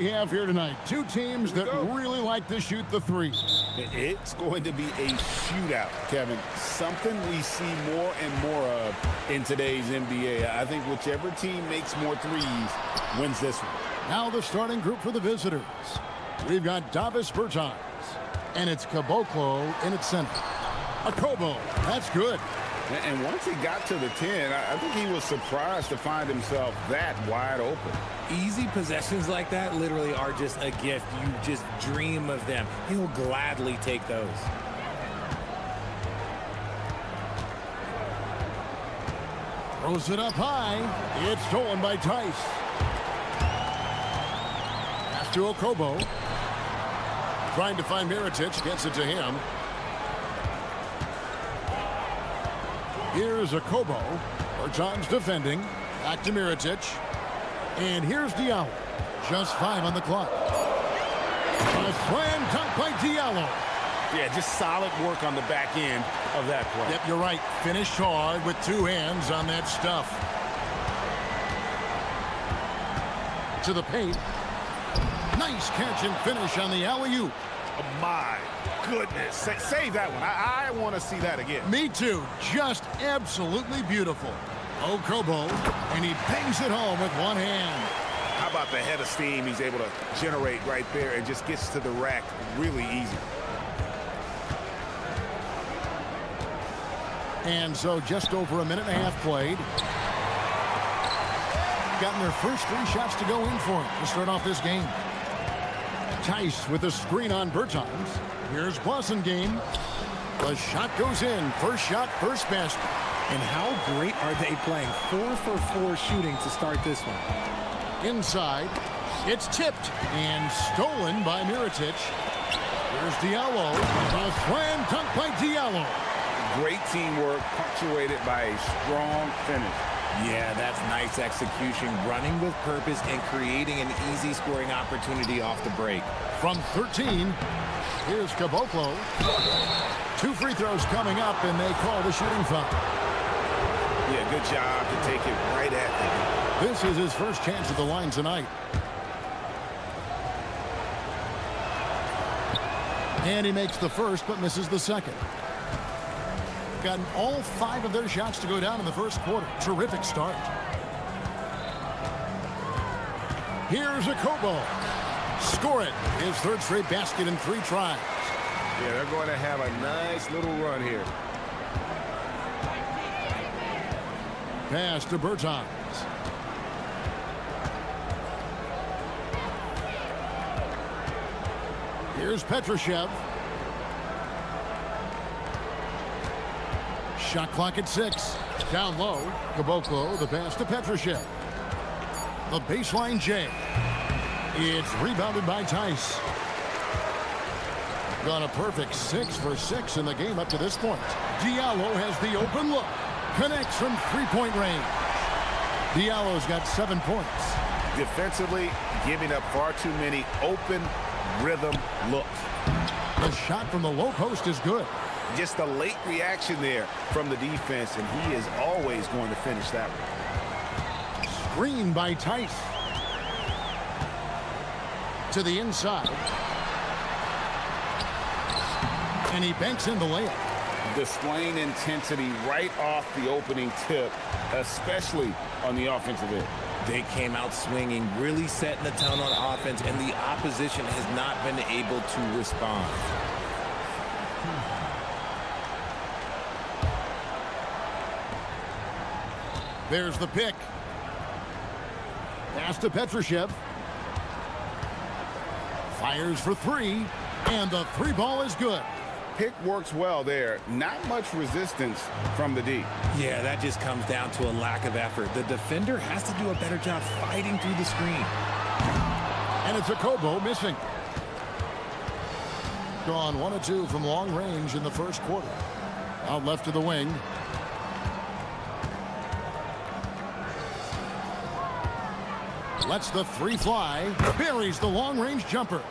We have here tonight two teams that really like to shoot the three. It's going to be a shootout, Kevin. Something we see more and more of in today's NBA. I think whichever team makes more threes wins this one. Now the starting group for the visitors. We've got Davis Bertans, and it's Caboclo in its center. Akobo, that's good. And once he got to the 10, I think he was surprised to find himself that wide open. Easy possessions like that literally are just a gift. You just dream of them. He'll gladly take those. Throws it up high. It's stolen by Tice. Pass to Okobo. Trying to find Mirotic. Gets it to him. Here's Akobo. Bertans defending. Back to Mirotic. And here's Diallo. Just 5 on the clock. A slam dunk by Diallo. Yeah, just solid work on the back end of that play. Yep, you're right. Finished hard with 2 hands on that stuff. To the paint. Nice catch and finish on the alley-oop. Oh, my goodness. Save that one. I want to see that again. Me too. Just absolutely beautiful. Okobo, and he bangs it home with 1 hand. How about the head of steam he's able to generate right there and just gets to the rack really easy. And so just over a minute and a half played. Gotten their first 3 shots to go in for him to start off this game. Tice with a screen on Bertans. Here's Blasingame. The shot goes in. First shot, first basket. And how great are they playing? 4 for 4 shooting to start this one. Inside. It's tipped and stolen by Mirotic. Here's Diallo. A slam dunk by Diallo. Great teamwork, punctuated by a strong finish. Yeah, that's nice execution, running with purpose and creating an easy scoring opportunity off the break. From 13, here's Caboclo. 2 free throws coming up, and they call the shooting foul. Yeah, good job to take it right at them. This is his first chance at the line tonight. And he makes the first, but misses the second. Gotten all 5 of their shots to go down in the first quarter. Terrific start. Here's Akobo. Score it. His 3rd straight basket in 3 tries. Yeah, they're going to have a nice little run here. Pass to Bertans. Here's Petrushev. Shot clock at 6. Down low. Caboclo, the pass to Petrushev. The baseline J. It's rebounded by Tice. Gone a perfect 6 for 6 in the game up to this point. Diallo has the open look. Connects from 3-point range. Diallo's got 7 points. Defensively, giving up far too many open rhythm looks. The shot from the low post is good. Just a late reaction there from the defense, and he is always going to finish that one. Screen by Tice. To the inside. And he banks in the layup. Displaying intensity right off the opening tip, especially on the offensive end. They came out swinging, really setting the tone on offense, and the opposition has not been able to respond. There's the pick. Pass to Petrushev. Fires for 3, and the 3 ball is good. Pick works well there. Not much resistance from the D. Yeah, that just comes down to a lack of effort. The defender has to do a better job fighting through the screen. And it's Akobo missing. Gone 1 of 2 from long range in the first quarter. Out left to the wing. Lets the 3 fly. Buries the long-range jumper.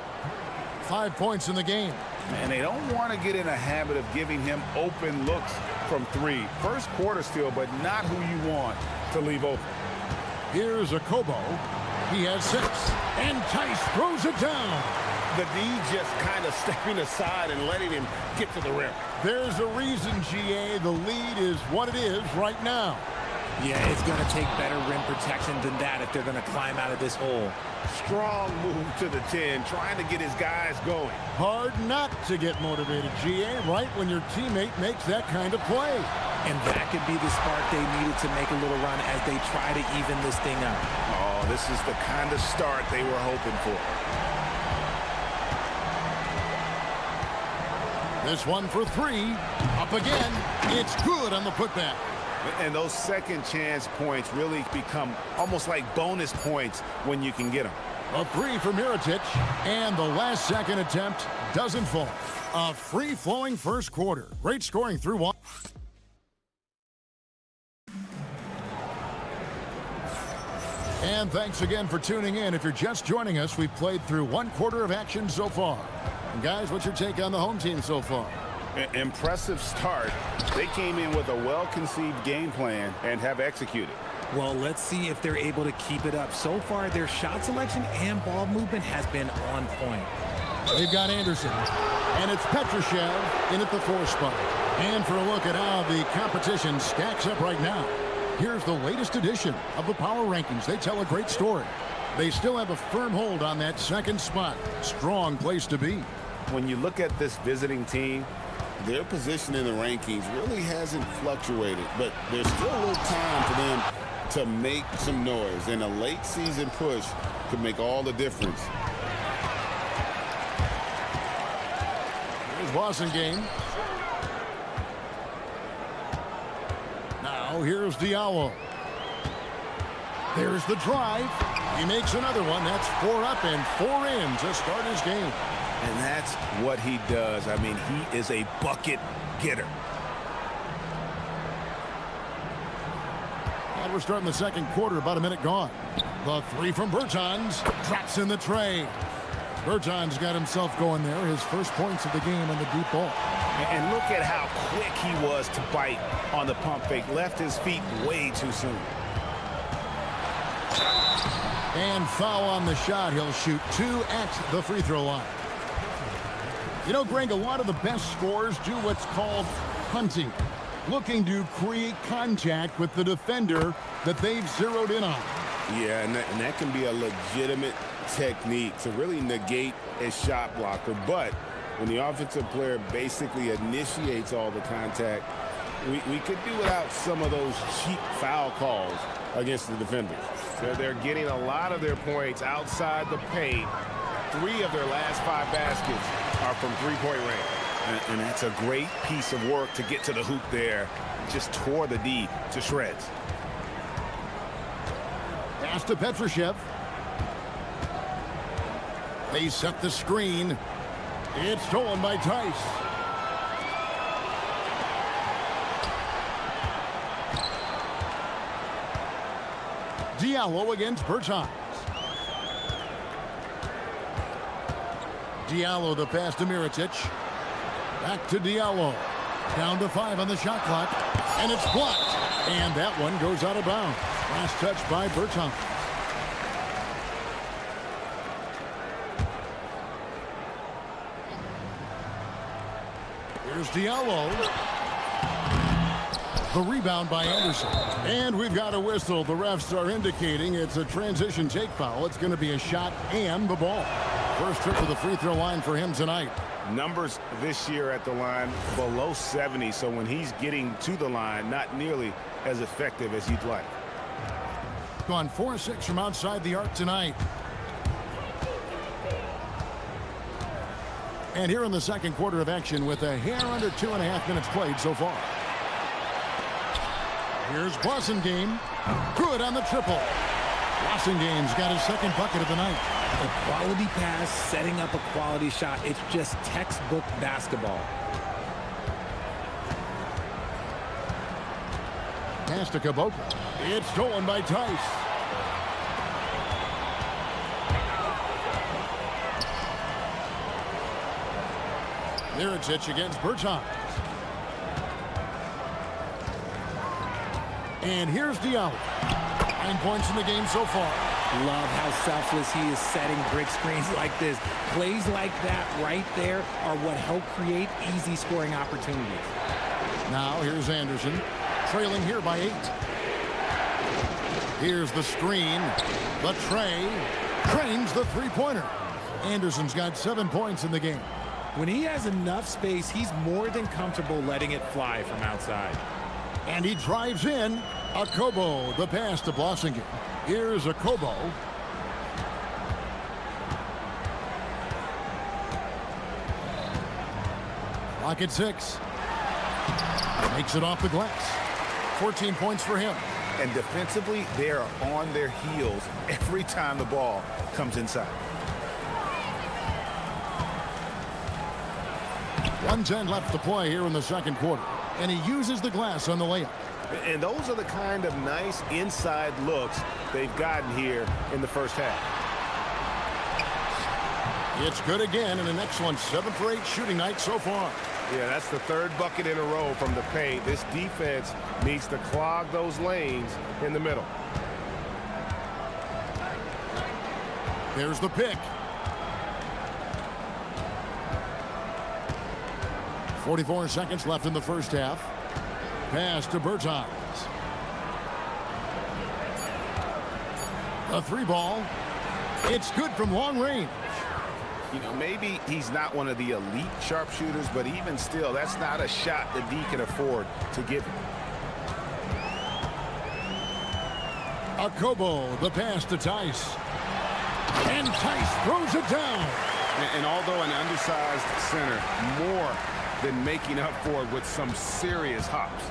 5 points in the game. And they don't want to get in a habit of giving him open looks from 3. First quarter still, but not who you want to leave open. Here's a Kobo. He has 6. And Tice throws it down. The D just kind of stepping aside and letting him get to the rim. There's a reason, GA. The lead is what it is right now. Yeah, it's going to take better rim protection than that if they're going to climb out of this hole. Strong move to the 10, trying to get his guys going. Hard not to get motivated, GA, right when your teammate makes that kind of play. And that could be the spark they needed to make a little run as they try to even this thing out. Oh, this is the kind of start they were hoping for. This one for 3. Up again. It's good on the putback. And those second chance points really become almost like bonus points when you can get them. A 3 for Mirotic, and the last second attempt doesn't fall. A free-flowing first quarter. Great scoring through one. And thanks again for tuning in. If you're just joining us, we've played through 1 quarter of action so far. And guys, what's your take on the home team so far? Impressive start. They came in with a well-conceived game plan and have executed. Well, let's see if they're able to keep it up. So far, their shot selection and ball movement has been on point. They've got Anderson, and it's Petrushev in at the 4 spot. And for a look at how the competition stacks up right now, here's the latest edition of the Power Rankings. They tell a great story. They still have a firm hold on that 2nd spot. Strong place to be. When you look at this visiting team, their position in the rankings really hasn't fluctuated, but there's still a little time for them to make some noise, and a late season push could make all the difference. Here's Boston game. Now here's Diallo. There's the drive. He makes another one. That's 4 up and 4 in to start his game. And that's what he does. I mean, he is a bucket getter. And we're starting the 2nd quarter, about a minute gone. The 3 from Bertans drops in the tray. Bertans got himself going there. His first points of the game on the deep ball. And look at how quick he was to bite on the pump fake. Left his feet way too soon. And foul on the shot. He'll shoot 2 at the free throw line. You know, Greg, a lot of the best scorers do what's called hunting, looking to create contact with the defender that they've zeroed in on. Yeah, and that can be a legitimate technique to really negate a shot blocker. But when the offensive player basically initiates all the contact, we could do without some of those cheap foul calls against the defenders. They're getting a lot of their points outside the paint. 3 of their last 5 baskets are from three-point range. And that's a great piece of work to get to the hoop there. Just tore the D to shreds. Pass to Petrushev. They set the screen. It's stolen by Tice. Diallo against Bertans. Diallo the pass to Mirotic. Back to Diallo. Down to 5 on the shot clock. And it's blocked. And that one goes out of bounds. Last touch by Bertans. Here's Diallo. The rebound by Anderson. And we've got a whistle. The refs are indicating it's a transition take foul. It's going to be a shot and the ball. First trip to the free throw line for him tonight. Numbers this year at the line below 70, so when he's getting to the line, not nearly as effective as he'd like. Gone 4-6 from outside the arc tonight. And here in the 2nd quarter of action with a hair under 2.5 minutes played so far. Here's Blasingame. Good on the triple. Blasingame's got his 2nd bucket of the night. A quality pass, setting up a quality shot. It's just textbook basketball. Pass to Caboclo. It's stolen by Tice. Mirotic against Bertans. And here's Diallo. 9 points in the game so far. Love how selfless he is setting brick screens like this. Plays like that right there are what help create easy scoring opportunities. Now here's Anderson, trailing here by 8. Here's the screen. The tray. Trains the three-pointer. Anderson's got 7 points in the game. When he has enough space, he's more than comfortable letting it fly from outside. And he drives in. Akobo, the pass to Blossingen. Here's Akobo. Clock at 6. Makes it off the glass. 14 points for him. And defensively, they are on their heels every time the ball comes inside. 1:10 left to play here in the second quarter. And he uses the glass on the layup. And those are the kind of nice inside looks they've gotten here in the first half. It's good again, and an excellent 7 for 8 shooting night so far. Yeah, that's the third bucket in a row from the paint. This defense needs to clog those lanes in the middle. There's the pick. 44 seconds left in the first half. Pass to Bertans. A 3 ball. It's good from long range. You know, maybe he's not one of the elite sharpshooters, but even still, that's not a shot that D can afford to give him. Akobo, the pass to Tice. And Tice throws it down. And although an undersized center, more than making up for it with some serious hops.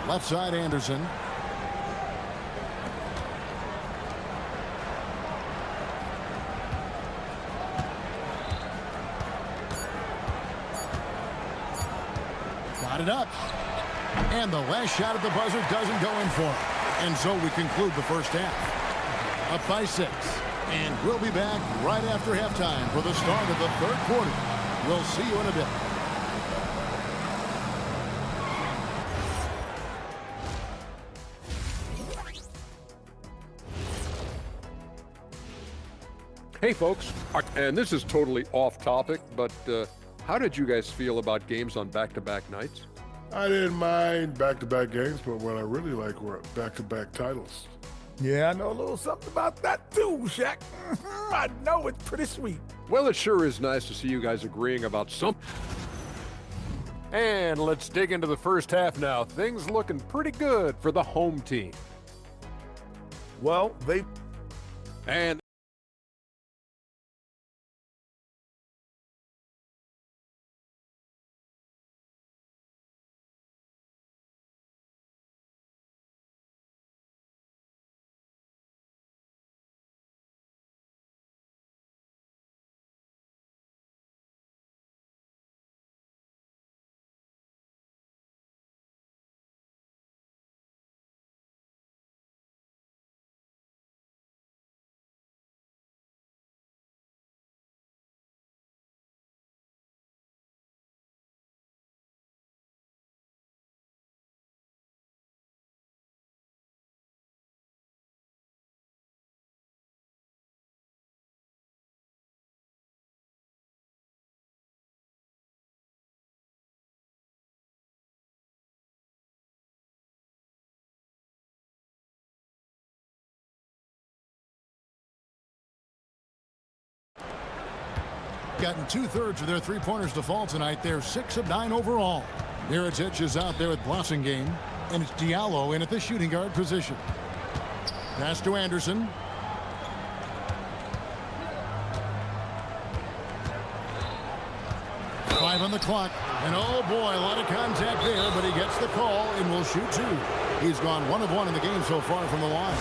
Left side Anderson. Got it up. And the last shot at the buzzer doesn't go in for it. And so we conclude the first half. Up by 6. And we'll be back right after halftime for the start of the third quarter. We'll see you in a bit. Hey folks, and this is totally off topic, but how did you guys feel about games on back-to-back nights? I didn't mind back-to-back games, but what I really like were back-to-back titles. Yeah, I know a little something about that too, Shaq. I know it's pretty sweet. Well, it sure is nice to see you guys agreeing about something. And let's dig into the first half now. Things looking pretty good for the home team. Well, And gotten 2/3 of their three-pointers to fall tonight. They're 6 of 9 overall. Miritich is out there at Blossingen, and it's Diallo in at the shooting guard position. Pass to Anderson. Five on the clock, and oh boy, a lot of contact there, but he gets the call and will shoot 2. He's gone 1 of 1 in the game so far from the line.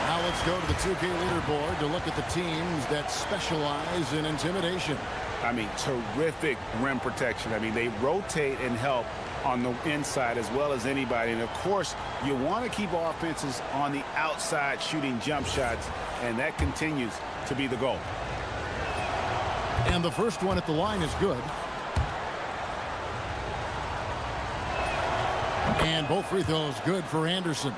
Now let's go to the 2K leaderboard to look at the teams that specialize in intimidation. I mean, terrific rim protection. I mean, they rotate and help on the inside as well as anybody. And, of course, you want to keep offenses on the outside shooting jump shots, and that continues to be the goal. And the first one at the line is good. And both free throws good for Anderson.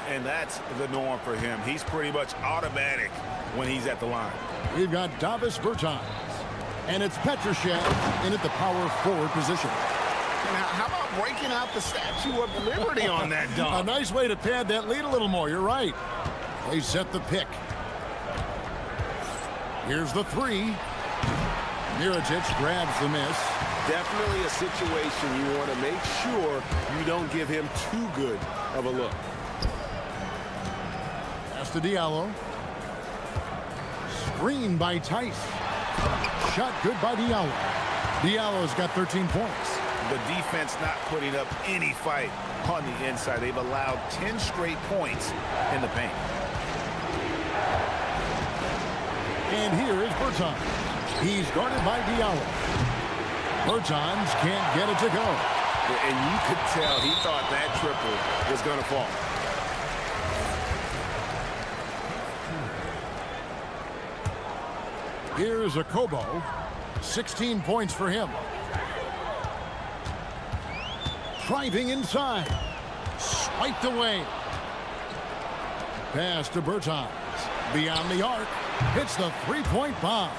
And that's the norm for him. He's pretty much automatic when he's at the line. We've got Davis Bertans. And it's Petrushev in at the power forward position. And how about breaking out the Statue of Liberty on that A dunk? nice way to pad that lead a little more. You're right. They set the pick. Here's the three. Mirotic grabs the miss. Definitely a situation you want to make sure you don't give him too good of a look. Pass to Diallo. Screen by Tice. Shot good by Diallo. Diallo's got 13 points. The defense not putting up any fight on the inside. They've allowed 10 straight points in the paint. And here is Bertans. He's guarded by Diallo. Bertans can't get it to go. And you could tell he thought that triple was going to fall. Here's a Kobo. 16 points for him. Driving inside. Swiped away. Pass to Bertans. Beyond the arc. Hits the three-point bomb.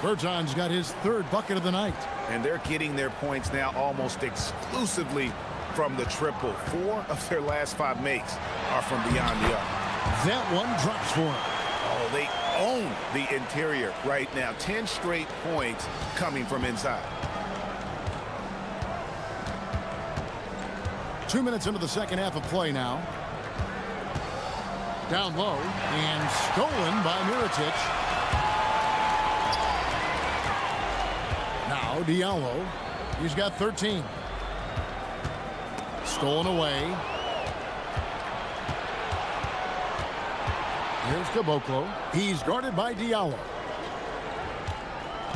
Bertans got his third bucket of the night. And they're getting their points now almost exclusively from the triple. 4 of their last 5 makes are from beyond the arc. That one drops for him. Oh, they own the interior right now. 10 straight points coming from inside. 2 minutes into the second half of play now. Down low and stolen by Mirotic. Now Diallo. He's got 13. Stolen away. Here's Caboclo. He's guarded by Diallo.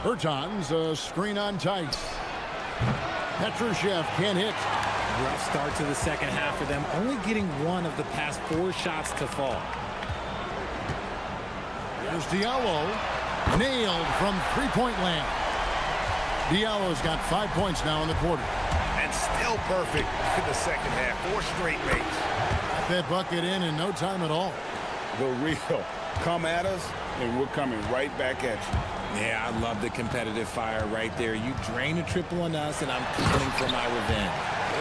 Bertans, a screen on Tice. Petrushev can't hit. Rough start to the second half for them, only getting 1 of the past 4 shots to fall. Here's Diallo. Nailed from three-point land. Diallo's got 5 points now in the quarter. And still perfect in the second half. 4 straight makes. Got that bucket in no time at all. The real. Come at us, and we're coming right back at you. Yeah, I love the competitive fire right there. You drain a triple on us, and I'm coming for my revenge.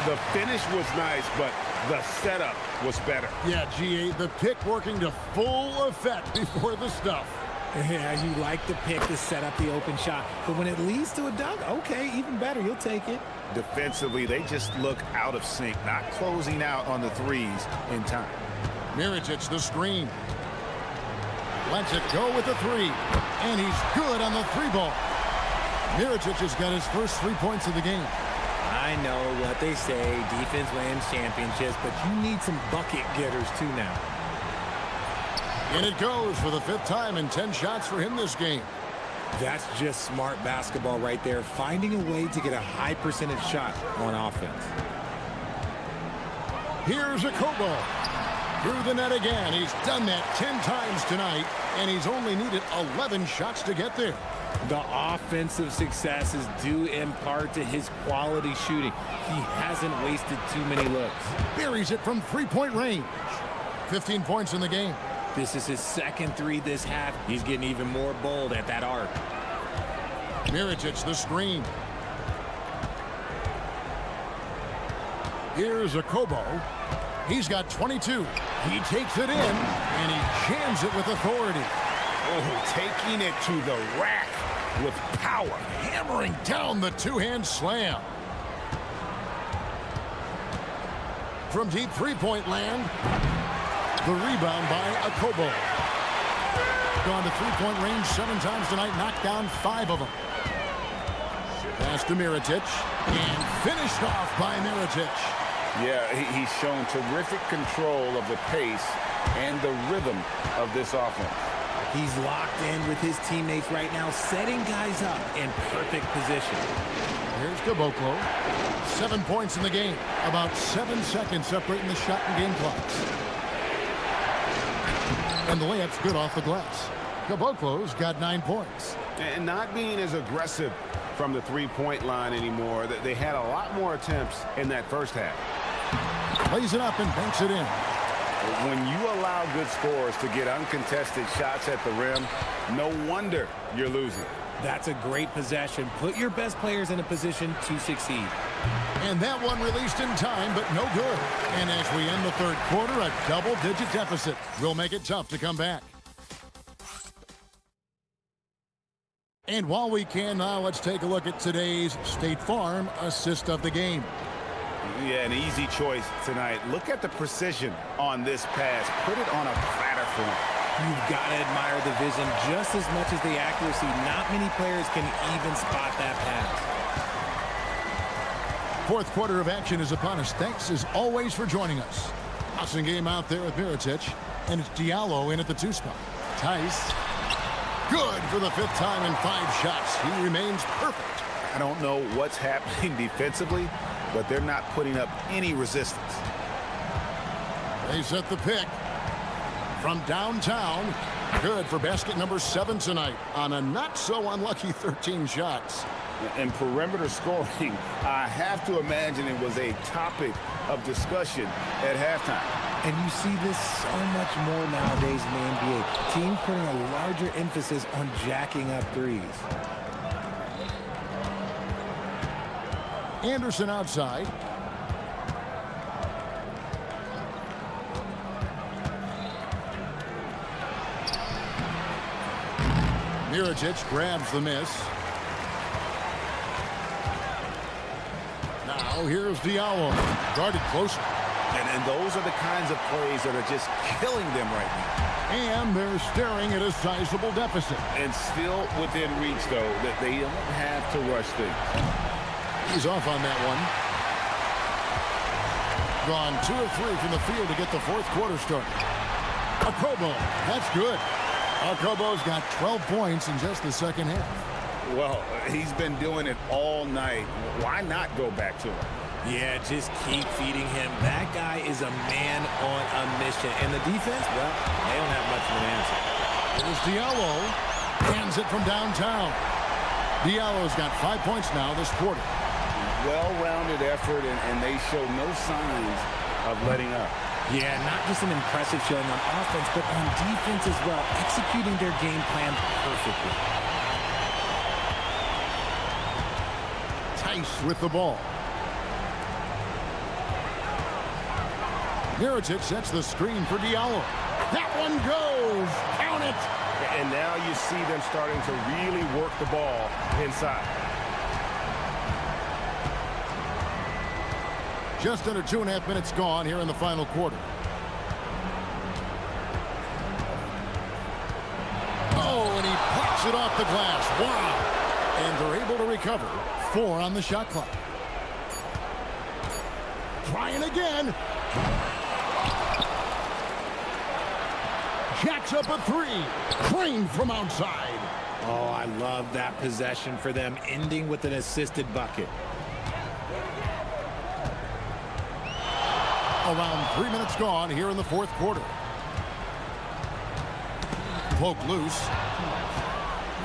The finish was nice, but the setup was better. Yeah, GA, the pick working to full effect before the stuff. Yeah, you like the pick to set up the open shot, but when it leads to a dunk, okay, even better, you'll take it. Defensively, they just look out of sync, not closing out on the threes in time. Mirotic, the screen. Lets it go with the three. And he's good on the three ball. Mirotic has got his first 3 points of the game. I know what they say, defense wins championships, but you need some bucket getters too now. And it goes for the 5th time in 10 shots for him this game. That's just smart basketball right there, finding a way to get a high percentage shot on offense. Here's a Kobo. Through the net again. He's done that 10 times tonight, and he's only needed 11 shots to get there. The offensive success is due in part to his quality shooting. He hasn't wasted too many looks. Buries it from three-point range. 15 points in the game. This is his second 3 this half. He's getting even more bold at that arc. Mirotic, the screen. Here's a Kobo. He's got 22. He takes it in, and he jams it with authority. Oh, taking it to the rack with power. Hammering down the two-hand slam. From deep three-point land, the rebound by Akobo. Gone to three-point range 7 times tonight, knocked down 5 of them. Pass to Mirotic, and finished off by Mirotic. Yeah, he's shown terrific control of the pace and the rhythm of this offense. He's locked in with his teammates right now, setting guys up in perfect position. Here's Caboclo. 7 points in the game. About 7 seconds separating the shot and game clocks. And the layup's good off the glass. Caboclo's got 9 points. And not being as aggressive from the three-point line anymore. They had a lot more attempts in that first half. Plays it up and banks it in. When you allow good scorers to get uncontested shots at the rim, no wonder you're losing. That's a great possession. Put your best players in a position to succeed. And that one released in time, but no good. And as we end the third quarter, a double-digit deficit will make it tough to come back. And while we can now, let's take a look at today's State Farm assist of the game. Yeah, an easy choice tonight. Look at the precision on this pass. Put it on a platter for him. You've got to admire the vision just as much as the accuracy. Not many players can even spot that pass. Fourth quarter of action is upon us. Thanks, as always, for joining us. Awesome game out there with Mirotic, and it's Diallo in at the 2 spot. Tice, good for the 5th time in 5 shots. He remains perfect. I don't know what's happening defensively, but they're not putting up any resistance. They set the pick from downtown. Good for basket number 7 tonight on a not-so-unlucky 13 shots. And perimeter scoring, I have to imagine it was a topic of discussion at halftime. And you see this so much more nowadays in the NBA. Teams putting a larger emphasis on jacking up threes. Anderson outside. Mirotic grabs the miss. Now here's Diallo, guarded closer. And those are the kinds of plays that are just killing them right now. And they're staring at a sizable deficit. And still within reach, though, that they don't have to rush things. He's off on that one. Gone 2 of 3 from the field to get the fourth quarter started. Akobo, that's good. Akobo's got 12 points in just the second half. Well, he's been doing it all night. Why not go back to him? Yeah, just keep feeding him. That guy is a man on a mission. And the defense, well, they don't have much of an answer. There's Diallo. Hands it from downtown. Diallo's got 5 points now this quarter. Well-rounded effort, and they show no signs of letting up. Yeah, not just an impressive showing on offense, but on defense as well, executing their game plan perfectly. Tice with the ball. Mirotic sets the screen for Diallo. That one goes. Count it. And now you see them starting to really work the ball inside. Just under 2.5 minutes gone here in the final quarter. Oh, and he pops it off the glass. Wow. And they're able to recover. 4 on the shot clock. Trying again. Jacks up a 3. Crane from outside. Oh, I love that possession for them, ending with an assisted bucket. Around 3 minutes gone here in the fourth quarter. Poke loose.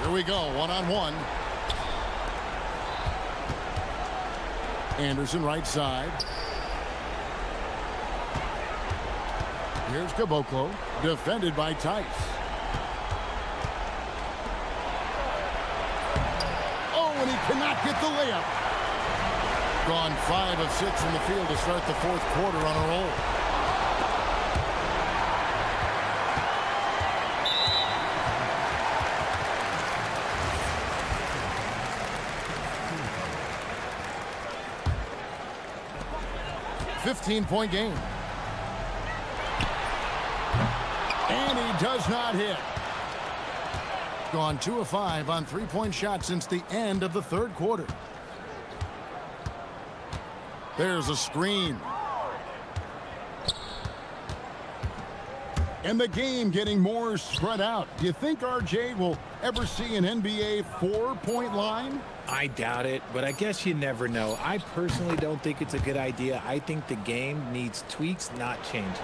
Here we go, one-on-one. Anderson right side. Here's Caboclo, defended by Tice. Oh, and he cannot get the layup. Gone 5 of 6 from the field to start the fourth quarter on a roll. .5 game. And he does not hit. Gone 2 of 5 on 3-point shots since the end of the third quarter. There's a screen. And the game getting more spread out. Do you think RJ will ever see an NBA 4-point line? I doubt it, but I guess you never know. I personally don't think it's a good idea. I think the game needs tweaks, not changes.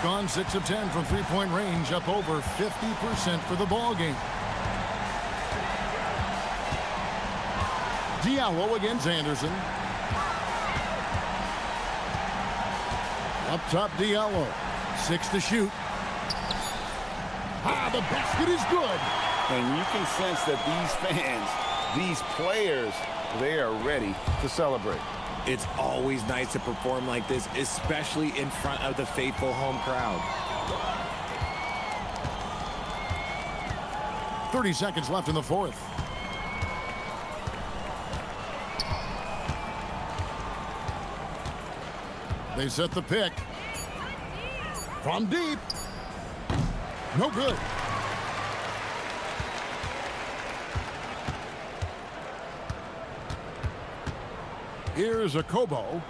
Gone 6 of 10 from 3-point range, up over 50% for the ball game. Diallo against Anderson. Up top, Diallo. 6 to shoot. Ah, the basket is good. And you can sense that these fans, these players, they are ready to celebrate. It's always nice to perform like this, especially in front of the faithful home crowd. 30 seconds left in the fourth. They set the pick. From deep. No good. Here's a Kobo.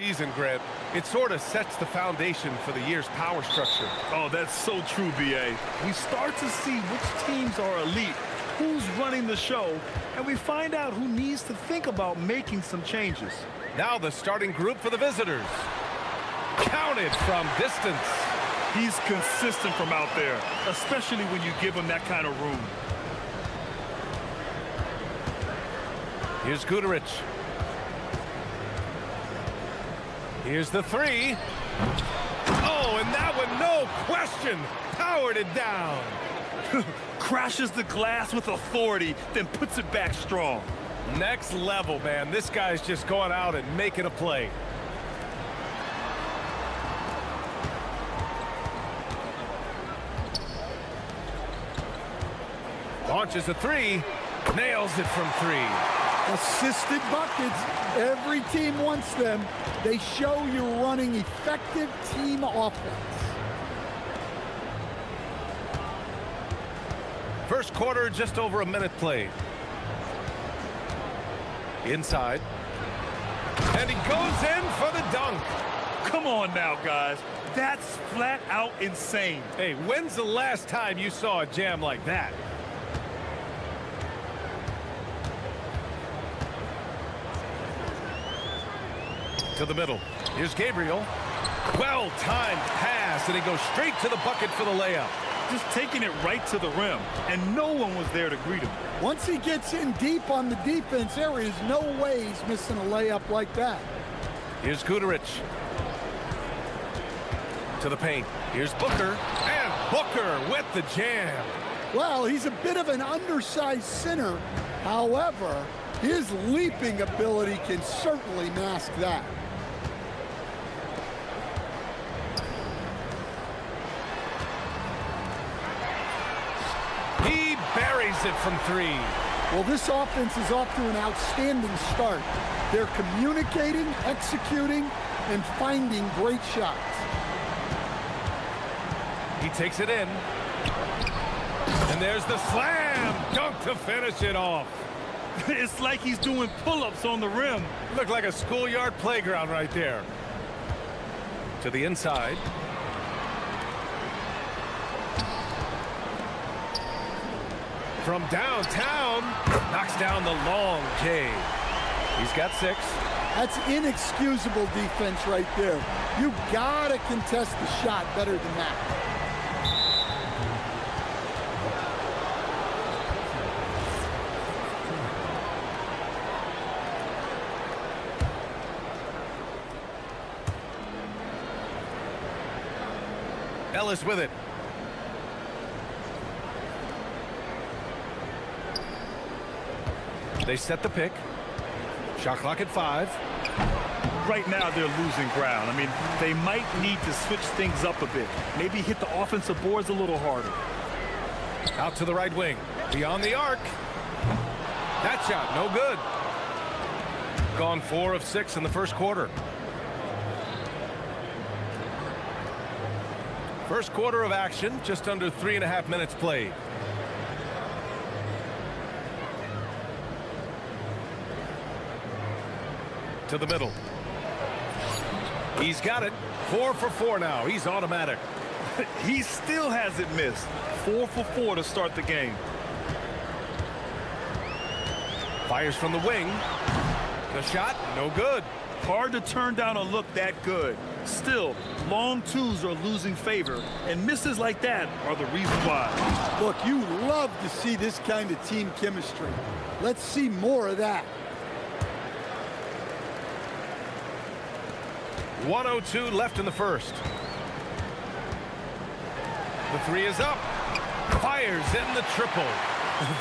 season, Grant, it sort of sets the foundation for the year's power structure. Oh, that's so true, B.A. We start to see which teams are elite, who's running the show, and we find out who needs to think about making some changes. Now the starting group for the visitors. Counted from distance. He's consistent from out there, especially when you give him that kind of room. Here's Guterich. Here's the three. Oh, and that one, no question, powered it down. Crashes the glass with authority, then puts it back strong. Next level, man. This guy's just going out and making a play. Launches a three, nails it from three. Assisted buckets. Every team wants them. They show you're running effective team offense. First quarter, just over a minute played. Inside. And he goes in for the dunk. Come on now, guys. That's flat out insane. Hey, when's the last time you saw a jam like that? To the middle. Here's Gabriel. Well-timed pass, and he goes straight to the bucket for the layup. Just taking it right to the rim, and no one was there to greet him. Once he gets in deep on the defense, there is no way he's missing a layup like that. Here's Guterich. To the paint. Here's Booker. And Booker with the jam. Well, he's a bit of an undersized center. However, his leaping ability can certainly mask that. He buries it from three. Well, this offense is off to an outstanding start. They're communicating, executing, and finding great shots. He takes it in. And there's the slam dunk to finish it off. It's like he's doing pull-ups on the rim. Looked like a schoolyard playground right there. To the inside. From downtown, knocks down the long J. He's got 6. That's inexcusable defense right there. You gotta contest the shot better than that. Ellis with it. They set the pick. Shot clock at 5. Right now, they're losing ground. I mean, they might need to switch things up a bit. Maybe hit the offensive boards a little harder. Out to the right wing. Beyond the arc. That shot, no good. Gone 4 of 6 in the first quarter. First quarter of action, just under 3.5 minutes played. To the middle. He's got it. 4 for 4 now. He's automatic. He still hasn't missed. 4 for 4 to start the game. Fires from the wing. The shot, no good. Hard to turn down a look that good. Still, long twos are losing favor, and misses like that are the reason why. Look, you love to see this kind of team chemistry. Let's see more of that. 1:02 left in the first. The 3 is up. Fires in the triple.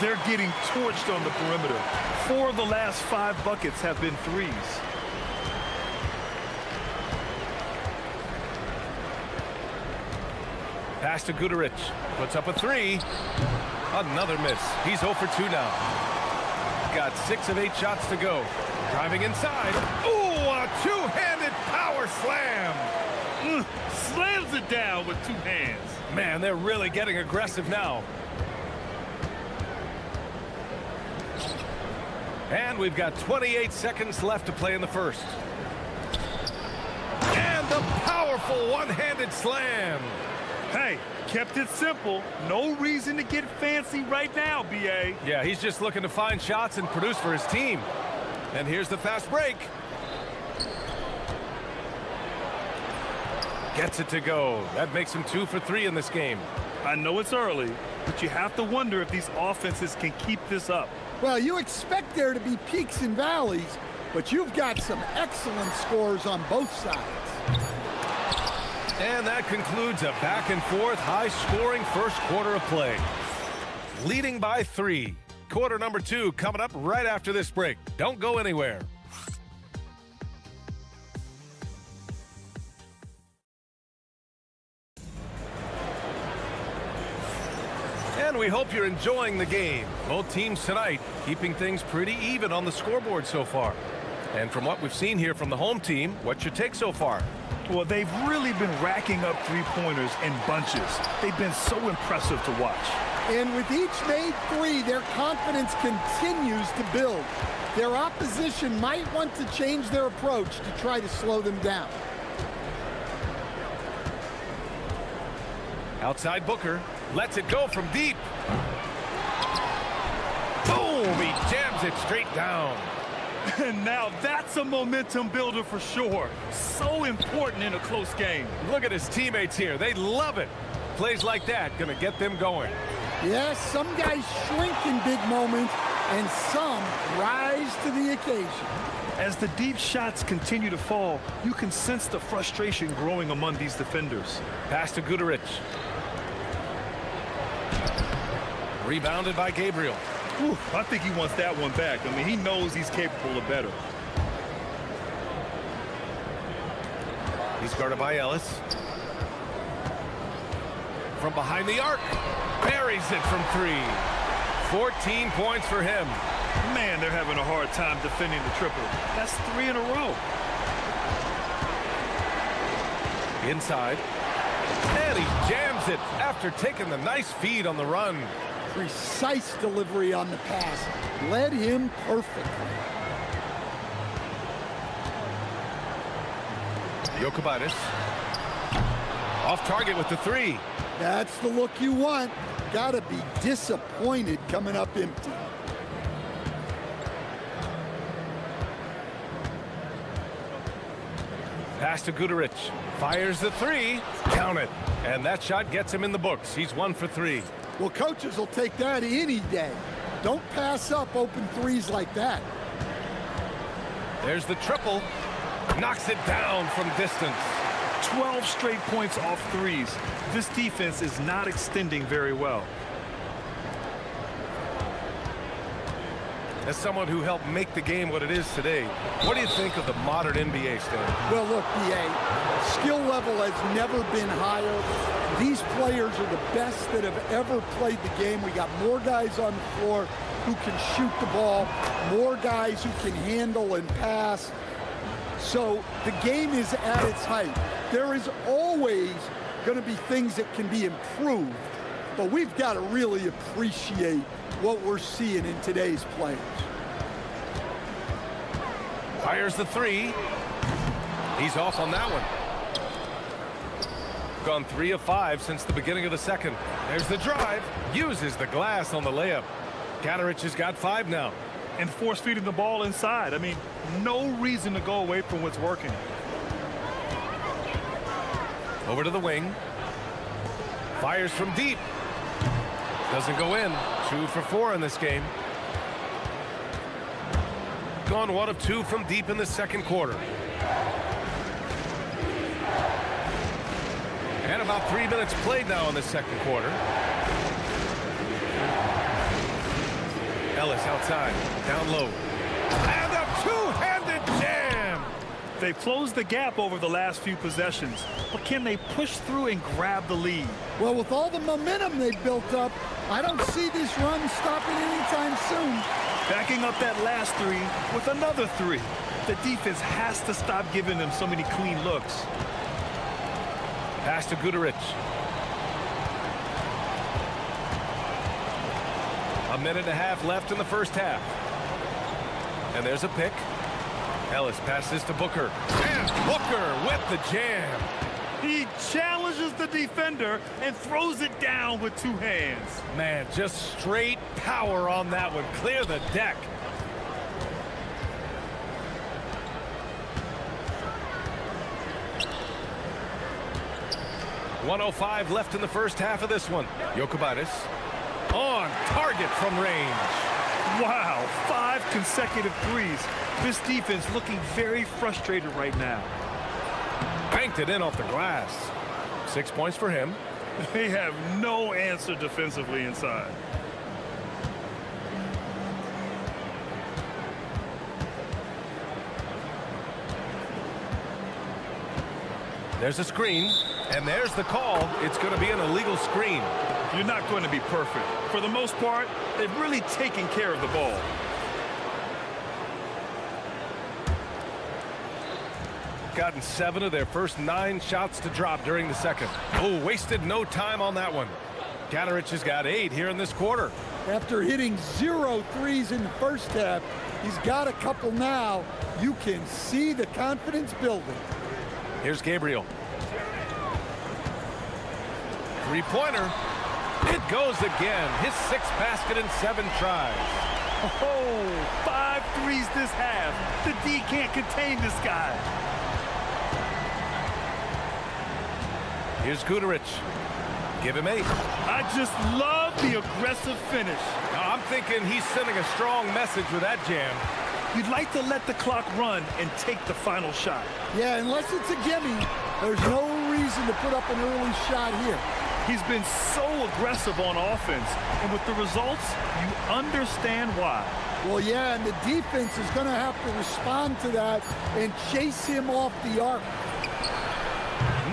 They're getting torched on the perimeter. 4 of the last 5 buckets have been threes. Pass to Guterich. Puts up a 3. Another miss. He's 0 for 2 now. Got 6 of 8 shots to go. Driving inside. Ooh, a two-handed power slam. Slams it down with 2 hands. Man, they're really getting aggressive now. And we've got 28 seconds left to play in the first. powerful one-handed slam. Hey, kept it simple. No reason to get fancy right now, B.A. Yeah, he's just looking to find shots and produce for his team. And here's the fast break. Gets it to go. That makes him 2 for 3 in this game. I know it's early, but you have to wonder if these offenses can keep this up. Well, you expect there to be peaks and valleys, but you've got some excellent scores on both sides. And that concludes a back-and-forth, high-scoring first quarter of play. Leading by 3. Quarter number 2 coming up right after this break. Don't go anywhere. And we hope you're enjoying the game. Both teams tonight keeping things pretty even on the scoreboard so far. And from what we've seen here from the home team, what's your take so far? Well, they've really been racking up three-pointers in bunches. They've been so impressive to watch. And with each made 3, their confidence continues to build. Their opposition might want to change their approach to try to slow them down. Outside Booker, lets it go from deep. Boom, he jams it straight down. And now that's a momentum builder for sure. So important in a close game. Look at his teammates here. They love it. Plays like that gonna get them going. Yes, some guys shrink in big moments, and some rise to the occasion. As the deep shots continue to fall, you can sense the frustration growing among these defenders. Pass to Guduric. Rebounded by Gabriel. Whew, I think he wants that one back. I mean, he knows he's capable of better. He's guarded by Ellis. From behind the arc. Buries it from 3. 14 points for him. Man, they're having a hard time defending the triple. That's 3 in a row. Inside. And he jams it after taking the nice feed on the run. Precise delivery on the pass. Led him perfectly. Jokubaitis. Off target with the 3. That's the look you want. Gotta be disappointed coming up empty. Pass to Guduric. Fires the 3. Count it. And that shot gets him in the books. He's 1 for 3. Well, coaches will take that any day. Don't pass up open 3s like that. There's the triple. Knocks it down from distance. 12 straight points off 3s. This defense is not extending very well. As someone who helped make the game what it is today, what do you think of the modern NBA standard? Well, look, BA, skill level has never been higher. These players are the best that have ever played the game. We got more guys on the floor who can shoot the ball, more guys who can handle and pass. So the game is at its height. There is always going to be things that can be improved, but we've got to really appreciate what we're seeing in today's players. Fires the 3. He's off on that one. Gone 3 of 5 since the beginning of the second. There's the drive. Uses the glass on the layup. Guduric has got 5 now. And force feeding the ball inside. I mean, no reason to go away from what's working. Over to the wing. Fires from deep. Doesn't go in. 2 for 4 in this game. Gone 1 of 2 from deep in the second quarter. And about 3 minutes played now in the second quarter. Ellis outside, down low. And a two-handed jam! They've closed the gap over the last few possessions, but can they push through and grab the lead? Well, with all the momentum they've built up, I don't see this run stopping anytime soon. Backing up that last 3 with another 3. The defense has to stop giving them so many clean looks. Pass to Guduric. A minute and a half left in the first half. And there's a pick. Ellis passes to Booker. And Booker with the jam. He challenges the defender and throws it down with two hands. Man, just straight power on that one. Clear the deck. .105 left in the first half of this one. Jokibaris on target from range. Wow, 5 consecutive threes. This defense looking very frustrated right now. Banked it in off the glass. 6 points for him. They have no answer defensively inside. There's a screen, and there's the call. It's going to be an illegal screen. You're not going to be perfect. For the most part, they've really taken care of the ball. Gotten 7 of their first 9 shots to drop during the second. Oh, wasted no time on that one. Gadarich has got 8 here in this quarter. After hitting 0 threes in the first half, he's got a couple now. You can see the confidence building. Here's Gabriel. Three-pointer. It goes again. His 6th basket in 7 tries. Oh, 5 threes this half. The D can't contain this guy. Here's Gudarich. Give him 8. I just love the aggressive finish. Now, I'm thinking he's sending a strong message with that jam. You'd like to let the clock run and take the final shot. Yeah, unless it's a gimme, there's no reason to put up an early shot here. He's been so aggressive on offense, and with the results, you understand why. Well, yeah, and the defense is going to have to respond to that and chase him off the arc.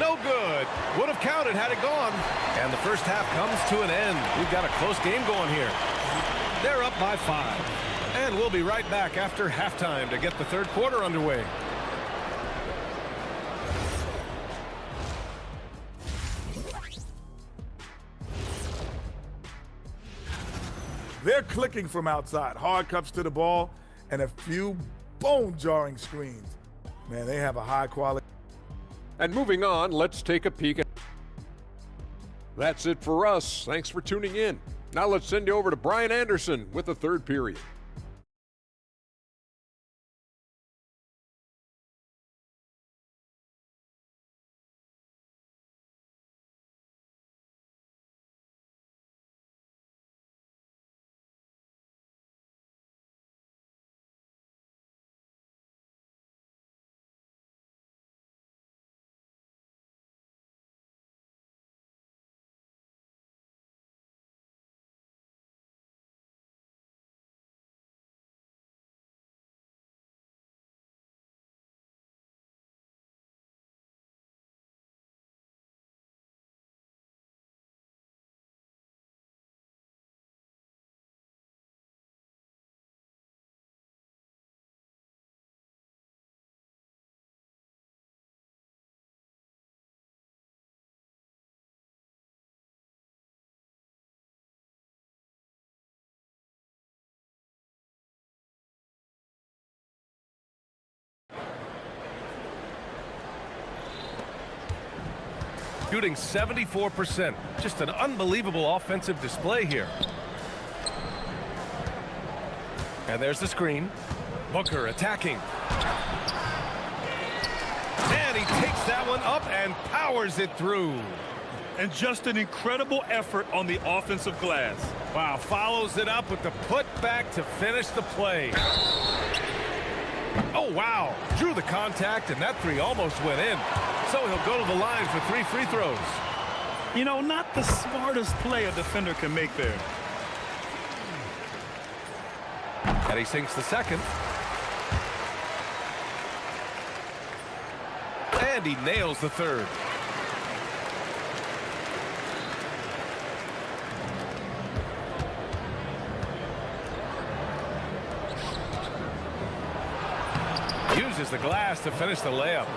No good. Would have counted had it gone. And the first half comes to an end. We've got a close game going here. They're up by 5. And we'll be right back after halftime to get the third quarter underway. They're clicking from outside. Hard cups to the ball and a few bone-jarring screens. Man, they have a high quality. And moving on, let's take a peek at. That's it for us. Thanks for tuning in. Now let's send you over to Brian Anderson with the third period. Shooting 74%. Just an unbelievable offensive display here. And there's the screen. Booker attacking. And he takes that one up and powers it through. And just an incredible effort on the offensive glass. Wow, follows it up with the putback to finish the play. Oh, wow. Drew the contact, and that 3 almost went in. So he'll go to the line for 3 free throws. You know, not the smartest play a defender can make there. And he sinks the second. And he nails the third. Uses the glass to finish the layup.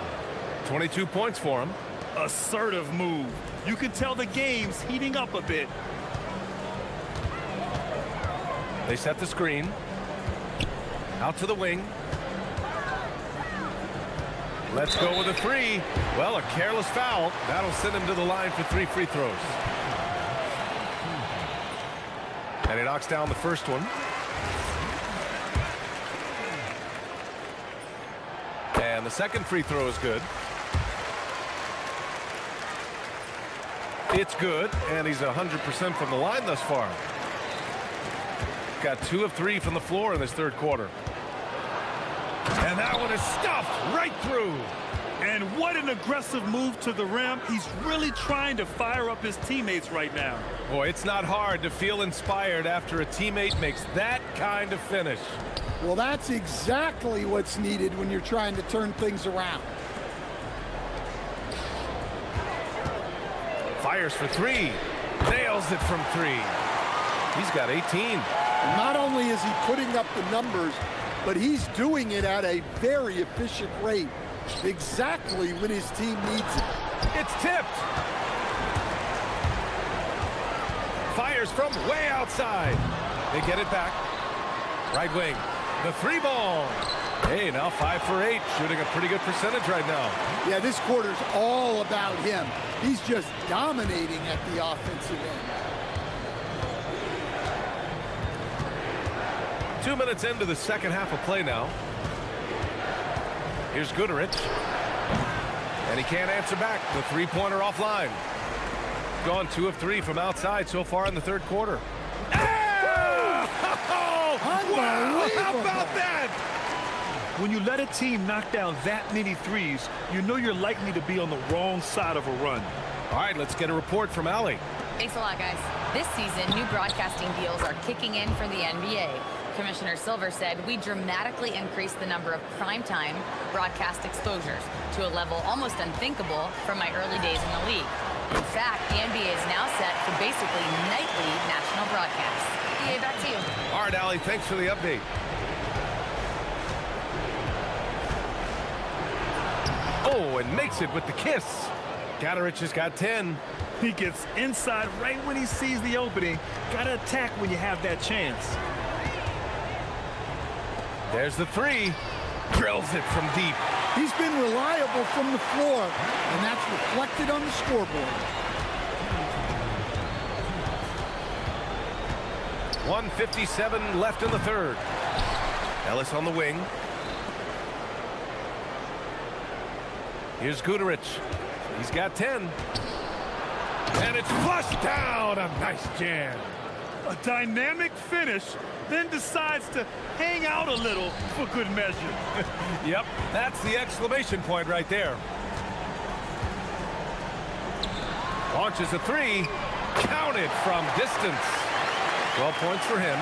22 points for him. Assertive move. You can tell the game's heating up a bit. They set the screen. Out to the wing. Let's go with a three. Well, a careless foul. That'll send him to the line for 3 free throws. And he knocks down the first one. And the second free throw is good. It's good, and he's 100% from the line thus far. Got 2 of 3 from the floor in this third quarter. And that one is stuffed right through. And what an aggressive move to the rim. He's really trying to fire up his teammates right now. Boy, it's not hard to feel inspired after a teammate makes that kind of finish. Well, that's exactly what's needed when you're trying to turn things around. Fires for 3. Nails it from 3. He's got 18. Not only is he putting up the numbers, but he's doing it at a very efficient rate, exactly when his team needs it. It's tipped. Fires from way outside. They get it back. Right wing. The 3 ball. Hey, now 5 for 8. Shooting a pretty good percentage right now. Yeah, this quarter's all about him. He's just dominating at the offensive end. 2 minutes into the second half of play now. Here's Goodrich. And he can't answer back. The three-pointer offline. Gone 2 of 3 from outside so far in the third quarter. Wow, how about that? When you let a team knock down that many threes, you know you're likely to be on the wrong side of a run. All right, let's get a report from Allie. Thanks a lot, guys. This season, new broadcasting deals are kicking in for the NBA. Commissioner Silver said we dramatically increased the number of primetime broadcast exposures to a level almost unthinkable from my early days in the league. In fact, the NBA is now set for basically nightly national broadcasts. EA, back to you. All right, Allie, thanks for the update. Oh, and makes it with the kiss. Gatorich has got 10. He gets inside right when he sees the opening. Gotta attack when you have that chance. There's the 3. Drills it from deep. He's been reliable from the floor, and that's reflected on the scoreboard. 1:57 left in the third. Ellis on the wing. Here's Goodrich. He's got 10. And it's flushed down. A nice jam. A dynamic finish, then decides to hang out a little for good measure. Yep, that's the exclamation point right there. Launches a 3. Counted from distance. 12 points for him.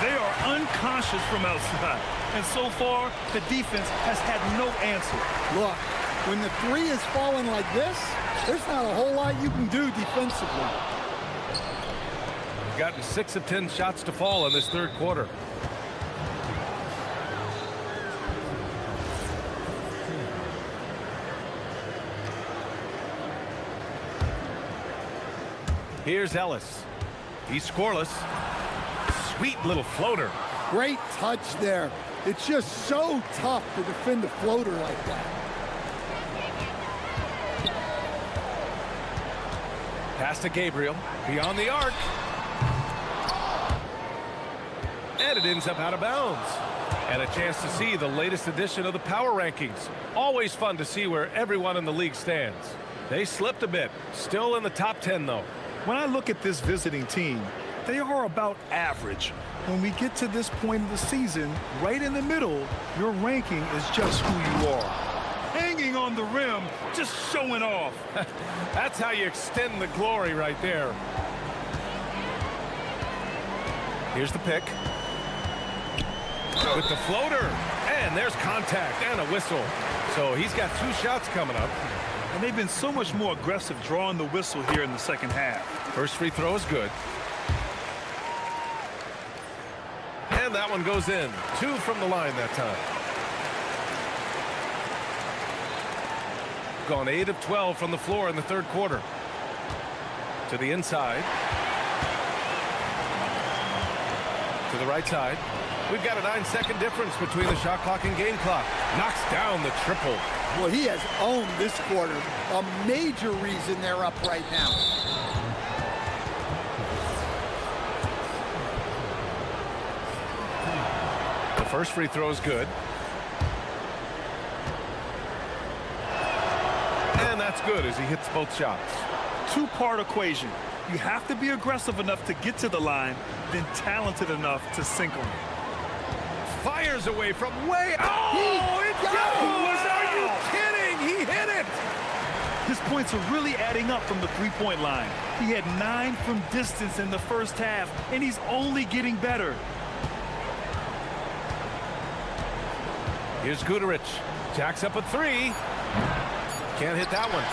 They are unconscious from outside. And so far, the defense has had no answer. Look, when the 3 is falling like this, there's not a whole lot you can do defensively. Gotten 6 of 10 shots to fall in this third quarter. Here's Ellis. He's scoreless. Sweet little floater. Great touch there. It's just so tough to defend a floater like that. Pass to Gabriel. Beyond the arc. And it ends up out of bounds. And a chance to see the latest edition of the power rankings. Always fun to see where everyone in the league stands. They slipped a bit. Still in the top 10, though. When I look at this visiting team, they are about average. When we get to this point of the season, right in the middle, your ranking is just who you are. Hanging on the rim, just showing off. That's how you extend the glory right there. Here's the pick. With the floater. And there's contact and a whistle. So he's got 2 shots coming up. And they've been so much more aggressive drawing the whistle here in the second half. First free throw is good. And that one goes in. 2 from the line that time. Gone 8 of 12 from the floor in the third quarter. To the inside. To the right side. We've got a 9-second difference between the shot clock and game clock. Knocks down the triple. Well, he has owned this quarter. A major reason they're up right now. The first free throw is good. And that's good as he hits both shots. Two-part equation. You have to be aggressive enough to get to the line, then talented enough to sink them. Fires away from way. Oh, it goes! Are you kidding? He hit it! His points are really adding up from the three-point line. He had 9 from distance in the first half, and he's only getting better. Here's Guterich. Jacks up a 3. Can't hit that one.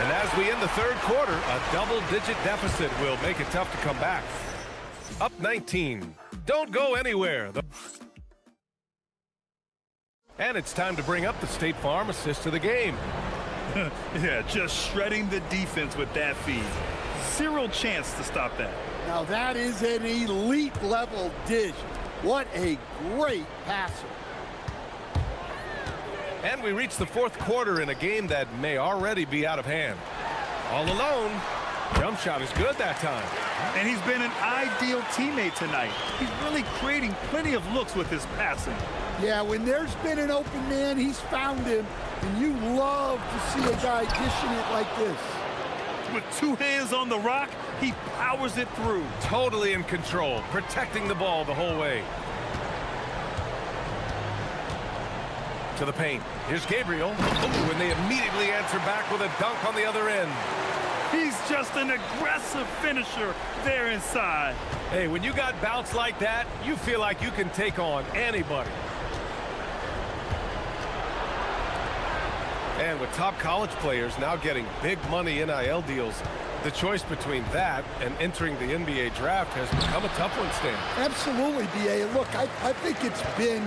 And as we end the third quarter, a double-digit deficit will make it tough to come back. Up 19. Don't go anywhere. And it's time to bring up the State Farm assist of the game. Yeah, just shredding the defense with that feed. Zero chance to stop that. Now that is an elite level dish. What a great passer. And we reach the fourth quarter in a game that may already be out of hand. All alone. Jump shot is good that time. And he's been an ideal teammate tonight. He's really creating plenty of looks with his passing. Yeah, when there's been an open man, he's found him. And you love to see a guy dishing it like this. With 2 hands on the rock, he powers it through. Totally in control, protecting the ball the whole way. To the paint. Here's Gabriel. Ooh, and they immediately answer back with a dunk on the other end. He's just an aggressive finisher there inside. Hey, when you got bounce like that, you feel like you can take on anybody. And with top college players now getting big money NIL deals, the choice between that and entering the NBA draft has become a tough one, Stan. Absolutely, B.A. Look, I think it's been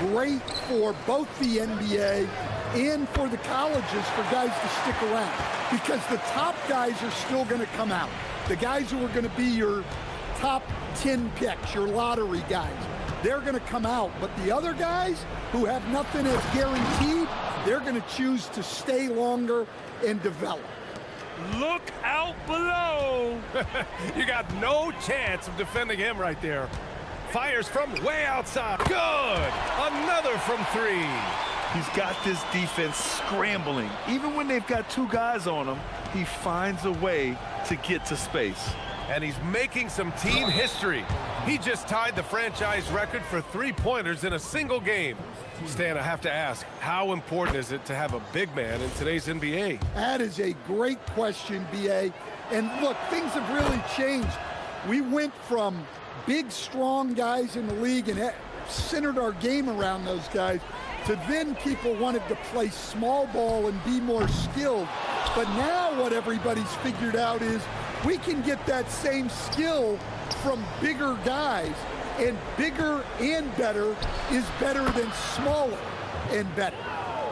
great for both the NBA and for the colleges for guys to stick around, because the top guys are still going to come out. The guys who are going to be your top 10 picks, your lottery guys, they're going to come out. But the other guys who have nothing as guaranteed, they're going to choose to stay longer and develop. Look out below. You got no chance of defending him right there. Fires from way outside. Good. Another from 3. He's got this defense scrambling. Even when they've got 2 guys on him, he finds a way to get to space. And he's making some team history. He just tied the franchise record for 3-pointers in a single game. Stan, I have to ask, how important is it to have a big man in today's NBA? That is a great question, B.A. And look, things have really changed. We went from big, strong guys in the league and centered our game around those guys, to then people wanted to play small ball and be more skilled. But now what everybody's figured out is we can get that same skill from bigger guys, and bigger and better is better than smaller and better.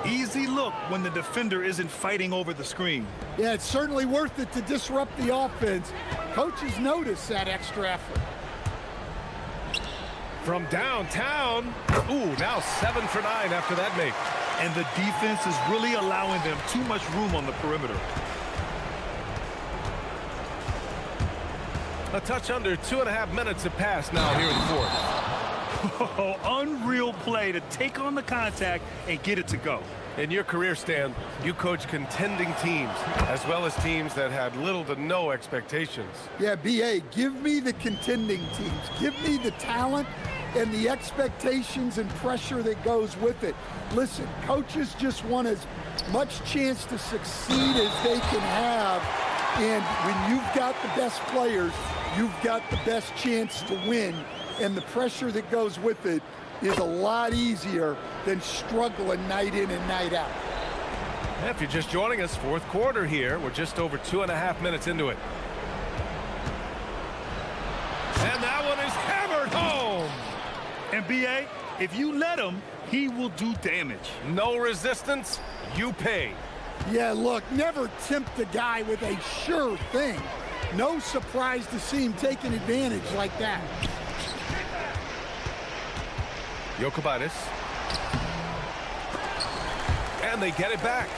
Easy look when the defender isn't fighting over the screen. Yeah, it's certainly worth it to disrupt the offense. Coaches notice that extra effort. From downtown. Ooh, now 7 for 9 after that make. And the defense is really allowing them too much room on the perimeter. A touch under 2.5 minutes have passed now here in the fourth. Oh, unreal play to take on the contact and get it to go. In your career, Stan, you coach contending teams, as well as teams that had little to no expectations. Yeah, B.A., give me the contending teams. Give me the talent and the expectations and pressure that goes with it. Listen, coaches just want as much chance to succeed as they can have. And when you've got the best players, you've got the best chance to win. And the pressure that goes with it is a lot easier than struggling night in and night out. If you're just joining us, fourth quarter here. We're just over 2.5 minutes into it. And that one is hammered home. And B.A., if you let him, he will do damage. No resistance, you pay. Yeah, look, never tempt a guy with a sure thing. No surprise to see him taking advantage like that. Jokibatis. And they get it back.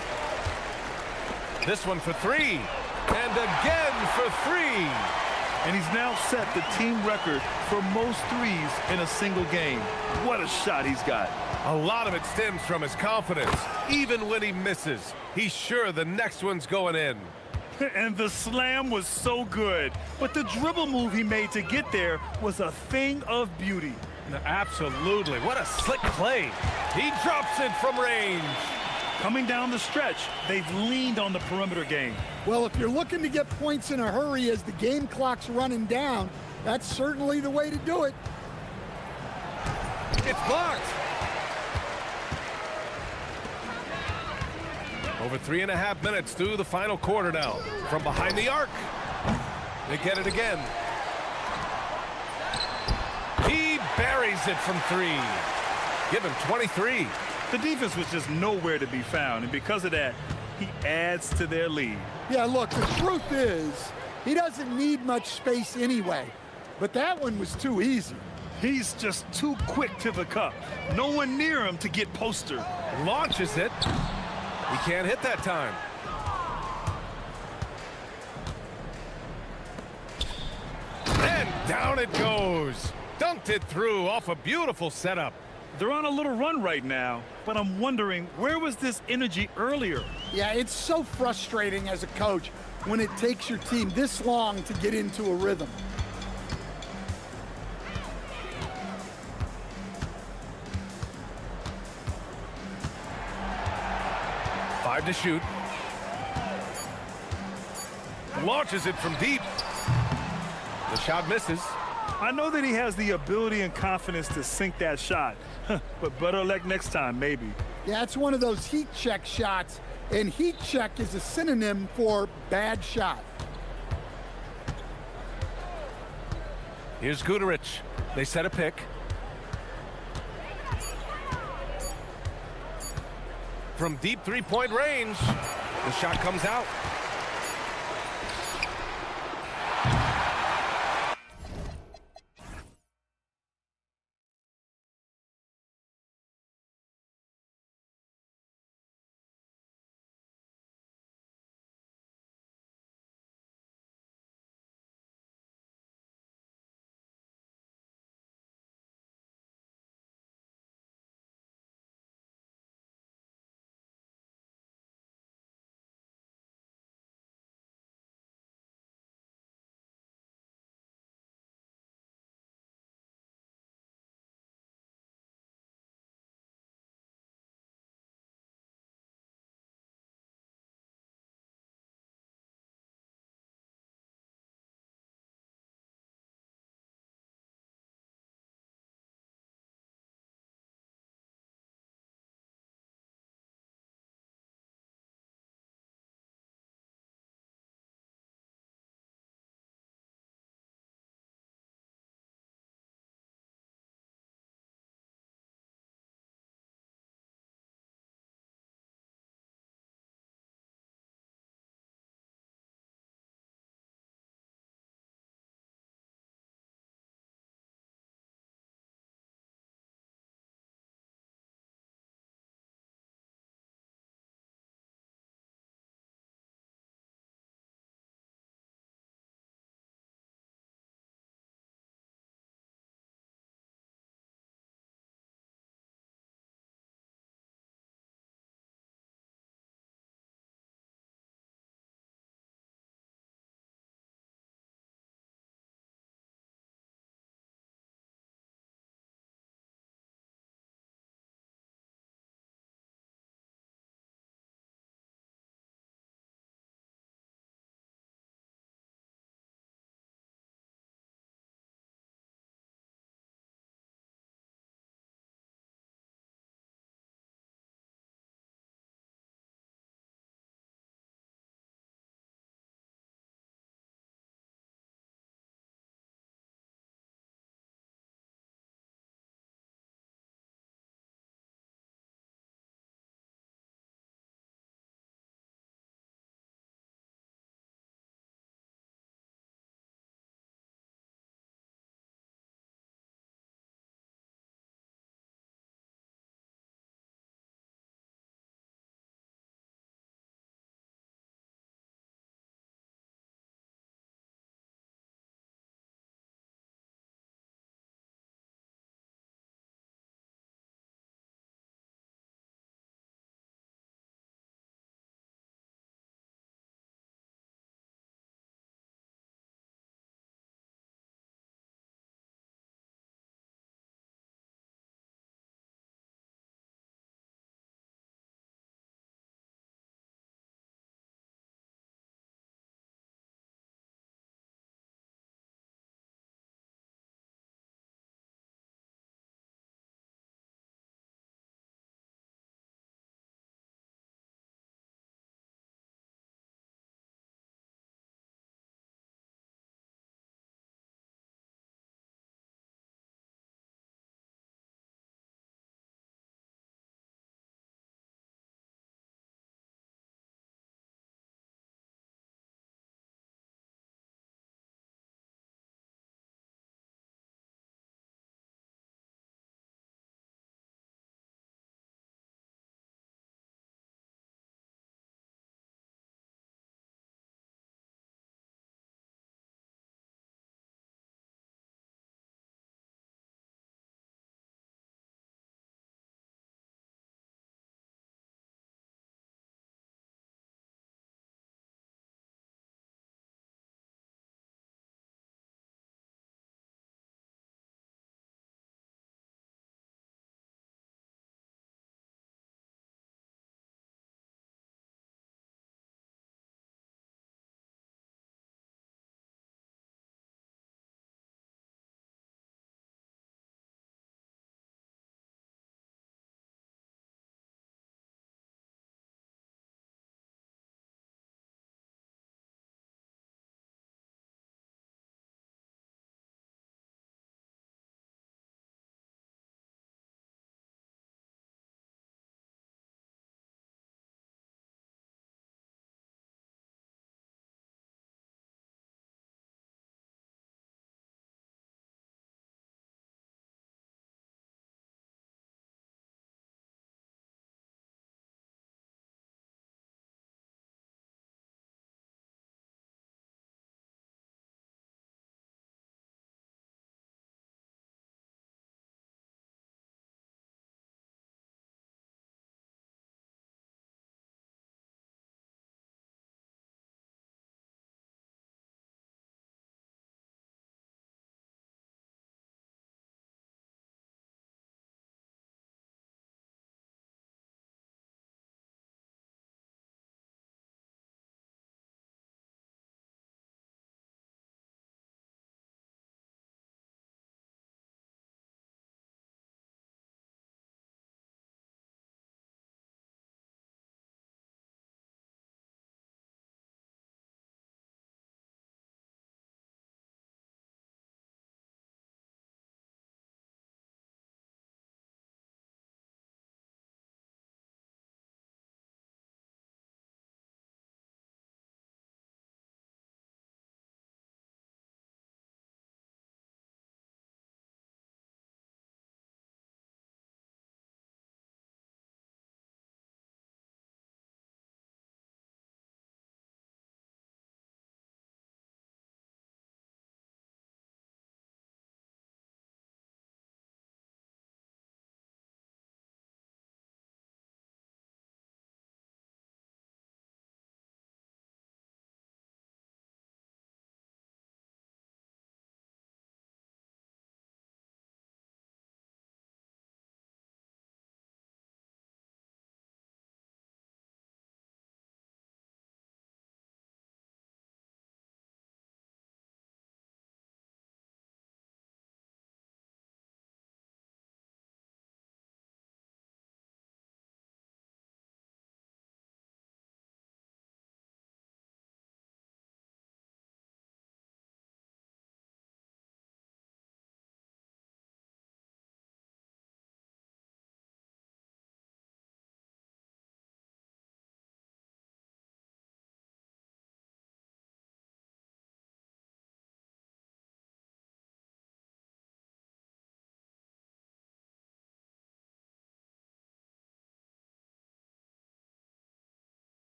This one for three. And again for three. And he's now set the team record for most threes in a single game. What a shot he's got. A lot of it stems from his confidence. Even when he misses, he's sure the next one's going in. And the slam was so good. But the dribble move he made to get there was a thing of beauty. Absolutely. What a slick play. He drops it from range. Coming down the stretch, they've leaned on the perimeter game. Well, if you're looking to get points in a hurry as the game clock's running down, that's certainly the way to do it. It's blocked. Over 3.5 minutes through the final quarter now. From behind the arc. They get it again. He buries it from three. Give him 23. The defense was just nowhere to be found, and because of that, he adds to their lead. Yeah, look, the truth is, he doesn't need much space anyway. But that one was too easy. He's just too quick to the cup. No one near him to get poster. Launches it. He can't hit that time. And down it goes. Dunked it through off a beautiful setup. They're on a little run right now, but I'm wondering, where was this energy earlier? Yeah, it's so frustrating as a coach when it takes your team this long to get into a rhythm. Five to shoot. Launches it from deep. The shot misses. I know that he has the ability and confidence to sink that shot, but better luck next time, maybe. Yeah, it's one of those heat check shots, and heat check is a synonym for bad shot. Here's Guterich. They set a pick. From deep three-point range, the shot comes out.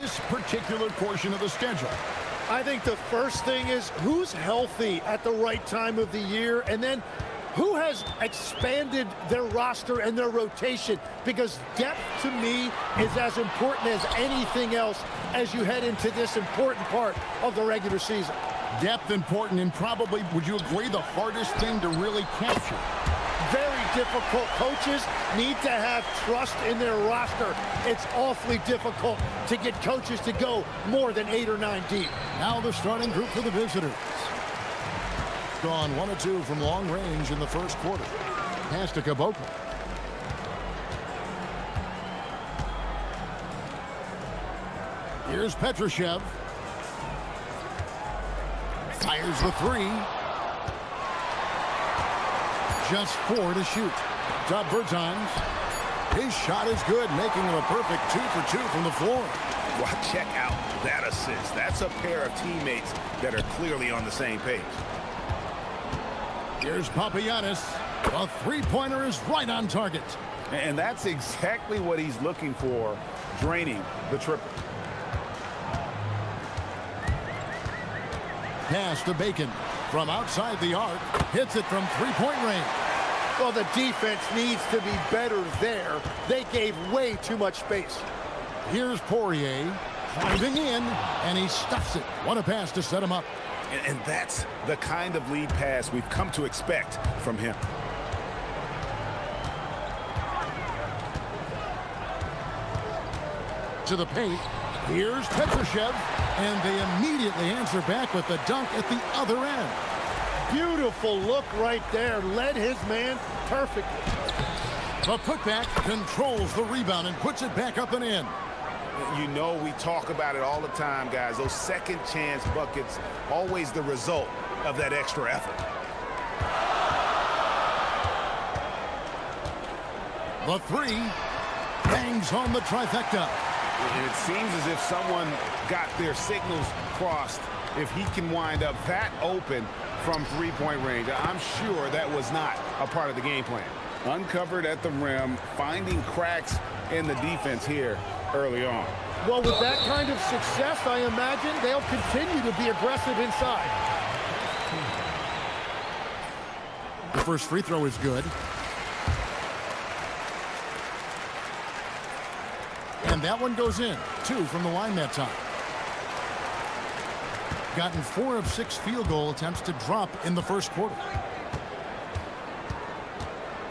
this particular portion of the schedule. I think the first thing is who's healthy at the right time of the year, and then who has expanded their roster and their rotation, because depth to me is as important as anything else as you head into this important part of the regular season. Depth important, and probably, would you agree, the hardest thing to really capture? Very difficult. Coaches need to have trust in their roster. It's awfully difficult to get coaches to go more than 8 or 9 deep. Now the starting group for the visitors. Gone 1 of 2 from long range in the first quarter. Pass to Caboclo. Here's Petrushev. Fires the 3. Just 4 to shoot. Top Bertans. His shot is good, making him a perfect 2 for 2 from the floor. Well, check out that assist. That's a pair of teammates that are clearly on the same page. Here's Papagiannis. A three-pointer is right on target. And that's exactly what he's looking for, draining the triple. Pass to Bacon. From outside the arc, hits it from three-point range. Well, the defense needs to be better there. They gave way too much space. Here's Poirier, driving in, and he stuffs it. What a pass to set him up. And that's the kind of lead pass we've come to expect from him. To the paint. Here's Petrushev, and they immediately answer back with the dunk at the other end. Beautiful look right there. Led his man perfectly. The putback controls the rebound and puts it back up and in. You know, we talk about it all the time, guys. Those second chance buckets, always the result of that extra effort. The 3 bangs on the trifecta. And it seems as if someone got their signals crossed. If he can wind up that open from three-point range, I'm sure that was not a part of the game plan. Uncovered at the rim, finding cracks in the defense here early on. Well, with that kind of success, I imagine they'll continue to be aggressive inside. The first free throw is good. And that one goes in. 2 from the line that time. Gotten 4 of 6 field goal attempts to drop in the first quarter.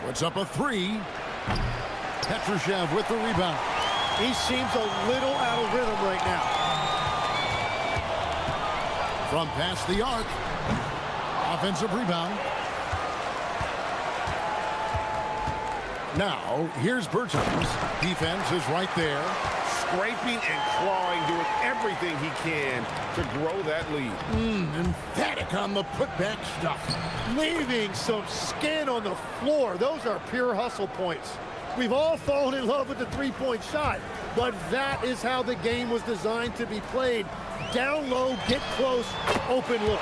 Puts up a 3. Petrushev with the rebound. He seems a little out of rhythm right now. From past the arc. Offensive rebound. Now, here's Bertans. Defense is right there. Scraping and clawing, doing everything he can to grow that lead. Emphatic on the putback stuff. Leaving some skin on the floor. Those are pure hustle points. We've all fallen in love with the three-point shot, but that is how the game was designed to be played. Down low, get close, open look.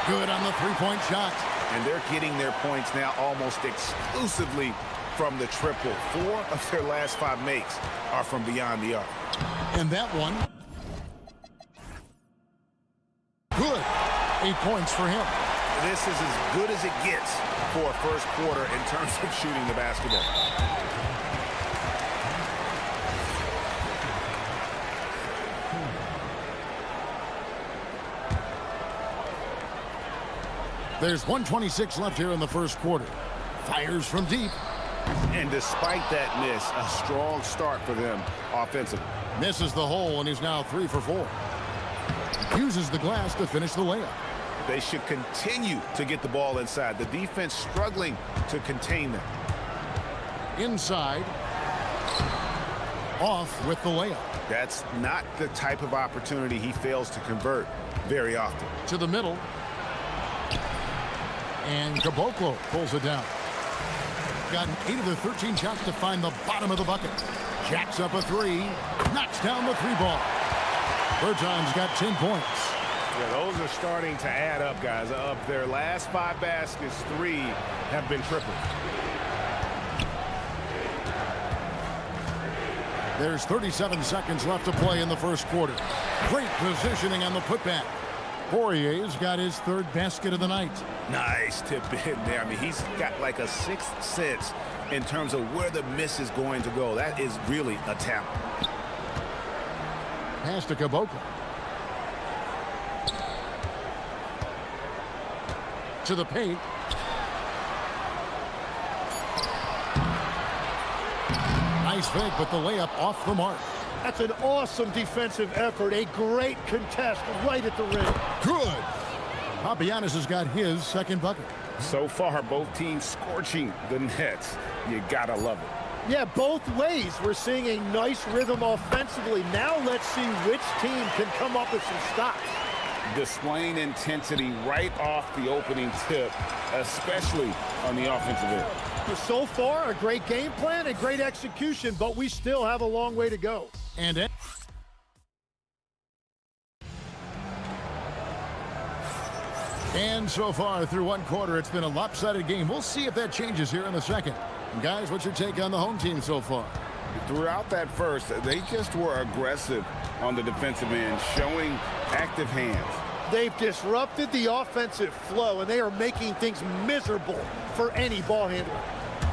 Good on the three-point shot. And they're getting their points now almost exclusively from the triple. 4 of their last 5 makes are from beyond the arc. And that one, good. 8 points for him. This is as good as it gets for a first quarter in terms of shooting the basketball. There's 1:26 left here in the first quarter. Fires from deep. And despite that miss, a strong start for them offensively. Misses the hole, and he's now 3 for 4. Uses the glass to finish the layup. They should continue to get the ball inside. The defense struggling to contain them. Inside. Off with the layup. That's not the type of opportunity he fails to convert very often. To the middle. And Caboclo pulls it down. Gotten 8 of the 13 shots to find the bottom of the bucket. Jacks up a 3. Knocks down the 3 ball. Bertans got 10 points. Yeah, those are starting to add up, guys. Of their last 5 baskets, 3 have been tripled. There's 37 seconds left to play in the first quarter. Great positioning on the putback. Poirier's got his third basket of the night. Nice tip in there. I mean, he's got like a sixth sense in terms of where the miss is going to go. That is really a talent. Pass to Caboclo. To the paint. Nice fake, but the layup off the mark. That's an awesome defensive effort. A great contest right at the rim. Good. Papagiannis has got his second bucket. So far, both teams scorching the nets. You gotta love it. Yeah, both ways. We're seeing a nice rhythm offensively. Now let's see which team can come up with some stops. Displaying intensity right off the opening tip, especially on the offensive end. So far, a great game plan and great execution, but we still have a long way to go. And so far through one quarter, it's been a lopsided game. We'll see if that changes here in the second. And guys, what's your take on the home team so far? Throughout that first, they just were aggressive on the defensive end, showing active hands. They've disrupted the offensive flow, and they are making things miserable for any ball handler.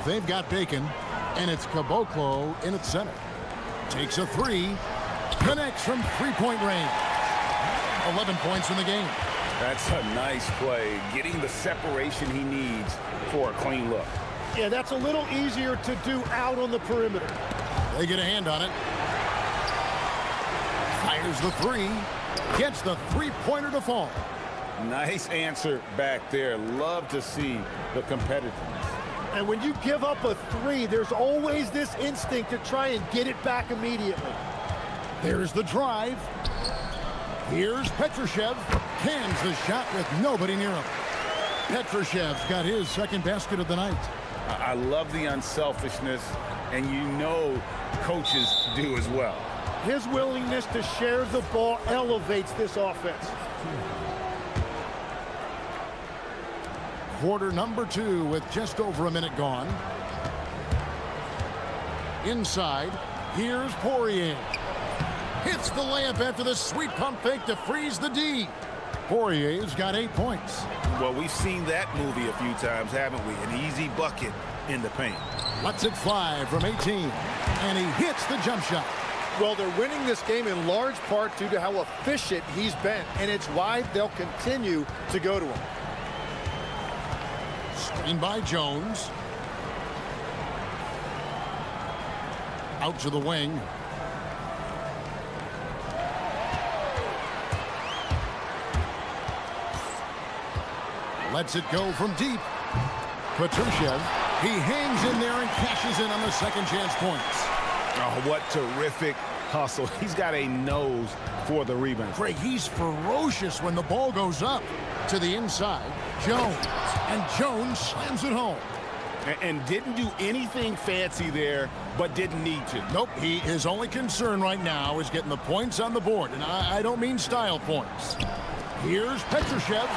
They've got Bacon, and it's Caboclo in its center. Takes a three, connects from three-point range. 11 points in the game. That's a nice play, getting the separation he needs for a clean look. Yeah, that's a little easier to do out on the perimeter. They get a hand on it. Fires the three. Gets the three-pointer to fall. Nice answer back there. Love to see the competitiveness. And when you give up a three, there's always this instinct to try and get it back immediately. There's the drive. Here's Petrushev. Cans the shot with nobody near him. Petrushev's got his second basket of the night. I love the unselfishness, and you know coaches do as well. His willingness to share the ball elevates this offense. Quarter number 2 with just over a minute gone. Inside, here's Poirier. Hits the layup after the sweet pump fake to freeze the D. Poirier's got 8 points. Well, we've seen that movie a few times, haven't we? An easy bucket in the paint. Lets it fly from 18, and he hits the jump shot. Well, they're winning this game in large part due to how efficient he's been, and it's why they'll continue to go to him. Screen by Jones. Out to the wing. Lets it go from deep. Petrushev, he hangs in there and cashes in on the second chance points. Oh, what terrific hustle. He's got a nose for the rebound. Greg, he's ferocious when the ball goes up. To the inside, Jones. And Jones slams it home. And didn't do anything fancy there, but didn't need to. Nope, his only concern right now is getting the points on the board. And I don't mean style points. Here's Petrushev.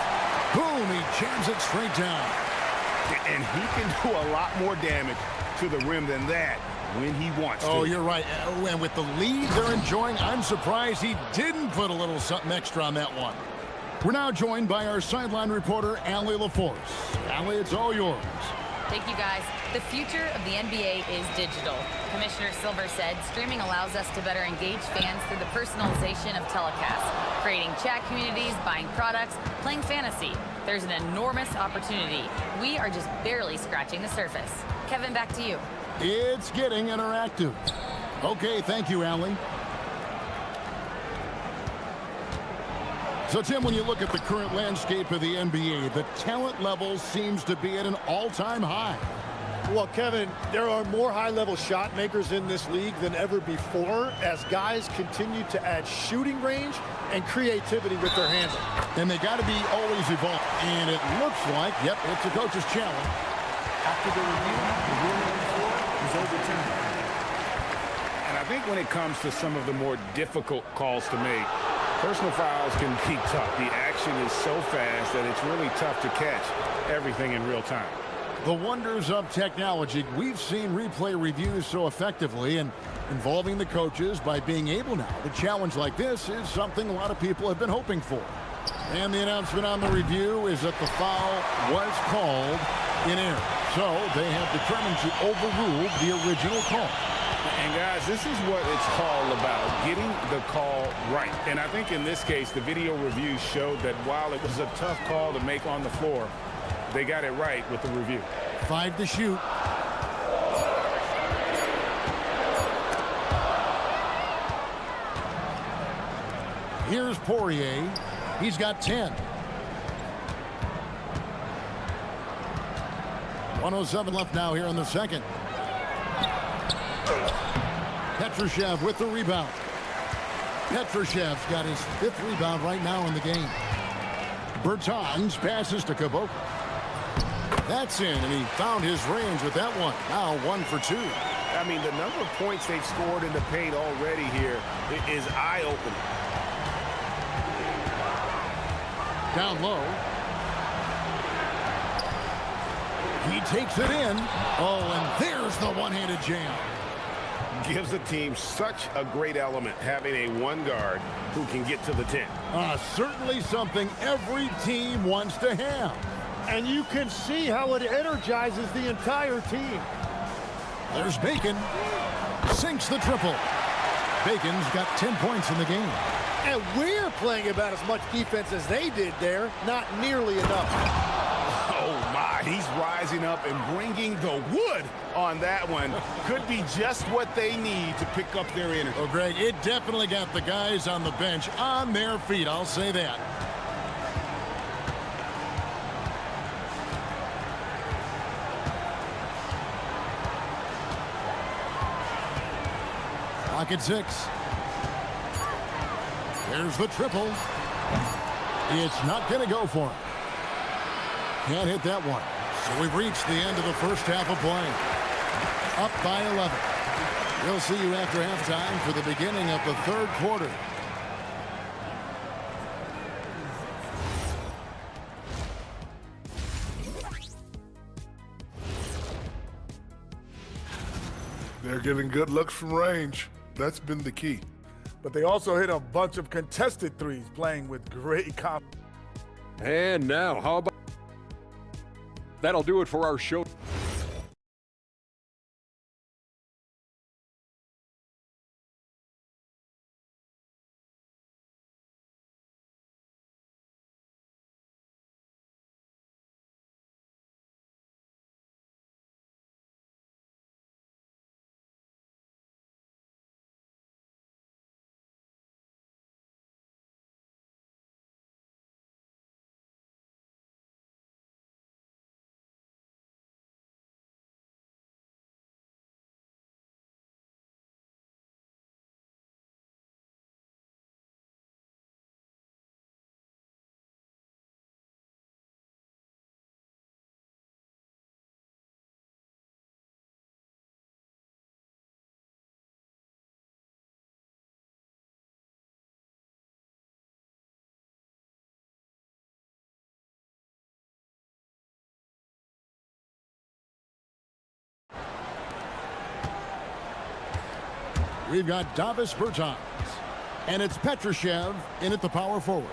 Boom, he jams it straight down. And he can do a lot more damage to the rim than that when he wants to. Oh, you're right. And with the lead they're enjoying, I'm surprised he didn't put a little something extra on that one. We're now joined by our sideline reporter, Allie LaForce. Allie, it's all yours. Thank you, guys. The future of the NBA is digital. Commissioner Silver said streaming allows us to better engage fans through the personalization of telecasts, creating chat communities, buying products, playing fantasy. There's an enormous opportunity. We are just barely scratching the surface. Kevin, back to you. It's getting interactive. Okay, thank you, Allie. So, Tim, when you look at the current landscape of the NBA, the talent level seems to be at an all-time high. Well, Kevin, there are more high-level shot makers in this league than ever before as guys continue to add shooting range and creativity with their handle. And they got to be always evolving. And it looks like, yep, it's a coach's challenge. After the review, the ruling is overturned. And I think when it comes to some of the more difficult calls to make, personal fouls can be tough. The action is so fast that it's really tough to catch everything in real time. The wonders of technology. We've seen replay reviews so effectively, and involving the coaches by being able now to challenge like this is something a lot of people have been hoping for. And the announcement on the review is that the foul was called in error. So they have determined to overrule the original call. And guys, this is what it's all about, getting the call right. And I think in this case, the video review showed that while it was a tough call to make on the floor, they got it right with the review. 5 to shoot. Here's Poirier. He's got 10. 1:07 left now here in the second. Petrushev with the rebound. Petrushev's got his 5th rebound right now in the game. Bertans passes to Kuboka. That's in, and he found his range with that one. Now 1 for 2. I mean, the number of points they've scored in the paint already here is eye-opening. Down low. He takes it in. Oh, and there's the one-handed jam. Gives the team such a great element having a one guard who can get to the 10. Certainly something every team wants to have. And you can see how it energizes the entire team. There's Bacon. Sinks the triple. Bacon's got 10 points in the game. And we're playing about as much defense as they did there. Not nearly enough. Oh, my. He's rising up and bringing the wood on that one. Could be just what they need to pick up their energy. Oh, Greg, it definitely got the guys on the bench on their feet. I'll say that. Clock at 6. There's the triple. It's not going to go for him. Can't hit that one. So we've reached the end of the first half of play. Up by 11. We'll see you after halftime for the beginning of the 3rd quarter. They're getting good looks from range. That's been the key. But they also hit a bunch of contested threes, playing with great confidence. And now, how about... That'll do it for our show. We've got Davis Bertans, and it's Petrushev in at the power forward.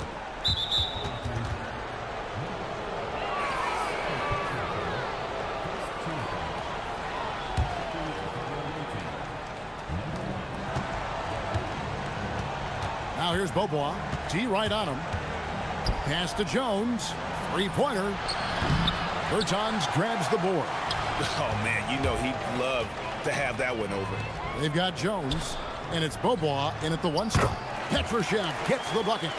Now here's Bobois. T right on him. Pass to Jones. Three-pointer. Bertans grabs the board. Oh, man, you know he'd love to have that one over. They've got Jones, and it's Bobois in at the 1 spot. Petrushev gets the bucket.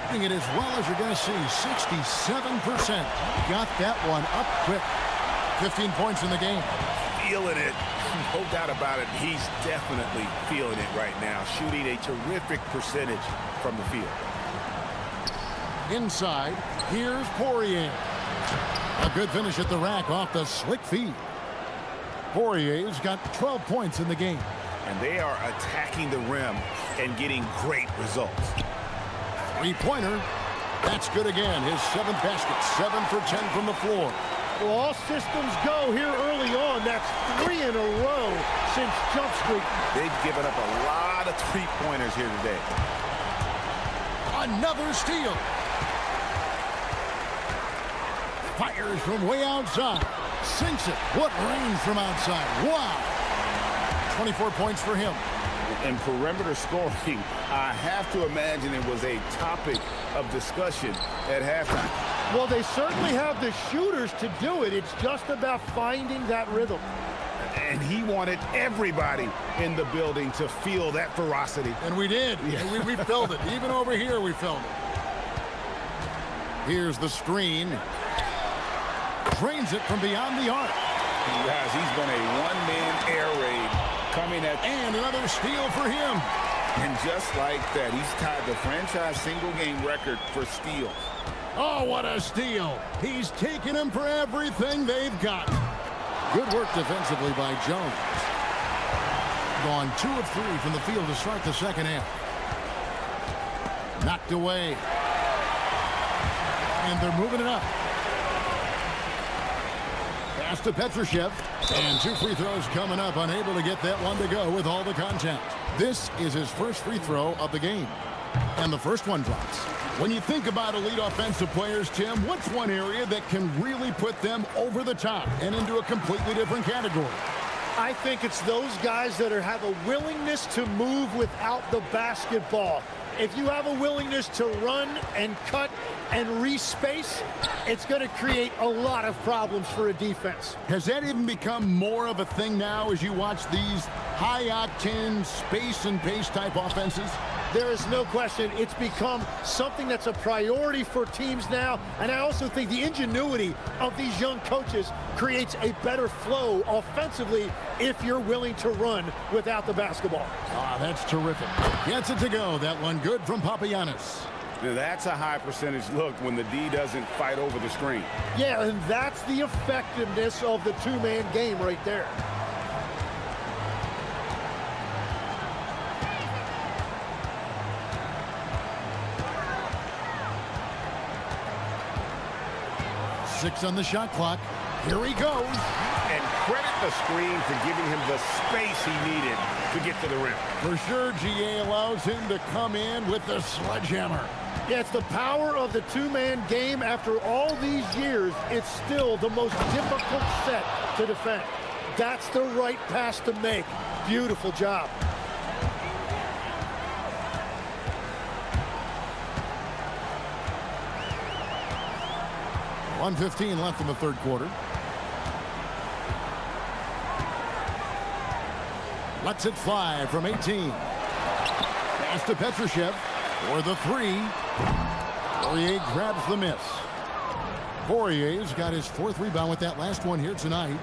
Doing it as well as you're going to see, 67%. Got that one up quick. 15 points in the game. Feeling it. No doubt about it. He's definitely feeling it right now. Shooting a terrific percentage from the field. Inside, here's Poirier. A good finish at the rack off the slick feed. Poirier's got 12 points in the game. And they are attacking the rim and getting great results. Three-pointer. That's good again. His 7th basket. 7 for 10 from the floor. Well, all systems go here early on. That's 3 in a row since jump streak. They've given up a lot of three-pointers here today. Another steal. Fires from way outside. Sinks it. What range from outside. Wow. 24 points for him. And perimeter scoring, I have to imagine it was a topic of discussion at halftime. Well, they certainly have the shooters to do it. It's just about finding that rhythm. And he wanted everybody in the building to feel that ferocity. And we did. Yeah. We felt it. Even over here, we felt it. Here's the screen. Drains it from beyond the arc. Guys, he's been a one-man air raid coming at... And another steal for him. And just like that, he's tied the franchise single-game record for steals. Oh, what a steal. He's taken them for everything they've got. Good work defensively by Jones. Gone 2 of 3 from the field to start the second half. Knocked away. And they're moving it up. Pass to Petrushev. And 2 free throws coming up. Unable to get that one to go with all the contact. This is his first free throw of the game. And the first one drops. When you think about elite offensive players, Tim, what's one area that can really put them over the top and into a completely different category? I think it's those guys that have a willingness to move without the basketball. If you have a willingness to run and cut and respace, it's going to create a lot of problems for a defense. Has that even become more of a thing now as you watch these high-octane space and pace type offenses? There is no question. It's become something that's a priority for teams now. And I also think the ingenuity of these young coaches creates a better flow offensively if you're willing to run without the basketball. Ah, that's terrific. Gets it to go. That one good from Papagiannis. Now that's a high percentage look when the D doesn't fight over the screen. Yeah, and that's the effectiveness of the two-man game right there. Six on the shot clock. Here he goes. And credit the screen for giving him the space he needed to get to the rim. For sure, GA allows him to come in with the sledgehammer. Yeah, it's the power of the two-man game. After all these years, it's still the most difficult set to defend. That's the right pass to make. Beautiful job. .115 left in the third quarter. Lets it fly from 18. Pass to Petrushev for the 3. Poirier grabs the miss. Poirier's got his 4th rebound with that last one here tonight.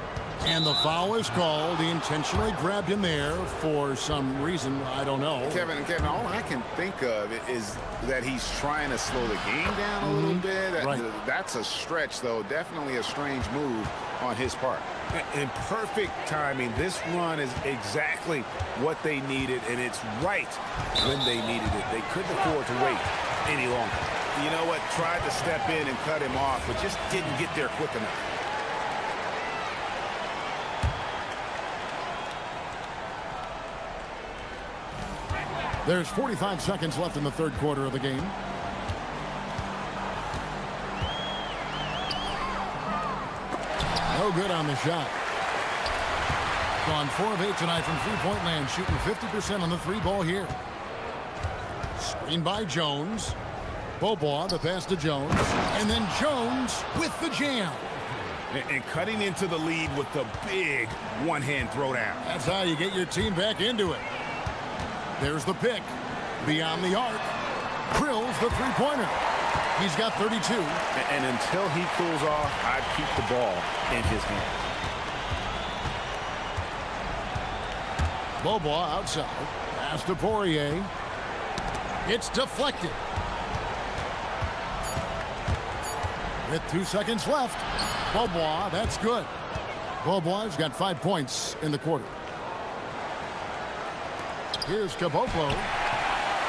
And the foul is called. He intentionally grabbed him there for some reason. I don't know. Kevin, all I can think of is that he's trying to slow the game down a little bit. Right. That's a stretch, though. Definitely a strange move on his part. In perfect timing, this run is exactly what they needed, and it's right when they needed it. They couldn't afford to wait any longer. You know what? Tried to step in and cut him off, but just didn't get there quick enough. There's 45 seconds left in the third quarter of the game. No good on the shot. Gone 4 of 8 tonight from three-point land, shooting 50% on the 3-ball here. Screen by Jones. Beaubois, the pass to Jones. And then Jones with the jam. And cutting into the lead with the big one-hand throwdown. That's how you get your team back into it. There's the pick. Beyond the arc. Drills the three-pointer. He's got 32. And until he cools off, I'd keep the ball in his hand. Beaubois outside. Pass to Poirier. It's deflected. With 2 seconds left. Beaubois, that's good. Beaubois got 5 points in the quarter. Here's Caboclo.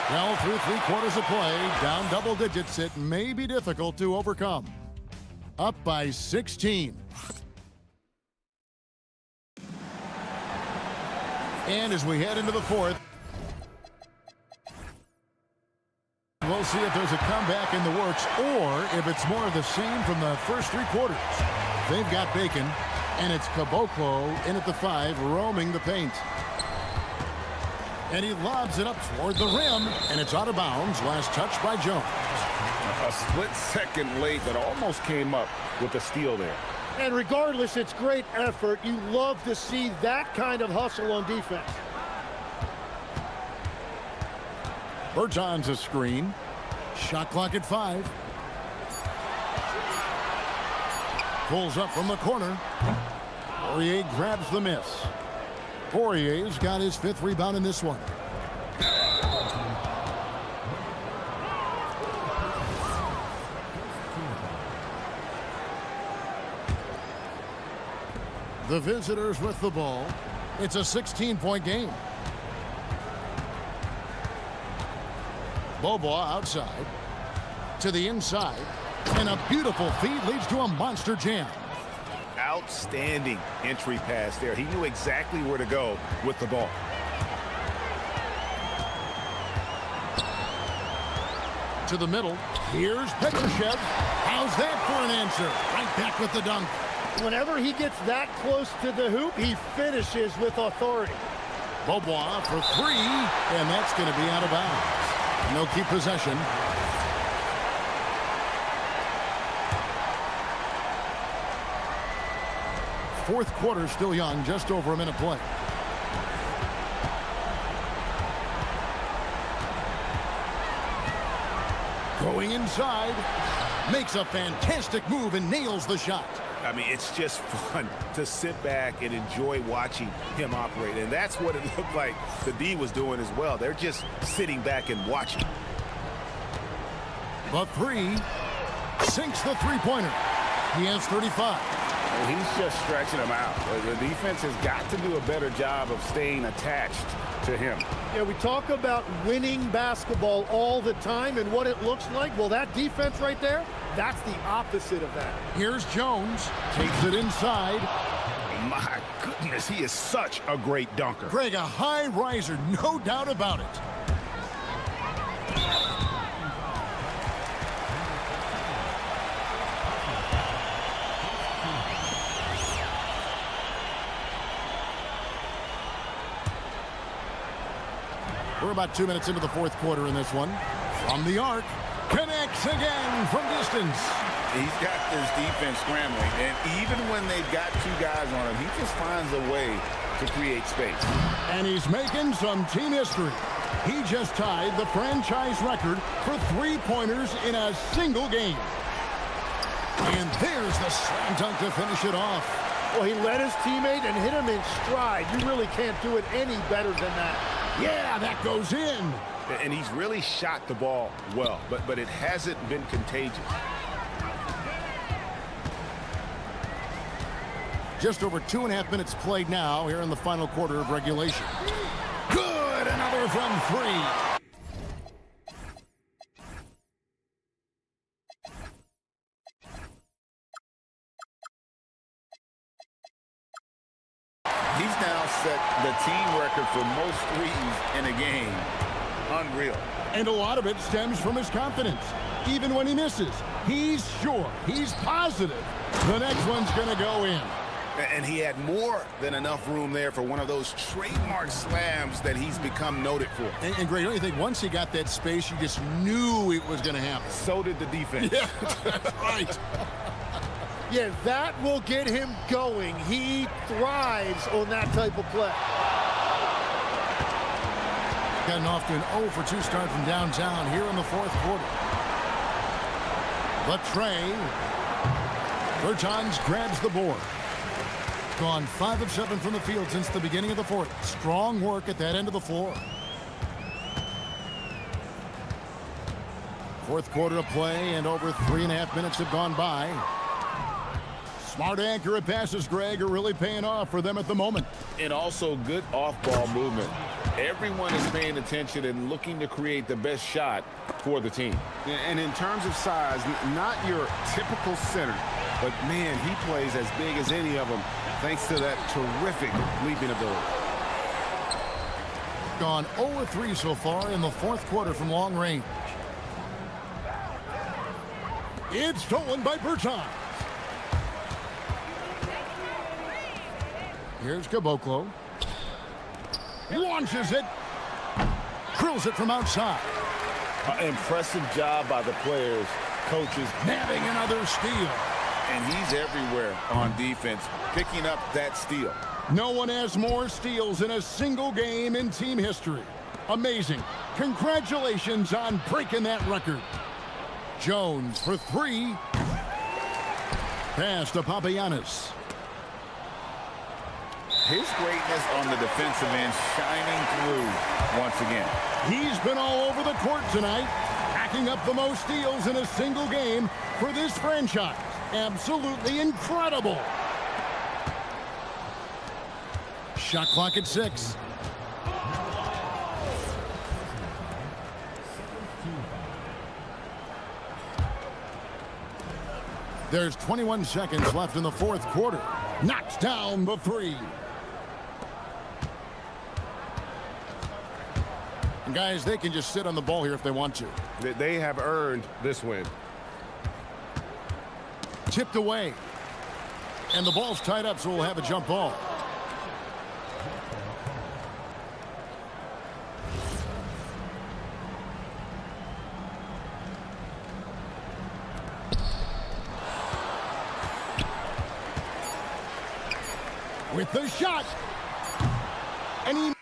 Well, through 3 quarters of play, down double digits, it may be difficult to overcome. Up by 16. And as we head into the 4th, we'll see if there's a comeback in the works or if it's more of the same from the first 3 quarters. They've got Bacon, and it's Caboclo in at the 5, roaming the paint. And he lobs it up toward the rim, and it's out of bounds. Last touch by Jones. A split second late, but almost came up with a steal there. And regardless, it's great effort. You love to see that kind of hustle on defense. Berton's a screen. Shot clock at 5. Pulls up from the corner. Poirier grabs the miss. Poirier's got his 5th rebound in this one. The visitors with the ball. It's a 16-point game. Bobois outside. To the inside. And a beautiful feed leads to a monster jam. Outstanding entry pass there. He knew exactly where to go with the ball. To the middle. Here's Petrushev. How's that for an answer? Right back with the dunk. Whenever he gets that close to the hoop, he finishes with authority. Bobois for 3, and that's going to be out of bounds. No keep possession. Fourth quarter still young, just over a minute play. Going inside, makes a fantastic move and nails the shot. I mean, it's just fun to sit back and enjoy watching him operate. And that's what it looked like the D was doing as well. They're just sitting back and watching. The 3 sinks the 3-pointer. He has 35. He's just stretching them out. The defense has got to do a better job of staying attached to him. Yeah, we talk about winning basketball all the time and what it looks like. Well, that defense right there, that's the opposite of that. Here's Jones. Takes it inside. My goodness, he is such a great dunker. Greg, a high riser, no doubt about it. We're about 2 minutes into the fourth quarter in this one. From the arc, connects again from distance. He's got this defense scrambling, and even when they've got 2 guys on him, he just finds a way to create space. And he's making some team history. He just tied the franchise record for 3-pointers in a single game. And there's the slam dunk to finish it off. Well, he led his teammate and hit him in stride. You really can't do it any better than that. Yeah, that goes in. And he's really shot the ball well, but it hasn't been contagious. Just over 2.5 minutes played now here in the final quarter of regulation. Good, another from 3. He's now set the team record for most threes in a game. Unreal. And a lot of it stems from his confidence. Even when he misses, he's sure, he's positive the next one's going to go in. And he had more than enough room there for one of those trademark slams that he's become noted for. And Greg, don't you think once he got that space, you just knew it was going to happen? So did the defense. Yeah, that's right. Yeah, that will get him going. He thrives on that type of play. Gotten off to an 0 for 2 start from downtown here in the fourth quarter. The tray. Bertans grabs the board. Gone 5 of 7 from the field since the beginning of the fourth. Strong work at that end of the floor. Fourth quarter of play, and over 3.5 minutes have gone by. Smart, accurate passes, Greg, are really paying off for them at the moment. And also good off-ball movement. Everyone is paying attention and looking to create the best shot for the team. And in terms of size, not your typical center, but man, he plays as big as any of them thanks to that terrific leaping ability. Gone 0-3 so far in the fourth quarter from long range. It's stolen by Bertans. Here's Caboclo. Launches it. Drills it from outside. Impressive job by the players, coaches. Nabbing another steal. And he's everywhere on defense, picking up that steal. No one has more steals in a single game in team history. Amazing. Congratulations on breaking that record. Jones for three. Pass to Papagiannis. His greatness on the defensive end shining through once again. He's been all over the court tonight, packing up the most steals in a single game for this franchise. Absolutely incredible. Shot clock at 6. There's 21 seconds left in the fourth quarter. Knocks down the three. And guys, they can just sit on the ball here if they want to. They have earned this win. Tipped away. And the ball's tied up, so we'll have a jump ball. With the shot. And he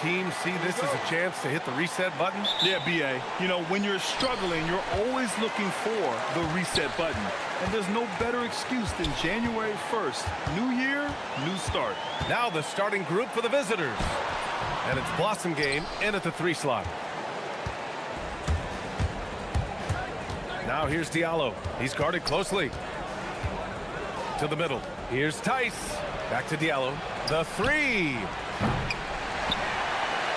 Teams see this as a chance to hit the reset button? Yeah, BA. You know, when you're struggling, you're always looking for the reset button. And there's no better excuse than January 1st. New year, new start. Now the starting group for the visitors. And it's Blossom Game in at the 3 slot. Now here's Diallo. He's guarded closely. To the middle. Here's Tice. Back to Diallo. The 3.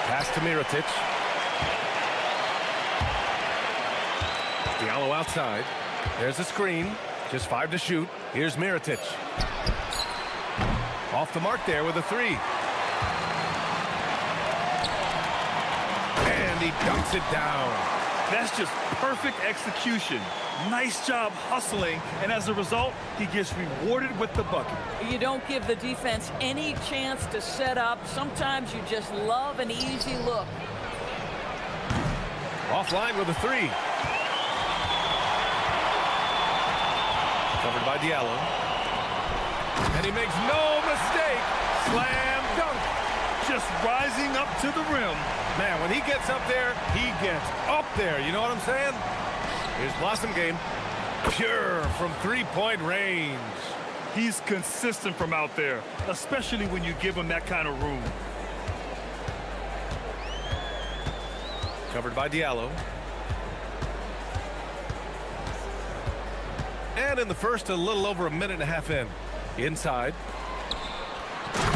Pass to Mirotic. Diallo outside. There's a screen. Just 5 to shoot. Here's Mirotic. Off the mark there with a 3. And he dunks it down. That's just perfect execution. Nice job hustling, and as a result, he gets rewarded with the bucket. You don't give the defense any chance to set up. Sometimes you just love an easy look. Offline with a 3. Covered by Diallo. And he makes no mistake. Slam dunk. Just rising up to the rim. Man, when he gets up there, he gets up there. You know what I'm saying? Here's Blossom Game. Pure from 3-point range. He's consistent from out there, especially when you give him that kind of room. Covered by Diallo. And in the first, a little over a minute and a half in. Inside.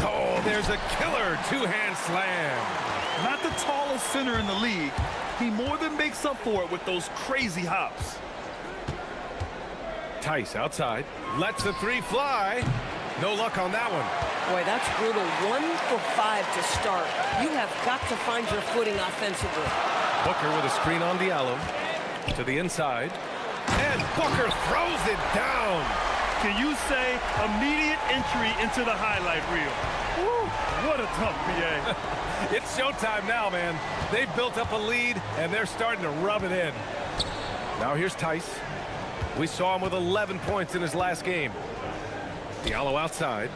Oh, there's a killer 2-hand slam. Not the tallest center in the league. He more than makes up for it with those crazy hops. Tice outside. Lets the 3 fly. No luck on that one. Boy, that's brutal. 1 for 5 to start. You have got to find your footing offensively. Booker with a screen on Diallo. To the inside. And Booker throws it down. Can you say immediate entry into the highlight reel? Woo, what a tough PA. It's showtime now, man. They've built up a lead, and they're starting to rub it in. Now here's Tice. We saw him with 11 points in his last game. Diallo outside.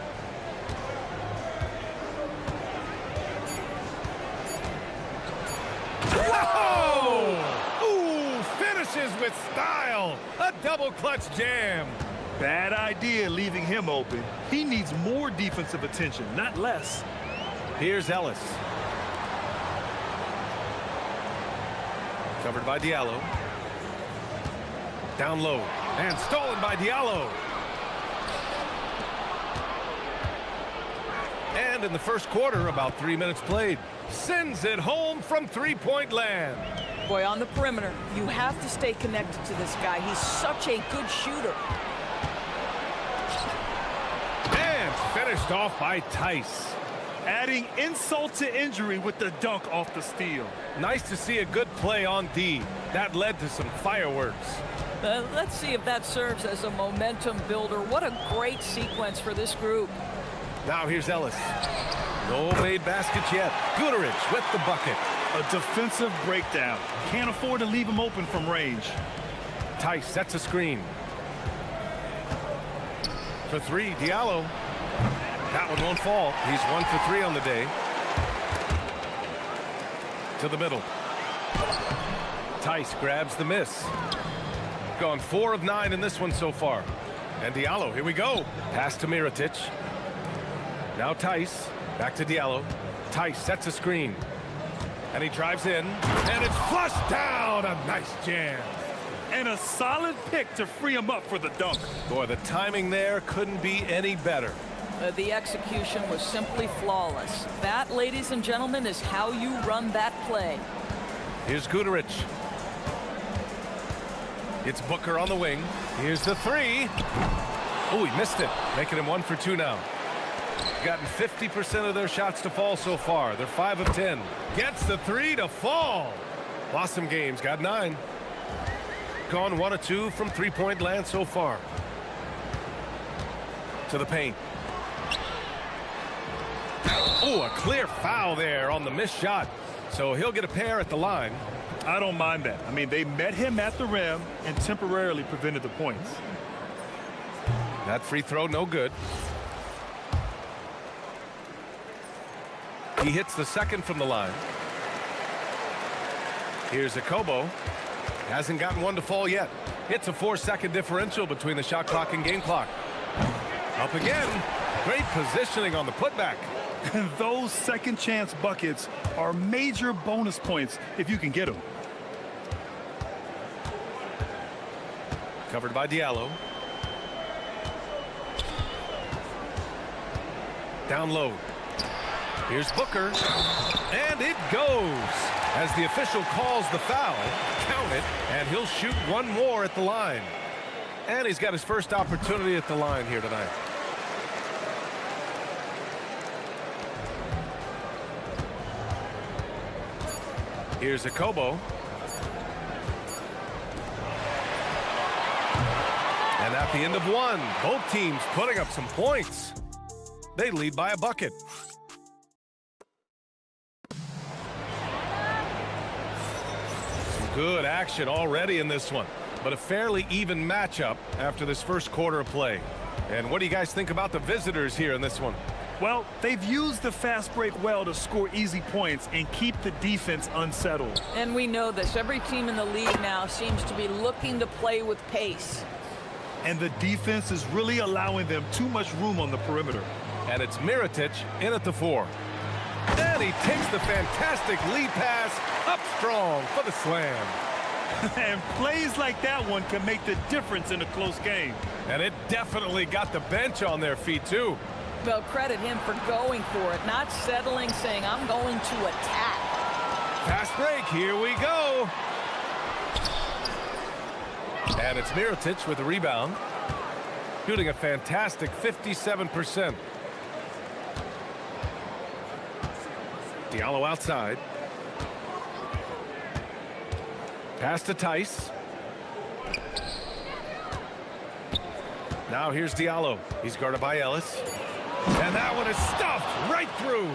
Whoa! Ooh, finishes with style. A double clutch jam. Bad idea leaving him open. He needs more defensive attention, not less. Here's Ellis. Covered by Diallo. Down low. And stolen by Diallo. And in the first quarter, about 3 minutes played. Sends it home from 3-point land. Boy, on the perimeter, you have to stay connected to this guy. He's such a good shooter. And finished off by Tice. Adding insult to injury with the dunk off the steal. Nice to see a good play on D. That led to some fireworks. Let's see if that serves as a momentum builder. What a great sequence for this group. Now here's Ellis. No made baskets yet. Guterich with the bucket. A defensive breakdown. Can't afford to leave him open from range. Tice sets a screen. For 3, Diallo. That one won't fall. He's 1 for 3 on the day. To the middle. Tice grabs the miss. Gone 4 of 9 in this one so far. And Diallo, here we go. Pass to Mirotic. Now Tice. Back to Diallo. Tice sets a screen. And he drives in. And it's flushed down. A nice jam. And a solid pick to free him up for the dunk. Boy, the timing there couldn't be any better. The execution was simply flawless. That, ladies and gentlemen, is how you run that play. Here's Guterich. It's Booker on the wing. Here's the 3. Oh, he missed it. Making him 1 for 2 now. Gotten 50% of their shots to fall so far. They're 5 of 10. Gets the 3 to fall. Blossom Games got 9. Gone 1 of 2 from 3-point land so far. To the paint. Oh, a clear foul there on the missed shot. So he'll get a pair at the line. I don't mind that. I mean, they met him at the rim and temporarily prevented the points. That free throw, no good. He hits the second from the line. Here's Akobo. Hasn't gotten one to fall yet. It's a 4-second differential between the shot clock and game clock. Up again. Great positioning on the putback. And those second chance buckets are major bonus points if you can get them. Covered by Diallo. Down low. Here's Booker. And it goes. As the official calls the foul, count it, and he'll shoot one more at the line. And he's got his first opportunity at the line here tonight. Here's Akobo. And at the end of one, both teams putting up some points. They lead by a bucket. Some good action already in this one, but a fairly even matchup after this first quarter of play. And what do you guys think about the visitors here in this one? Well, they've used the fast break well to score easy points and keep the defense unsettled. And we know this. Every team in the league now seems to be looking to play with pace. And the defense is really allowing them too much room on the perimeter. And it's Mirotic in at the 4. And he takes the fantastic lead pass up strong for the slam. And plays like that one can make the difference in a close game. And it definitely got the bench on their feet, too. Well, credit him for going for it, not settling, saying, I'm going to attack. Fast break, here we go. And it's Mirotic with the rebound. Shooting a fantastic 57%. Diallo outside. Pass to Tice. Now here's Diallo. He's guarded by Ellis. And that one is stuffed right through.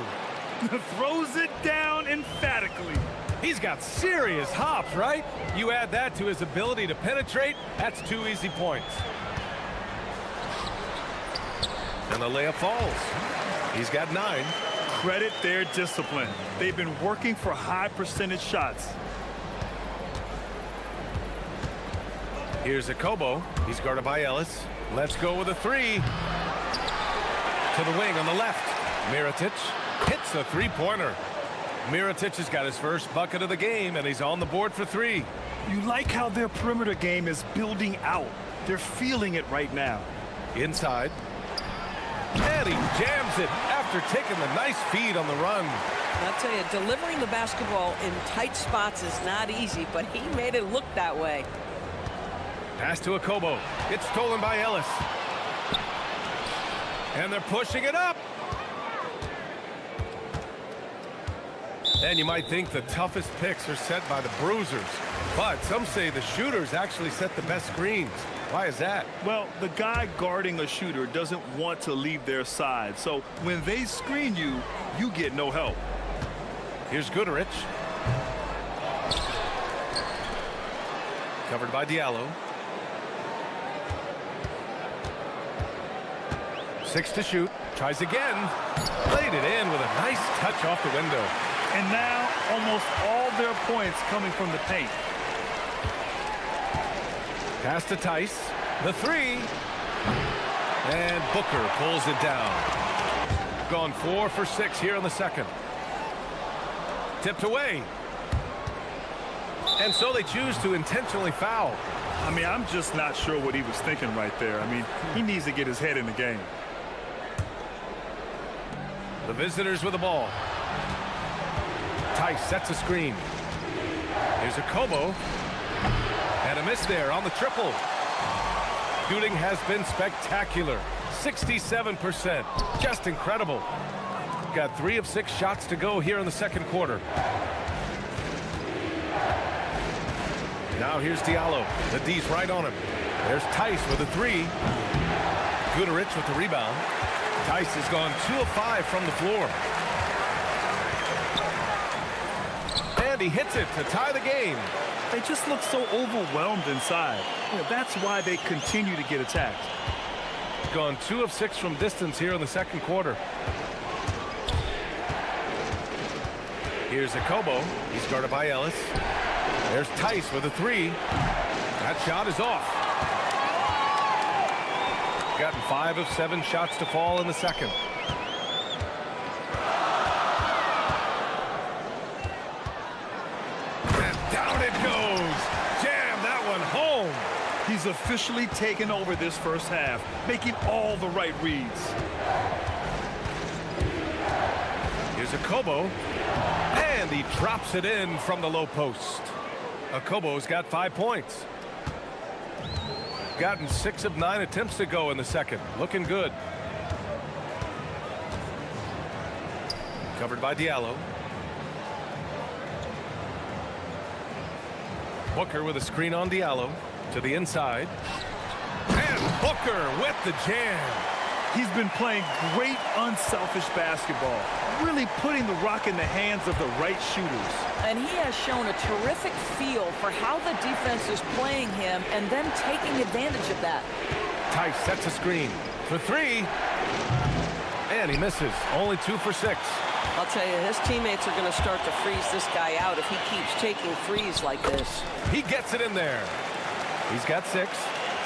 Throws it down emphatically. He's got serious hops, right? You add that to his ability to penetrate, that's 2 easy points. And the layup falls. He's got 9. Credit their discipline. They've been working for high percentage shots. Here's Akobo. He's guarded by Ellis. Let's go with a 3. To the wing on the left. Mirotic hits a 3-pointer. Mirotic has got his first bucket of the game, and he's on the board for 3. You like how their perimeter game is building out. They're feeling it right now. Inside. And he jams it after taking the nice feed on the run. I'll tell you, delivering the basketball in tight spots is not easy, but he made it look that way. Pass to Akobo. It's stolen by Ellis. And they're pushing it up. And you might think the toughest picks are set by the bruisers. But some say the shooters actually set the best screens. Why is that? Well, the guy guarding a shooter doesn't want to leave their side. So when they screen you, you get no help. Here's Goodrich. Covered by Diallo. 6 to shoot. Tries again. Played it in with a nice touch off the window. And now almost all their points coming from the paint. Pass to Tice. The 3. And Booker pulls it down. Gone 4 for 6 here in the second. Tipped away. And so they choose to intentionally foul. I mean, I'm just not sure what he was thinking right there. I mean, he needs to get his head in the game. The visitors with the ball. Tice sets a screen. Here's Akobo. And a miss there on the triple. Shooting has been spectacular. 67%. Just incredible. Got 3 of 6 shots to go here in the second quarter. Now here's Diallo. The D's right on him. There's Tice with a 3. Goodrich with the rebound. Tice has gone 2 of 5 from the floor. And he hits it to tie the game. They just look so overwhelmed inside. You know, that's why they continue to get attacked. Gone 2 of 6 from distance here in the second quarter. Here's Akobo. He's guarded by Ellis. There's Tice with a three. That shot is off. Gotten 5 of 7 shots to fall in the second. And down it goes. Jam that one home. He's officially taken over this first half, making all the right reads. Here's Akobo, and he drops it in from the low post. Akobo's got 5 points. Gotten 6 of 9 attempts to go in the second. Looking good. Covered by Diallo. Booker with a screen on Diallo to the inside. And Booker with the jam. He's been playing great unselfish basketball, really putting the rock in the hands of the right shooters. And he has shown a terrific feel for how the defense is playing him and then taking advantage of that. Tice sets a screen for 3. And he misses. Only 2 for 6. I'll tell you, his teammates are going to start to freeze this guy out if he keeps taking threes like this. He gets it in there. He's got 6.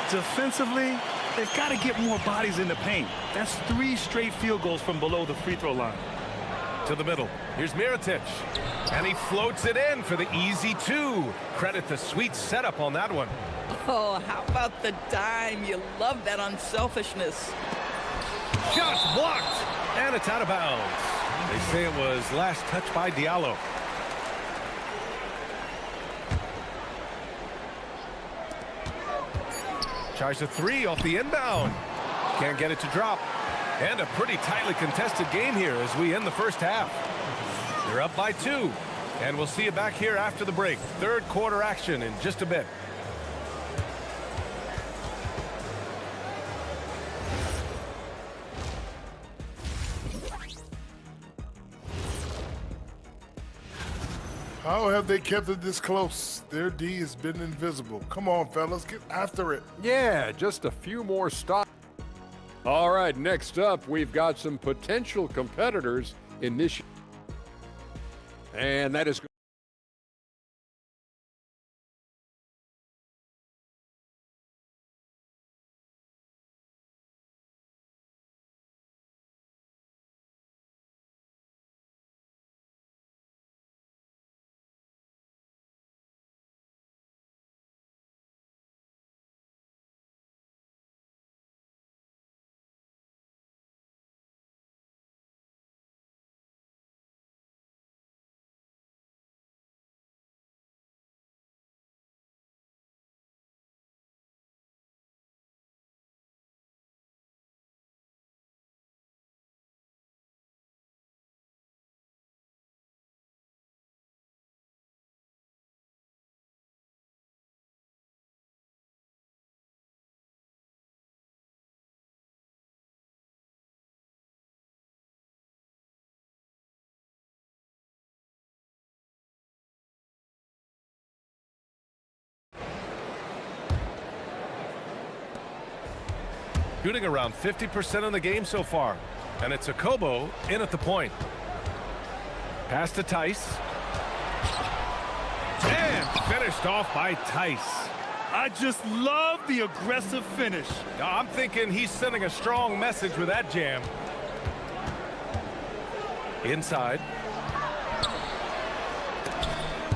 Defensively, they've got to get more bodies in the paint. That's 3 straight field goals from below the free throw line. To the middle. Here's Mirotic. And he floats it in for the easy 2. Credit the sweet setup on that one. Oh, how about the dime? You love that unselfishness. Shots blocked. And it's out of bounds. They say it was last touched by Diallo. Tries a 3 off the inbound. Can't get it to drop. And a pretty tightly contested game here as we end the first half. They're up by 2. And we'll see you back here after the break. Third quarter action in just a bit. How have they kept it this close? Their D has been invisible. Come on, fellas, get after it. Yeah, just a few more stops. All right, next up, we've got some potential competitors in this. And that is. Shooting around 50% in the game so far. And it's Akobo in at the point. Pass to Tice. And finished off by Tice. I just love the aggressive finish. I'm thinking he's sending a strong message with that jam. Inside.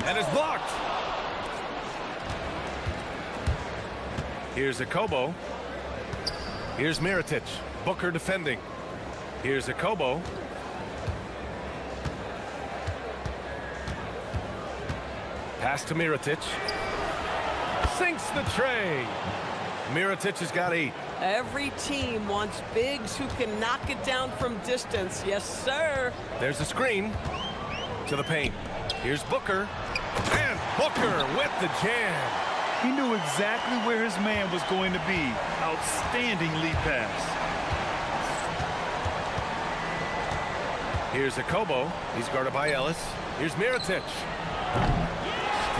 And it's blocked. Here's Akobo. Here's Mirotic. Booker defending. Here's Akobo. Pass to Mirotic. Sinks the tray. Mirotic has got 8. Every team wants bigs who can knock it down from distance. Yes, sir. There's a screen to the paint. Here's Booker. And Booker with the jam. He knew exactly where his man was going to be. Outstanding lead pass. Here's Akobo. He's guarded by Ellis. Here's Mirotic.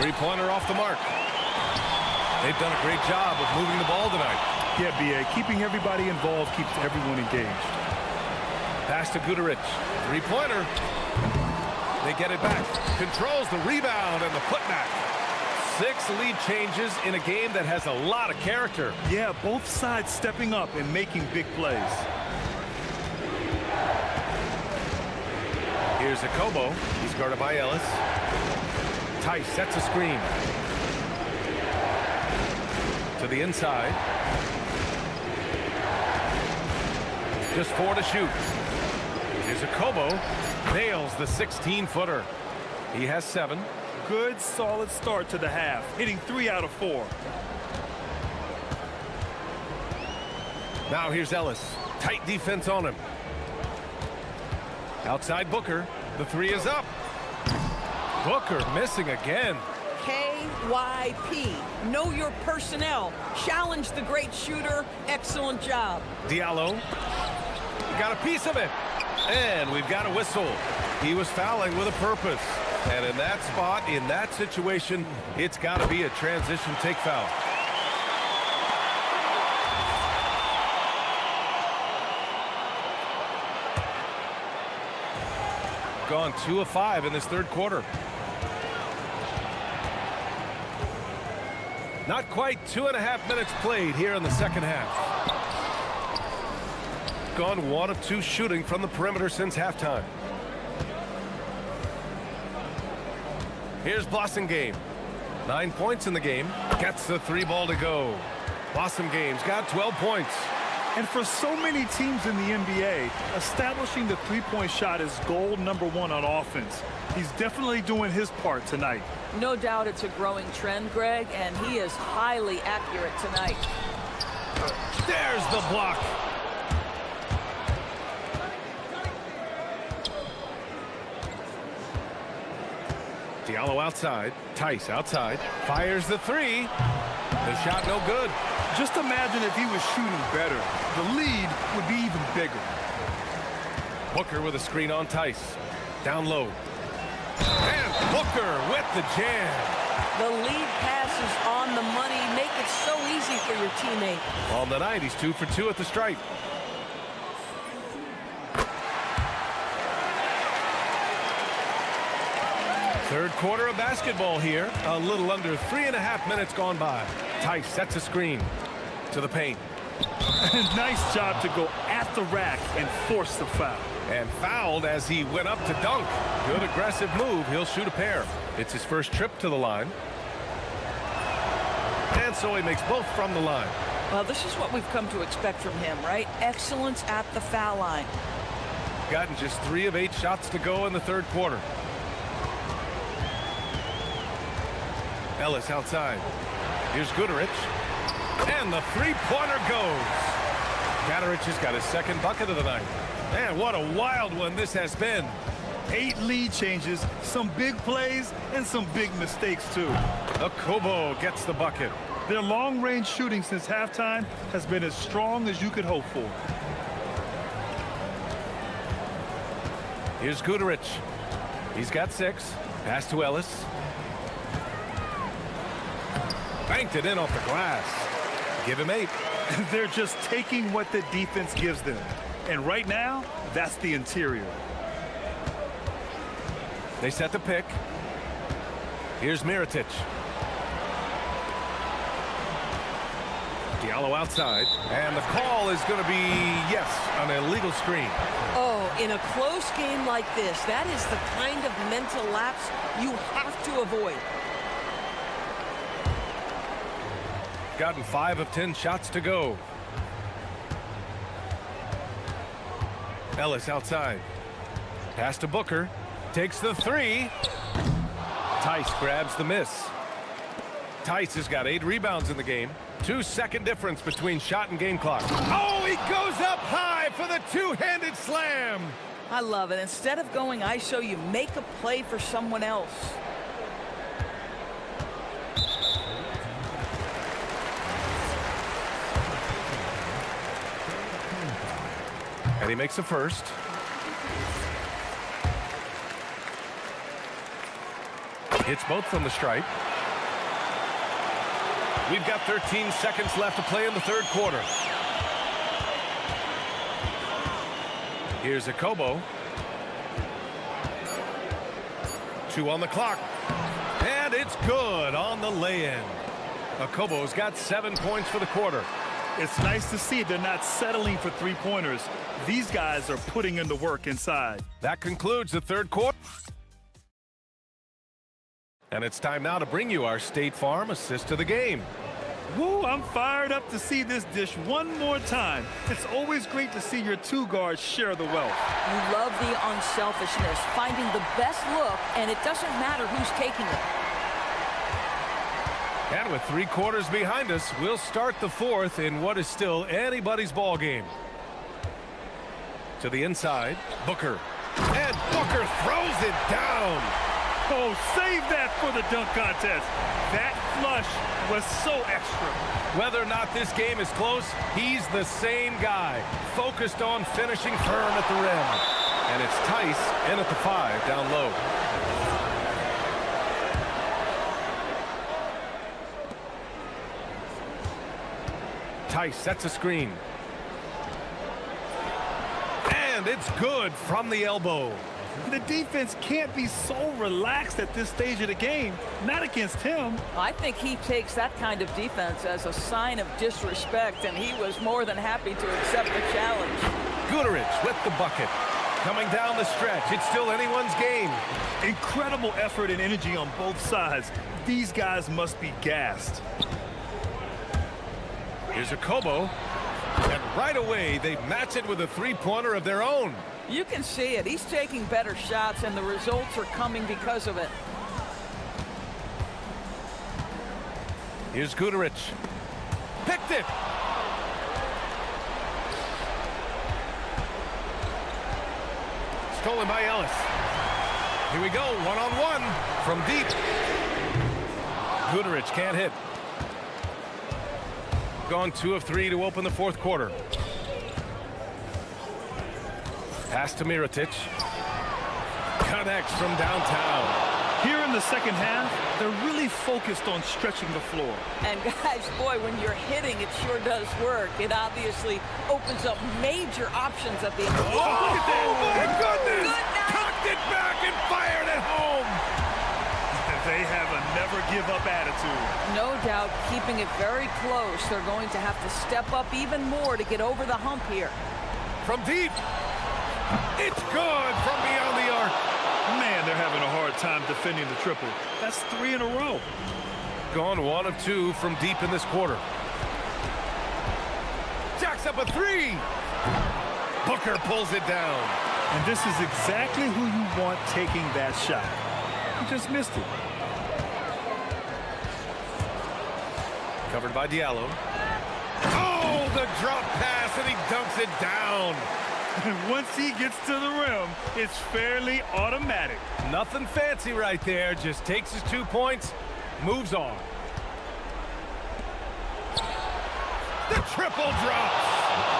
Three-pointer off the mark. They've done a great job of moving the ball tonight. Yeah, B.A. Keeping everybody involved keeps everyone engaged. Pass to Guduric. Three-pointer. They get it back. Controls the rebound and the putback. 6 lead changes in a game that has a lot of character. Yeah, both sides stepping up and making big plays. Here's Akobo. He's guarded by Ellis. Tice sets a screen. To the inside. Just 4 to shoot. Here's Akobo. Nails the 16-footer. He has 7. Good, solid start to the half, hitting 3 out of 4. Now here's Ellis. Tight defense on him. Outside Booker. The 3 is up. Booker missing again. KYP. Know your personnel. Challenge the great shooter. Excellent job. Diallo. Got a piece of it. And we've got a whistle. He was fouling with a purpose. And in that spot, in that situation, it's got to be a transition take foul. Gone 2 of 5 in this third quarter. Not quite 2.5 minutes played here in the second half. Gone 1 of 2 shooting from the perimeter since halftime. Here's Blossomgame. 9 points in the game. Gets the 3 ball to go. Blossomgame's got 12 points. And for so many teams in the NBA, establishing the three-point shot is goal number 1 on offense. He's definitely doing his part tonight. No doubt it's a growing trend, Greg, and he is highly accurate tonight. There's the block. Diallo outside. Tice outside. Fires the 3. The shot no good. Just imagine if he was shooting better. The lead would be even bigger. Booker with a screen on Tice. Down low. And Booker with the jam. The lead pass is on the money. Make it so easy for your teammate. On the night, he's 2 for 2 at the stripe. Third quarter of basketball here. A little under 3.5 minutes gone by. Tice sets a screen to the paint. Nice job to go at the rack and force the foul. And fouled as he went up to dunk. Good aggressive move. He'll shoot a pair. It's his first trip to the line. And so he makes both from the line. Well, this is what we've come to expect from him, right? Excellence at the foul line. Gotten just 3 of 8 shots to go in the third quarter. Ellis outside. Here's Goodrich. And the 3-pointer goes. Goodrich has got his second bucket of the night. Man, what a wild one this has been. 8 lead changes, some big plays, and some big mistakes, too. Akobo gets the bucket. Their long-range shooting since halftime has been as strong as you could hope for. Here's Goodrich. He's got 6. Pass to Ellis. Banked it in off the glass. Give him 8. They're just taking what the defense gives them. And right now, that's the interior. They set the pick. Here's Mirotic. Diallo outside. And the call is going to be, yes, an illegal screen. Oh, in a close game like this, that is the kind of mental lapse you have to avoid. Gotten 5 of 10 shots to go. Ellis outside. Pass to Booker. Takes the 3. Tice grabs the miss. Tice has got 8 rebounds in the game. 2-second difference between shot and game clock. Oh, he goes up high for the 2-handed slam. I love it. Instead of going ISO, you make a play for someone else. And he makes a first. Hits both from the stripe. We've got 13 seconds left to play in the third quarter. Here's Akobo. 2 on the clock. And it's good on the lay-in. Akobo's got 7 points for the quarter. It's nice to see they're not settling for three-pointers. These guys are putting in the work inside. That concludes the third quarter. And it's time now to bring you our State Farm assist to the game. Woo, I'm fired up to see this dish one more time. It's always great to see your two guards share the wealth. You love the unselfishness, finding the best look, and it doesn't matter who's taking it. And with 3 quarters behind us, we'll start the fourth in what is still anybody's ball game. To the inside, Booker. And Booker throws it down. Oh, save that for the dunk contest. That flush was so extra. Whether or not this game is close, he's the same guy, focused on finishing firm at the rim. And it's Tice in at the 5 down low. Tice sets a screen. And it's good from the elbow. The defense can't be so relaxed at this stage of the game. Not against him. I think he takes that kind of defense as a sign of disrespect, and he was more than happy to accept the challenge. Guterich with the bucket. Coming down the stretch, it's still anyone's game. Incredible effort and energy on both sides. These guys must be gassed. Here's Akobo. And right away, they match it with a three-pointer of their own. You can see it. He's taking better shots, and the results are coming because of it. Here's Guterich. Picked it. Stolen by Ellis. Here we go, one-on-one from deep. Guterich can't hit. Gone 2 of 3 to open the fourth quarter. Pass to Mirotic. Connects from downtown. Here in the second half, they're really focused on stretching the floor. And guys, boy, when you're hitting, it sure does work. It obviously opens up major options at the end. Oh, look at that! Oh my goodness! Cocked it back and fired it home! They have a never-give-up attitude. No doubt, keeping it very close. They're going to have to step up even more to get over the hump here. From deep. It's good from beyond the arc. Man, they're having a hard time defending the triple. That's 3 in a row. Gone 1 of 2 from deep in this quarter. Jacks up a 3. Booker pulls it down. And this is exactly who you want taking that shot. He just missed it. Covered by Diallo. Oh, the drop pass, and he dunks it down. And once he gets to the rim, it's fairly automatic. Nothing fancy right there. Just takes his 2 points, moves on. The triple drops.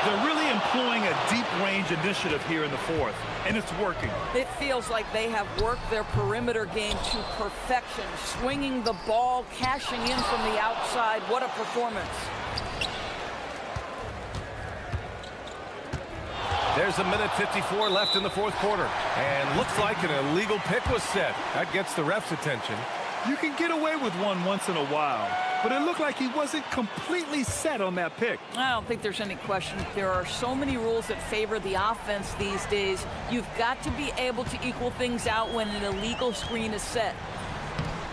They're really employing a deep range initiative here in the fourth, and it's working. It feels like they have worked their perimeter game to perfection, swinging the ball, cashing in from the outside. What a performance. There's a minute 54 left in the fourth quarter. And looks like an illegal pick was set. That gets the ref's attention. You can get away with one once in a while, but it looked like he wasn't completely set on that pick. I don't think there's any question. There are so many rules that favor the offense these days. You've got to be able to equal things out when an illegal screen is set.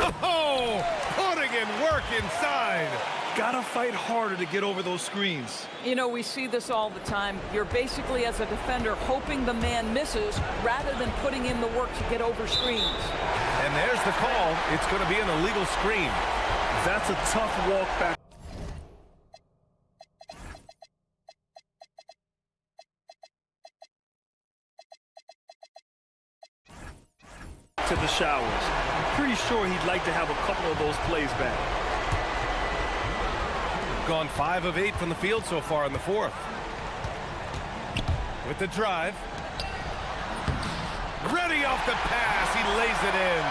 Oh, putting in work inside. Gotta fight harder to get over those screens. You know, we see this all the time. You're basically, as a defender, hoping the man misses rather than putting in the work to get over screens. And there's the call. It's going to be an illegal screen. That's a tough walk back. To the showers. I'm pretty sure he'd like to have a couple of those plays back. Gone 5 of 8 from the field so far in the fourth. With the drive. Ready off the pass. He lays it in.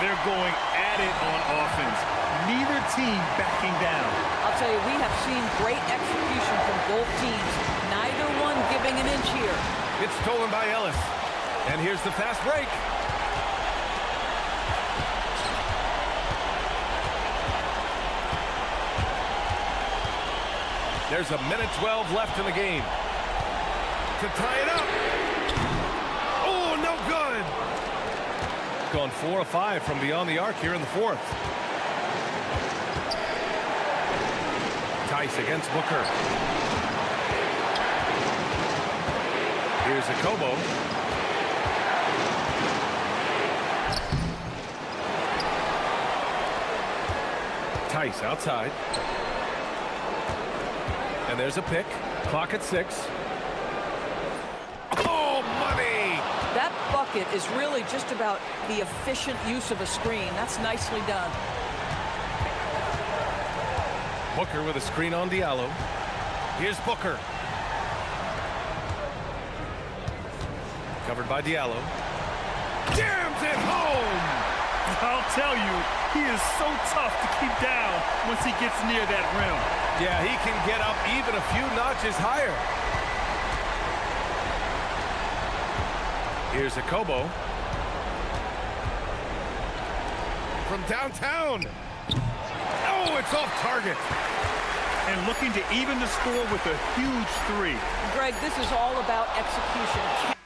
They're going at it on offense. Neither team backing down. I'll tell you, we have seen great execution from both teams. Neither one giving an inch here. It's stolen by Ellis. And here's the fast break. There's a minute 12 left in the game. To tie it up. Oh, no good. Gone 4 of 5 from beyond the arc here in the fourth. Tice against Booker. Here's Akobo. Tice outside. And there's a pick. Clock at 6. Oh, money! That bucket is really just about the efficient use of a screen. That's nicely done. Booker with a screen on Diallo. Here's Booker. Covered by Diallo. Jams it home! I'll tell you, he is so tough to keep down once he gets near that rim. Yeah, he can get up even a few notches higher. Here's Akobo. From downtown. Oh, it's off target. And looking to even the score with a huge three. Greg, this is all about execution.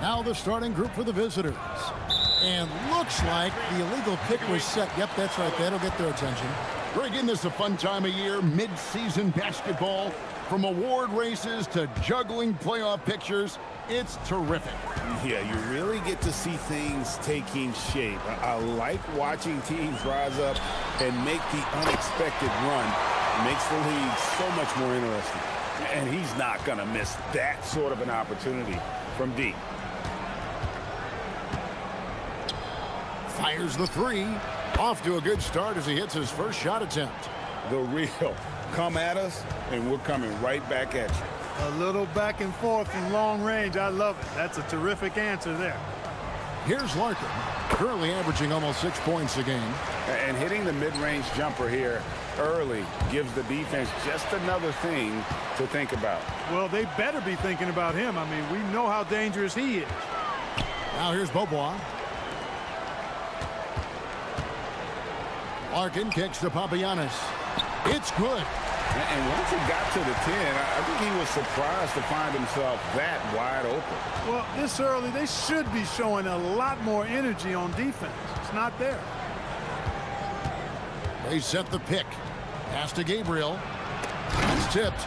Now the starting group for the visitors. And looks like the illegal kick was set. Yep, that's right. That'll get their attention. Greg, isn't this a fun time of year? Mid-season basketball. From award races to juggling playoff pictures. It's terrific. Yeah, you really get to see things taking shape. I like watching teams rise up and make the unexpected run. It makes the league so much more interesting. And he's not going to miss that sort of an opportunity from deep. Fires the three. Off to a good start as he hits his first shot attempt. The real come at us, and we're coming right back at you. A little back and forth from long range. I love it. That's a terrific answer there. Here's Larkin, currently averaging almost 6 points a game. And hitting the mid-range jumper here early gives the defense just another thing to think about. Well, they better be thinking about him. I mean, we know how dangerous he is. Now here's Bobois. Larkin kicks to Papagiannis. It's good. And once he got to the 10, I think he was surprised to find himself that wide open. Well, this early, they should be showing a lot more energy on defense. It's not there. They set the pick. Pass to Gabriel. It's tipped.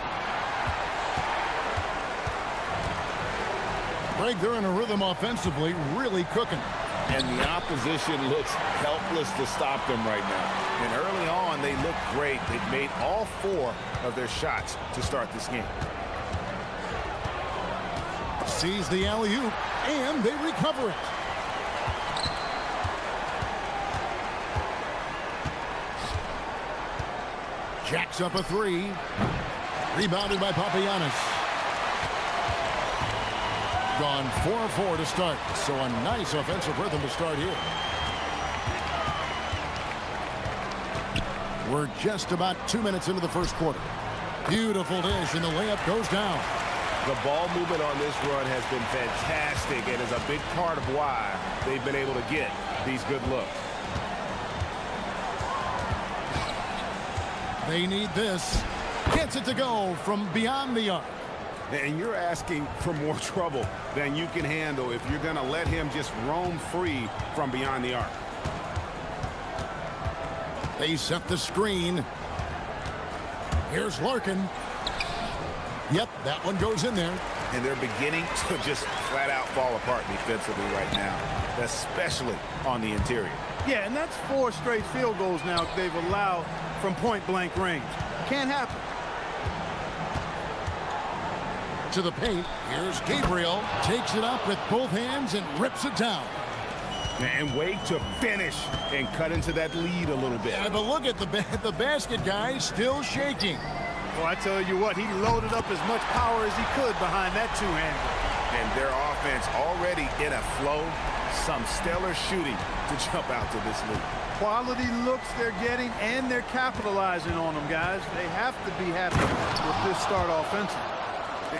Greg, they're in a rhythm offensively, really cooking. And the opposition looks helpless to stop them right now. And early on, they look great. They've made all 4 of their shots to start this game. Sees the alley-oop, and they recover it. Jacks up a 3. Rebounded by Papagiannis. Gone 4-4 to start, so a nice offensive rhythm to start here. We're just about 2 minutes into the first quarter. Beautiful dish, and the layup goes down. The ball movement on this run has been fantastic and is a big part of why they've been able to get these good looks. They need this. Gets it to go from beyond the arc. And you're asking for more trouble than you can handle if you're going to let him just roam free from beyond the arc. They set the screen. Here's Larkin. Yep, that one goes in there. And they're beginning to just flat out fall apart defensively right now, especially on the interior. Yeah, and that's 4 straight field goals now they've allowed from point-blank range. Can't happen. To the paint. Here's Gabriel. Takes it up with both hands and rips it down. And wait to finish and cut into that lead a little bit. Yeah, but look at the basket guy still shaking. Well, I tell you what, he loaded up as much power as he could behind that two-hander. And their offense already in a flow. Some stellar shooting to jump out to this lead. Quality looks they're getting, and they're capitalizing on them, guys. They have to be happy with this start offensively.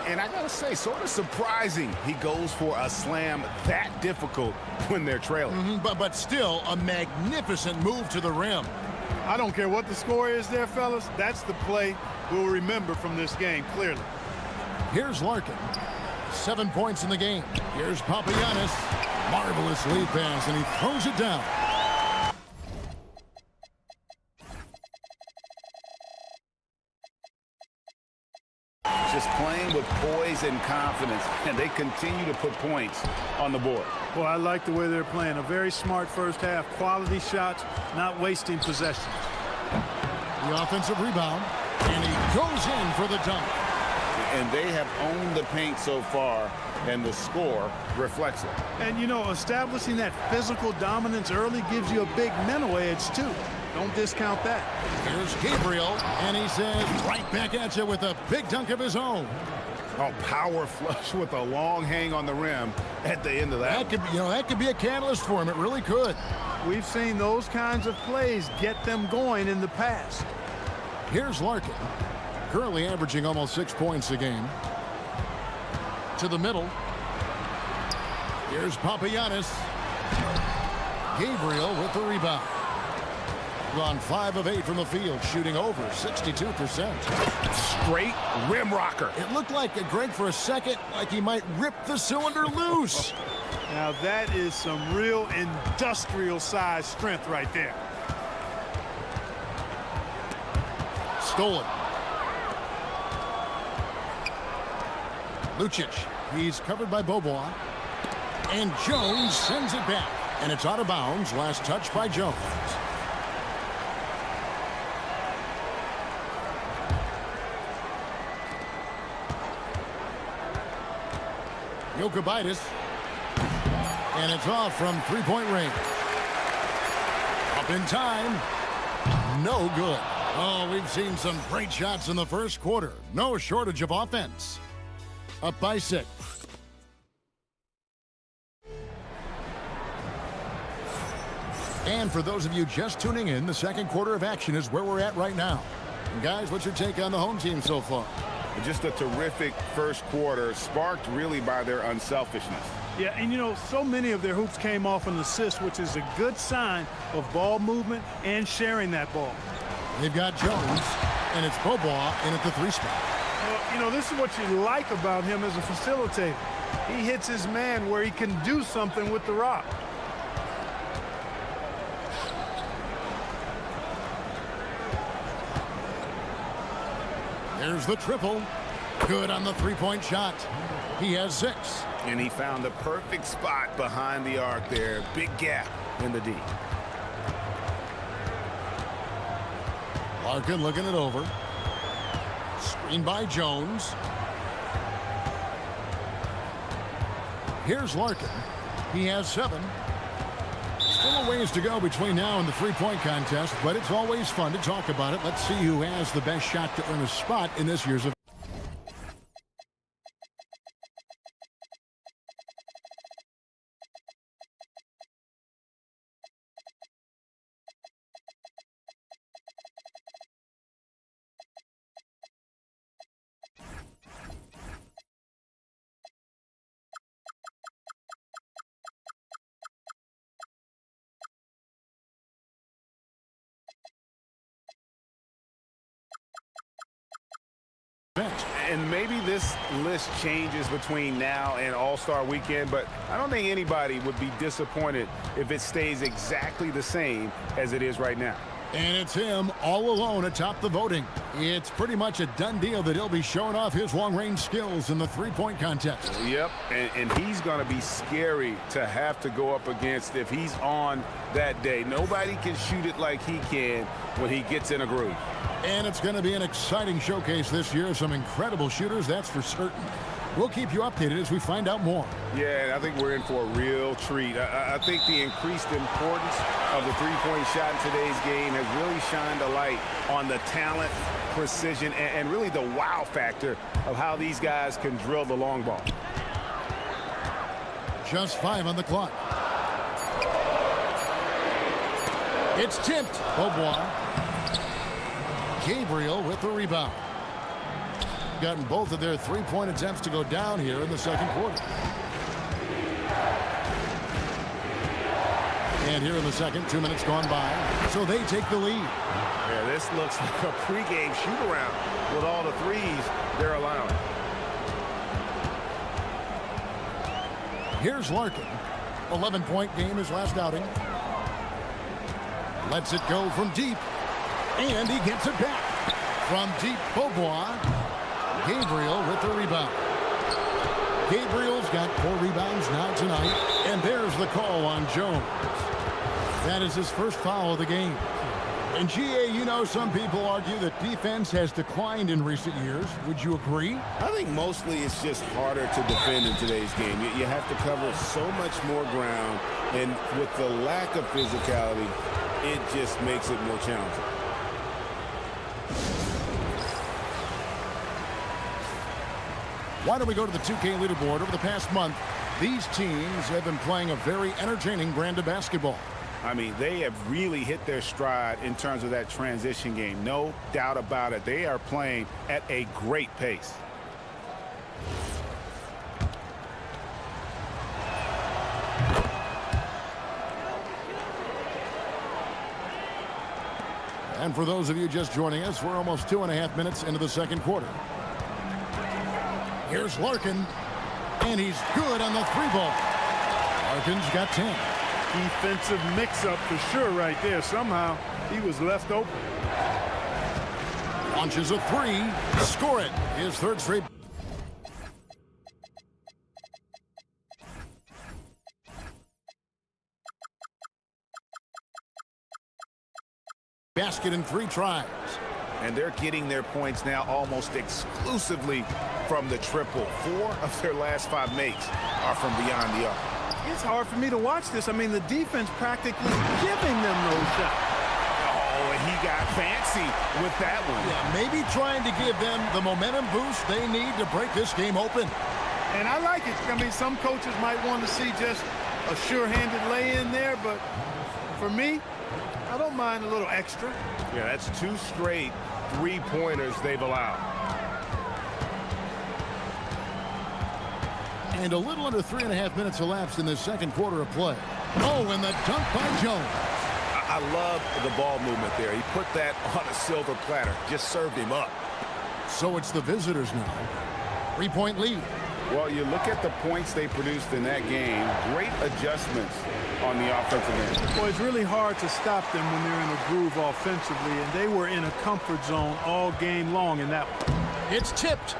And I got to say, sort of surprising he goes for a slam that difficult when they're trailing. But still, a magnificent move to the rim. I don't care what the score is there, fellas. That's the play we'll remember from this game, clearly. Here's Larkin. 7 points in the game. Here's Papagiannis. Marvelous lead pass, and he throws it down. Just playing with poise and confidence, and they continue to put points on the board. Well, I like the way they're playing. A very smart first half. Quality shots, not wasting possessions. The offensive rebound, and he goes in for the dunk. And they have owned the paint so far, and the score reflects it. And, you know, establishing that physical dominance early gives you a big mental edge, too. Don't discount that. Here's Gabriel, and he says right back at you with a big dunk of his own. Oh, power flush with a long hang on the rim at the end of that. That could be a catalyst for him. It really could. We've seen those kinds of plays get them going in the past. Here's Larkin, currently averaging almost 6 points a game. To the middle. Here's Papagiannis. Gabriel with the rebound. Gone 5 of 8 from the field, shooting over 62%. Straight rim rocker. It looked like, Greg, for a second, like he might rip the cylinder loose. Now that is some real industrial size strength right there. Stolen. Lucic, he's covered by Bobois. And Jones sends it back. And it's out of bounds. Last touch by Jones. Jokubaitis. And it's off from three-point range. Up in time. No good. Oh, we've seen some great shots in the first quarter. No shortage of offense. Up by 6. And for those of you just tuning in, the second quarter of action is where we're at right now. And guys, what's your take on the home team so far? Just a terrific first quarter, sparked really by their unselfishness. Yeah, and you know, so many of their hoops came off an assist, which is a good sign of ball movement and sharing that ball. They've got Jones, and it's Bobois in at the 3 spot. Well, you know, this is what you like about him as a facilitator. He hits his man where he can do something with the rock. There's the triple. Good on the three-point shot. He has 6. And he found the perfect spot behind the arc there. Big gap in the D. Larkin looking it over. Screen by Jones. Here's Larkin. He has 7. Still a ways to go between now and the three-point contest, but it's always fun to talk about it. Let's see who has the best shot to earn a spot in this year's event. And maybe this list changes between now and All-Star Weekend, but I don't think anybody would be disappointed if it stays exactly the same as it is right now. And it's him all alone atop the voting. It's pretty much a done deal that he'll be showing off his long-range skills in the three-point contest. Yep, and he's going to be scary to have to go up against if he's on that day. Nobody can shoot it like he can when he gets in a groove. And it's going to be an exciting showcase this year. Some incredible shooters, that's for certain. We'll keep you updated as we find out more. Yeah, I think we're in for a real treat. I think the increased importance of the three-point shot in today's game has really shined a light on the talent, precision, and really the wow factor of how these guys can drill the long ball. Just 5 on the clock. It's tipped. Bobois. Gabriel with the rebound. Gotten both of their three-point attempts to go down here in the second quarter. And here in the second, 2 minutes gone by, so they take the lead. Yeah, this looks like a pregame shoot-around with all the threes they're allowing. Here's Larkin. 11-point game his last outing. Lets it go from deep. And he gets it back. From deep, Bobois. Gabriel with the rebound. Gabriel's got 4 rebounds now tonight. And there's the call on Jones. That is his first foul of the game. And GA, you know, some people argue that defense has declined in recent years. Would you agree? I think mostly it's just harder to defend in today's game. You have to cover so much more ground. And with the lack of physicality, it just makes it more challenging. Why don't we go to the 2K leaderboard? Over the past month, these teams have been playing a very entertaining brand of basketball. I mean, they have really hit their stride in terms of that transition game. No doubt about it. They are playing at a great pace. And for those of you just joining us, we're almost 2.5 minutes into the second quarter. Here's Larkin, and he's good on the three ball. Larkin's got 10. Defensive mix-up for sure right there. Somehow he was left open. Launches a three. Score it. His third straight. Basket in 3 tries. And they're getting their points now almost exclusively from the triple. 4 of their last 5 makes are from beyond the arc. It's hard for me to watch this. I mean, the defense practically giving them those shots. Oh, and he got fancy with that one. Yeah, maybe trying to give them the momentum boost they need to break this game open. And I like it. I mean, some coaches might want to see just a sure-handed lay-in there, but for me, I don't mind a little extra. Yeah, that's 2 straight 3-pointers they've allowed. And a little under 3.5 minutes elapsed in the second quarter of play. Oh, and the dunk by Jones. I love the ball movement there. He put that on a silver platter. Just served him up. So it's the visitors now. 3-point lead. Well, you look at the points they produced in that game. Great adjustments on the offensive end. Well, it's really hard to stop them when they're in a groove offensively, and they were in a comfort zone all game long in that one. It's tipped.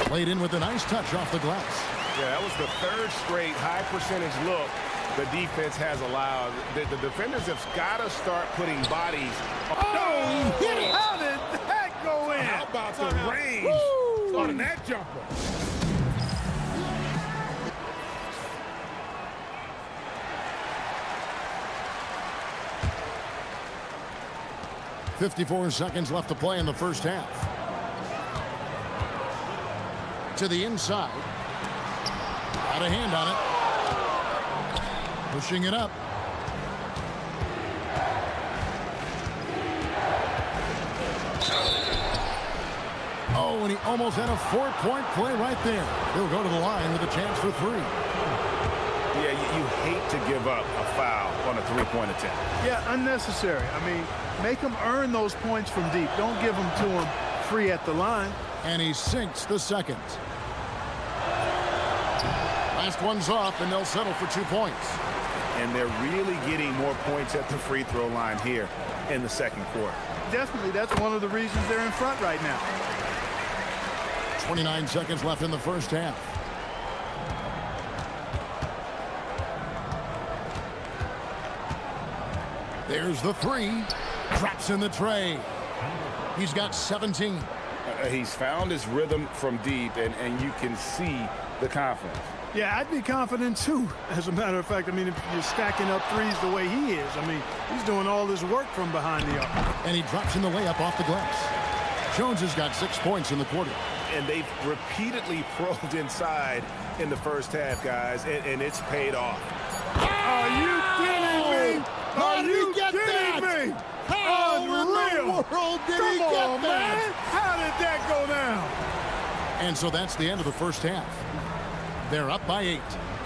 Played in with a nice touch off the glass. Yeah, that was the 3rd straight high percentage look the defense has allowed. The defenders have got to start putting bodies. Oh, he hit it. How did that go in? How about the range on that jumper? .54 seconds left to play in the first half. To the inside. Got a hand on it. Pushing it up. Oh, and he almost had a 4-point play right there. He'll go to the line with a chance for 3. Yeah, you hate to give up a foul on a 3-point attempt. Yeah, unnecessary. I mean, make them earn those points from deep. Don't give them to them free at the line. And he sinks the second. Last one's off, and they'll settle for 2 points. And they're really getting more points at the free throw line here in the second quarter. Definitely, that's one of the reasons they're in front right now. 29 seconds left in the first half. There's the 3. Drops in the tray. He's got 17. He's found his rhythm from deep, and you can see the confidence. Yeah, I'd be confident too. As a matter of fact, I mean, if you're stacking up threes the way he is, I mean, he's doing all this work from behind the arc. And he drops in the layup off the glass. Jones has got 6 points in the quarter. And they've repeatedly probed inside in the first half, guys, and it's paid off. Are you kidding me? How did he get that? How in the world did he get that? Man. How did that go down? And so that's the end of the first half. They're up by 8.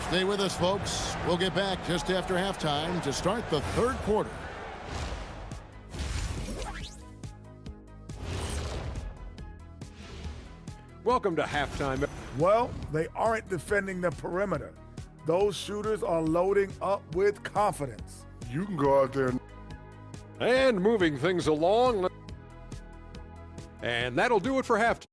Stay with us, folks. We'll get back just after halftime to start the third quarter. Welcome to halftime. Well, they aren't defending the perimeter. Those shooters are loading up with confidence. You can go out there. And moving things along. And that'll do it for halftime.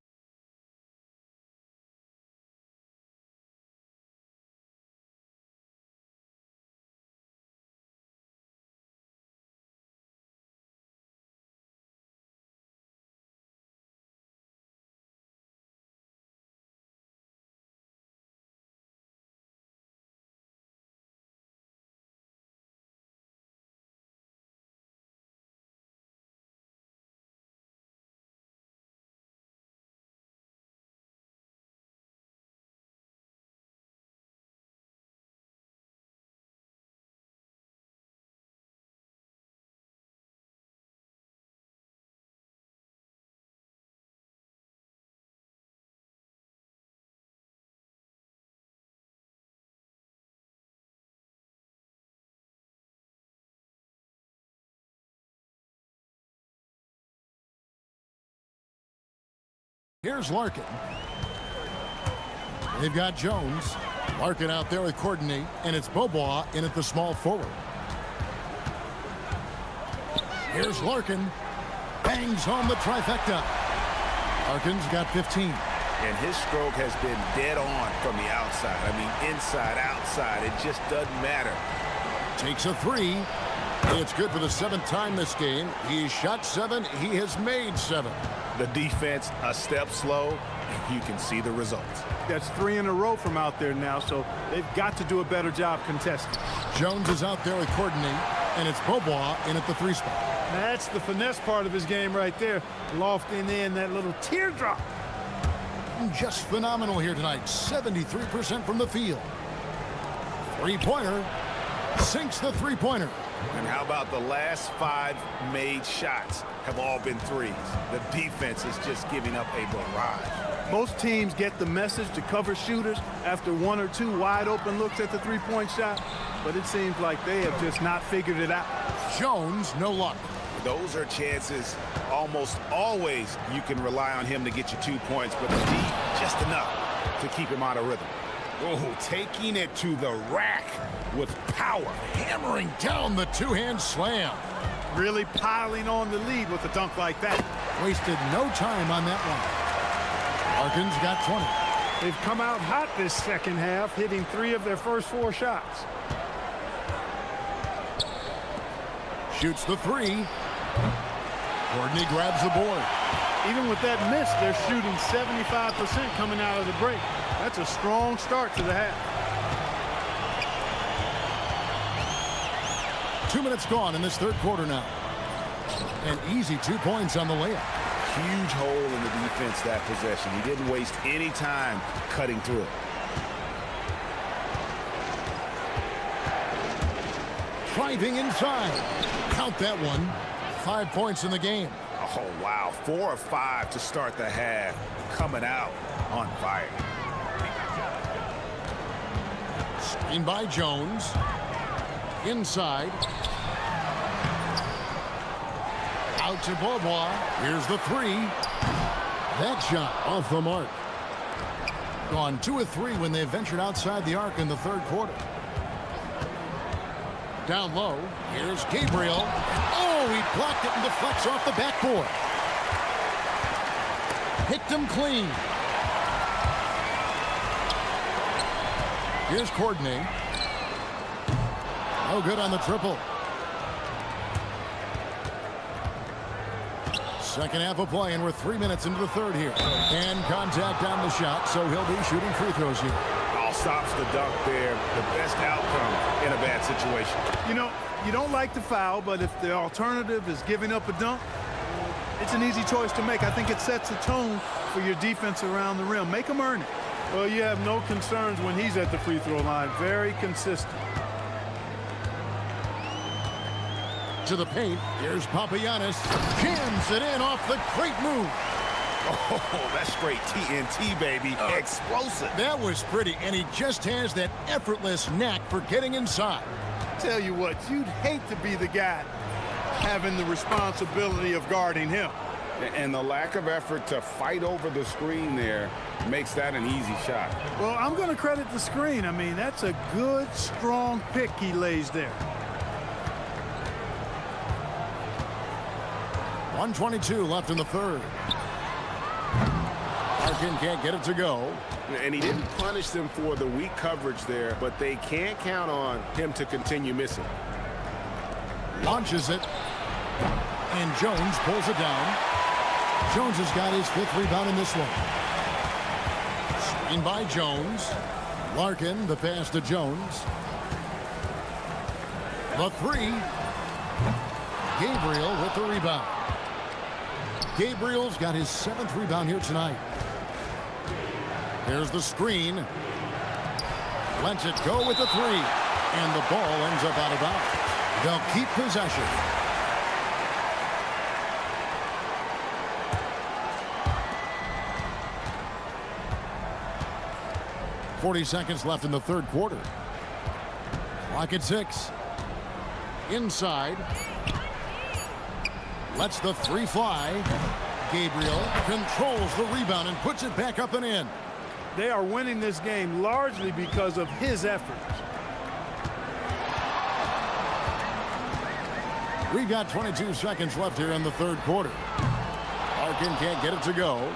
Here's Larkin. They've got Jones. Larkin out there with Courtney, and it's Beaubois in at the small forward. Here's Larkin. Bangs home the trifecta. Larkin's got 15. And his stroke has been dead on from the outside. I mean, inside, outside, it just doesn't matter. Takes a three. It's good for the 7th time this game. He's shot 7. He has made 7. The defense a step slow, and you can see the results. That's 3 in a row from out there now, so they've got to do a better job contesting. Jones is out there with Courtney, and it's Beaubois in at the 3 spot. That's the finesse part of his game right there. Lofting in that little teardrop. Just phenomenal here tonight. 73% from the field. Three-pointer. Sinks the three-pointer. And how about the last 5 made shots have all been threes? The defense is just giving up a barrage. Most teams get the message to cover shooters after 1 or 2 wide open looks at the three-point shot, but it seems like they have just not figured it out. Jones, no luck. Those are chances almost always you can rely on him to get you 2 points, but the D just enough to keep him out of rhythm. Oh, taking it to the rack with power. Hammering down the two-hand slam. Really piling on the lead with a dunk like that. Wasted no time on that one. Larkin's got 20. They've come out hot this second half, hitting 3 of their first 4 shots. Shoots the 3. Courtney grabs the board. Even with that miss, they're shooting 75% coming out of the break. That's a strong start to the half. 2 minutes gone in this third quarter now. An easy 2 points on the layup. Huge hole in the defense that possession. He didn't waste any time cutting through it. Driving inside. Count that one. 5 points in the game. Oh, wow. 4 of 5 to start the half. Coming out on fire. Screen by Jones. Inside. Out to Beaubois. Here's the 3. That shot off the mark. Gone 2 of 3 when they ventured outside the arc in the third quarter. Down low. Here's Gabriel. Oh, he blocked it and deflects off the backboard. Picked him clean. Here's Courtney. No good on the triple. Second half of play, and we're 3 minutes into the third here. And contact on the shot, so he'll be shooting free throws here. All stops the dunk there. The best outcome in a bad situation. You know, you don't like the foul, but if the alternative is giving up a dunk, it's an easy choice to make. I think it sets a tone for your defense around the rim. Make them earn it. Well, you have no concerns when he's at the free throw line. Very consistent. To the paint. Here's Papagiannis. Jams it in off the great move. Oh, that's straight TNT, baby. Explosive. That was pretty, and he just has that effortless knack for getting inside. Tell you what, you'd hate to be the guy having the responsibility of guarding him. And the lack of effort to fight over the screen there makes that an easy shot. Well, I'm going to credit the screen. I mean, that's a good, strong pick he lays there. 1:22 left in the third. Larkin can't get it to go. And he didn't punish them for the weak coverage there, but they can't count on him to continue missing. Launches it. And Jones pulls it down. Jones has got his 5th rebound in this one. Screen by Jones. Larkin, the pass to Jones. The 3. Gabriel with the rebound. Gabriel's got his 7th rebound here tonight. Here's the screen. Lets it go with the 3. And the ball ends up out of bounds. They'll keep possession. .40 seconds left in the third quarter. Clock at 6. Inside. Lets the 3 fly. Gabriel controls the rebound and puts it back up and in. They are winning this game largely because of his efforts. We've got 22 seconds left here in the third quarter. Larkin can't get it to go.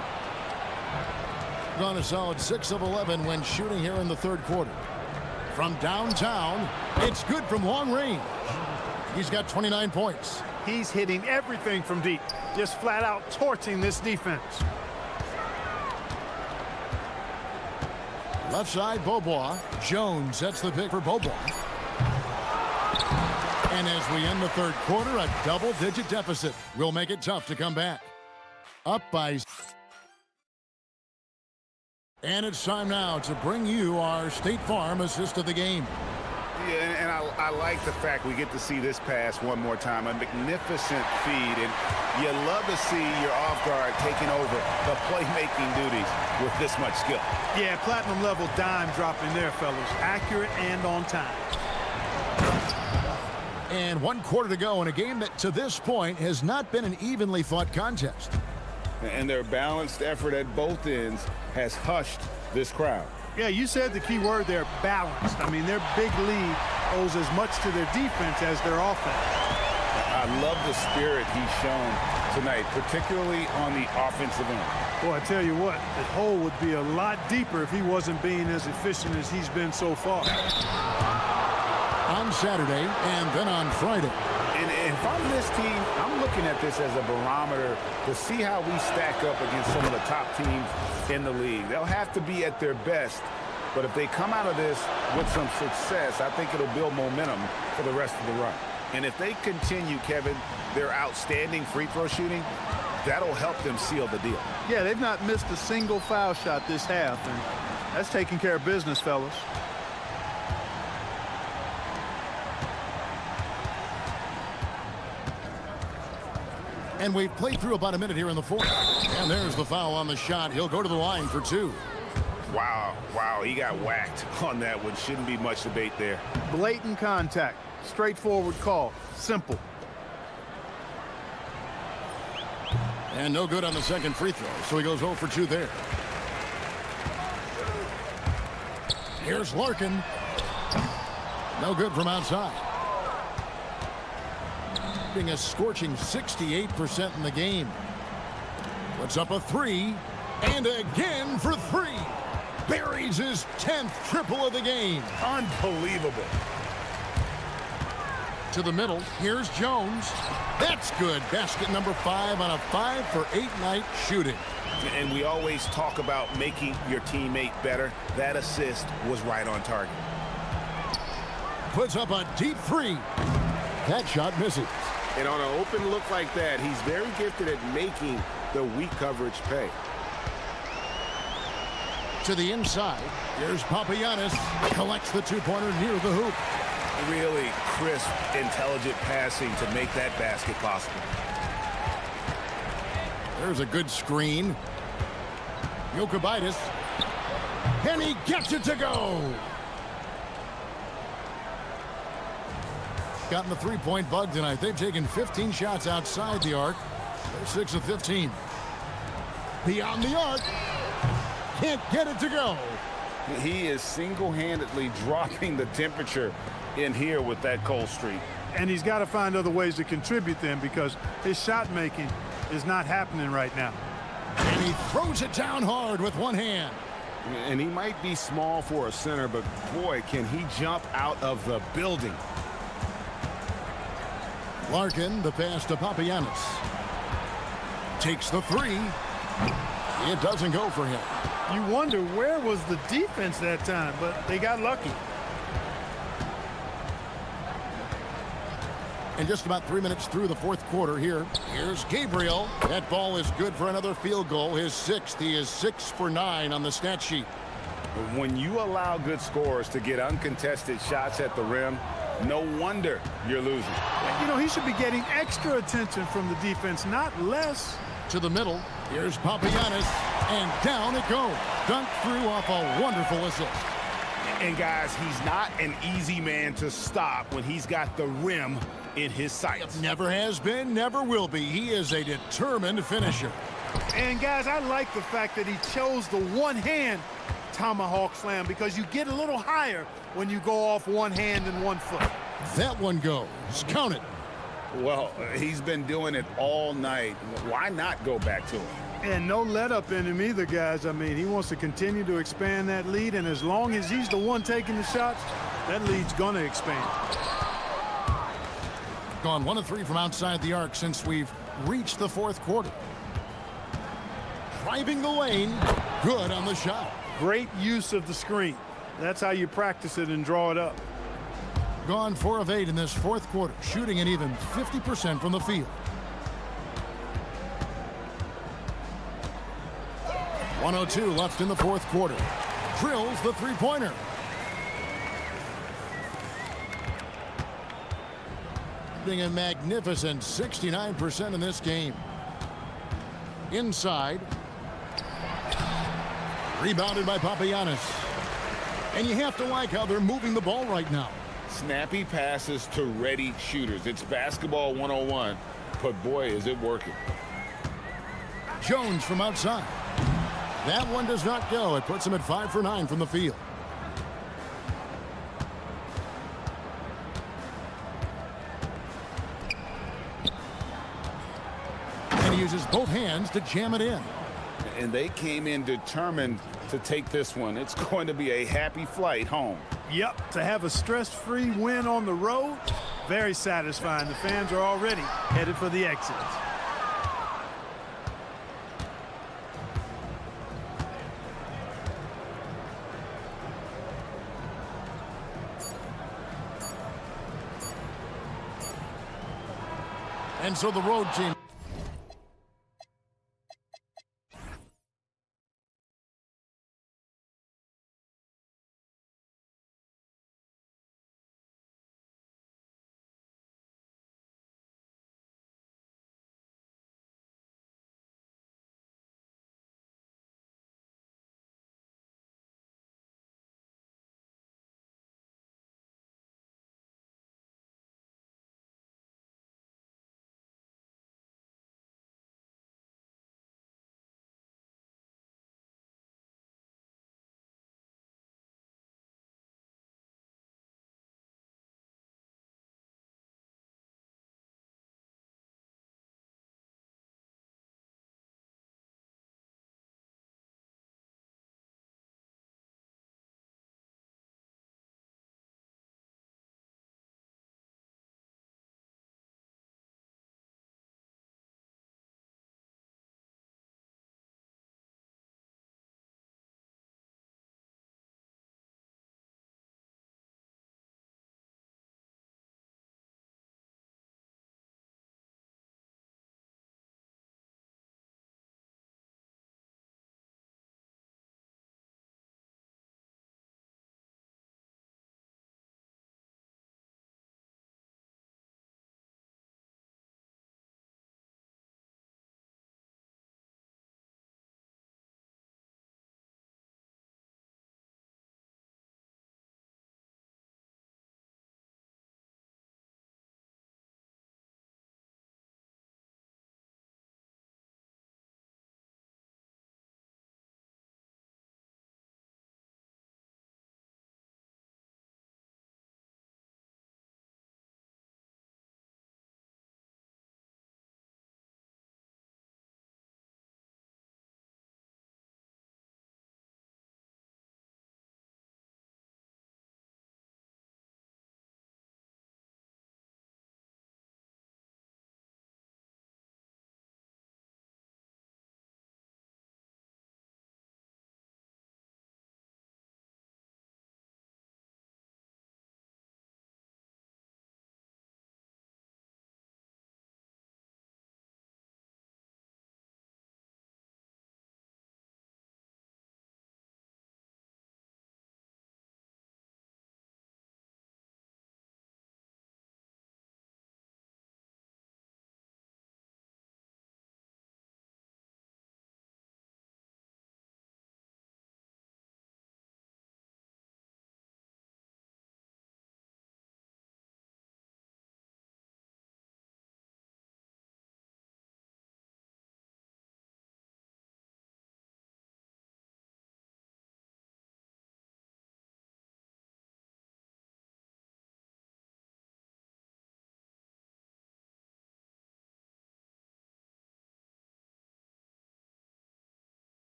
Gone a solid 6 of 11 when shooting here in the third quarter. From downtown, it's good from long range. He's got 29 points. He's hitting everything from deep, just flat out torching this defense. Left side, Beaubois. Jones sets the pick for Beaubois. And as we end the third quarter, a double-digit deficit will make it tough to come back. Up by... And it's time now to bring you our State Farm assist of the game. Yeah, and I like the fact we get to see this pass one more time. A magnificent feed, and you love to see your off guard taking over the playmaking duties with this much skill. Yeah, platinum level dime dropping there, fellas. Accurate and on time. And 1 quarter to go in a game that to this point has not been an evenly fought contest. And their balanced effort at both ends has hushed this crowd. Yeah, you said the key word there, balanced. I mean, their big lead owes as much to their defense as their offense. I love the spirit he's shown tonight, particularly on the offensive end. Boy, I tell you what, the hole would be a lot deeper if he wasn't being as efficient as he's been so far. On Saturday and then on Friday. And if I'm this team, I'm looking at this as a barometer to see how we stack up against some of the top teams in the league. They'll have to be at their best, but if they come out of this with some success, I think it'll build momentum for the rest of the run. And if they continue, Kevin, their outstanding free throw shooting, that'll help them seal the deal. Yeah, they've not missed a single foul shot this half, and that's taking care of business, fellas. And we've played through about a minute here in the fourth. And there's the foul on the shot. He'll go to the line for 2. Wow, he got whacked on that one. Shouldn't be much debate there. Blatant contact. Straightforward call. Simple. And no good on the second free throw, so he goes 0 for 2 there. Here's Larkin. No good from outside. Being a scorching 68% in the game. Puts up a 3, and again for 3. Buries his 10th triple of the game. Unbelievable. To the middle, here's Jones. That's good. Basket number 5 on a 5 for 8 night shooting. And we always talk about making your teammate better. That assist was right on target. Puts up a deep 3. That shot misses. And on an open look like that, he's very gifted at making the weak coverage pay. To the inside, here's Papagiannis. Collects the 2-pointer near the hoop. Really crisp, intelligent passing to make that basket possible. There's a good screen. Jokubaitis. And he gets it to go. Gotten the 3-point bug tonight. They've taken 15 shots outside the arc. They're 6 of 15. Beyond the arc. Can't get it to go. He is single-handedly dropping the temperature in here with that cold streak. And he's got to find other ways to contribute them because his shot making is not happening right now. And he throws it down hard with one hand. And he might be small for a center, but boy, can he jump out of the building. Larkin, the pass to Papagiannis. Takes the 3. It doesn't go for him. You wonder where was the defense that time, but they got lucky. And just about 3 minutes through the fourth quarter here. Here's Gabriel. That ball is good for another field goal. His 6th. He is 6 for 9 on the stat sheet. When you allow good scorers to get uncontested shots at the rim, no wonder you're losing. You know, he should be getting extra attention from the defense, not less. To the middle. Here's Papagiannis. And down it goes. Dunked through off a wonderful assist. And guys, he's not an easy man to stop when he's got the rim in his sights. Never has been, never will be. He is a determined finisher. And, guys, I like the fact that he chose the one-hand tomahawk slam because you get a little higher when you go off one hand and one foot. That one goes. Count it. Well, he's been doing it all night. Why not go back to it? And no let-up in him either, guys. I mean, he wants to continue to expand that lead, and as long as he's the one taking the shots, that lead's going to expand. Gone 1 of 3 from outside the arc since we've reached the fourth quarter. Driving the lane. Good on the shot. Great use of the screen. That's how you practice it and draw it up. Gone 4 of 8 in this fourth quarter, shooting an even 50% from the field. 1:02 left in the fourth quarter. Drills the three-pointer. Being a magnificent 69% in this game. Inside. Rebounded by Papagiannis. And you have to like how they're moving the ball right now. Snappy passes to ready shooters. It's basketball 101, but boy, is it working. Jones from outside. That one does not go. It puts him at 5 for 9 from the field. And he uses both hands to jam it in. And they came in determined to take this one. It's going to be a happy flight home. Yep, to have a stress-free win on the road, very satisfying. The fans are already headed for the exits. And so the road team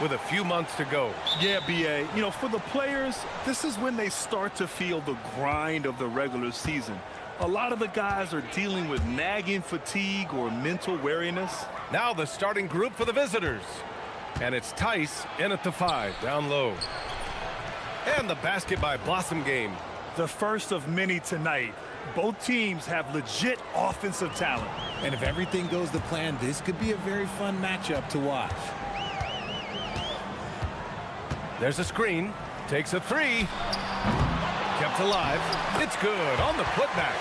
with a few months to go. Yeah, BA. You know, for the players, this is when they start to feel the grind of the regular season. A lot of the guys are dealing with nagging fatigue or mental weariness. Now the starting group for the visitors. And it's Tice in at the 5, down low. And the basket by Blossom game. The first of many tonight. Both teams have legit offensive talent. And if everything goes to plan, this could be a very fun matchup to watch. There's a screen. Takes a 3. Kept alive. It's good on the putback.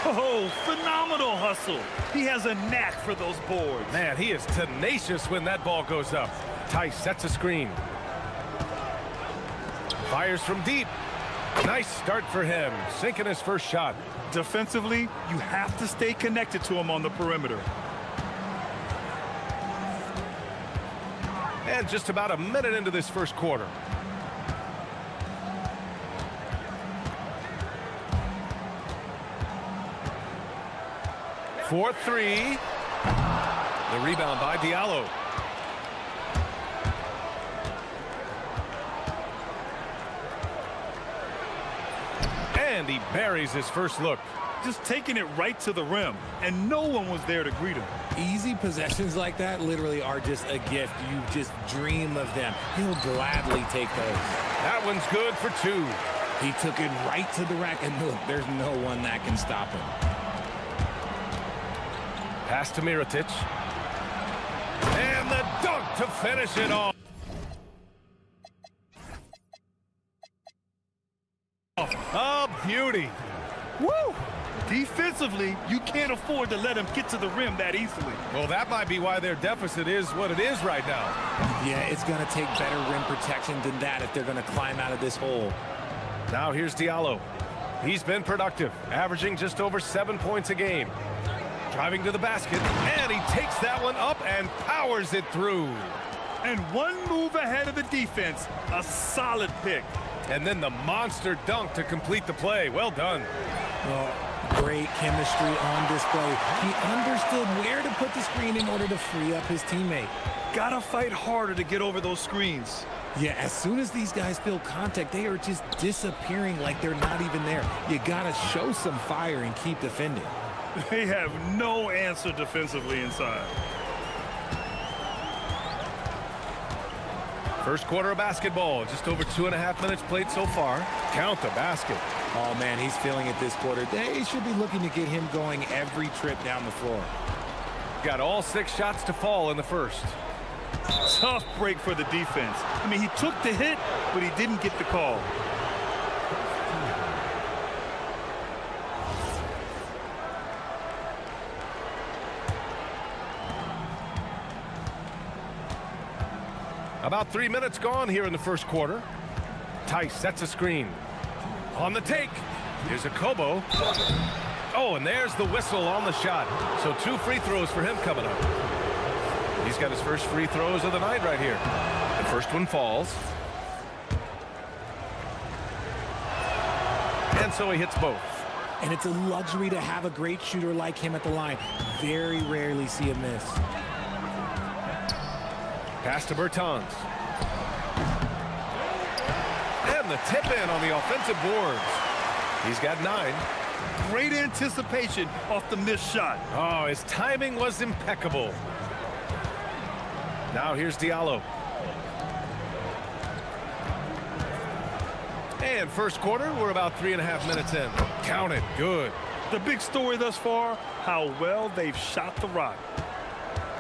Oh, phenomenal hustle. He has a knack for those boards. Man, he is tenacious when that ball goes up. Tice sets a screen. Fires from deep. Nice start for him, sinking his first shot. Defensively, you have to stay connected to him on the perimeter. And just about a minute into this first quarter. For 3. The rebound by Diallo. And he buries his first look. Just taking it right to the rim, and no one was there to greet him. Easy possessions like that literally are just a gift. You just dream of them. He'll gladly take those. That one's good for 2. He took it right to the rack, and look, there's no one that can stop him. Pass to Mirotic. And the dunk to finish it off. A beauty. Woo! Defensively, you can't afford to let him get to the rim that easily. Well, that might be why their deficit is what it is right now. Yeah, it's going to take better rim protection than that if they're going to climb out of this hole. Now here's Diallo. He's been productive, averaging just over 7 points a game. Driving to the basket, and he takes that one up and powers it through. And one move ahead of the defense, a solid pick. And then the monster dunk to complete the play. Well done. Oh, great chemistry on display. He understood where to put the screen in order to free up his teammate. Gotta fight harder to get over those screens. Yeah, as soon as these guys feel contact, they are just disappearing like they're not even there. You gotta show some fire and keep defending. They have no answer defensively inside. First quarter of basketball, just over 2.5 minutes played so far. Count the basket. Oh, man, he's feeling it this quarter. They should be looking to get him going every trip down the floor. Got all 6 shots to fall in the first. Tough break for the defense. I mean, he took the hit, but he didn't get the call. About 3 minutes gone here in the first quarter. Tice sets a screen. On the take. Here's a Kobo. Oh, and there's the whistle on the shot. So 2 free throws for him coming up. He's got his first free throws of the night right here. The first one falls. And so he hits both. And it's a luxury to have a great shooter like him at the line. Very rarely see a miss. Pass to Bertans. And the tip in on the offensive boards. He's got 9. Great anticipation off the missed shot. Oh, his timing was impeccable. Now here's Diallo. And first quarter, we're about 3.5 minutes in. Count it. Good. The big story thus far, how well they've shot the rock.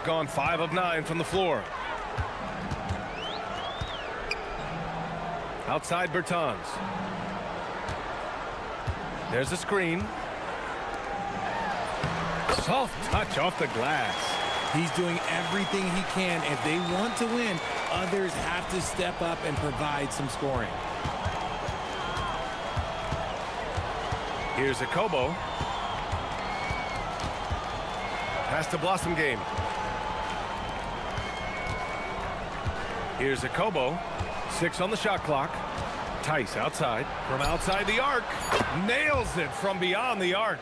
Gone 5 of 9 from the floor. Outside Bertans. There's a screen. Soft touch off the glass. He's doing everything he can. If they want to win, others have to step up and provide some scoring. Here's a Kobo. Pass to Blossom game. Here's a Kobo. 6 on the shot clock. Tice outside. From outside the arc. Nails it from beyond the arc.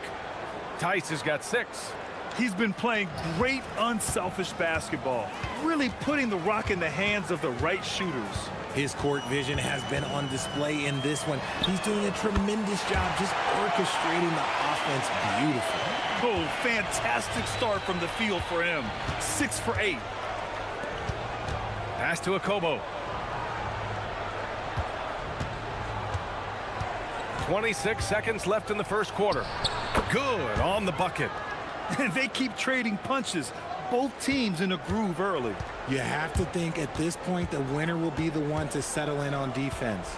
Tice has got 6. He's been playing great, unselfish basketball, really putting the rock in the hands of the right shooters. His court vision has been on display in this one. He's doing a tremendous job just orchestrating the offense beautifully. Oh, fantastic start from the field for him. 6 for 8. Pass to Akobo. 26 seconds left in the first quarter. Good on the bucket. And they keep trading punches. Both teams in a groove early. You have to think at this point the winner will be the one to settle in on defense.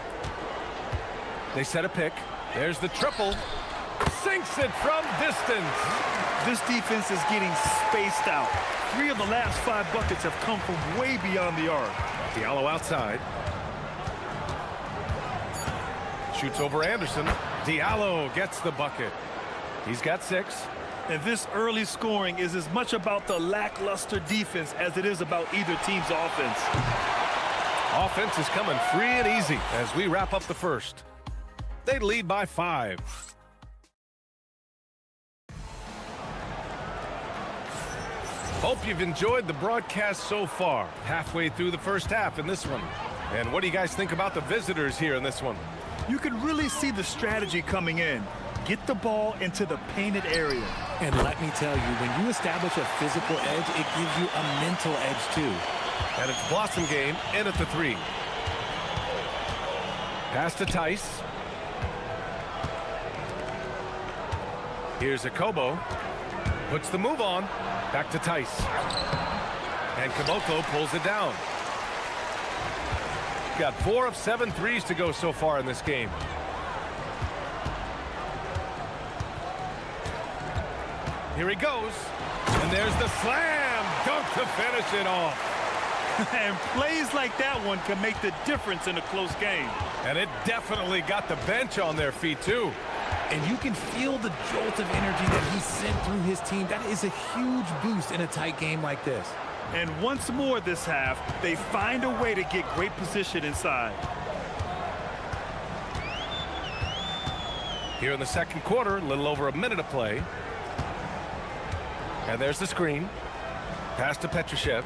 They set a pick. There's the triple. Sinks it from distance. This defense is getting spaced out. 3 of the last 5 buckets have come from way beyond the arc. Diallo outside. Shoots over Anderson. Diallo gets the bucket. He's got 6. And this early scoring is as much about the lackluster defense as it is about either team's offense. Offense is coming free and easy as we wrap up the first. They lead by 5. Hope you've enjoyed the broadcast so far. Halfway through the first half in this one. And what do you guys think about the visitors here in this one? You can really see the strategy coming in. Get the ball into the painted area. And let me tell you, when you establish a physical edge, it gives you a mental edge too. And it's Blossom game in at the 3. Pass to Tice. Here's Akobo. Puts the move on. Back to Tice. And Kaboko pulls it down. Got 4 of 7 threes to go so far in this game. Here he goes. And there's the slam dunk to finish it off. And plays like that one can make the difference in a close game. And it definitely got the bench on their feet, too. And you can feel the jolt of energy that he sent through his team. That is a huge boost in a tight game like this. And once more this half, they find a way to get great position inside. Here in the second quarter, a little over a minute of play. And there's the screen. Pass to Petrushev.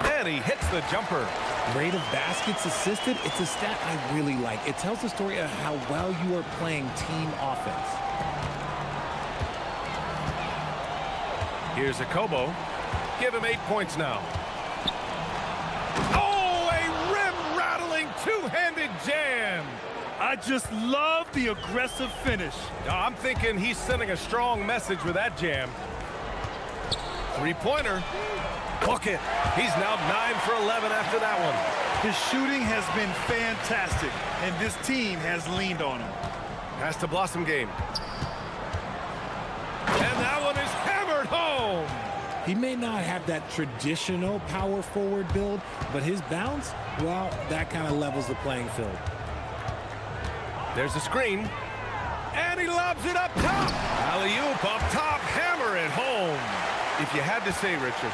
And he hits the jumper. Rate of baskets assisted, it's a stat I really like. It tells the story of how well you are playing team offense. Here's Akobo. Give him 8 points now. Oh, a rim-rattling two-handed jam. I just love the aggressive finish. I'm thinking he's sending a strong message with that jam. 3-pointer. Bucket. He's now 9 for 11 after that one. His shooting has been fantastic, and this team has leaned on him. Pass to Blossom game. And that one is hammered home. He may not have that traditional power forward build, but his bounce, well, that kind of levels the playing field. There's a screen. And he lobs it up top. Alley-oop up top. Hammer it home. If you had to say, Richard,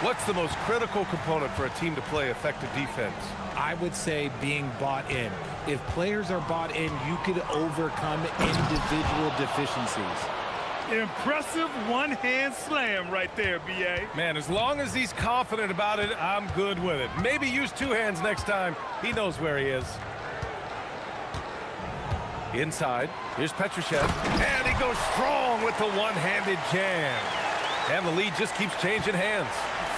what's the most critical component for a team to play effective defense? I would say being bought in. If players are bought in, you could overcome individual deficiencies. Impressive one-hand slam right there, B.A. Man, as long as he's confident about it, I'm good with it. Maybe use 2 hands next time. He knows where he is. Inside, here's Petrushev. And he goes strong with the one-handed jam. And the lead just keeps changing hands.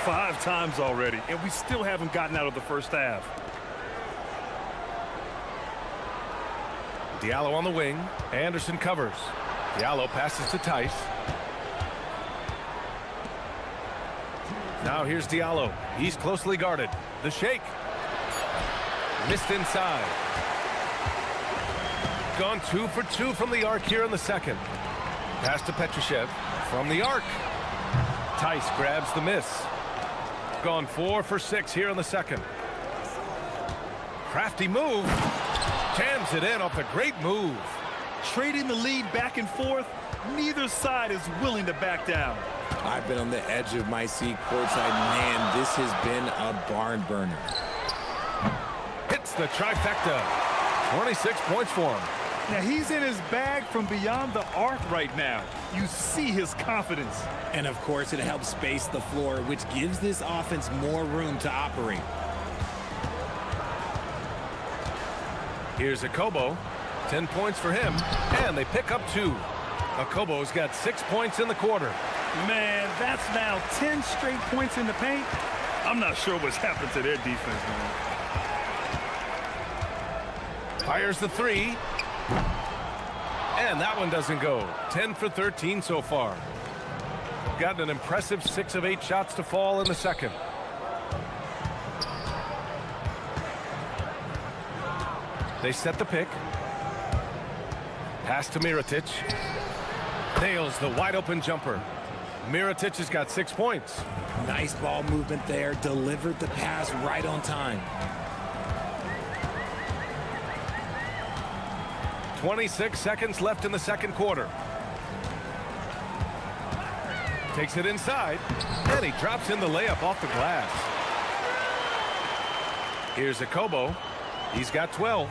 5 times already, and we still haven't gotten out of the first half. Diallo on the wing. Anderson covers. Diallo passes to Tice. Now here's Diallo. He's closely guarded. The shake. Missed inside. Gone 2 for 2 from the arc here in the second. Pass to Petrushev from the arc. Tice grabs the miss. Gone 4 for 6 here in the second. Crafty move. Jams it in off a great move. Trading the lead back and forth, neither side is willing to back down. I've been on the edge of my seat courtside. Man, this has been a barn burner. Hits the trifecta. 26 points for him. Now, he's in his bag from beyond the arc right now. You see his confidence. And, of course, it helps space the floor, which gives this offense more room to operate. Here's Akobo. 10 points for him, and they pick up 2. Akobo's got 6 points in the quarter. Man, that's now 10 straight points in the paint. I'm not sure what's happened to their defense, man. Fires the 3. And that one doesn't go. 10 for 13 so far. Got an impressive 6 of 8 shots to fall in the second. They set the pick. Pass to Mirotic. Nails the wide open jumper. Mirotic has got 6 points. Nice ball movement there. Delivered the pass right on time. 26 seconds left in the second quarter. Takes it inside, and he drops in the layup off the glass. Here's Akobo. He's got 12.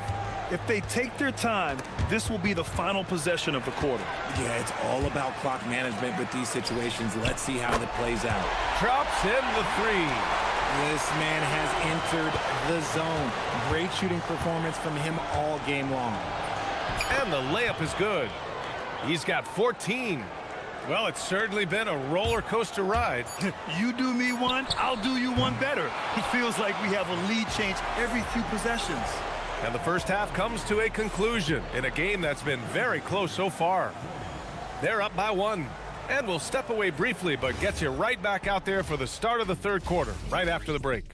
If they take their time, this will be the final possession of the quarter. Yeah, it's all about clock management with these situations. Let's see how that plays out. Drops in the 3. This man has entered the zone. Great shooting performance from him all game long. And the layup is good. He's got 14. Well, it's certainly been a roller coaster ride. You do me one, I'll do you one better. It feels like we have a lead change every few possessions. And the first half comes to a conclusion in a game that's been very close so far. They're up by 1. And we'll step away briefly, but get you right back out there for the start of the third quarter, right after the break.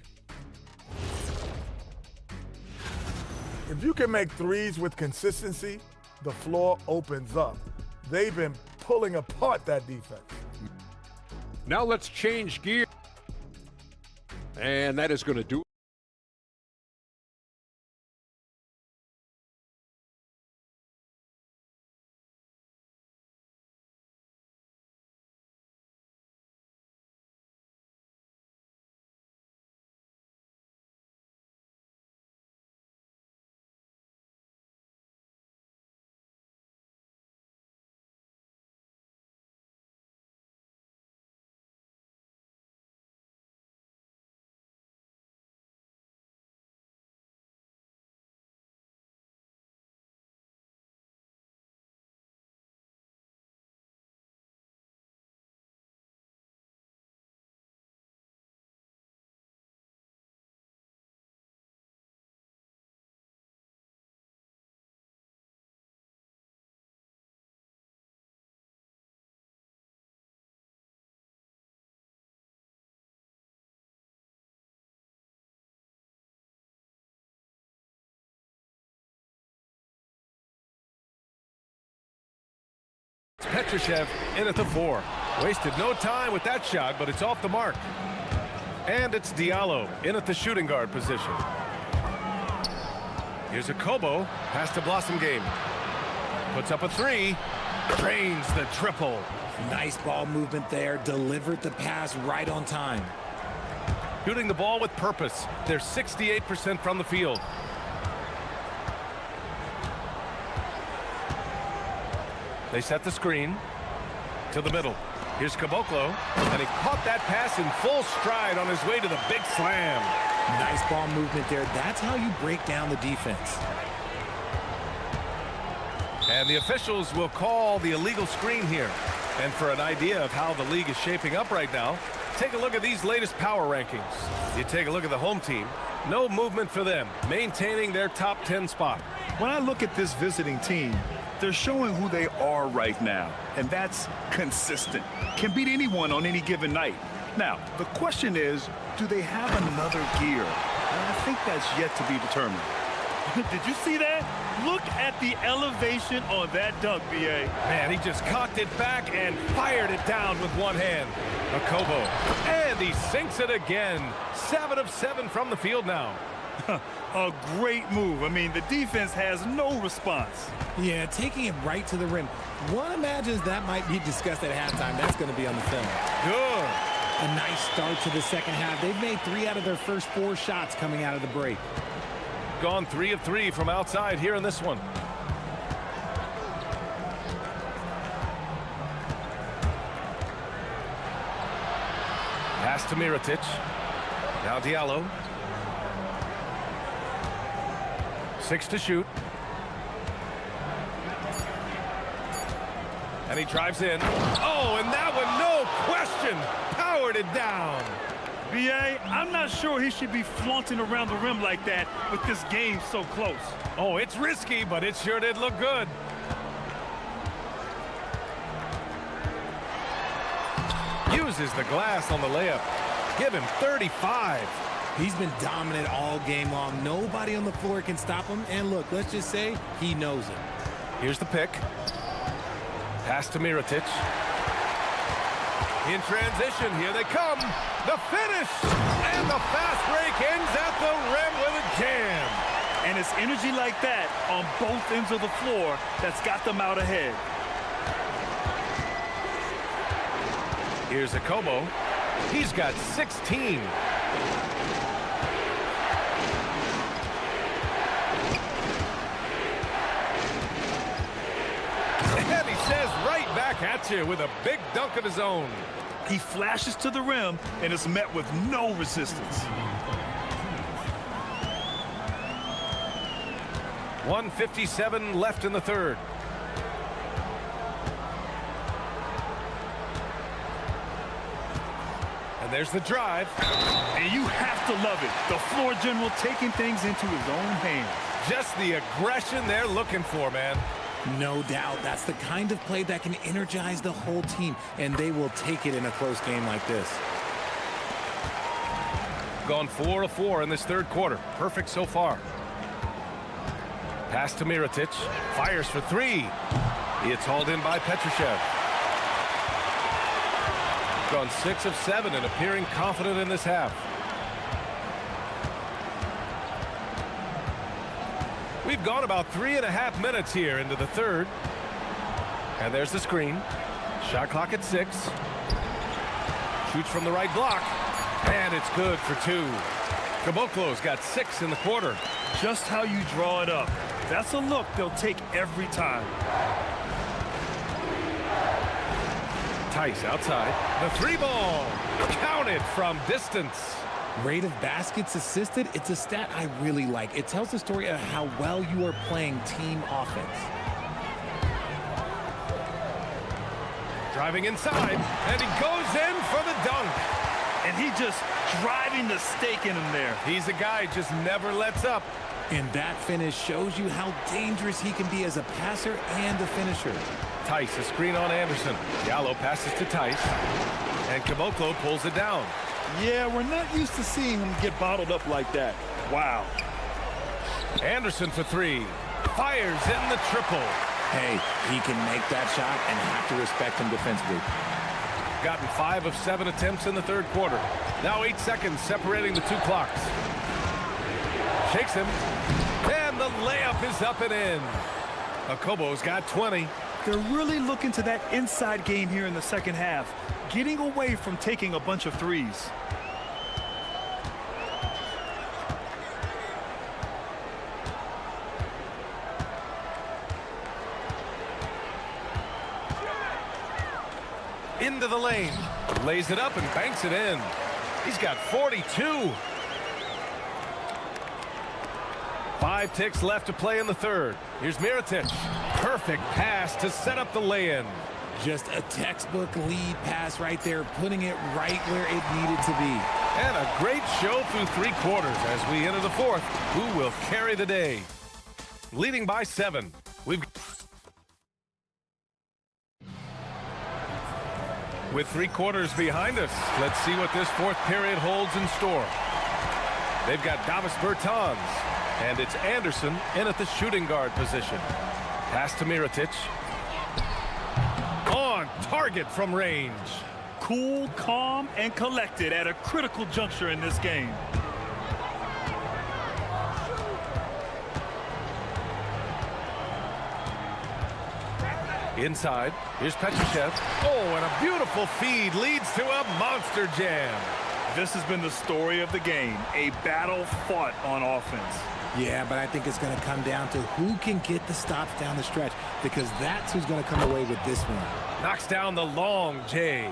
If you can make threes with consistency, the floor opens up. They've been pulling apart that defense. Now let's change gear. And that is going to do it. Petrushev in at the 4. Wasted no time with that shot, but it's off the mark. And it's Diallo in at the shooting guard position. Here's Akobo. Pass to Blossom Game. Puts up a 3. Drains the triple. Nice ball movement there. Delivered the pass right on time. Shooting the ball with purpose. They're 68% from the field. They set the screen to the middle. Here's Caboclo, and he caught that pass in full stride on his way to the big slam. Nice ball movement there. That's how you break down the defense. And the officials will call the illegal screen here. And for an idea of how the league is shaping up right now, take a look at these latest power rankings. You take a look at the home team. No movement for them, maintaining their top 10 spot. When I look at this visiting team, they're showing who they are right now, and that's consistent. Can beat anyone on any given night. Now, the question is, do they have another gear? And I think that's yet to be determined. Did you see that? Look at the elevation on that dunk, B.A. Man, he just cocked it back and fired it down with one hand. Akobo, and he sinks it again. 7 of 7 from the field now. A great move. I mean, the defense has no response. Yeah, taking it right to the rim. One imagines that might be discussed at halftime. That's going to be on the film. Good. A nice start to the second half. They've made 3 out of their first 4 shots coming out of the break. Gone 3 of 3 from outside here in this one. Pass to Mirotic. Now Diallo. 6 to shoot. And he drives in. Oh, and that one, no question, powered it down. B.A., I'm not sure he should be flaunting around the rim like that with this game so close. Oh, it's risky, but it sure did look good. Uses the glass on the layup. Give him 35. He's been dominant all game long. Nobody on the floor can stop him. And look, let's just say he knows it. Here's the pick. Pass to Mirotic. In transition, here they come. The finish! And the fast break ends at the rim with a jam. And it's energy like that on both ends of the floor that's got them out ahead. Here's Akobo. He's got 16. And he says right back at you with a big dunk of his own. He flashes to the rim and is met with no resistance. 1:57 left in the third. And there's the drive. And you have to love it. The floor general taking things into his own hands. Just the aggression they're looking for, man. No doubt. That's the kind of play that can energize the whole team, and they will take it in a close game like this. Gone 4 of 4 in this third quarter. Perfect so far. Pass to Mirotic. Fires for 3. It's hauled in by Petrushev. Gone 6 of 7 and appearing confident in this half. We've gone about 3.5 minutes here into the third. And there's the screen. Shot clock at 6. Shoots from the right block. And it's good for 2. Caboclo's got 6 in the quarter. Just how you draw it up. That's a look they'll take every time. Tice outside. The 3 ball. Counted from distance. Rate of baskets assisted, it's a stat I really like. It tells the story of how well you are playing team offense. Driving inside, and he goes in for the dunk. And he just driving the stake in him there. He's a guy just never lets up. And that finish shows you how dangerous he can be as a passer and a finisher. Tice, a screen on Anderson. Diallo passes to Tice, and Caboclo pulls it down. Yeah, we're not used to seeing him get bottled up like that. Wow. Anderson for 3. Fires in the triple. Hey, he can make that shot and have to respect him defensively. Gotten 5 of 7 attempts in the third quarter. Now 8 seconds separating the 2 clocks. Shakes him. And the layup is up and in. Akobo's got 20. They're really looking to that inside game here in the second half, getting away from taking a bunch of threes. Into the lane. Lays it up and banks it in. He's got 42. 5 ticks left to play in the third. Here's Mirotic. Perfect pass to set up the lay-in. Just a textbook lead pass right there, putting it right where it needed to be. And a great show through 3 quarters as we enter the fourth. Who will carry the day? Leading by 7. With 3 quarters behind us, let's see what this fourth period holds in store. They've got Davis Bertans, and it's Anderson in at the shooting guard position. Pass to Mirotic. On target from range. Cool, calm, and collected at a critical juncture in this game. Inside, here's Petrushev. Oh, and a beautiful feed leads to a monster jam. This has been the story of the game, a battle fought on offense. Yeah, but I think it's going to come down to who can get the stops down the stretch, because that's who's going to come away with this one. Knocks down the long J.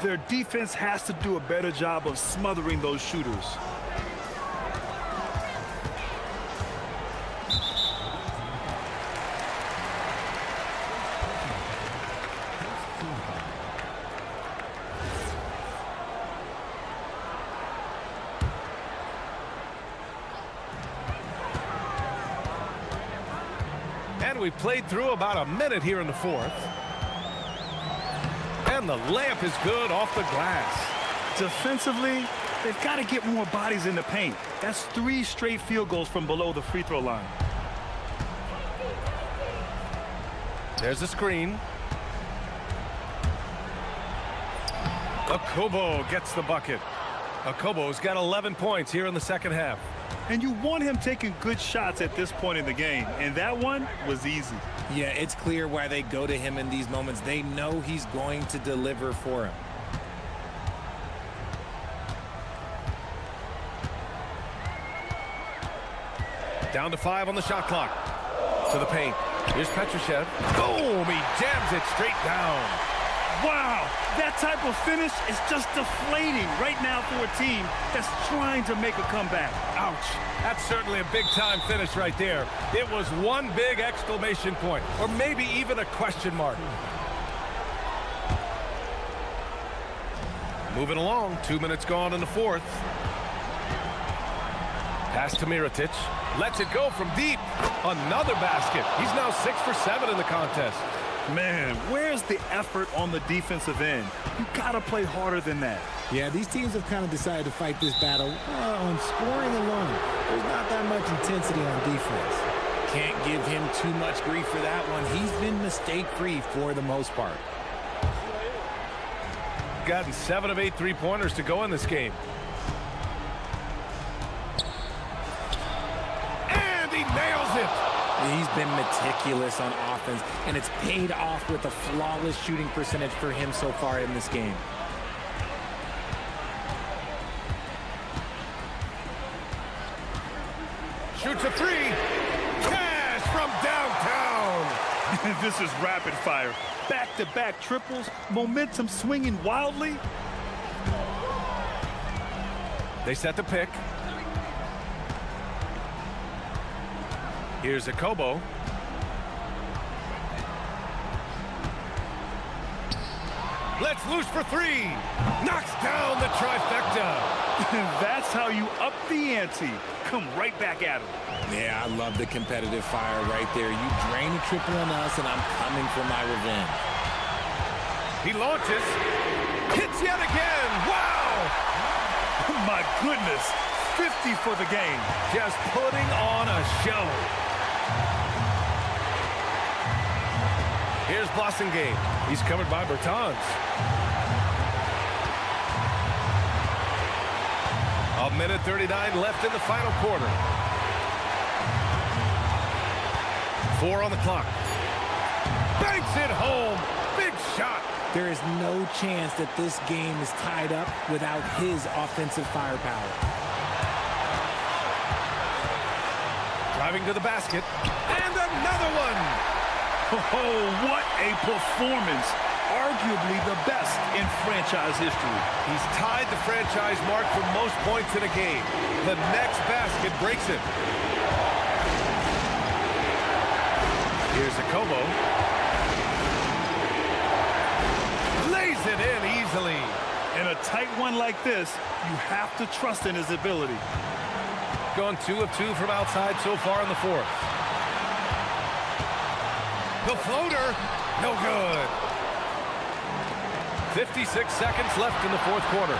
Their defense has to do a better job of smothering those shooters. And we played through about a minute here in the fourth. And the layup is good off the glass. Defensively, they've got to get more bodies in the paint. That's 3 straight field goals from below the free throw line. There's a screen. Okobo gets the bucket. Okobo's got 11 points here in the second half. And you want him taking good shots at this point in the game. And that one was easy. Yeah, it's clear why they go to him in these moments. They know he's going to deliver for him. Down to 5 on the shot clock. To the paint. Here's Petrushev. Boom! He jams it straight down. Wow, that type of finish is just deflating right now for a team that's trying to make a comeback. Ouch. That's certainly a big-time finish right there. It was one big exclamation point, or maybe even a question mark. Moving along, 2 minutes gone in the fourth. Pass to Mirotic. Lets it go from deep. Another basket. He's now 6 for 7 in the contest. Man, where's the effort on the defensive end? You gotta play harder than that. Yeah, these teams have kind of decided to fight this battle on scoring alone. There's not that much intensity on defense. Can't give him too much grief for that one. He's been mistake-free for the most part. Gotten 7 of 8 three-pointers to go in this game. And he nails it! He's been meticulous on offense, and it's paid off with a flawless shooting percentage for him so far in this game. Shoots a 3. Cash from downtown. This is rapid fire. Back-to-back triples, momentum swinging wildly. They set the pick. Here's Okobo. Let's loose for 3. Knocks down the trifecta. That's how you up the ante. Come right back at him. Yeah, I love the competitive fire right there. You drain a triple on us, and I'm coming for my revenge. He launches. Hits yet again. Wow! My goodness. 50 for the game. Just putting on a show. Here's Blossingame. He's covered by Bertans. A minute 39 left in the final quarter. 4 on the clock. Banks it home. Big shot. There is no chance that this game is tied up without his offensive firepower. Driving to the basket. And another one. Oh, what a performance. Arguably the best in franchise history. He's tied the franchise mark for most points in a game. The next basket breaks it. Here's Okobo. Lays it in easily. In a tight one like this, you have to trust in his ability. Gone 2 of 2 from outside so far in the fourth. The floater, no good. 56 seconds left in the fourth quarter.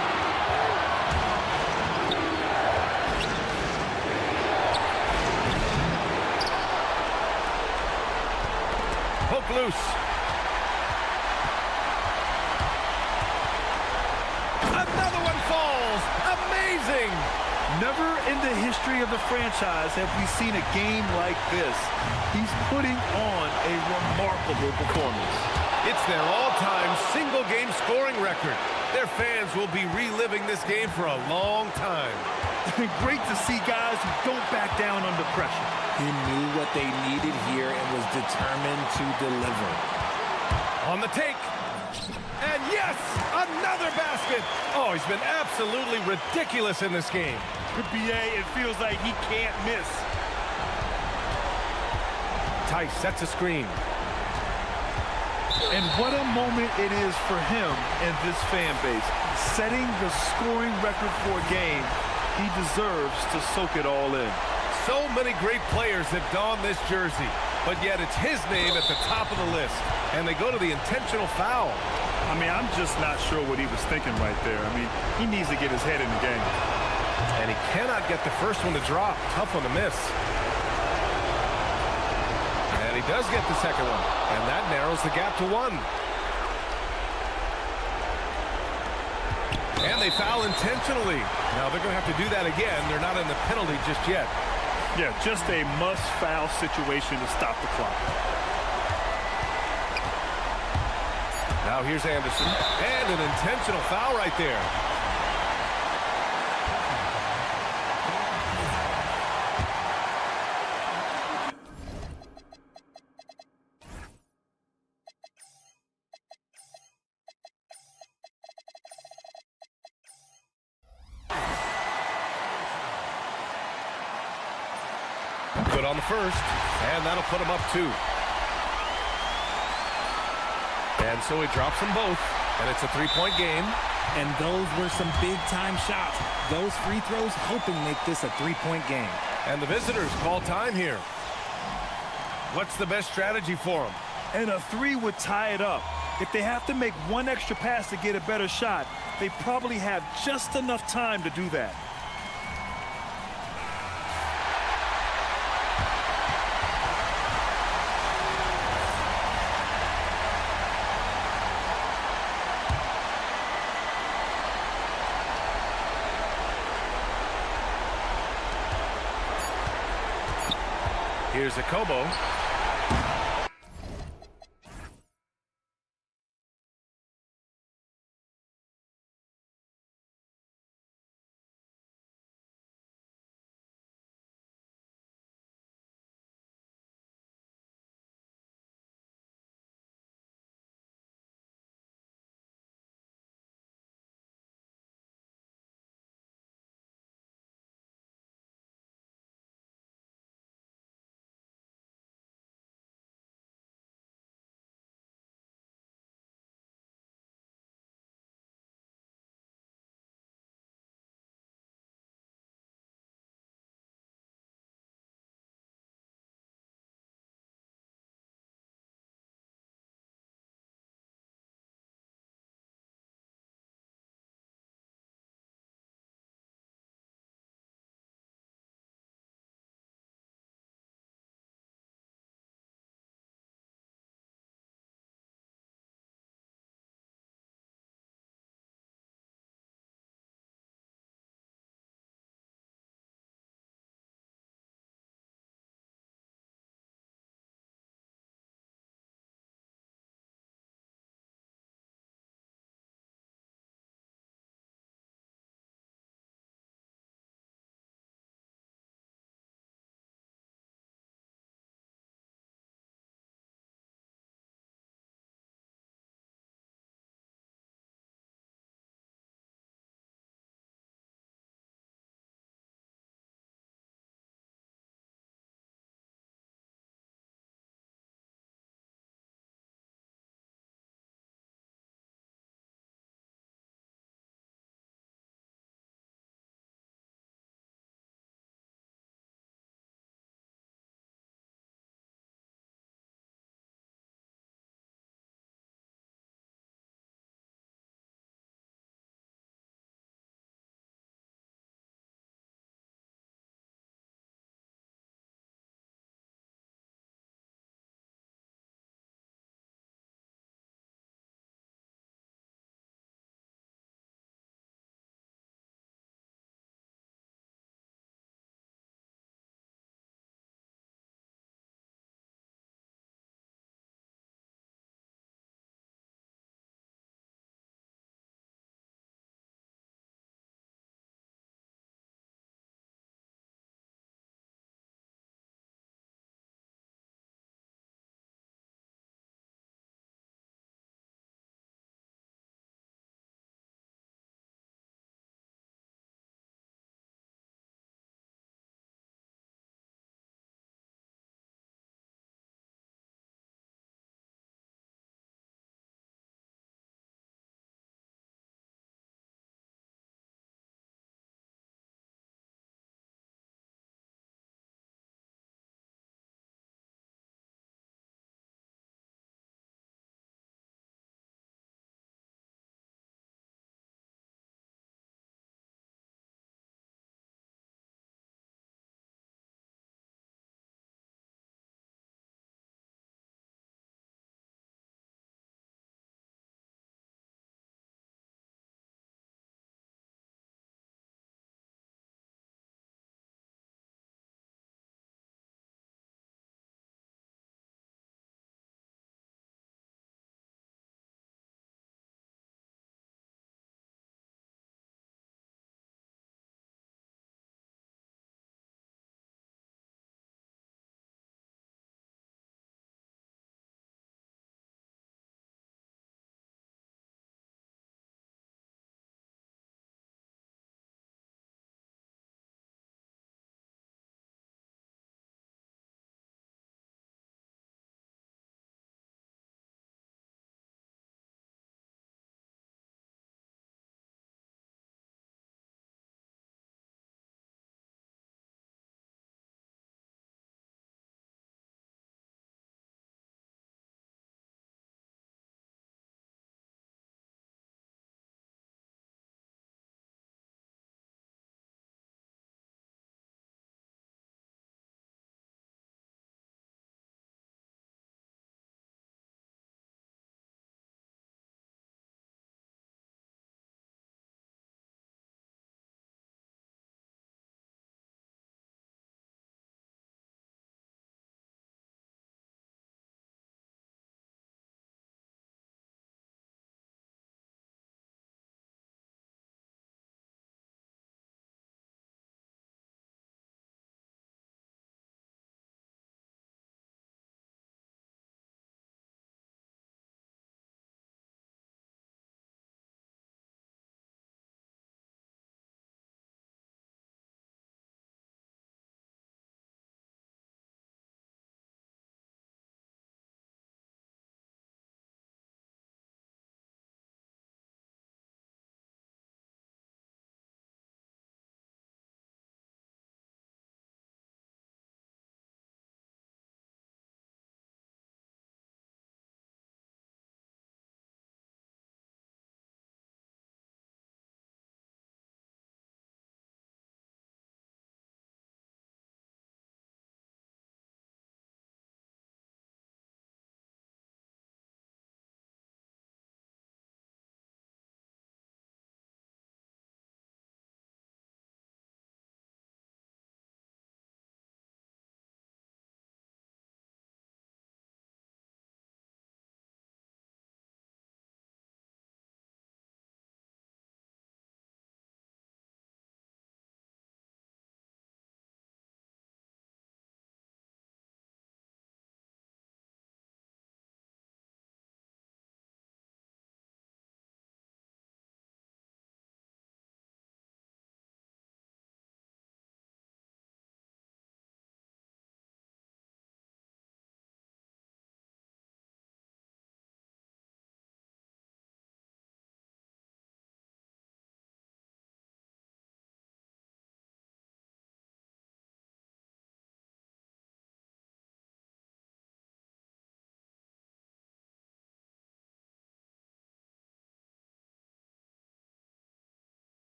Poke loose. Another one falls. Amazing. Never in the history of the franchise have we seen a game like this. He's putting on a remarkable performance. It's their all-time single-game scoring record. Their fans will be reliving this game for a long time. Great to see guys who don't back down under pressure. He knew what they needed here and was determined to deliver. On the take. And yes, another basket. Oh, he's been absolutely ridiculous in this game. With BA, it feels like he can't miss. Tice sets a screen. And what a moment it is for him and this fan base. Setting the scoring record for a game, he deserves to soak it all in. So many great players have donned this jersey, but yet it's his name at the top of the list. And they go to the intentional foul. I mean, I'm just not sure what he was thinking right there. I mean, he needs to get his head in the game. And he cannot get the first one to drop. Tough one to miss. And he does get the second one. And that narrows the gap to 1. And they foul intentionally. Now they're going to have to do that again. They're not in the penalty just yet. Yeah, just a must-foul situation to stop the clock. Now here's Anderson. And an intentional foul right there. Good on the first, and that'll put him up 2. And so he drops them both, and it's a 3-point game. And those were some big-time shots. Those free throws helping make this a 3-point game. And the visitors call time here. What's the best strategy for them? And a 3 would tie it up. If they have to make one extra pass to get a better shot, they probably have just enough time to do that. Here's a Kobo.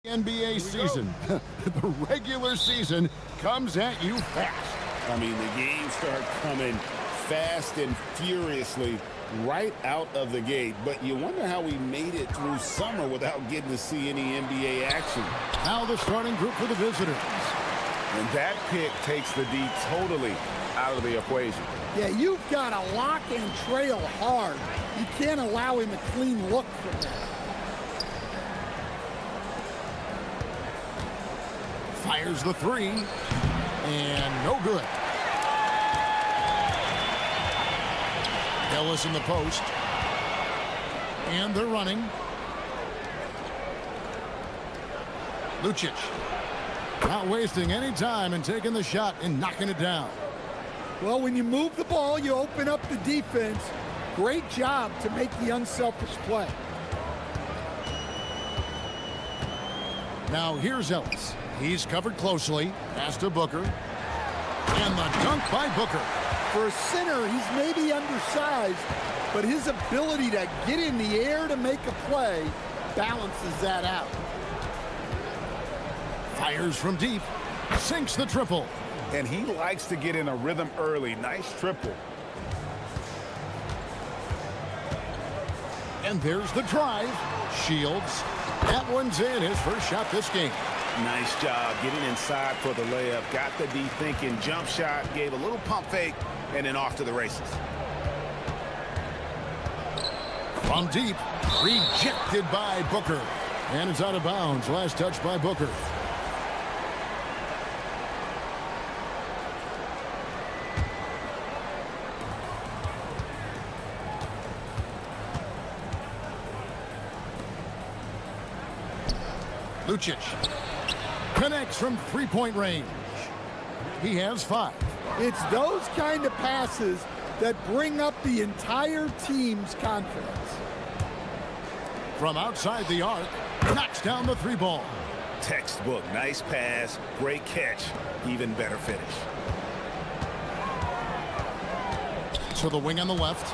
NBA season. The regular season comes at you fast. I mean, the games start coming fast and furiously right out of the gate, but you wonder how we made it through summer without getting to see any NBA action. Now the starting group for the visitors. And that pick takes the D totally out of the equation. Yeah, you've got to lock and trail hard. You can't allow him a clean look from there. Fires the three, and no good. Ellis in the post, and they're running. Lucic, not wasting any time and taking the shot and knocking it down. Well, when you move the ball, you open up the defense. Great job to make the unselfish play. Now here's Ellis. He's covered closely. Pass to Booker. And the dunk by Booker. For a center, he's maybe undersized, but his ability to get in the air to make a play balances that out. Fires from deep. Sinks the triple. And he likes to get in a rhythm early. Nice triple. And there's the drive. Shields. That one's in, his first shot this game. Nice job getting inside for the layup. Got the D thinking. Jump shot. Gave a little pump fake. And then off to the races. From deep. Rejected by Booker. And it's out of bounds. Last touch by Booker. Lucic connects from three-point range. He has 5. It's those kind of passes that bring up the entire team's confidence. From outside the arc, knocks down the 3 ball. Textbook. Nice pass. Great catch. Even better finish. To the wing on the left.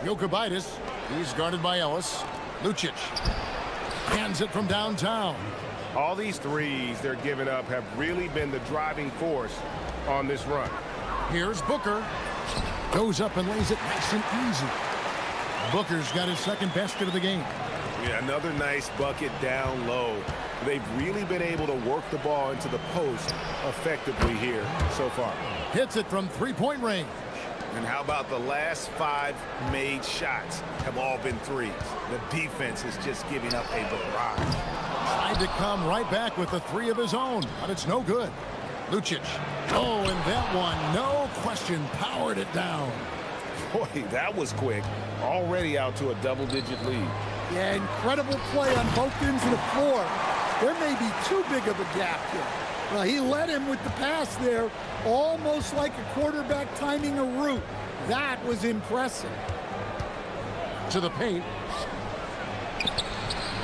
Jokubaitis, he's guarded by Ellis. Lucic hands it from downtown. All these threes they're giving up have really been the driving force on this run. Here's Booker. Goes up and lays it nice and easy. Booker's got his second basket of the game. Yeah, another nice bucket down low. They've really been able to work the ball into the post effectively here so far. Hits it from three-point range. And how about the last 5 made shots have all been threes? The defense is just giving up a barrage. Tried to come right back with the 3 of his own, but it's no good. Lucic. Oh, and that one, no question, powered it down. Boy, that was quick. Already out to a double-digit lead. Yeah, incredible play on both ends of the floor. There may be too big of a gap here. Well, he led him with the pass there, almost like a quarterback timing a route. That was impressive. To the paint.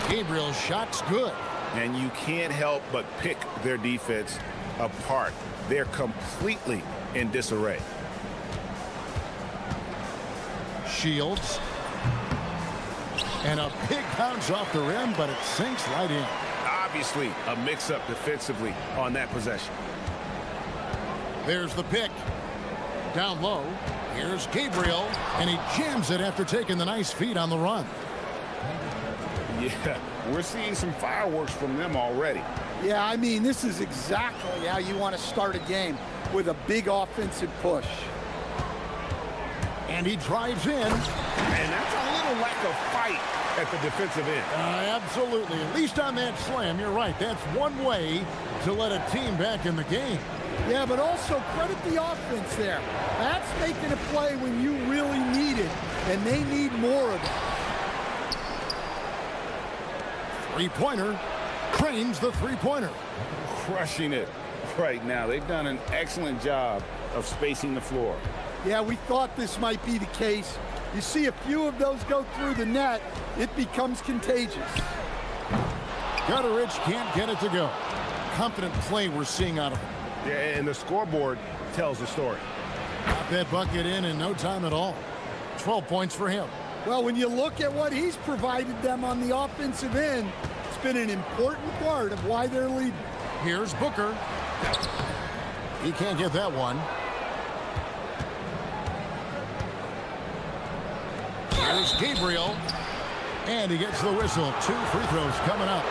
Gabriel's shot's good. And you can't help but pick their defense apart. They're completely in disarray. Shields. And a big bounce off the rim, but it sinks right in. Obviously, a mix-up defensively on that possession. There's the pick. Down low. Here's Gabriel, and he jams it after taking the nice feed on the run. Yeah, we're seeing some fireworks from them already. Yeah, I mean, this is exactly how you want to start a game, with a big offensive push. And he drives in. And that's a little lack of fight at the defensive end. Absolutely. At least on that slam, you're right. That's one way to let a team back in the game. Yeah, but also credit the offense there. That's making a play when you really need it, and they need more of it. Three-pointer. Cranes the three-pointer. Crushing it right now. They've done an excellent job of spacing the floor. Yeah, we thought this might be the case. You see a few of those go through the net, it becomes contagious. Gutteridge can't get it to go. Confident play we're seeing out of him. Yeah, and the scoreboard tells the story. Got that bucket in no time at all. 12 points for him. Well, when you look at what he's provided them on the offensive end, it's been an important part of why they're leading. Here's Booker. He can't get that one. Here's Gabriel. And he gets the whistle. 2 free throws coming up.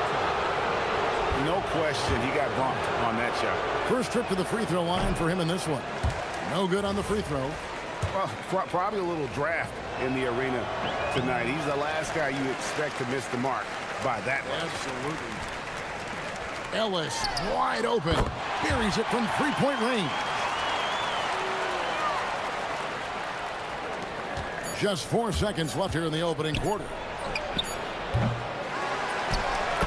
No question, he got bumped on that shot. First trip to the free throw line for him in this one. No good on the free throw. Well, probably a little draft in the arena tonight. He's the last guy you expect to miss the mark by that much. Absolutely. Ellis wide open. Buries it from three-point range. Just 4 seconds left here in the opening quarter.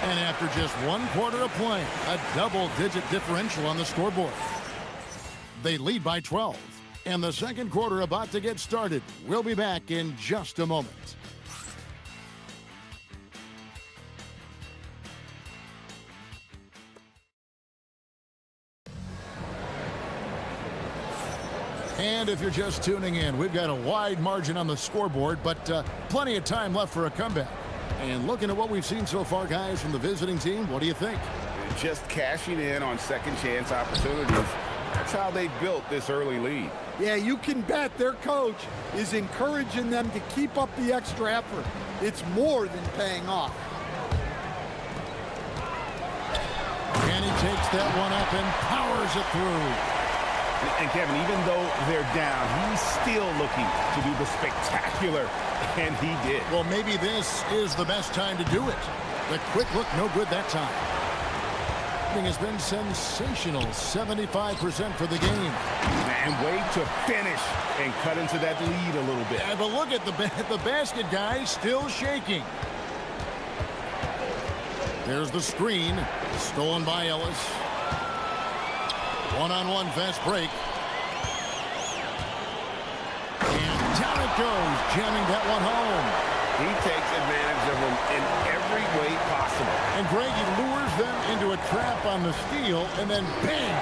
And after just 1 quarter of play, a double-digit differential on the scoreboard. They lead by 12. And the second quarter about to get started. We'll be back in just a moment. And if you're just tuning in, we've got a wide margin on the scoreboard, but plenty of time left for a comeback. And looking at what we've seen so far, guys, from the visiting team, what do you think? Just cashing in on second chance opportunities. That's how they built this early lead. Yeah, you can bet their coach is encouraging them to keep up the extra effort. It's more than paying off. And he takes that one up and powers it through. And Kevin, even though they're down, he's still looking to do the spectacular, and he did. Well, maybe this is the best time to do it. The quick look, no good that time. Has been sensational. 75% for the game. And way to finish and cut into that lead a little bit. Yeah, but look at the basket guy still shaking. There's the screen. Stolen by Ellis. One-on-one fast break. And down it goes. Jamming that one home. He takes advantage of them in every way possible. And Greg, he lures them into a trap on the steal, and then bang,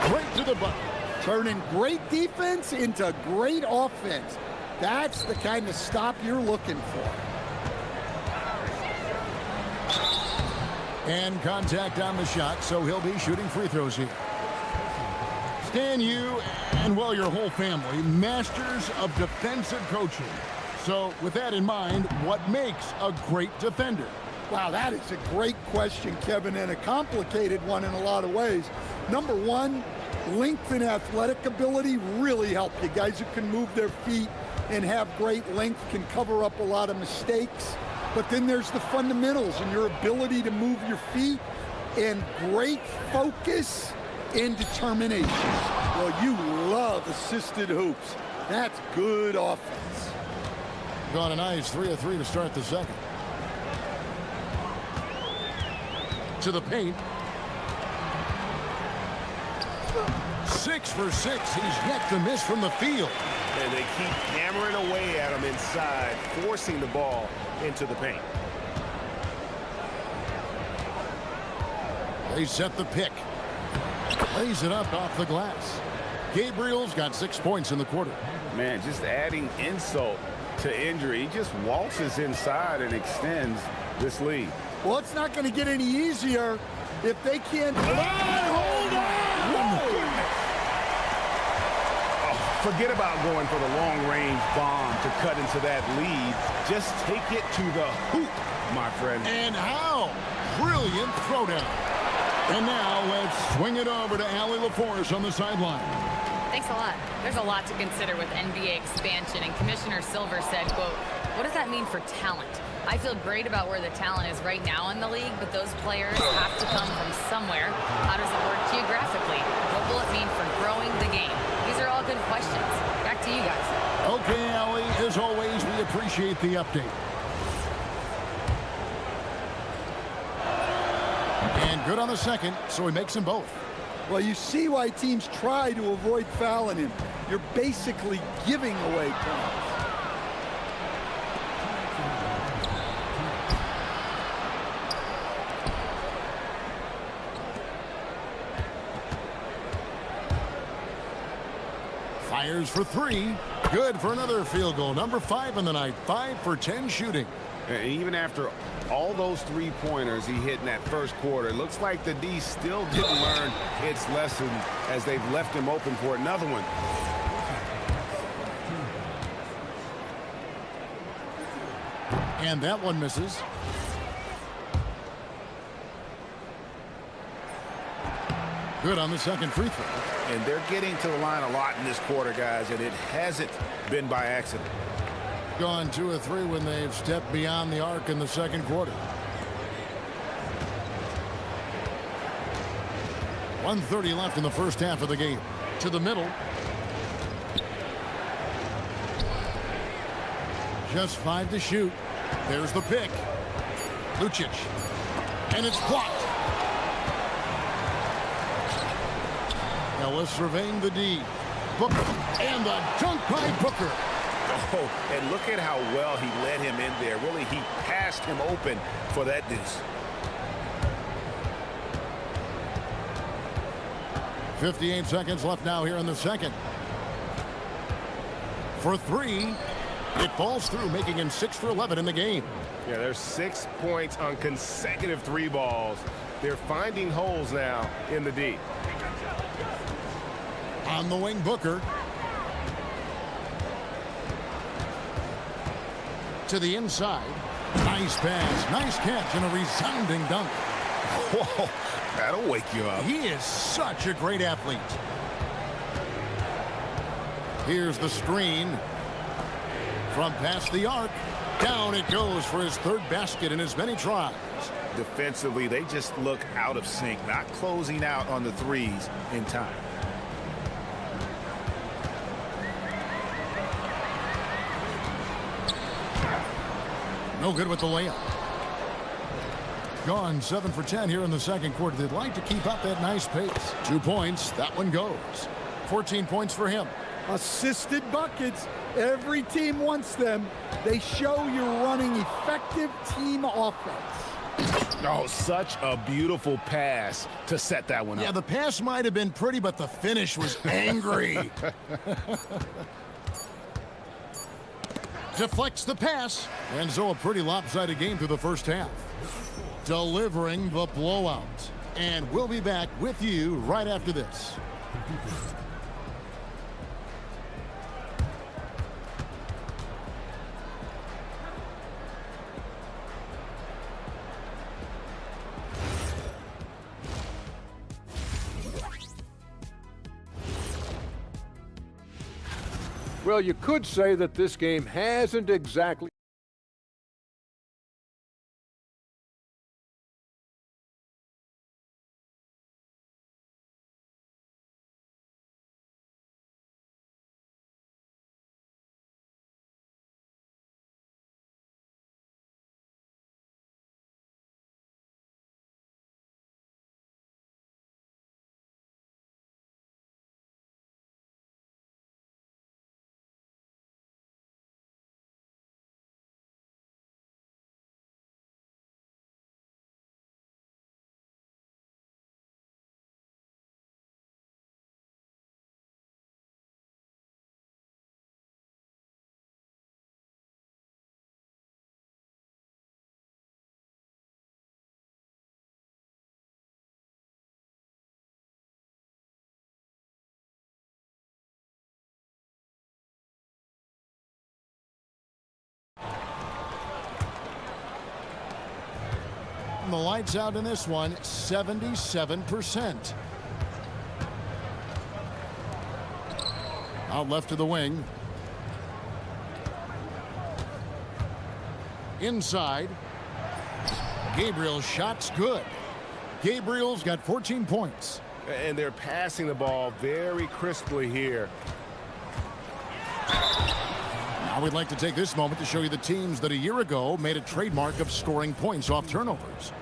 straight to the bucket. Turning great defense into great offense. That's the kind of stop you're looking for. And contact on the shot, so he'll be shooting free throws here. Stan, you and, well, your whole family, masters of defensive coaching. So with that in mind, what makes a great defender? Wow, that is a great question, Kevin, and a complicated one in a lot of ways. Number one, length and athletic ability really help you. Guys who can move their feet and have great length can cover up a lot of mistakes. But then there's the fundamentals and your ability to move your feet and great focus and determination. Well, you love assisted hoops. That's good offense. Got a nice 3 of 3 to start the second. To the paint. 6 for 6. He's yet to miss from the field. And they keep hammering away at him inside, forcing the ball into the paint. They set the pick. Lays it up off the glass. Gabriel's got 6 points in the quarter. Man, just adding insult to injury. He just waltzes inside and extends this lead. Well, it's not going to get any easier if they can't. Hold on! Oh, forget about going for the long-range bomb to cut into that lead. Just take it to the hoop, my friend. And how? Brilliant throwdown. And now let's swing it over to Allie LaForce on the sideline. Thanks a lot. There's a lot to consider with NBA expansion, and Commissioner Silver said, quote, "What does that mean for talent? I feel great about where the talent is right now in the league, but those players have to come from somewhere. How does it work geographically? What will it mean for growing the game?" These are all good questions. Back to you guys. Okay, Allie, as always, we appreciate the update. And good on the second, so he makes them both. Well, you see why teams try to avoid fouling him. You're basically giving away points. Fires for 3. Good for another field goal. Number 5 in the night. 5 for 10 shooting. And even after all those three-pointers he hit in that first quarter, it looks like the D still didn't learn its lesson as they've left him open for another one. And that one misses. Good on the second free throw. And they're getting to the line a lot in this quarter, guys, and it hasn't been by accident. Gone 2 of 3 when they've stepped beyond the arc in the second quarter. 1:30 left in the first half of the game. To the middle. Just 5 to shoot. There's the pick. Lucic. And it's blocked. Ellis surveying the D. Booker. And the dunk by Booker. Oh, and look at how well he led him in there. Really, he passed him open for that deuce. 58 seconds left now here in the second. For 3. It falls through, making him 6 for 11 in the game. Yeah, there's 6 points on consecutive 3 balls. They're finding holes now in the D. On the wing, Booker. To the inside. Nice pass, nice catch, and a resounding dunk. Whoa, that'll wake you up. He is such a great athlete. Here's the screen. From past the arc, down it goes for his 3rd basket in as many tries. Defensively, they just look out of sync, not closing out on the threes in time. No good with the layup. Gone 7 for 10 here in the second quarter. They'd like to keep up that nice pace. 2 points, that one goes. 14 points for him. Assisted buckets. Every team wants them. They show you're running effective team offense. Oh, such a beautiful pass to set that one up. Yeah, the pass might have been pretty, but the finish was angry. Deflects the pass. And so a pretty lopsided game through the first half. Delivering the blowout. And we'll be back with you right after this. Well, you could say that this game hasn't exactly The lights out in this one, 77%. Out left to the wing. Inside. Gabriel's shot's good. Gabriel's got 14 points. And they're passing the ball very crisply here. Now we'd like to take this moment to show you the teams that a year ago made a trademark of scoring points off turnovers.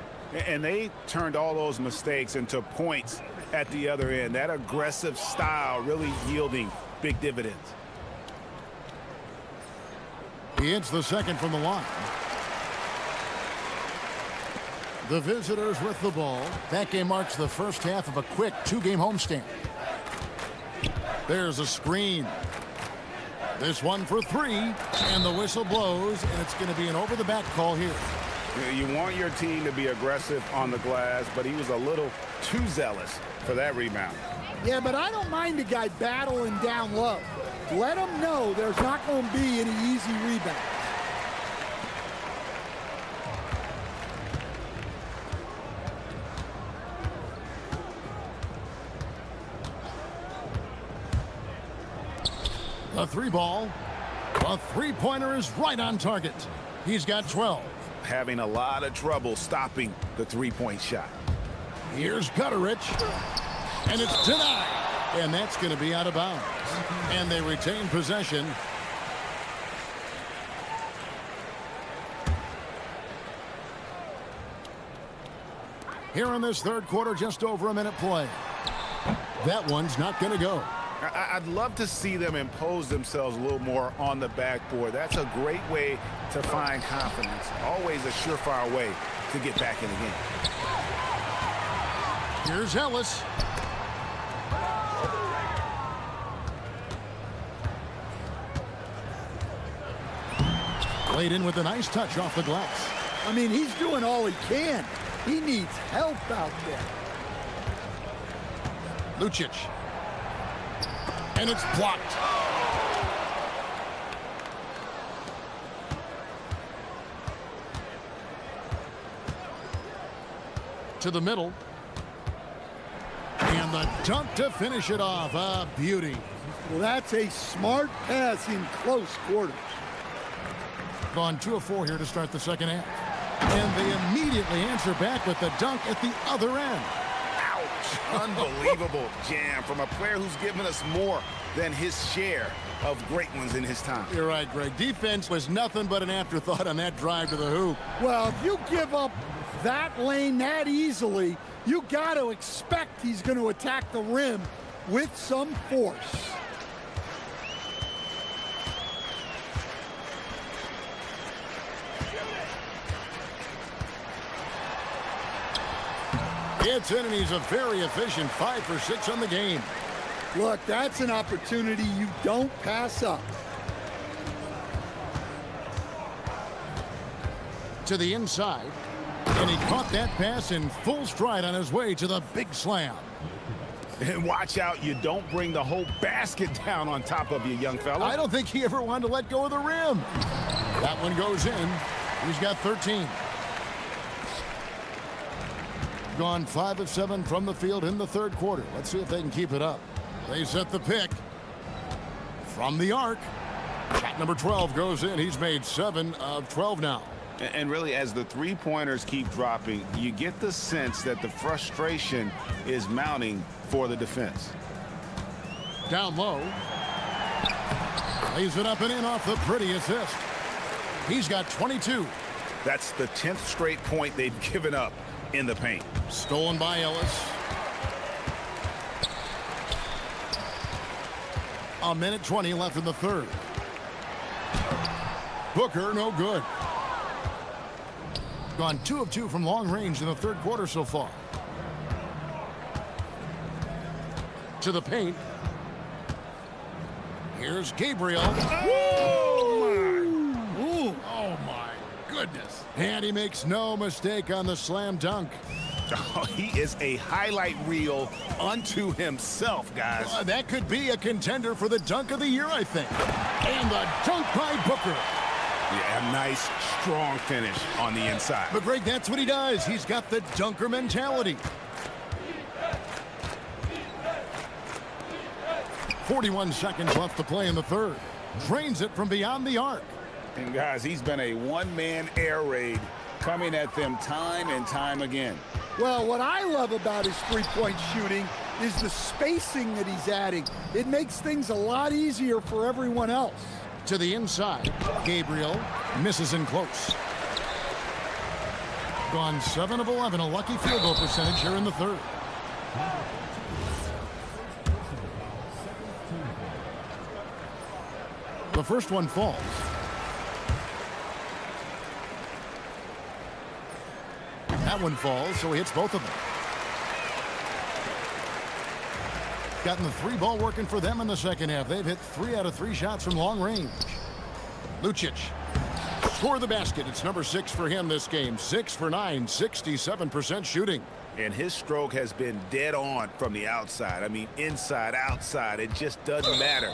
And they turned all those mistakes into points at the other end. That aggressive style really yielding big dividends. He hits the second from the line. The visitors with the ball. That game marks the first half of a quick 2-game homestand. There's a screen. This one for three, and the whistle blows, and it's going to be an over-the-back call here. You want your team to be aggressive on the glass, but he was a little too zealous for that rebound. Yeah, but I don't mind a guy battling down low. Let him know there's not going to be any easy rebounds. The three ball. A three-pointer is right on target. He's got 12. Having a lot of trouble stopping the three-point shot. Here's Gutterich. And it's denied. And that's going to be out of bounds. And they retain possession. Here in this third quarter, just over a minute play. That one's not going to go. I'd love to see them impose themselves a little more on the backboard. That's a great way to find confidence. Always a surefire way to get back in the game. Here's Ellis. Played in with a nice touch off the glass. I mean, he's doing all he can. He needs help out there. Lucic. And it's blocked. To the middle. And the dunk to finish it off. A beauty. Well, that's a smart pass in close quarters. Gone 2 of 4 here to start the second half. And they immediately answer back with the dunk at the other end. Unbelievable jam from a player who's given us more than his share of great ones in his time. You're right, Greg. Defense was nothing but an afterthought on that drive to the hoop. Well, if you give up that lane that easily, you got to expect he's going to attack the rim with some force. It's in, and he's a very efficient 5 for 6 on the game. Look, that's an opportunity you don't pass up. To the inside, and he caught that pass in full stride on his way to the big slam. And watch out, you don't bring the whole basket down on top of you, young fella. I don't think he ever wanted to let go of the rim. That one goes in. He's got 13. Gone 5 of 7 from the field in the third quarter. Let's see if they can keep it up. They set the pick from the arc. Shot number 12 goes in. He's made 7 of 12 now. And really, as the three-pointers keep dropping, you get the sense that the frustration is mounting for the defense. Down low. Lays it up and in off the pretty assist. He's got 22. That's the 10th straight point they've given up in the paint. Stolen by Ellis. A minute 20 left in the third. Booker, no good. Gone 2 of 2 from long range in the third quarter so far. To the paint. Here's Gabriel. Oh my goodness. And he makes no mistake on the slam dunk. Oh, he is a highlight reel unto himself, guys. That could be a contender for the dunk of the year, I think. And the dunk by Booker. Yeah, nice, strong finish on the inside. But, Greg, that's what he does. He's got the dunker mentality. 41 seconds left to play in the third. Drains it from beyond the arc. And, guys, he's been a one-man air raid coming at them time and time again. Well, what I love about his three-point shooting is the spacing that he's adding. It makes things a lot easier for everyone else. To the inside, Gabriel misses in close. Gone 7 of 11, a lucky field goal percentage here in the third. The first one falls. That one falls, so he hits both of them. Gotten the three ball working for them in the second half. They've hit 3 out of 3 shots from long range. Lucic score the basket. It's number 6 for him this game. 6 for 9, 67% shooting. And his stroke has been dead on from the outside. I mean, inside, outside, it just doesn't matter.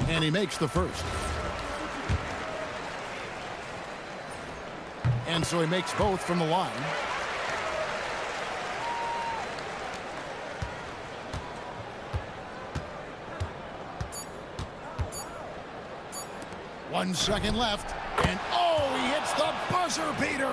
And he makes the first. And so he makes both from the line. One second left. And oh, he hits the buzzer beater.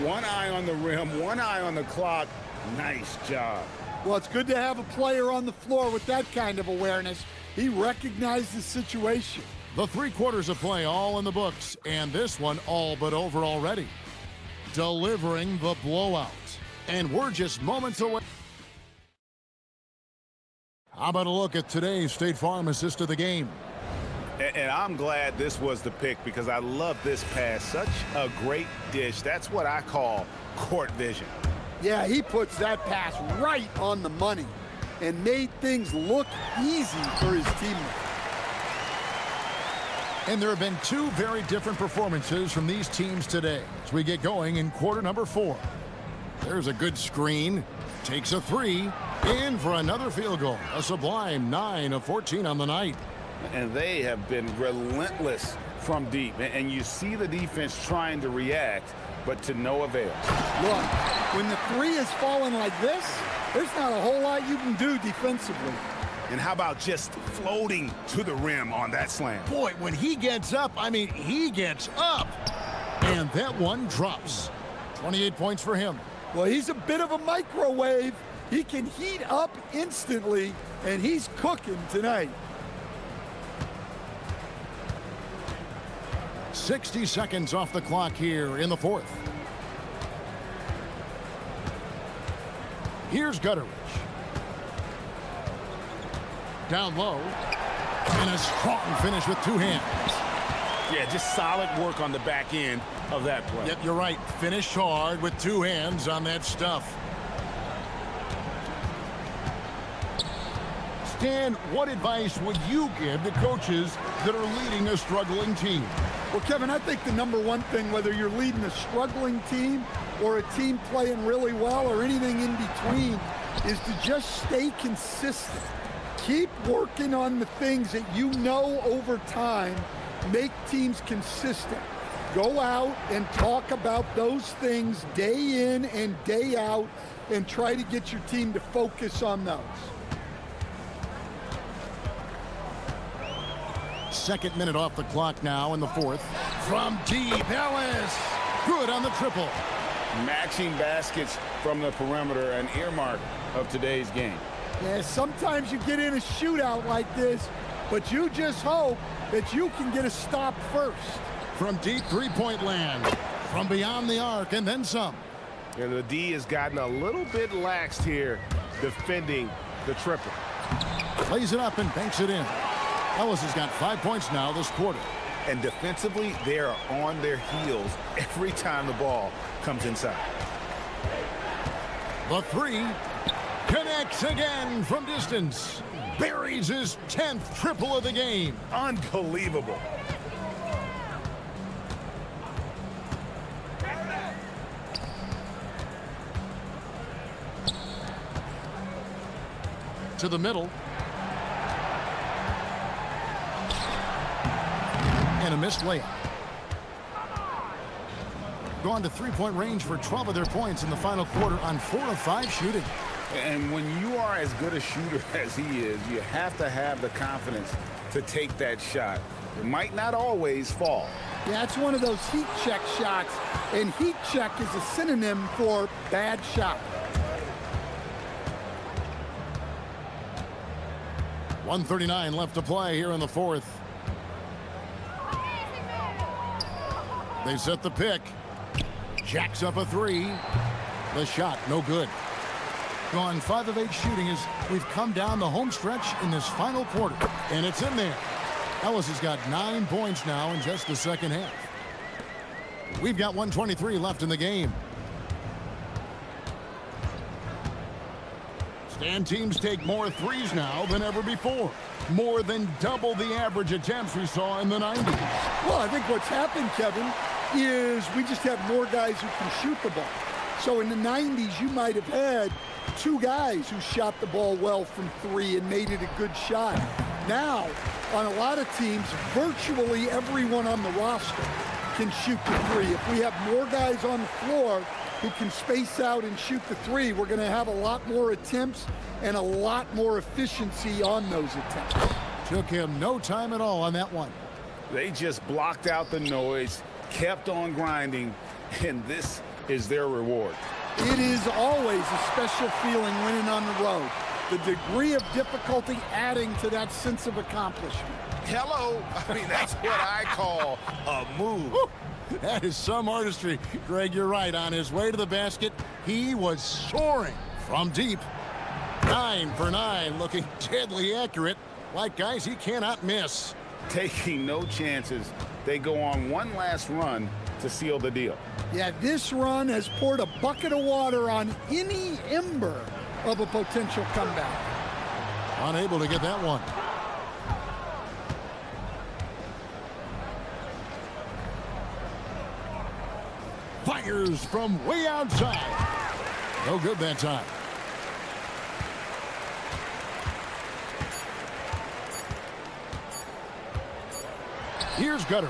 One eye on the rim, one eye on the clock. Nice job. Well, it's good to have a player on the floor with that kind of awareness. He recognized the situation. The 3 quarters of play all in the books, and this one all but over already. Delivering the blowout. And we're just moments away. How about a look at today's State Farm assist of the game? And I'm glad this was the pick because I love this pass. Such a great dish. That's what I call court vision. Yeah, he puts that pass right on the money and made things look easy for his teammates. And there have been 2 very different performances from these teams today as we get going in quarter number 4. There's a good screen. Takes a 3. In for another field goal. A sublime 9 of 14 on the night. And they have been relentless from deep. And you see the defense trying to react, but to no avail. Look, when the 3 is falling like this, there's not a whole lot you can do defensively. And how about just floating to the rim on that slam? Boy, when he gets up, I mean, he gets up. And that one drops. 28 points for him. Well, he's a bit of a microwave. He can heat up instantly, and he's cooking tonight. 60 seconds off the clock here in the 4th. Here's Gutteridge. Down low. And a strong finish with 2 hands. Yeah, just solid work on the back end of that play. Yep, you're right. Finished hard with 2 hands on that stuff. Stan, what advice would you give to coaches that are leading a struggling team? Well, Kevin, I think the number one thing, whether you're leading a struggling team or a team playing really well or anything in between, is to just stay consistent. Keep working on the things that you know over time make teams consistent. Go out and talk about those things day in and day out and try to get your team to focus on those. Second minute off the clock now in the 4th. From deep, Ellis. Good on the triple. Matching baskets from the perimeter, an earmark of today's game. Yeah, sometimes you get in a shootout like this, but you just hope that you can get a stop first. From deep 3-point land. From beyond the arc and then some. Yeah, the D has gotten a little bit laxed here defending the triple. Lays it up and banks it in. Ellis has got 5 points now this quarter. And defensively, they are on their heels every time the ball comes inside. The 3 connects again from distance. Buries his 10th triple of the game. Unbelievable. To the middle. And a missed layup. Gone to 3-point range for 12 of their points in the final quarter on 4 of 5 shooting. And when you are as good a shooter as he is, you have to have the confidence to take that shot. It might not always fall. Yeah, it's one of those heat check shots, and heat check is a synonym for bad shot. 1:39 left to play here in the 4th. They set the pick. Jacks up a 3. The shot, no good. Gone 5 of 8 shooting as we've come down the home stretch in this final quarter. And it's in there. Ellis has got 9 points now in just the second half. We've got 1:23 left in the game. And teams take more threes now than ever before. More than double the average attempts we saw in the 90s. Well, I think what's happened, Kevin, is we just have more guys who can shoot the ball. So in the 90s, you might have had two guys who shot the ball well from three and made it a good shot. Now, on a lot of teams, virtually everyone on the roster can shoot the three. If we have more guys on the floor who can space out and shoot the three, we're going to have a lot more attempts and a lot more efficiency on those attempts. Took him no time at all on that one. They just blocked out the noise, kept on grinding, and this is their reward. It is always a special feeling winning on the road. The degree of difficulty adding to that sense of accomplishment. Hello. I mean, that's what I call a move. Woo! That is some artistry. Greg, you're right. On his way to the basket, he was soaring from deep. 9 for 9, looking deadly accurate. Like guys he cannot miss. Taking no chances. They go on one last run to seal the deal. Yeah, this run has poured a bucket of water on any ember of a potential comeback. Unable to get that one. Fires from way outside. No good that time. Here's Gutter.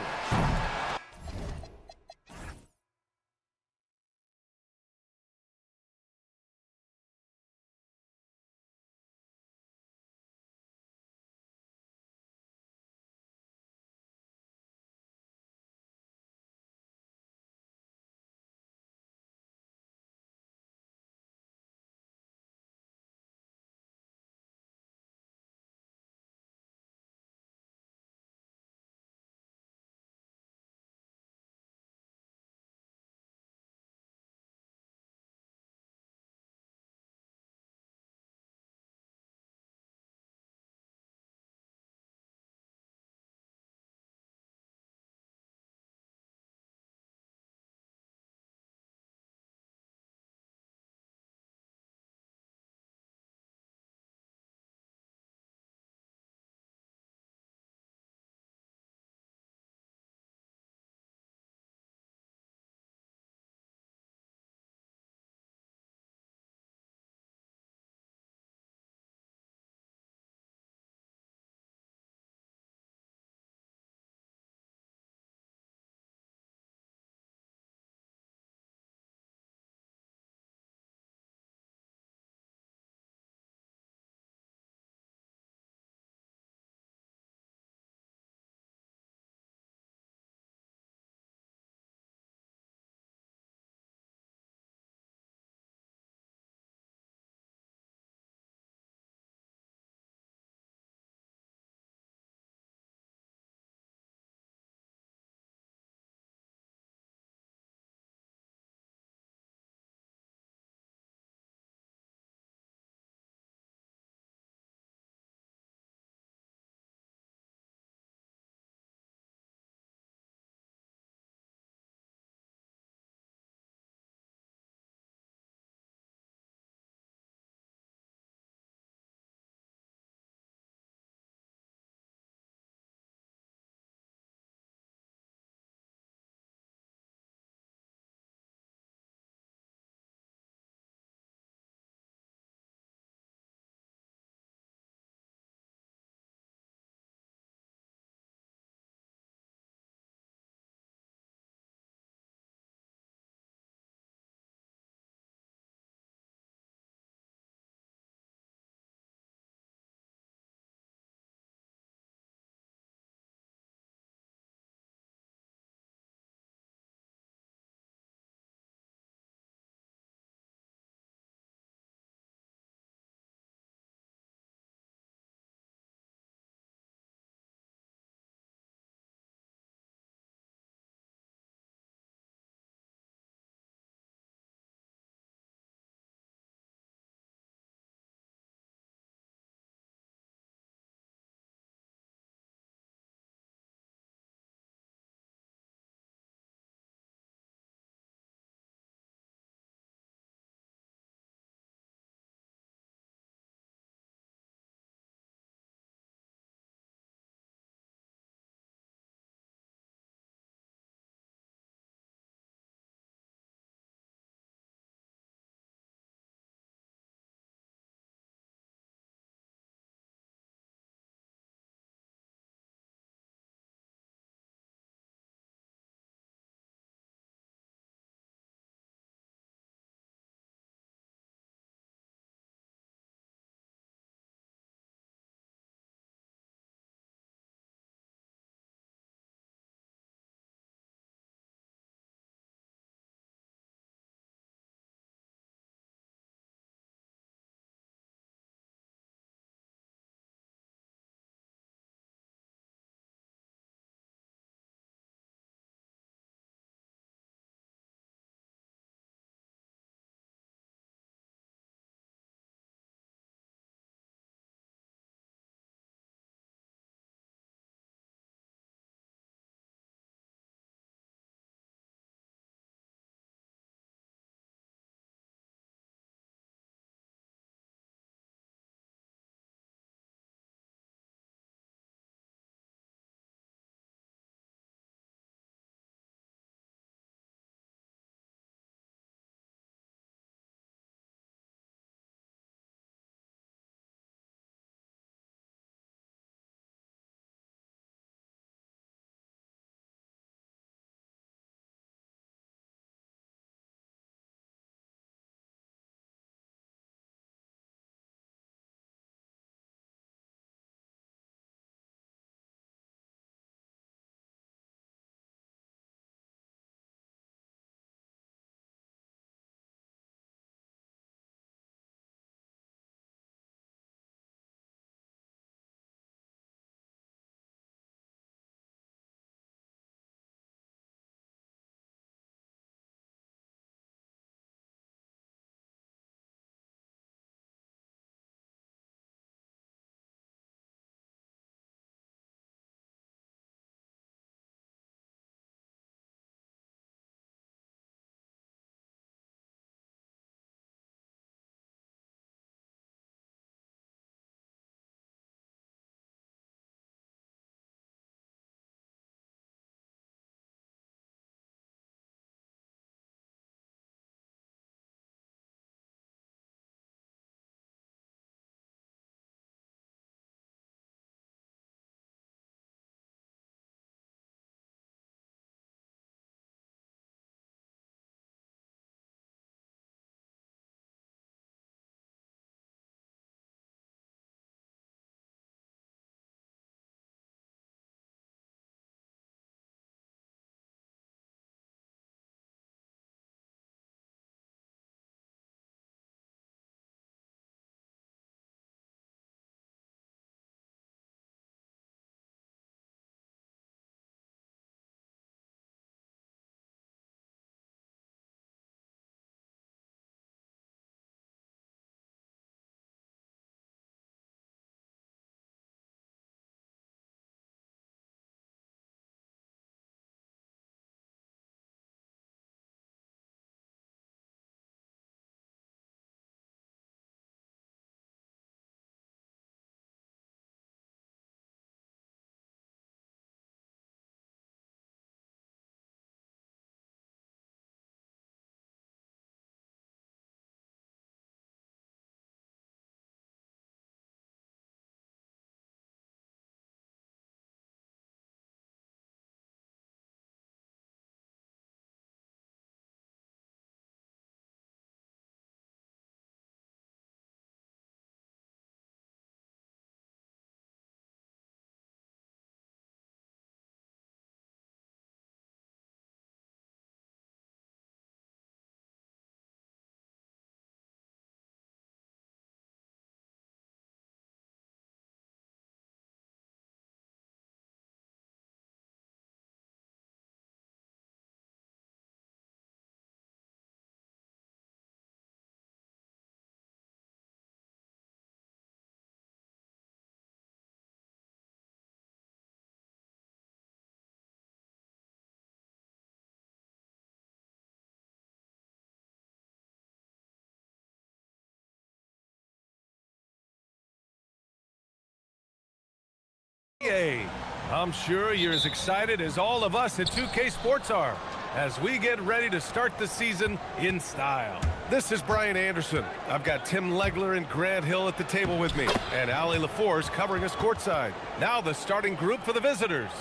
I'm sure you're as excited as all of us at 2K Sports are as we get ready to start the season in style. This is Brian Anderson. I've got Tim Legler and Grant Hill at the table with me, and Ali LaForce covering us courtside. Now the starting group for the visitors.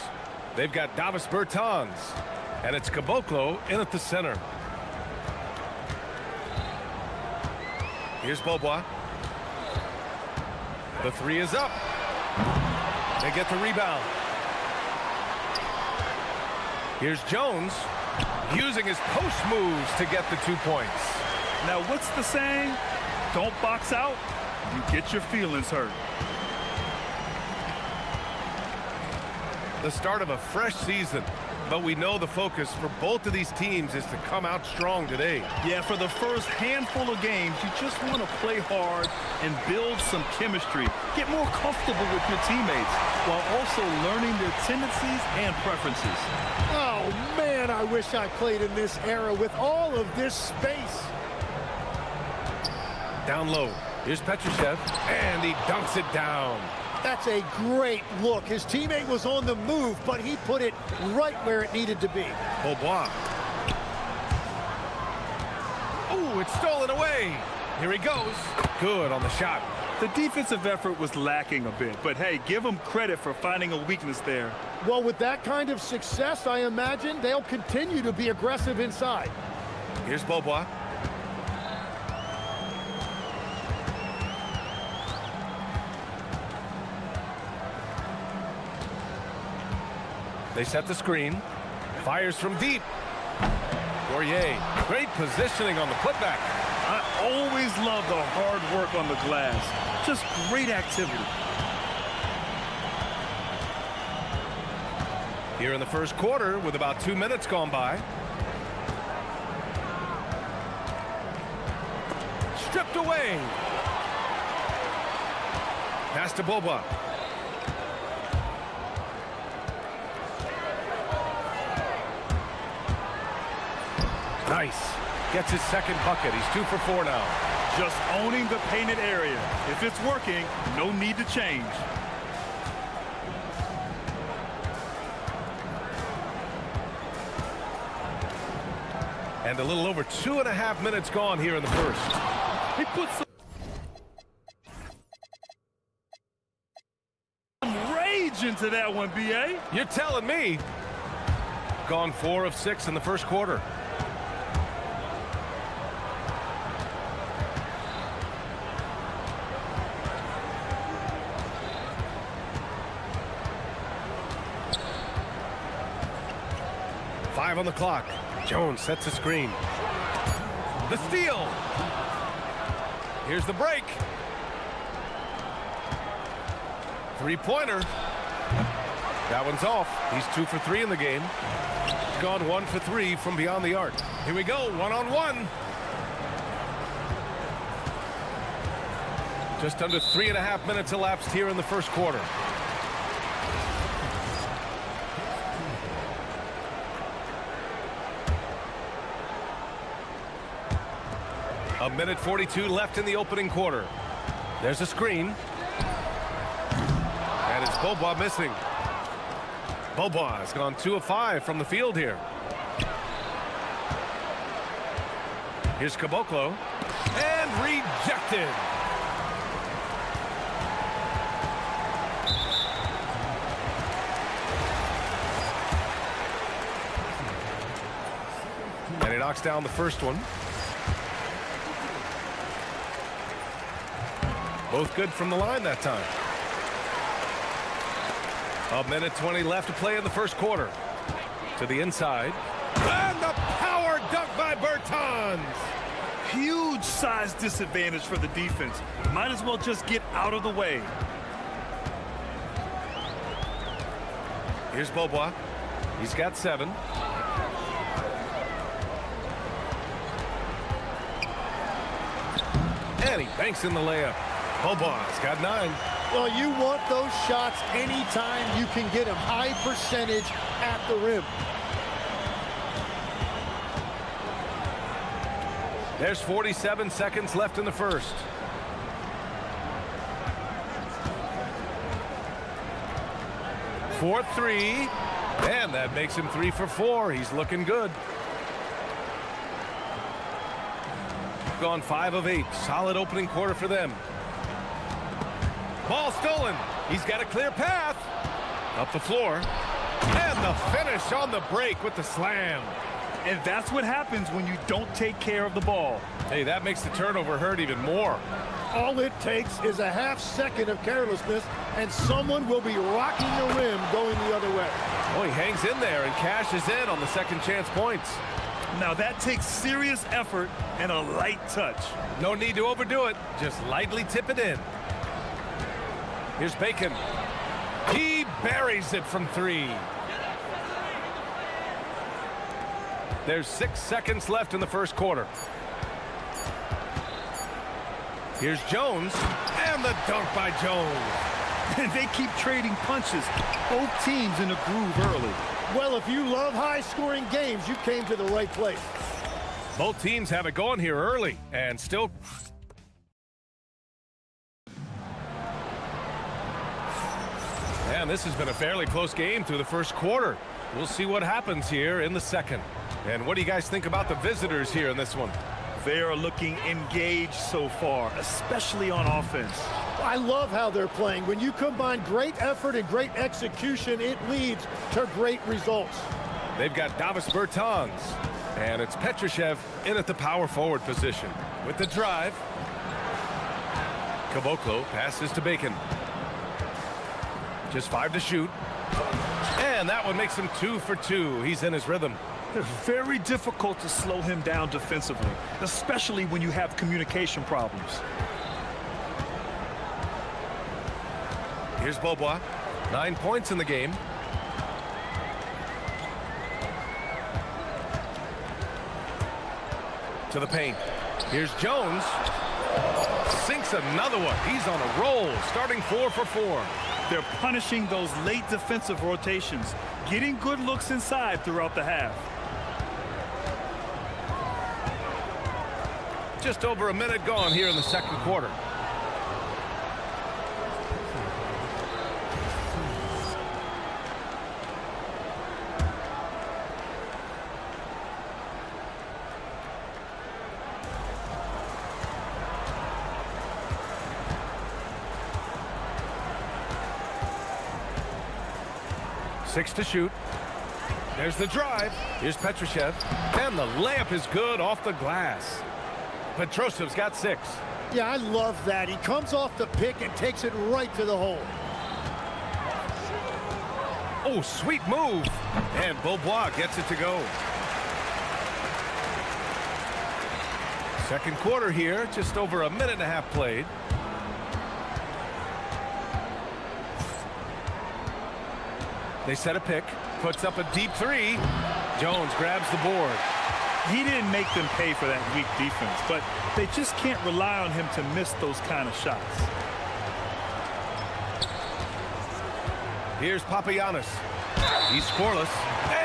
They've got Davis Bertans, and it's Caboclo in at the center. Here's Beaubois. The three is up. They get the rebound. Here's Jones using his post moves to get the 2 points. Now, what's the saying? Don't box out, you get your feelings hurt. The start of a fresh season, but we know the focus for both of these teams is to come out strong today. Yeah, for the first handful of games, you just want to play hard and build some chemistry. Get more comfortable with your teammates while also learning their tendencies and preferences. Oh, man, I wish I played in this era with all of this space. Down low. Here's Petrushev, and he dunks it down. That's a great look. His teammate was on the move, but he put it right where it needed to be. Beaubois. Oh, it's stolen away. Here he goes. Good on the shot. The defensive effort was lacking a bit, but hey, give them credit for finding a weakness there. Well, with that kind of success, I imagine they'll continue to be aggressive inside. Here's Beaubois. They set the screen. Fires from deep. Poirier, great positioning on the putback. I always love the hard work on the glass. Just great activity. Here in the first quarter with about 2 minutes gone by. Stripped away. Pass to Beaubois. Nice. Gets his second bucket. He's 2 for 4 now. Just owning the painted area. If it's working, no need to change. And a little over 2.5 minutes gone here in the first. He puts some rage into that one, B.A. You're telling me. Gone 4 of 6 in the first quarter. On the clock. Jones sets a screen. The steal. Here's the break. Three-pointer. That one's off. He's 2 for 3 in the game. Gone 1 for 3 from beyond the arc. Here we go, one-on-one. Just under 3.5 minutes elapsed here in the first quarter. A minute 42 left in the opening quarter. There's a screen. And it's Beaubois missing. Beaubois has gone 2 of 5 from the field here. Here's Caboclo. And rejected. And he knocks down the first one. Both good from the line that time. A minute 20 left to play in the first quarter. To the inside. And the power dunk by Bertans. Huge size disadvantage for the defense. Might as well just get out of the way. Here's Beaubois. He's got 7. And he banks in the layup. Beaubois got 9. Well, you want those shots anytime you can get them. High percentage at the rim. There's 47 seconds left in the first. for three. And that makes him 3 for 4. He's looking good. Gone 5 of 8. Solid opening quarter for them. Ball stolen. He's got a clear path. Up the floor. And the finish on the break with the slam. And that's what happens when you don't take care of the ball. Hey, that makes the turnover hurt even more. All it takes is a half second of carelessness, and someone will be rocking the rim going the other way. Oh, he hangs in there and cashes in on the second chance points. Now that takes serious effort and a light touch. No need to overdo it. Just lightly tip it in. Here's Bacon. He buries it from 3. There's 6 seconds left in the first quarter. Here's Jones, and the dunk by Jones. And they keep trading punches. Both teams in a groove early. Well, if you love high-scoring games, you came to the right place. Both teams have it going here early, and still... And this has been a fairly close game through the first quarter. We'll see what happens here in the second. And what do you guys think about the visitors here in this one? They are looking engaged so far, especially on offense. I love how they're playing. When you combine great effort and great execution, it leads to great results. They've got Davis Bertans, and it's Petrushev in at the power forward position. With the drive, Caboclo passes to Bacon. Just 5 to shoot. And that one makes him 2 for 2. He's in his rhythm. It's very difficult to slow him down defensively, especially when you have communication problems. Here's Beaubois. 9 points in the game. To the paint. Here's Jones. Sinks another one. He's on a roll, starting 4 for 4. They're punishing those late defensive rotations, getting good looks inside throughout the half. Just over a minute gone here in the second quarter. Six to shoot. There's the drive. Here's Petrushev. And the layup is good off the glass. Petrosev's got 6. Yeah, I love that. He comes off the pick and takes it right to the hole. Oh, sweet move. And Beaubois gets it to go. Second quarter here, just over a minute and a half played. They set a pick, puts up a deep 3. Jones grabs the board. He didn't make them pay for that weak defense, but they just can't rely on him to miss those kind of shots. Here's Papagiannis. He's scoreless,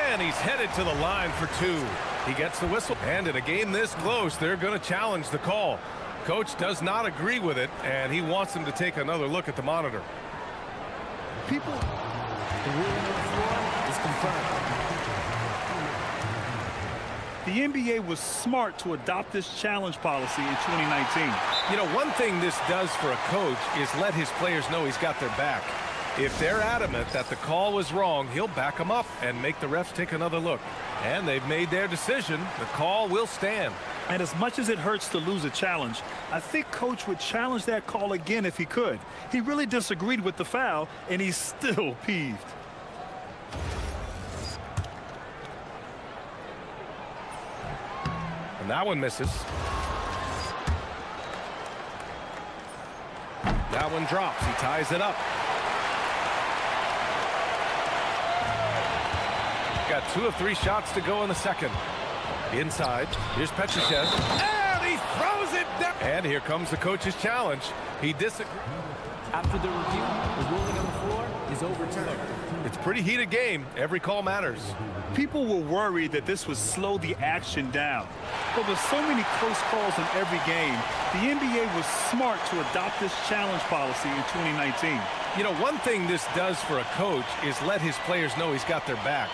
and he's headed to the line for 2. He gets the whistle, and in a game this close, they're going to challenge the call. Coach does not agree with it, and he wants him to take another look at the monitor. The ruling on the floor is confirmed. The NBA was smart to adopt this challenge policy in 2019. You know, one thing this does for a coach is let his players know he's got their back. If they're adamant that the call was wrong, he'll back them up and make the refs take another look. And they've made their decision. The call will stand. And as much as it hurts to lose a challenge, I think Coach would challenge that call again if he could. He really disagreed with the foul, and he's still peeved. And that one misses. That one drops. He ties it up. Got 2 of 3 shots to go in the second. Inside. Here's Petrushev. And he throws it down. And here comes the coach's challenge. He disagrees. After the review, the ruling on the floor is overturned. It's a pretty heated game. Every call matters. People were worried that this would slow the action down. But with so many close calls in every game, the NBA was smart to adopt this challenge policy in 2019. You know, one thing this does for a coach is let his players know he's got their back.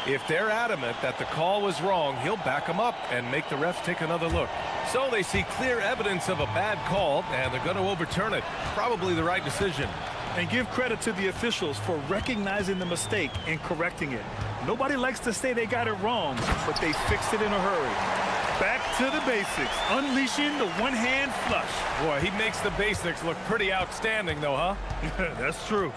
If they're adamant that the call was wrong, he'll back them up and make the refs take another look. So they see clear evidence of a bad call, and they're going to overturn it. Probably the right decision. And give credit to the officials for recognizing the mistake and correcting it. Nobody likes to say they got it wrong, but they fixed it in a hurry. Back to the basics, unleashing the one-hand flush. Boy, he makes the basics look pretty outstanding, though, huh? That's true.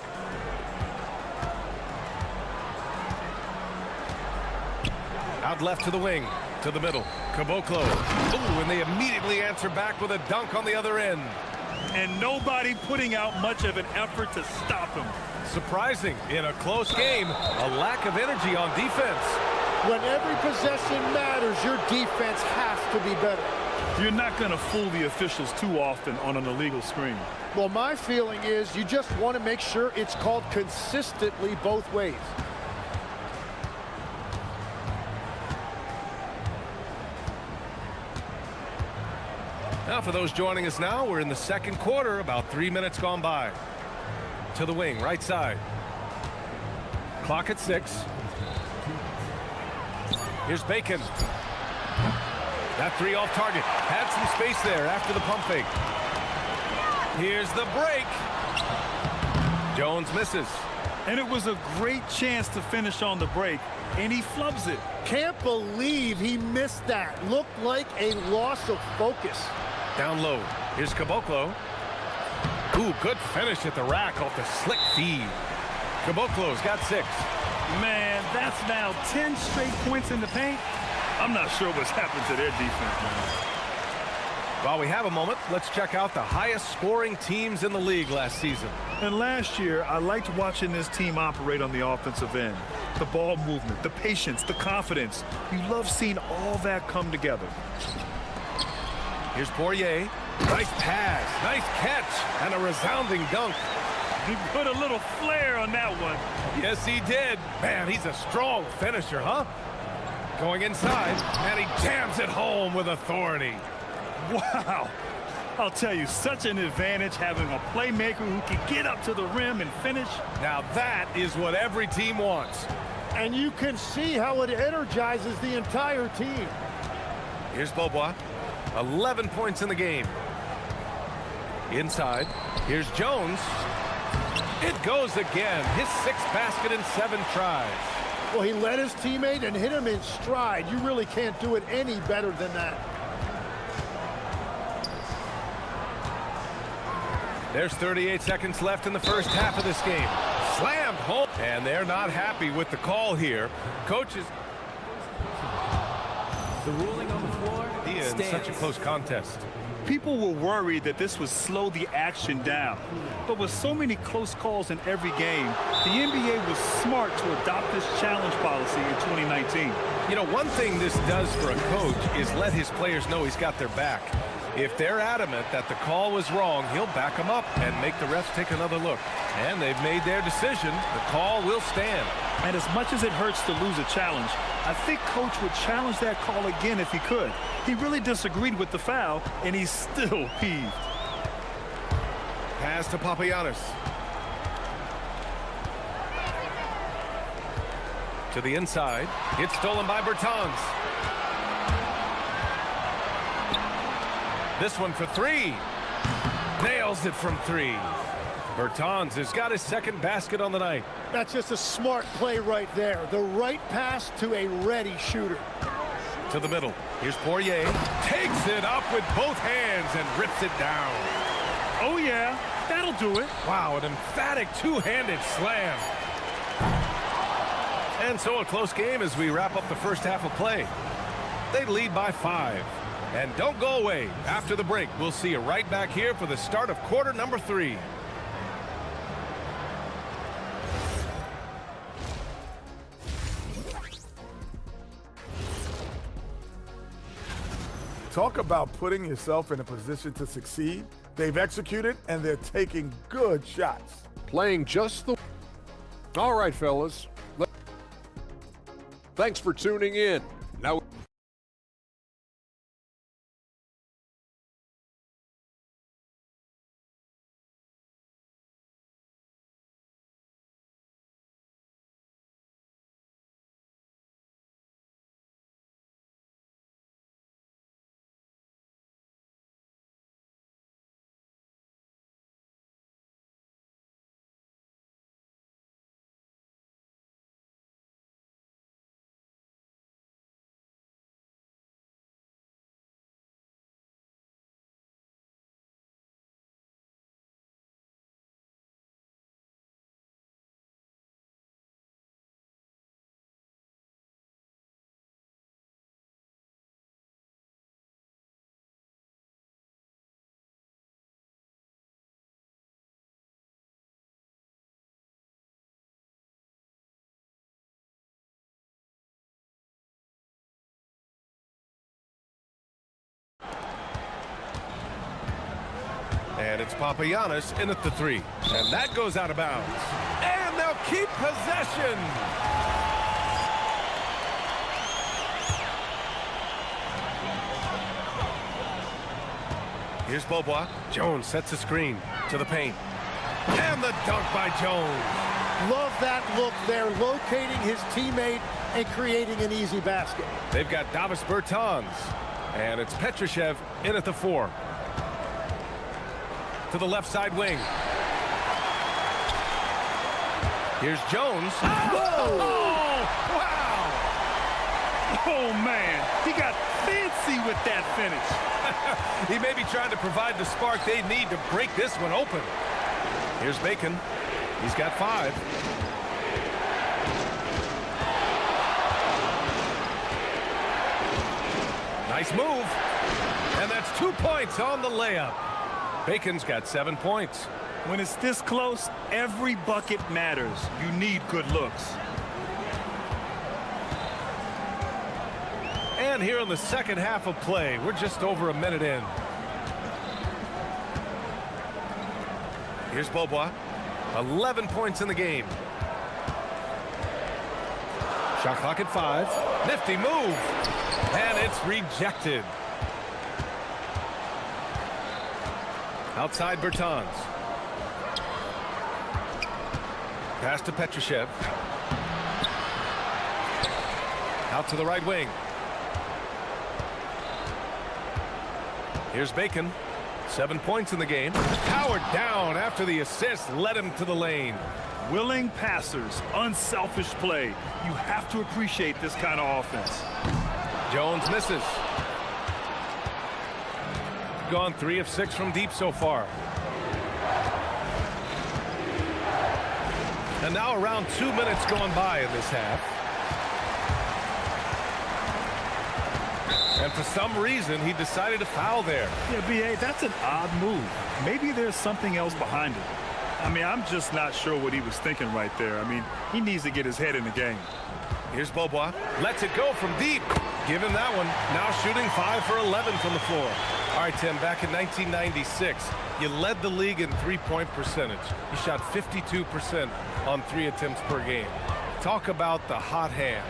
Out left to the wing, to the middle. Caboclo. Ooh, and they immediately answer back with a dunk on the other end. And nobody putting out much of an effort to stop him. Surprising, in a close game, a lack of energy on defense. When every possession matters, your defense has to be better. You're not going to fool the officials too often on an illegal screen. Well, my feeling is you just want to make sure it's called consistently both ways. Now, for those joining us now, we're in the second quarter, about 3 minutes gone by. To the wing, right side. Clock at 6. Here's Bacon. That three off target. Had some space there after the pump fake. Here's the break. Jones misses. And it was a great chance to finish on the break, and he flubs it. Can't believe he missed that. Looked like a loss of focus. Down low. Here's Caboclo. Ooh, good finish at the rack off the slick feed. Caboclo's got 6. Man, that's now 10 straight points in the paint. I'm not sure what's happened to their defense, man. While we have a moment, let's check out the highest scoring teams in the league last season. And last year, I liked watching this team operate on the offensive end. The ball movement, the patience, the confidence. You love seeing all that come together. Here's Poirier. Nice pass, nice catch, and a resounding dunk. He put a little flair on that one. Yes, he did. Man, he's a strong finisher, huh? Going inside, and he jams it home with authority. Wow. I'll tell you, such an advantage having a playmaker who can get up to the rim and finish. Now that is what every team wants. And you can see how it energizes the entire team. Here's Beaubois. 11 points in the game. Inside, here's Jones. It goes again. His 6th basket in 7 tries. Well, he led his teammate and hit him in stride. You really can't do it any better than that. There's 38 seconds left in the first half of this game. Slammed home. And they're not happy with the call here. Coaches. The ruling on the floor In such a close contest. People were worried that this would slow the action down. But with so many close calls in every game, the NBA was smart to adopt this challenge policy in 2019. You know, one thing this does for a coach is let his players know he's got their back. If they're adamant that the call was wrong, he'll back them up and make the refs take another look. And they've made their decision. The call will stand. And as much as it hurts to lose a challenge, I think Coach would challenge that call again if he could. He really disagreed with the foul, and he's still peeved. Pass to Papagiannis. To the inside. It's stolen by Bertans. This one for 3. Nails it from 3. Bertans has got his 2nd basket on the night. That's just a smart play right there. The right pass to a ready shooter. To the middle. Here's Poirier. Takes it up with both hands and rips it down. Oh, yeah. That'll do it. Wow, an emphatic two-handed slam. And so a close game as we wrap up the first half of play. They lead by 5. And don't go away. After the break, we'll see you right back here for the start of quarter number 3. Talk about putting yourself in a position to succeed. They've executed, and they're taking good shots. Playing just the... All right, fellas. Thanks for tuning in. Now... And it's Papagiannis in at the 3. And that goes out of bounds. And they'll keep possession. Here's Beaubois. Jones sets a screen to the paint. And the dunk by Jones. Love that look there, locating his teammate and creating an easy basket. They've got Davis Bertans. And it's Petrushev in at the 4. To the left side wing. Here's Jones. Whoa! Oh, wow! Oh, man. He got fancy with that finish. He may be trying to provide the spark they need to break this one open. Here's Bacon. He's got 5. Nice move. And that's 2 points on the layup. Bacon's got 7 points. When it's this close, every bucket matters. You need good looks. And here in the second half of play, we're just over a minute in. Here's Beaubois. 11 points in the game. Shot clock at 5. Nifty move. And it's rejected. Outside Bertans. Pass to Petrushev. Out to the right wing. Here's Bacon. 7 points in the game. Powered down after the assist led him to the lane. Willing passers, unselfish play. You have to appreciate this kind of offense. Jones misses. Gone 3 of 6 from deep so far. And now around 2 minutes going by in this half. And for some reason, he decided to foul there. Yeah, B.A., that's an odd move. Maybe there's something else behind it. I mean, I'm just not sure what he was thinking right there. I mean, he needs to get his head in the game. Here's Beaubois. Lets it go from deep. Give him that one. Now shooting 5 for 11 from the floor. All right, Tim, back in 1996, you led the league in three-point percentage. You shot 52% on 3 attempts per game. Talk about the hot hand.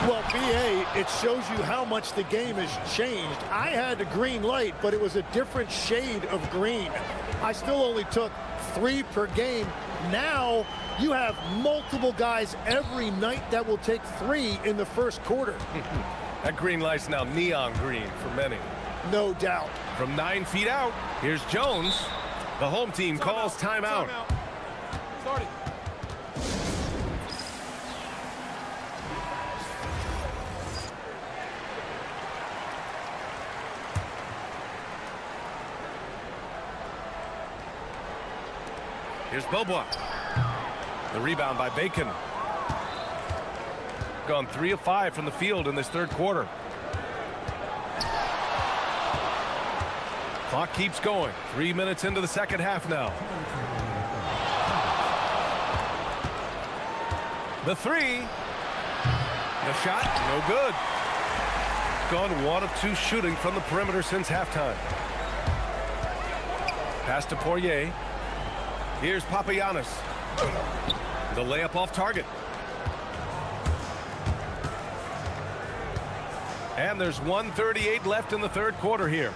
Well, B.A., it shows you how much the game has changed. I had a green light, but it was a different shade of green. I still only took 3 per game. Now you have multiple guys every night that will take 3 in the first quarter. That green light's now neon green for many. No doubt. From 9 feet out, here's Jones. The home team calls timeout. Starting. Here's Beaubois. The rebound by Bacon. Gone 3 of 5 from the field in this third quarter. Clock keeps going. 3 minutes into the second half now. The 3. The shot, no good. Gone 1 of 2 shooting from the perimeter since halftime. Pass to Poirier. Here's Papagiannis. The layup off target. And there's 1:38 left in the third quarter here.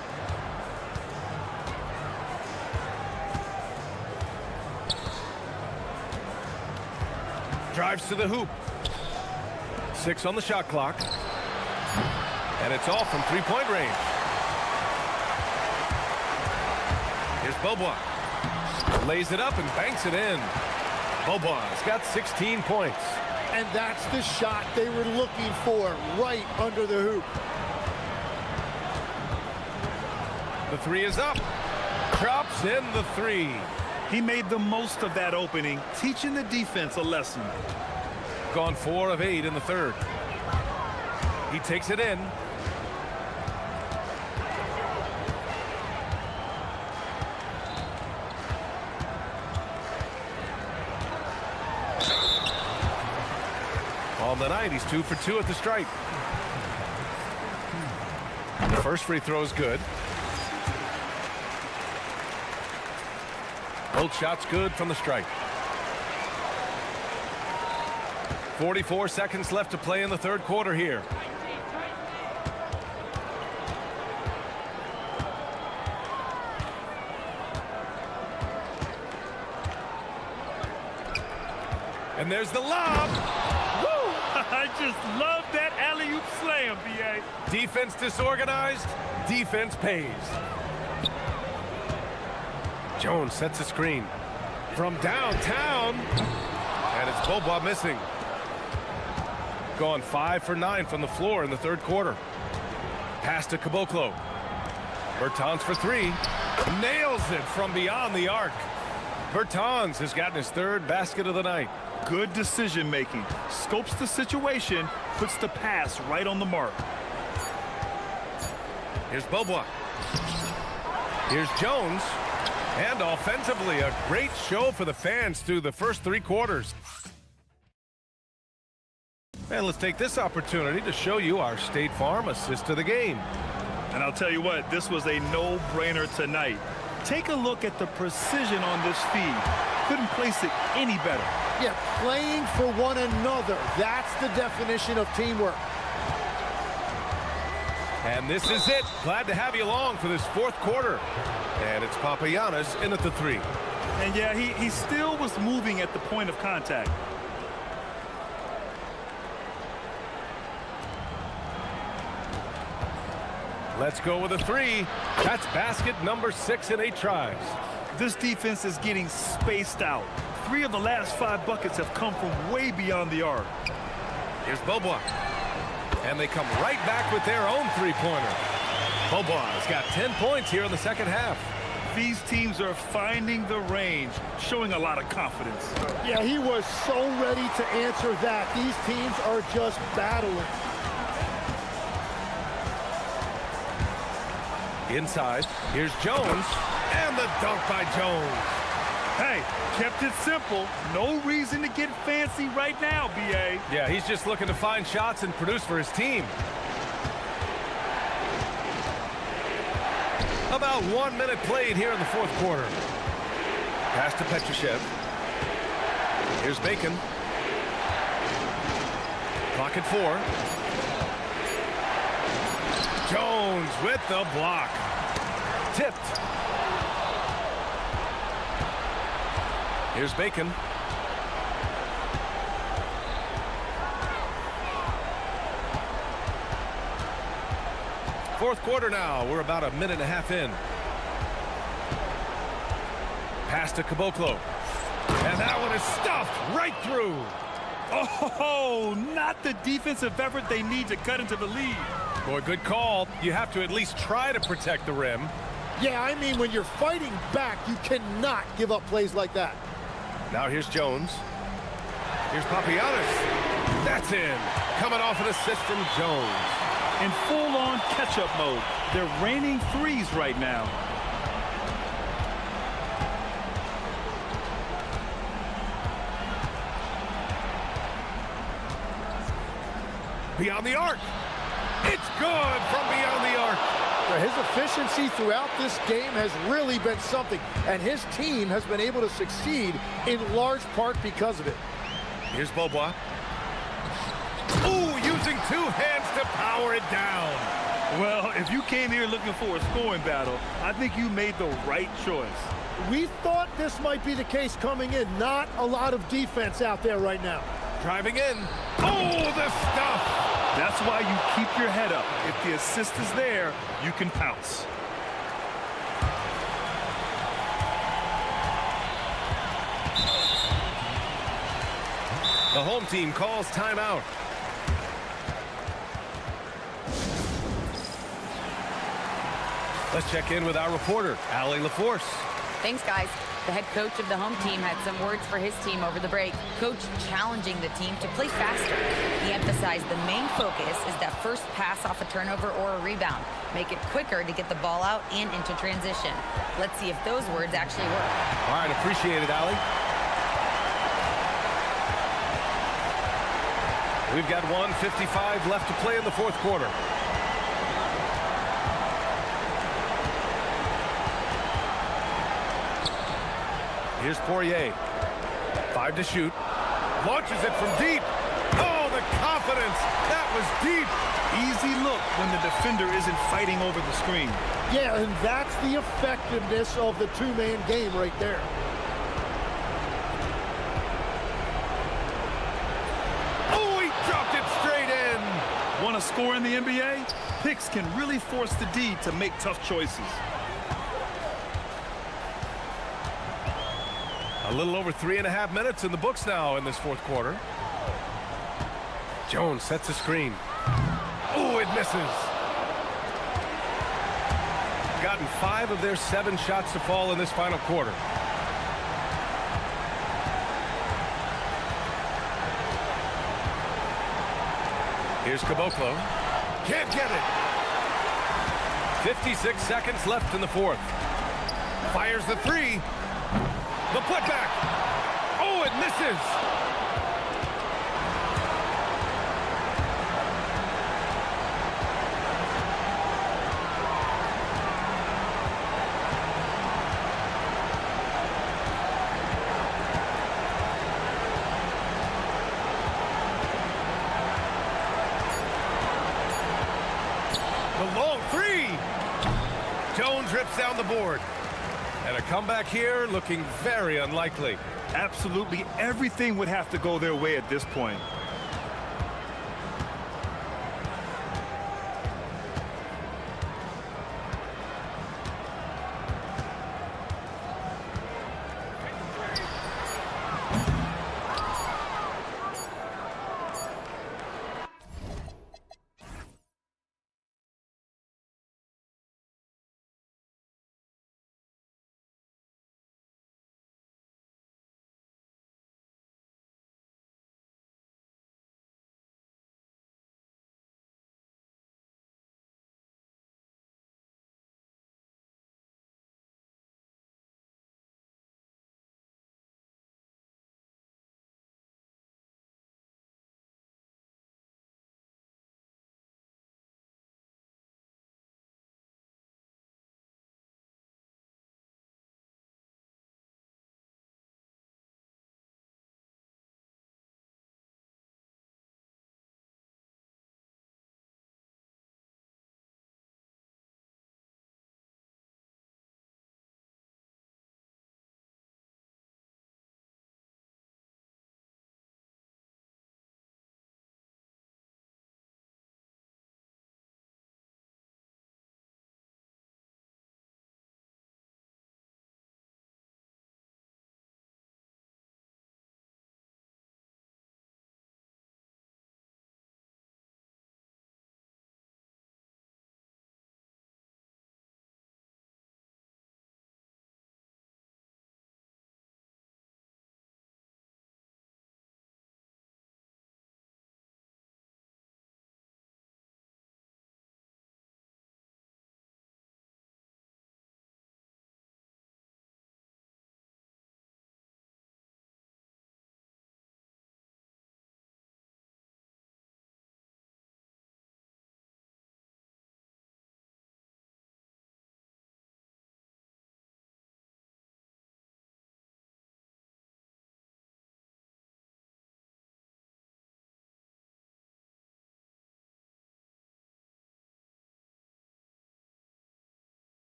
Drives to the hoop. 6 on the shot clock. And it's all from three-point range. Here's Beaubois. Lays it up and banks it in. Beaubois got 16 points. And that's the shot they were looking for, right under the hoop. The 3 is up. Drops in the 3. He made the most of that opening, teaching the defense a lesson. Gone 4 of 8 in the third. He takes it in. On the night, he's 2 for 2 at the stripe. The first free throw is good. Both shots good from the strike. 44 seconds left to play in the third quarter here. And there's the lob. Woo! I just love that alley-oop slam, B.A. Defense disorganized, defense pays. Jones sets a screen from downtown, and it's Bobois missing. Gone 5 for 9 from the floor in the third quarter. Pass to Caboclo. Bertans for 3. Nails it from beyond the arc. Bertans has gotten his third basket of the night. Good decision making. Scopes the situation, puts the pass right on the mark. Here's Bobois. Here's Jones. And offensively, a great show for the fans through the first 3 quarters. And let's take this opportunity to show you our State Farm assist of the game. And I'll tell you what, this was a no-brainer tonight. Take a look at the precision on this feed. Couldn't place it any better. Yeah, playing for one another. That's the definition of teamwork. And this is it. Glad to have you along for this fourth quarter. And it's Papagiannis in at the 3. And yeah, he still was moving at the point of contact. Let's go with a 3. That's basket number 6 in 8 tries. This defense is getting spaced out. 3 of the last 5 buckets have come from way beyond the arc. Here's Bobois. And they come right back with their own 3-pointer. Bobois has got 10 points here in the second half. These teams are finding the range, showing a lot of confidence. Yeah, he was so ready to answer that. These teams are just battling. Inside, here's Jones, and the dunk by Jones. Hey, kept it simple. No reason to get fancy right now, B.A. Yeah, he's just looking to find shots and produce for his team. About 1 minute played here in the fourth quarter. Pass to Petrushev. Here's Bacon. Clock at 4. Jones with the block. Tipped. Here's Bacon. Fourth quarter now. We're about a minute and a half in. Pass to Caboclo. And that one is stuffed right through. Oh, not the defensive effort they need to cut into the lead. Boy, good call. You have to at least try to protect the rim. Yeah, I mean, when you're fighting back, you cannot give up plays like that. Now here's Jones. Here's Papagiannis. That's in. Coming off an assist from Jones. In full-on catch-up mode. They're raining threes right now. Beyond the arc. It's good from beyond the arc. His efficiency throughout this game has really been something, and his team has been able to succeed in large part because of it. Here's Bobois. Ooh, using 2 hands to power it down. Well, if you came here looking for a scoring battle, I think you made the right choice. We thought this might be the case coming in. Not a lot of defense out there right now. Driving in. Oh, the stuff. That's why you keep your head up. If the assist is there, you can pounce. The home team calls timeout. Let's check in with our reporter, Allie LaForce. Thanks, guys. The head coach of the home team had some words for his team over the break. Coach challenging the team to play faster. He emphasized the main focus is that first pass off a turnover or a rebound. Make it quicker to get the ball out and into transition. Let's see if those words actually work. All right, appreciate it, Allie. We've got 1:55 left to play in the fourth quarter. Here's Poirier. 5 to shoot. Launches it from deep. Oh, the confidence. That was deep. Easy look when the defender isn't fighting over the screen. Yeah, and that's the effectiveness of the two-man game right there. Oh, he dropped it straight in. Want to score in the NBA? Picks can really force the D to make tough choices. A little over 3.5 minutes in the books now in this fourth quarter. Jones sets a screen. Oh, it misses. Gotten 5 of their 7 shots to fall in this final quarter. Here's Caboclo. Can't get it. 56 seconds left in the fourth. Fires the 3. The putback. Oh, it misses. The long 3. Jones rips down the board. And a comeback here looking very unlikely. Absolutely everything would have to go their way at this point.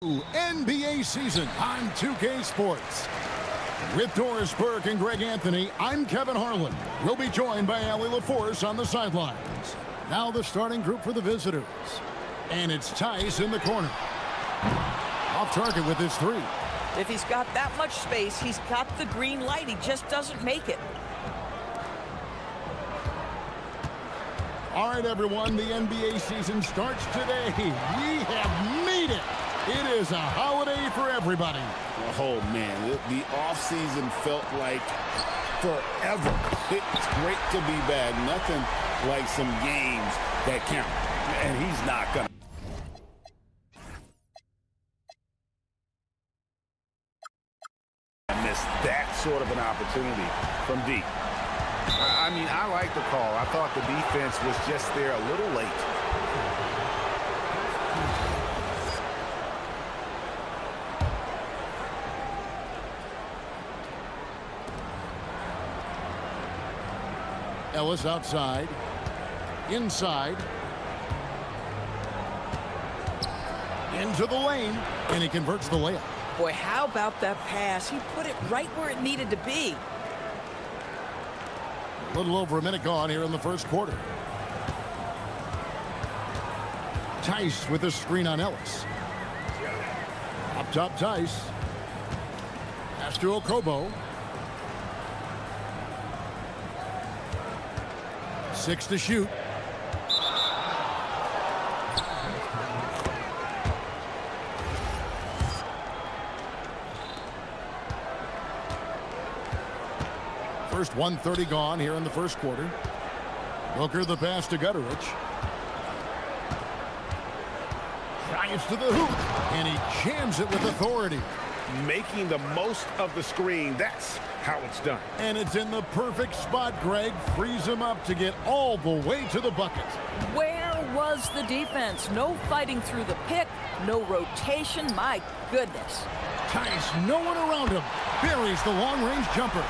NBA season on 2K Sports. With Doris Burke and Greg Anthony, I'm Kevin Harlan. We'll be joined by Allie LaForce on the sidelines. Now the starting group for the visitors. And it's Tice in the corner. Off target with his three. If he's got that much space, he's got the green light. He just doesn't make it. All right, everyone, the NBA season starts today. We have made it. It is a holiday for everybody. Oh, man, the offseason felt like forever. It's great to be back. Nothing like some games that count. And he's not going to. Miss that sort of an opportunity from deep. I mean, I like the call. I thought the defense was just there a little late. Ellis outside. Inside. Into the lane. And he converts the layup. Boy, how about that pass? He put it right where it needed to be. A little over a minute gone here in the first quarter. Tice with a screen on Ellis. Up top, Tice. Pass to Okobo. 6 to shoot. First 1:30 gone here in the first quarter. Booker the pass to Gutteridge. Drives to the hoop. And he jams it with authority. Making the most of the screen. That's how it's done. And it's in the perfect spot, Greg. Frees him up to get all the way to the bucket. Where was the defense? No fighting through the pick, no rotation. My goodness. Tice, no one around him. Buries the long-range jumper.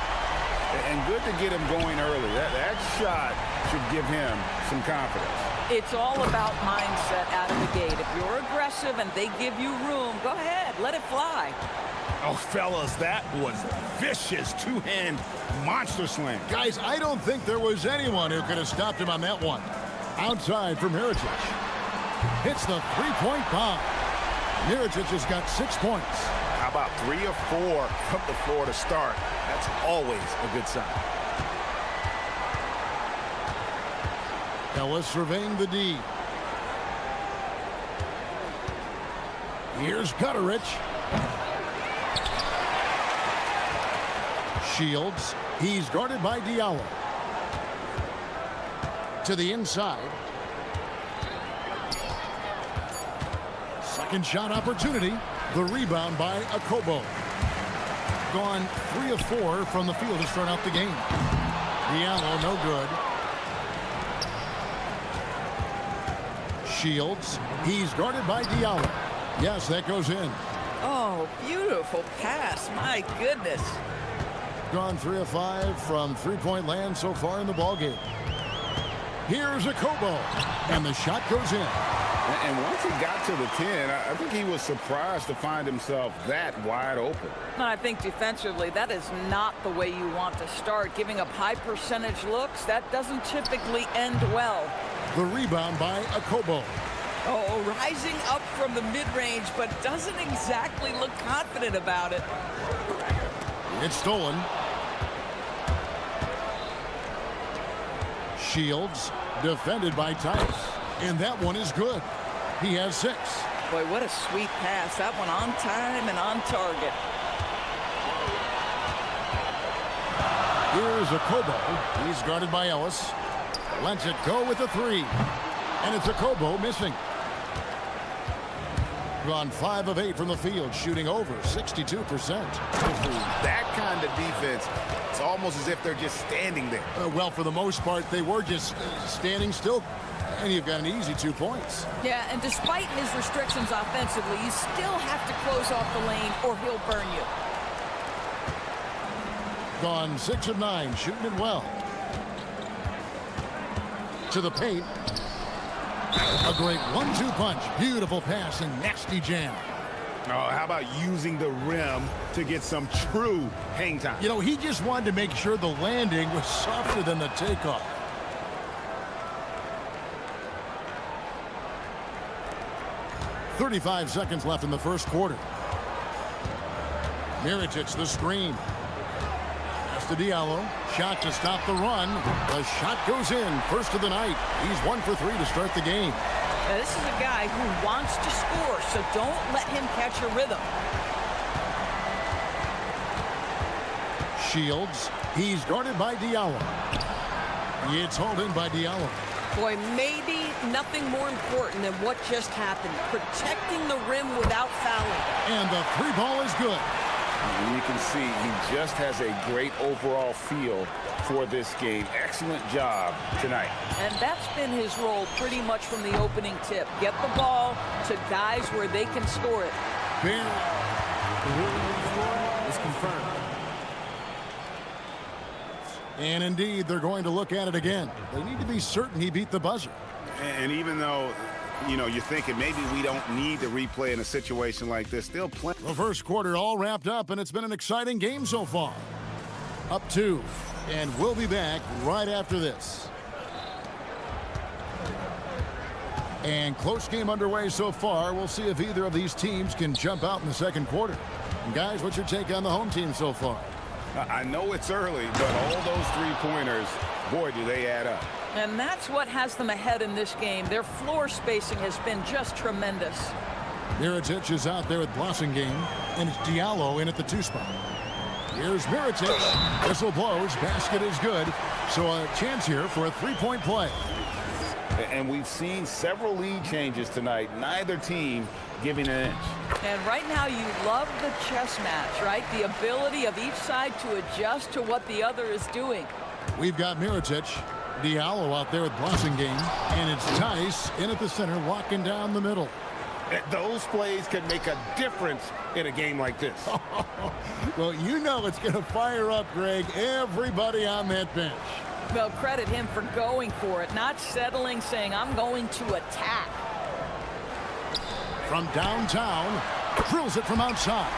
And good to get him going early. That shot should give him some confidence. It's all about mindset out of the gate. If you're aggressive and they give you room, go ahead, let it fly. Oh, fellas, that was vicious two-hand monster slam. Guys, I don't think there was anyone who could have stopped him on that one. Outside from Mirotic. Hits the three-point bomb. Mirotic has got 6 points. How about 3 or 4 from the floor to start? That's always a good sign. Ellis surveying the D. Here's Gutteridge. Shields. He's guarded by Diallo. To the inside. Second shot opportunity. The rebound by Okobo. Gone 3 of 4 from the field to start out the game. Diallo, no good. Shields. He's guarded by Diallo. Yes, that goes in. Oh, beautiful pass. My goodness. Gone 3 of 5 from three-point land so far in the ballgame. Here's Okobo. And the shot goes in. And once he got to the 10, I think he was surprised to find himself that wide open. I think defensively, that is not the way you want to start. Giving up high percentage looks, that doesn't typically end well. The rebound by Okobo. Oh, rising up from the mid-range, but doesn't exactly look confident about it. It's stolen. Shields, defended by Tice. And that one is good. He has 6. Boy, what a sweet pass. That one on time and on target. Here's Okobo. He's guarded by Ellis. Lets it go with a 3. And it's Okobo missing. Gone 5 of 8 from the field, shooting over 62%. That kind of defense, it's almost as if they're just standing there. Well, for the most part, they were just standing still. And you've got an easy 2 points. Yeah, and despite his restrictions offensively, you still have to close off the lane or he'll burn you. Gone 6 of 9, shooting it well. To the paint. A great 1-2 punch. Beautiful pass and nasty jam. Oh, how about using the rim to get some true hang time? You know, he just wanted to make sure the landing was softer than the takeoff. "35 seconds left in the first quarter. Mirotic, the screen. Pass to Diallo. Shot to stop the run. The shot goes in. First of the night. He's 1 for 3 to start the game. Now, this is a guy who wants to score, so don't let him catch a rhythm. Shields. He's guarded by Diallo. It's hauled in by Diallo. Boy, maybe nothing more important than what just happened. Protecting the rim without fouling. And the three ball is good. And you can see he just has a great overall feel for this game. Excellent job tonight. And that's been his role pretty much from the opening tip. Get the ball to guys where they can score it. Is confirmed. And indeed, they're going to look at it again. They need to be certain he beat the buzzer. And even though, you know, you're thinking maybe we don't need to replay in a situation like this, still plenty. The first quarter all wrapped up, and it's been an exciting game so far. Up 2, and we'll be back right after this. And close game underway so far. We'll see if either of these teams can jump out in the second quarter. And guys, what's your take on the home team so far? I know it's early, but all those three-pointers, boy, do they add up. And that's what has them ahead in this game. Their floor spacing has been just tremendous. Mirotic is out there with Blossingame, and it's Diallo in at the 2 spot. Here's Mirotic. Whistle blows. Basket is good. So a chance here for a three-point play. And we've seen several lead changes tonight. Neither team giving an inch. And right now you love the chess match, right? The ability of each side to adjust to what the other is doing. We've got Mirotic, Diallo out there with Blossingame, and it's Tice in at the center, walking down the middle. Those plays can make a difference in a game like this. Well, you know it's going to fire up, Greg, everybody on that bench. Well, credit him for going for it, not settling, saying, I'm going to attack. From downtown, drills it from outside.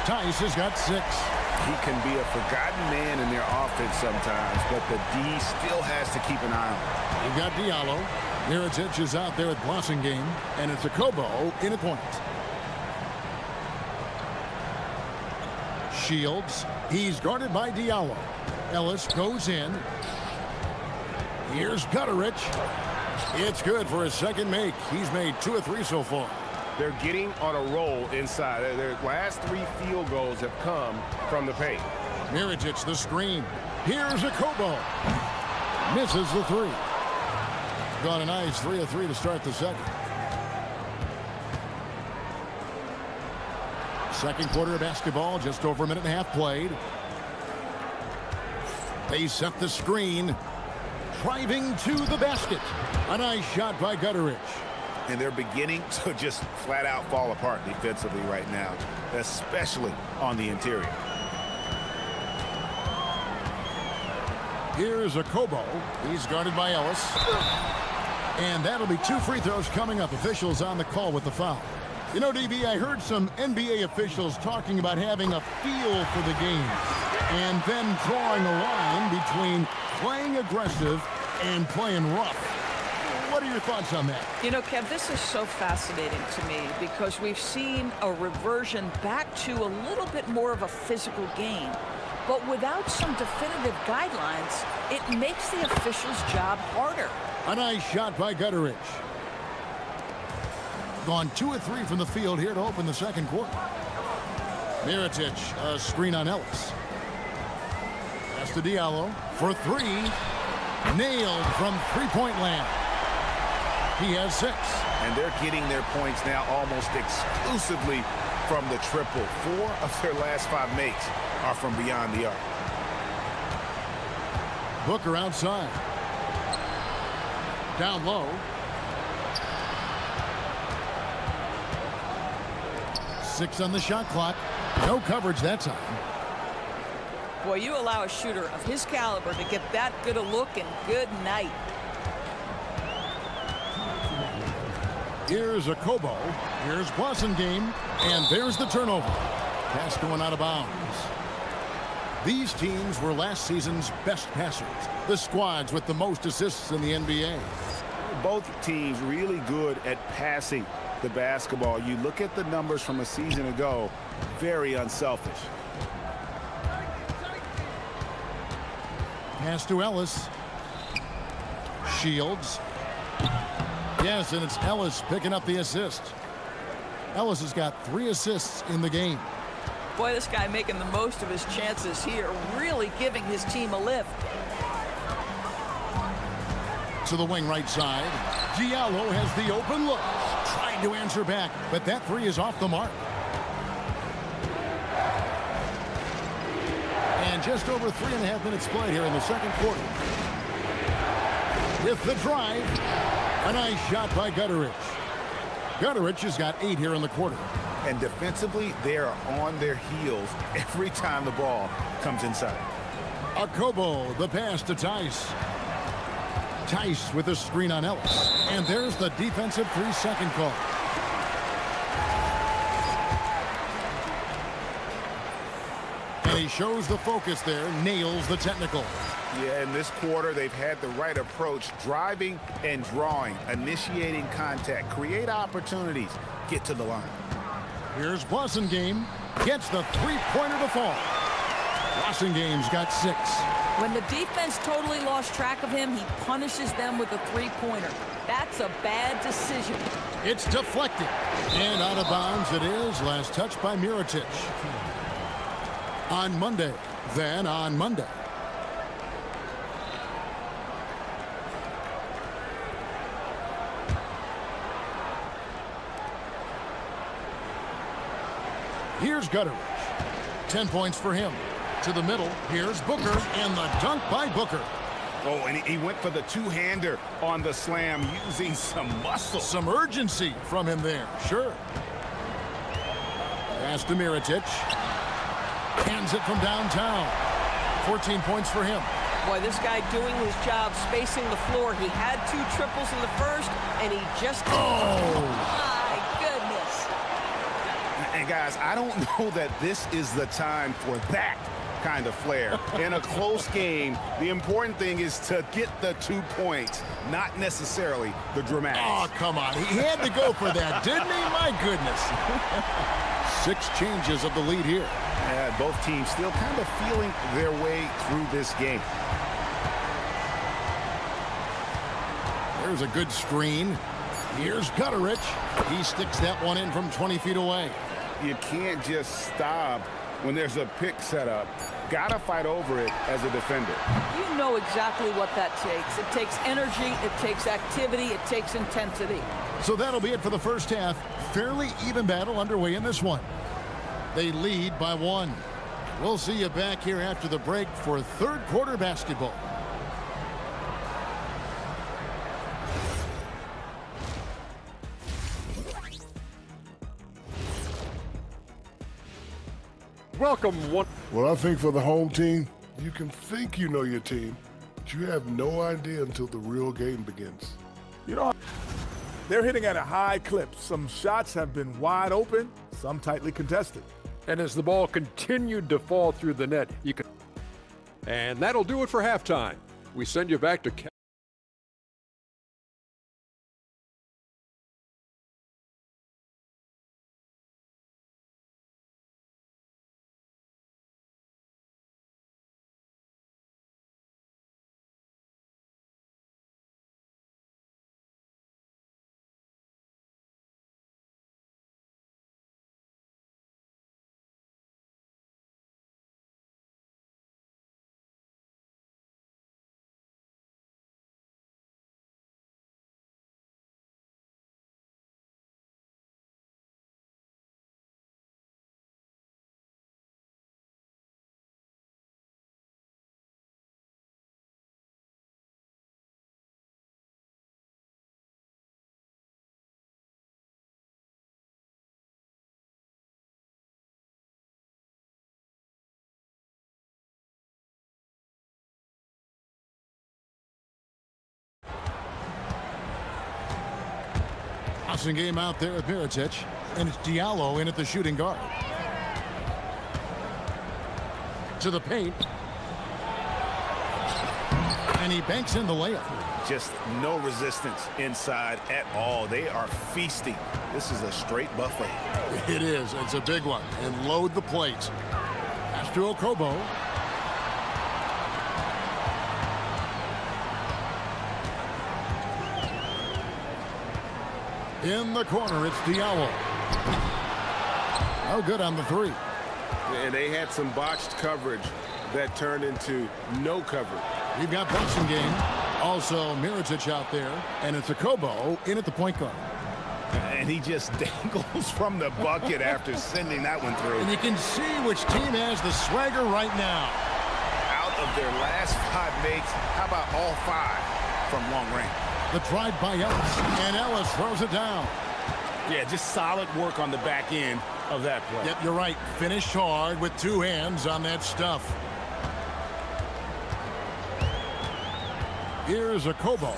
Tice has got 6. He can be a forgotten man in their offense sometimes, but the D still has to keep an eye on him. You've got Diallo. Mirotic is out there with Blossingame, and it's a Kobo in a point. Shields. He's guarded by Diallo. Ellis goes in. Here's Gutterich. It's good for his second make. He's made 2 of 3 so far. They're getting on a roll inside. Their last 3 field goals have come from the paint. Mirotic, the screen. Here's a Kobo. Misses the 3. Got a nice 3 of 3 to start the second. Second quarter of basketball, just over a minute and a half played. They set the screen. Driving to the basket. A nice shot by Gutterich. And they're beginning to just flat out fall apart defensively right now, especially on the interior. Here's a Kobo. He's guarded by Ellis. And that'll be 2 free throws coming up. Officials on the call with the foul. You know, DB, I heard some NBA officials talking about having a feel for the game and then drawing a line between playing aggressive and playing rough. What are your thoughts on that? You know, Kev, this is so fascinating to me because we've seen a reversion back to a little bit more of a physical game. But without some definitive guidelines, it makes the officials' job harder. A nice shot by Gutterich. Gone 2 of 3 from the field here to open the second quarter. Mirotic, a screen on Ellis. Pass to Diallo for 3. Nailed from three-point land. He has 6. And they're getting their points now almost exclusively from the triple. 4 of their last 5 makes are from beyond the arc. Booker outside. Down low. 6 on the shot clock. No coverage that time. Boy, you allow a shooter of his caliber to get that good a look, and good night. Here's a Kobo. Here's Game. And there's the turnover. Pass going out of bounds. These teams were last season's best passers. The squads with the most assists in the NBA. Both teams really good at passing the basketball. You look at the numbers from a season ago, very unselfish. Pass to Ellis. Shields. Yes, and it's Ellis picking up the assist. Ellis has got 3 assists in the game. Boy, this guy making the most of his chances here, really giving his team a lift. To the wing right side. Diallo has the open look. Trying to answer back, but that 3 is off the mark. And just over 3.5 minutes played here in the second quarter. With the drive, a nice shot by Gutterich. Gutterich has got 8 here in the quarter. And defensively, they are on their heels every time the ball comes inside. Akobo, the pass to Tice. Tice with a screen on Ellis. And there's the defensive 3-second call. And he shows the focus there, nails the technical. Yeah, in this quarter, they've had the right approach, driving and drawing, initiating contact, create opportunities, get to the line. Here's Game. Gets the 3-pointer to fall. Game's got 6. When the defense totally lost track of him, he punishes them with a 3-pointer. That's a bad decision. It's deflected. And out of bounds it is. Last touch by Mirotic. On Monday. Then on Monday. Here's Gutterich. 10 points for him. To the middle. Here's Booker. And the dunk by Booker. Oh, and he went for the two-hander on the slam, using some muscle. Some urgency from him there. Sure. Pass to Mirotic. Hands it from downtown. 14 points for him. Boy, this guy doing his job, spacing the floor. He had 2 triples in the first, and he just... Oh! My goodness. And guys, I don't know that this is the time for that kind of flair. In a close game, the important thing is to get the 2 points, not necessarily the dramatics. Oh, come on. He had to go for that, didn't he? My goodness. 6 changes of the lead here. Yeah, both teams still kind of feeling their way through this game. There's a good screen. Here's Gutterich. He sticks that one in from 20 feet away. You can't just stop when there's a pick set up. Gotta fight over it as a defender. You know exactly what that takes. It takes energy, it takes activity, it takes intensity. So that'll be it for the first half. Fairly even battle underway in this one. They lead by 1. We'll see you back here after the break for third quarter basketball. Welcome one. Well, I think for the home team, you can think you know your team, but you have no idea until the real game begins. You know, they're hitting at a high clip. Some shots have been wide open, some tightly contested. And as the ball continued to fall through the net, you can. And that'll do it for halftime. We send you back to Crossing game out there at Mirotic, and it's Diallo in at the shooting guard. To the paint. And he banks in the layup. Just no resistance inside at all. They are feasting. This is a straight buffet. It is. It's a big one. And load the plate. Pass to Okobo. In the corner, it's Diallo. No good on the three. And they had some botched coverage that turned into no coverage. We've got Boston game. Also Mirotic out there. And it's Okobo in at the point guard. And he just dangles from the bucket after sending that one through. And you can see which team has the swagger right now. Out of their last 5 makes, how about all 5 from long range? The drive by Ellis, and Ellis throws it down. Yeah, just solid work on the back end of that play. Yep, you're right. Finished hard with 2 hands on that stuff. Here's Okobo.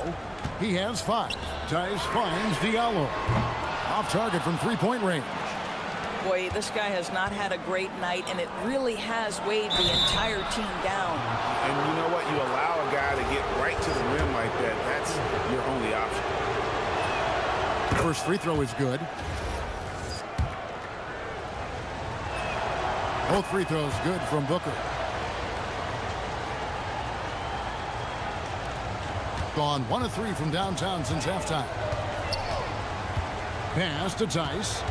He has 5. Tice finds Diallo. Off target from 3-point range. Boy, this guy has not had a great night, and it really has weighed the entire team down. And you know what? You allow a guy to get right to the rim like that. That's your only option. First free throw is good. Both free throws good from Booker. Gone 1 of 3 from downtown since halftime. Pass to Tice.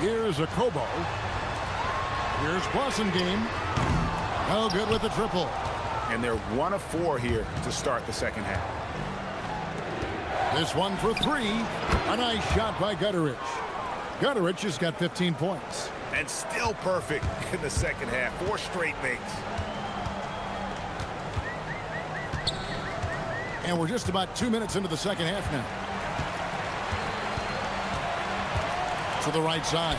Here's Okobo. Here's Boston game. No good with the triple. And they're 1 of 4 here to start the second half. This one for 3. A nice shot by Gutterich. Gutterich has got 15 points. And still perfect in the second half. 4 straight makes. And we're just about 2 minutes into the second half now. To the right side.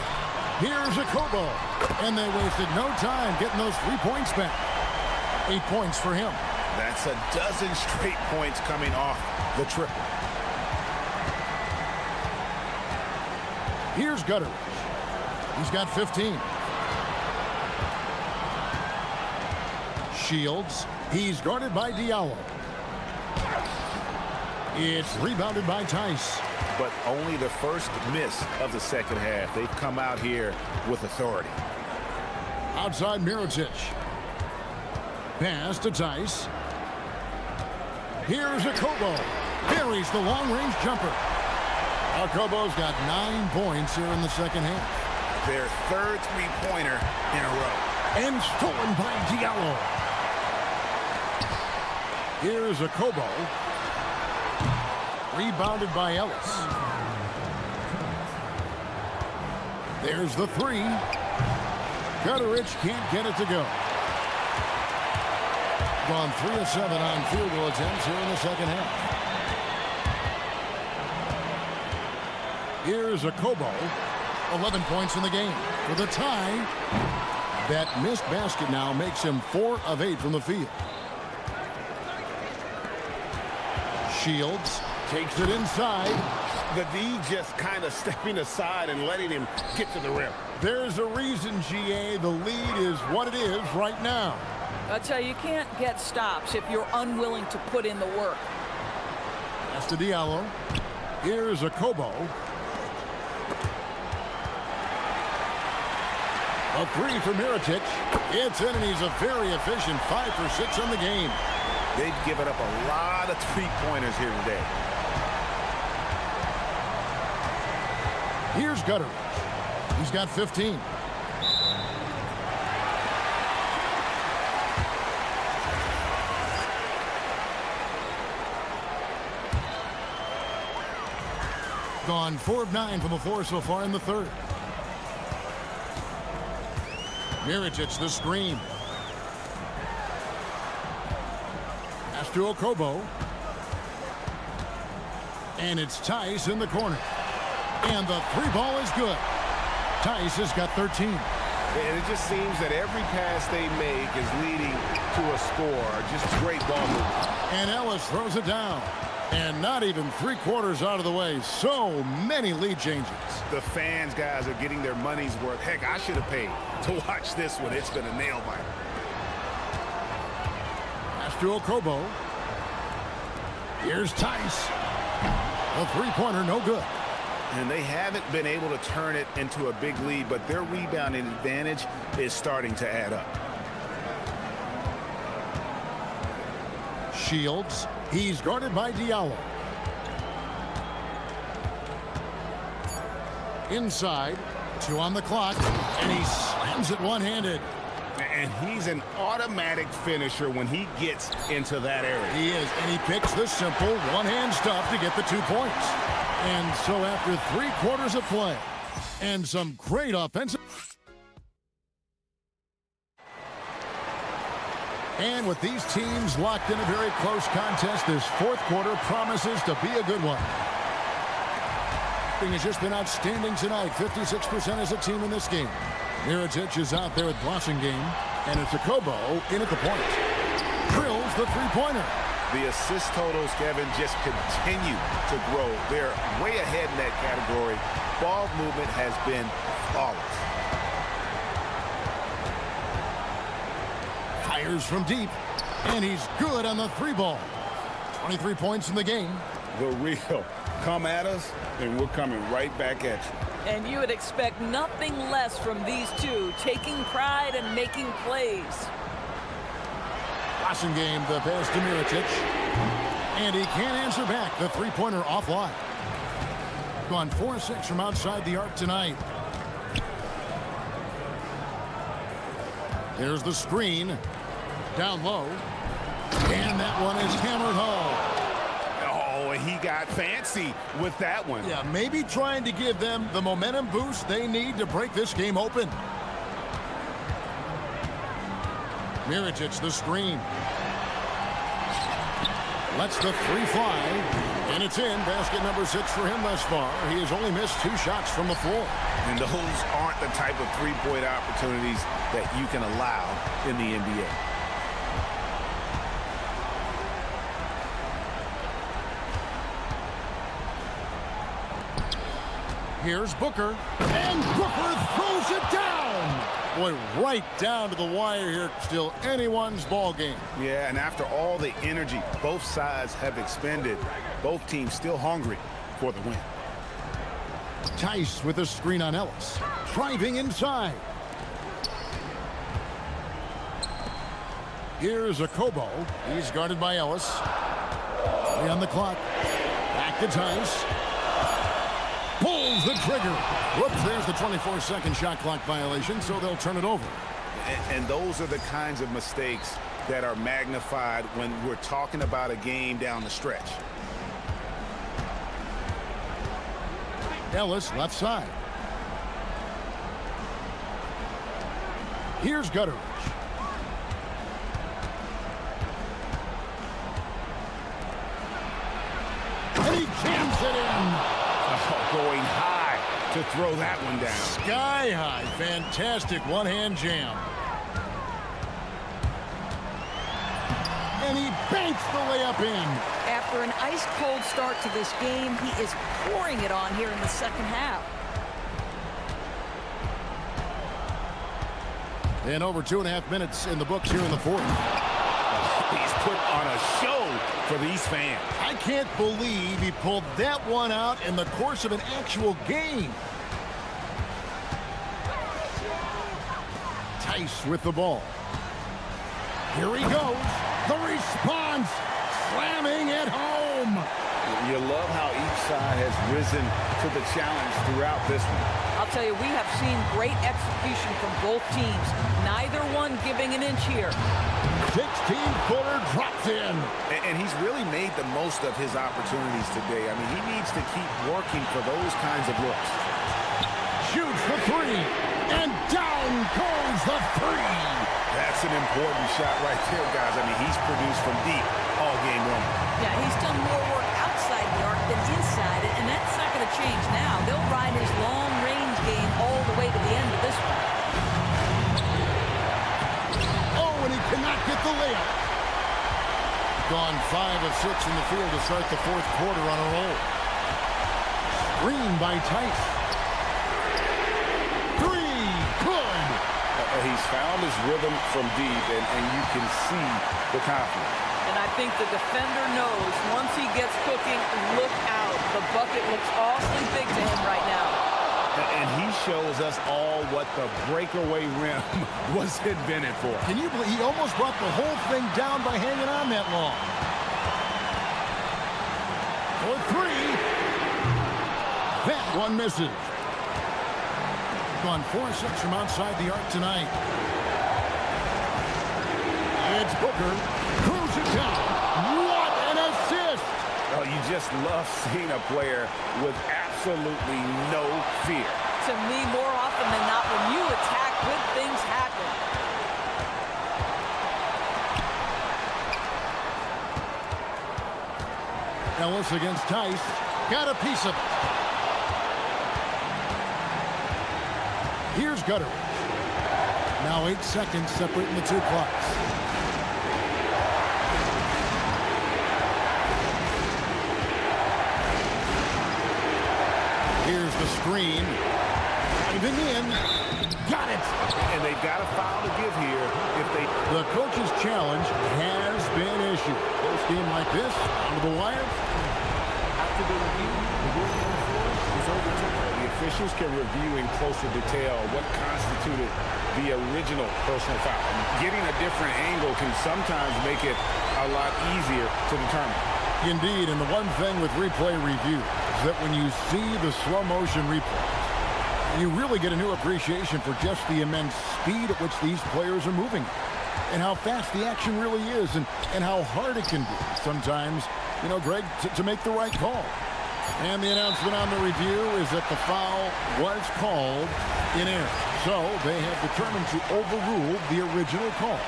Here's Okobo. And they wasted no time getting those 3 points back. 8 points for him. That's a dozen straight points coming off the triple. Here's Gutterich. He's got 15. Shields. He's guarded by Diallo. It's rebounded by Tice. But only the first miss of the second half. They've come out here with authority. Outside Mirotic. Pass to Tice. Here's Okobo. Buries the long-range jumper. Okobo's got 9 points here in the second half. Their third three-pointer in a row. And stolen by Diallo. Here's Okobo. Rebounded by Ellis. There's the 3. Gutterich can't get it to go. Gone 3 of 7 on field goal attempts here in the second half. Here's Okobo. 11 points in the game. For the tie, that missed basket now makes him 4 of 8 from the field. Shields takes it inside. The D just kind of stepping aside and letting him get to the rim. There's a reason, GA. The lead is what it is right now. I'll tell you, you can't get stops if you're unwilling to put in the work. That's to Diallo. Here's Okobo. A 3 for Mirotic. It's in, and he's a very efficient 5 for 6 on the game. They've given up a lot of three-pointers here today. Here's Gutterich. He's got 15. Gone 4 of 9 from the floor so far in the third. Mirotic the screen. Pass to Okobo. And it's Tice in the corner. And the 3 ball is good. Tice has got 13. And it just seems that every pass they make is leading to a score. Just great ball movement. And Ellis throws it down. And not even 3/4 out of the way. So many lead changes. The fans, guys, are getting their money's worth. Heck, I should have paid to watch this one. It's been a nail biter. Pass to Okobo. Here's Tice. A three-pointer, no good. And they haven't been able to turn it into a big lead, but their rebounding advantage is starting to add up. Shields. He's guarded by Diallo. Inside. 2 on the clock. And he slams it one-handed. And he's an automatic finisher when he gets into that area. He is. And he picks the simple one-hand stuff to get the 2 points. And so after 3/4 of play and some great offensive. And with these teams locked in a very close contest, this 4th quarter promises to be a good one. Has just been outstanding tonight. 56% as a team in this game. Miritich is out there at Blossingame, and it's Okobo in at the point. Drills the three-pointer. The assist totals, Kevin, just continue to grow. They're way ahead in that category. Ball movement has been flawless. Fires from deep, and he's good on the 3-ball. 23 points in the game. The real. Come at us, and we're coming right back at you. And you would expect nothing less from these two, taking pride and making plays. Blossingame, the pass to Miritich. And he can't answer back. The three-pointer offline. Gone 4-6 from outside the arc tonight. There's the screen. Down low. And that one is hammered home. Oh, and he got fancy with that one. Yeah, maybe trying to give them the momentum boost they need to break this game open. Miritich, the screen. Lets the 3 fly. And it's in. Basket number 6 for him thus far. He has only missed 2 shots from the floor. And those aren't the type of three-point opportunities that you can allow in the NBA. Here's Booker. And Booker throws it down. Boy, right down to the wire here. Still anyone's ball game. Yeah, and after all the energy both sides have expended, both teams still hungry for the win. Tice with a screen on Ellis. Driving inside. Here's Okobo. He's guarded by Ellis. 3 on the clock. Back to Tice. Pulls the trigger. Whoops, there's the 24-second shot clock violation, so they'll turn it over. And those are the kinds of mistakes that are magnified when we're talking about a game down the stretch. Ellis, left side. Here's Gutteridge. And he jams it in. Oh, going high to throw that one down. Sky high. Fantastic one-hand jam. And he banks the layup in. After an ice-cold start to this game, he is pouring it on here in the second half. And over 2.5 minutes in the books here in the 4th. He's put on a show for these fans. I can't believe he pulled that one out in the course of an actual game. Tice with the ball. Here he goes. The response. Slamming it home. You love how each side has risen to the challenge throughout this one. I'll tell you, we have seen great execution from both teams. Neither one giving an inch here. 16-footer dropped in. And he's really made the most of his opportunities today. I mean, he needs to keep working for those kinds of looks. Shoots the 3. And down goes the 3. That's an important shot right there, guys. I mean, he's produced from deep all game long. Yeah, he's done more work outside the arc than inside it, and that's not going to change now. They'll ride his long-range game all the way to the end of this one. Oh, and he cannot get the layup. Gone 5 of 6 in the field to start the fourth quarter on a roll. Screen by Tice. Three, good. He's found his rhythm from deep, and you can see the confidence. And I think the defender knows once he gets cooking, look out. The bucket looks awfully big to him right now. And he shows us all what the breakaway rim was invented for. Can you believe he almost brought the whole thing down by hanging on that long? For three. That one misses. Gone 4-6 from outside the arc tonight. It's Booker. Throws it down. What an assist! Oh, you just love seeing a player with absolutely no fear. To me, more often than not, when you attack, good things happen. Ellis against Tice. Got a piece of it. Here's Gutteridge. Now 8 seconds separating the two clocks. Here's the screen. Diving in. Got it. And they've got a foul to give here if they... The coach's challenge has been issued. First game like this, down to the wire. After the review, the ruling on the floor is overturned. The officials can review in closer detail what constituted the original personal foul. Getting a different angle can sometimes make it a lot easier to determine. Indeed, and the one thing with replay review is that when you see the slow motion replays, you really get a new appreciation for just the immense speed at which these players are moving and how fast the action really is and how hard it can be sometimes, you know, Greg, to make the right call. And the announcement on the review is that the foul was called in error. So they have determined to overrule the original call.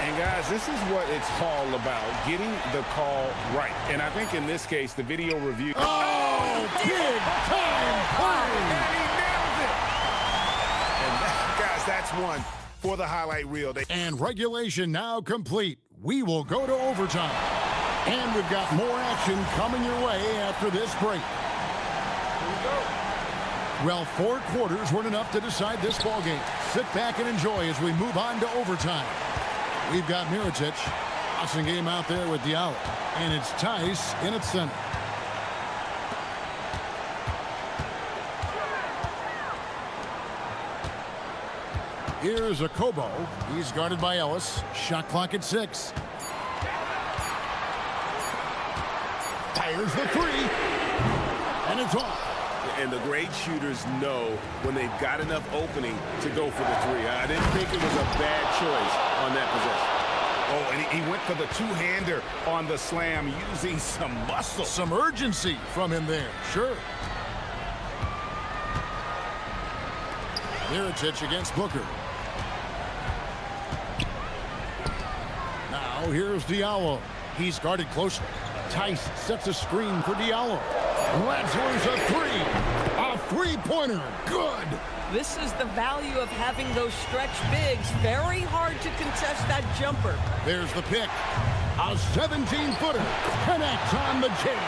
And guys, this is what it's all about, getting the call right. And I think in this case, the video review... Oh, big time play! And he nails it! And guys, that's one for the highlight reel. And regulation now complete. We will go to overtime. And we've got more action coming your way after this break. Here we go. Well, 4 quarters weren't enough to decide this ball game. Sit back and enjoy as we move on to overtime. We've got Mirotic. Awesome game out there with Diallo. And it's Tice in its center. Here's a Kobo. He's guarded by Ellis. Shot clock at 6. Fires the 3. And it's off. And the great shooters know when they've got enough opening to go for the 3. I didn't think it was a bad choice on that possession. Oh, and he went for the two-hander on the slam using some muscle. Some urgency from him there, sure. Mirotic against Booker. Now here's Diallo. He's guarded closely. Tice sets a screen for Diallo. Latzler's a 3. A three-pointer. Good. This is the value of having those stretch bigs. Very hard to contest that jumper. There's the pick. A 17-footer. Connects on the jam.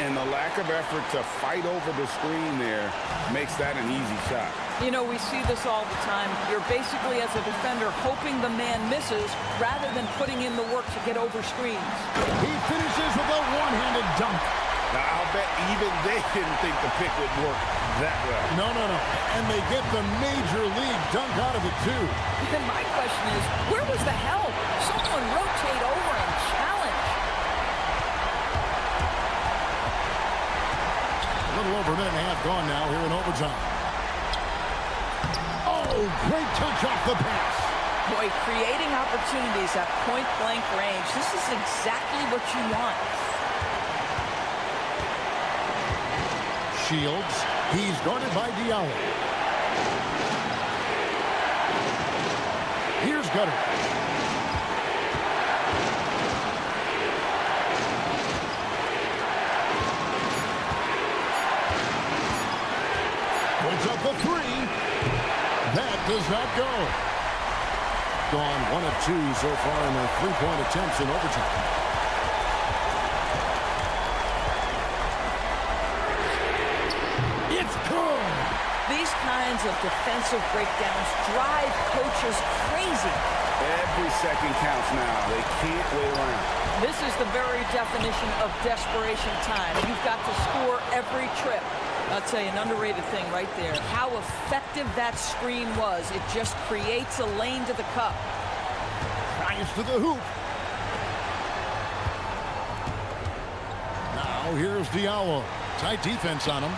And the lack of effort to fight over the screen there makes that an easy shot. You know, we see this all the time. You're basically, as a defender, hoping the man misses rather than putting in the work to get over screens. He finishes with a one-handed dunk. Now, I'll bet even they didn't think the pick would work that well. No. And they get the major league dunk out of it, too. And my question is, where was the help? Someone rotate over and challenge. A little over a minute and a half gone now here in overtime. Oh, great touch off the pass. Boy, creating opportunities at point-blank range. This is exactly what you want. Shields. He's guarded by Diallo. Here's Gutter. Puts up a 3. That does not go. Gone 1 of 2 so far in their 3-point attempts in overtime. kinds of defensive breakdowns drive coaches crazy. Every second counts now. They can't wait around. This is the very definition of desperation time. You've got to score every trip. I'll tell you, an underrated thing right there. How effective that screen was. It just creates a lane to the cup. Tries to the hoop. Now here's Diallo. Tight defense on him.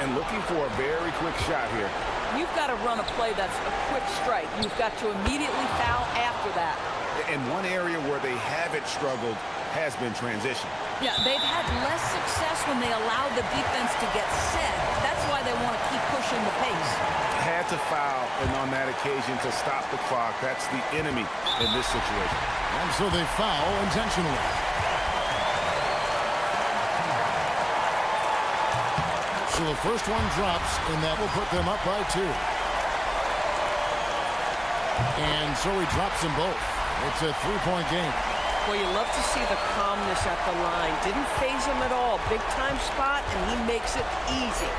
And looking for a very quick shot here. You've got to run a play that's a quick strike. You've got to immediately foul after that. And one area where they haven't struggled has been transition. Yeah, they've had less success when they allow the defense to get set. That's why they want to keep pushing the pace. Had to foul, and on that occasion to stop the clock. That's the enemy in this situation. And so they foul intentionally. So the first one drops, and that will put them up by 2. And so he drops them both. It's a 3-point game. Well, you love to see the calmness at the line. Didn't faze him at all. Big time spot, and he makes it easy.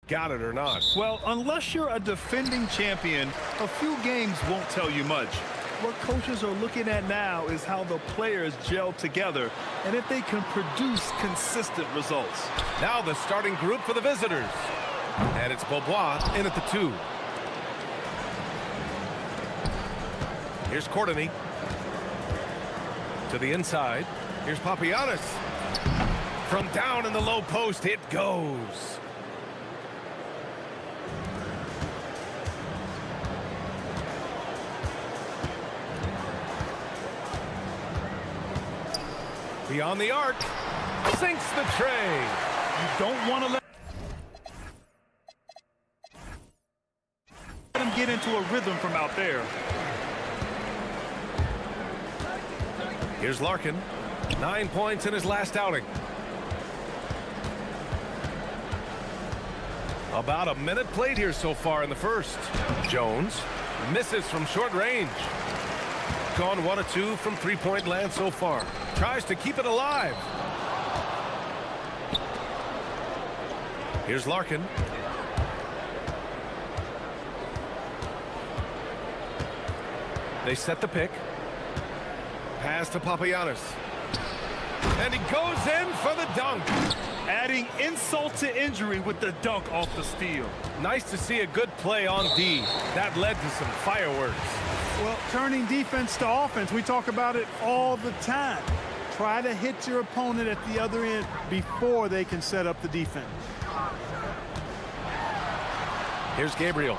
got it or not. Well, unless you're a defending champion, a few games won't tell you much. What coaches are looking at now is how the players gel together and if they can produce consistent results. Now the starting group for the visitors. And it's Beaubois in at the 2. Here's Courtney. To the inside. Here's Papagiannis. From down in the low post, it goes. Beyond the arc, sinks the tray. You don't want to let him get into a rhythm from out there. Here's Larkin. 9 points in his last outing. About a minute played here so far in the first. Jones misses from short range. Gone 1 of 2 from three-point land so far. Tries to keep it alive. Here's Larkin. They set the pick. Pass to Papagiannis. And he goes in for the dunk. Adding insult to injury with the dunk off the steal. Nice to see a good play on D. That led to some fireworks. Well, turning defense to offense, we talk about it all the time. Try to hit your opponent at the other end before they can set up the defense. Here's Gabriel.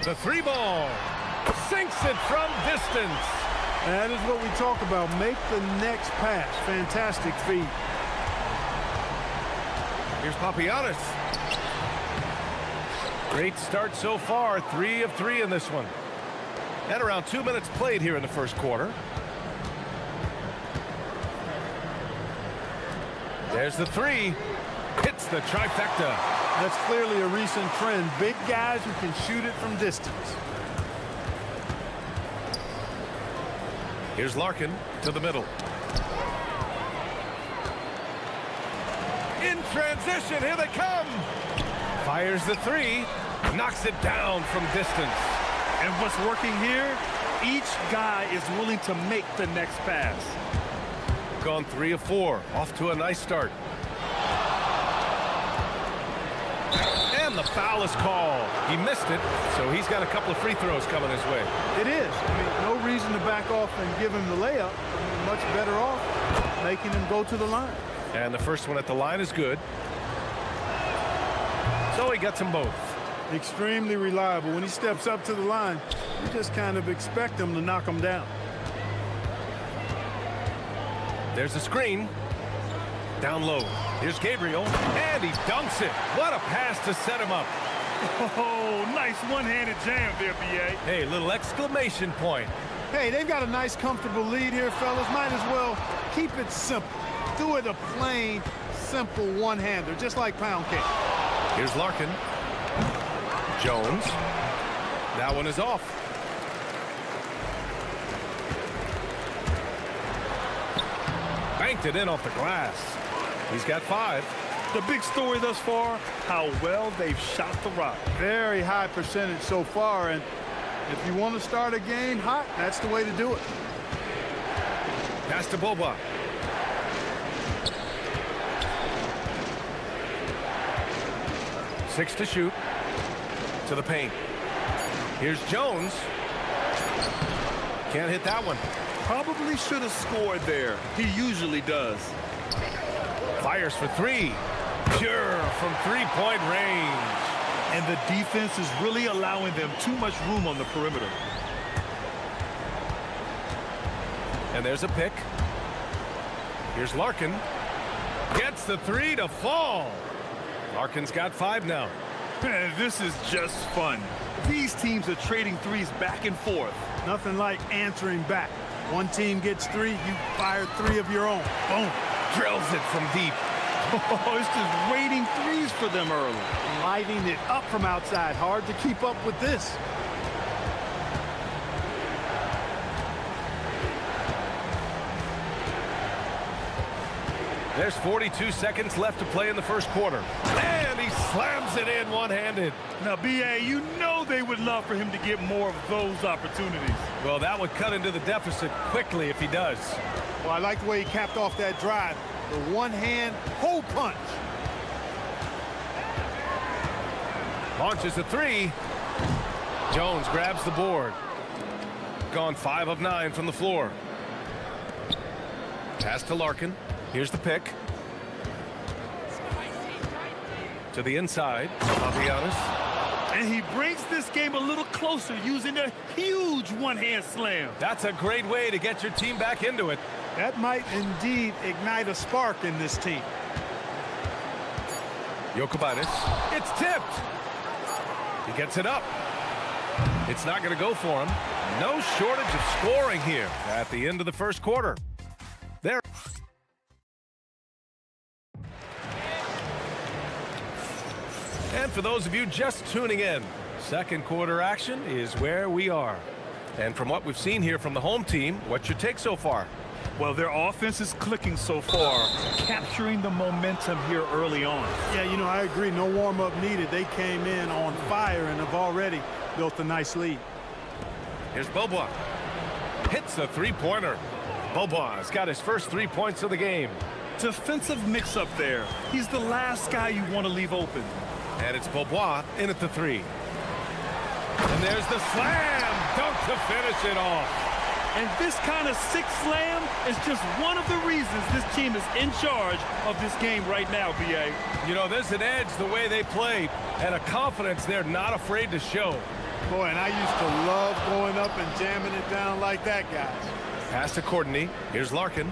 The 3-ball. Sinks it from distance. That is what we talk about. Make the next pass. Fantastic feed. Here's Papagiannis. Great start so far. 3 of 3 in this one. And around 2 minutes played here in the first quarter. There's the 3. Hits the trifecta. That's clearly a recent trend. Big guys who can shoot it from distance. Here's Larkin to the middle. In transition, here they come. Fires the 3, knocks it down from distance. And what's working here, each guy is willing to make the next pass. Gone 3 of 4, off to a nice start. And the foul is called. He missed it, so he's got a couple of free throws coming his way. It is. I mean, no reason to back off and give him the layup. I mean, much better off making him go to the line. And the first one at the line is good. So he gets them both. Extremely reliable. When he steps up to the line, you just kind of expect him to knock him down. There's a screen. Down low. Here's Gabriel. And he dunks it. What a pass to set him up. Oh, nice one-handed jam there, B.A. Hey, little exclamation point. Hey, they've got a nice, comfortable lead here, fellas. Might as well keep it simple. Do it a plain, simple one-hander, just like pound cake. Here's Larkin. Jones. That one is off. Banked it in off the glass. He's got 5. The big story thus far, how well they've shot the rock. Very high percentage so far, and if you want to start a game hot, that's the way to do it. Pass to Beaubois. Six to shoot. To the paint. Here's Jones. Can't hit that one. Probably should have scored there. He usually does. Fires for 3. Pure from three-point range. And the defense is really allowing them too much room on the perimeter. And there's a pick. Here's Larkin. Gets the 3 to fall. Larkin's got 5 now. This is just fun. These teams are trading threes back and forth. Nothing like answering back. One team gets 3, you fire 3 of your own. Boom. Drills it from deep. Oh, it's just waiting threes for them early. Lighting it up from outside. Hard to keep up with this. There's 42 seconds left to play in the first quarter. And he slams it in one-handed. Now, B.A., you know they would love for him to get more of those opportunities. Well, that would cut into the deficit quickly if he does. Well, I like the way he capped off that drive. The one-hand hole punch. Launches a three. Jones grabs the board. Gone 5 of 9 from the floor. Pass to Larkin. Here's the pick. To the inside. Papagiannis. And he brings this game a little closer using a huge one-hand slam. That's a great way to get your team back into it. That might indeed ignite a spark in this team. Jokic. It's tipped. He gets it up. It's not going to go for him. No shortage of scoring here at the end of the first quarter. There. And for those of you just tuning in, second quarter action is where we are. And from what we've seen here from the home team, what's your take so far? Well, their offense is clicking so far, capturing the momentum here early on. Yeah, you know, I agree. No warm-up needed. They came in on fire and have already built a nice lead. Here's Bobois. Hits a three-pointer. Bobois got his first 3 points of the game. Defensive mix-up there. He's the last guy you want to leave open. And it's Bobois in at the three. And there's the slam dunk to finish it off. And this kind of sick slam is just one of the reasons this team is in charge of this game right now, B.A. You know, there's an edge the way they play and a confidence they're not afraid to show. Boy, and I used to love going up and jamming it down like that, guys. Pass to Courtney. Here's Larkin.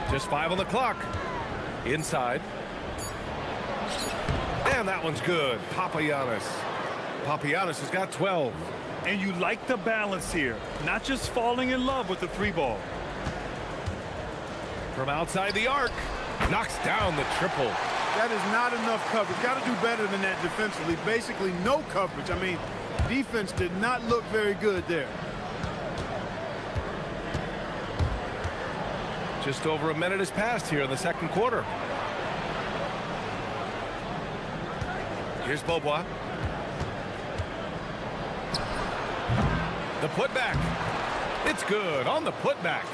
Just 5 on the clock. Inside. And that one's good. Papagiannis. Papagiannis has got 12. And you like the balance here, not just falling in love with the three ball. From outside the arc, knocks down the triple. That is not enough coverage. Got to do better than that defensively. Basically no coverage. I mean, defense did not look very good there. Just over a minute has passed here in the second quarter. Here's Bobois. The putback. It's good on the putback.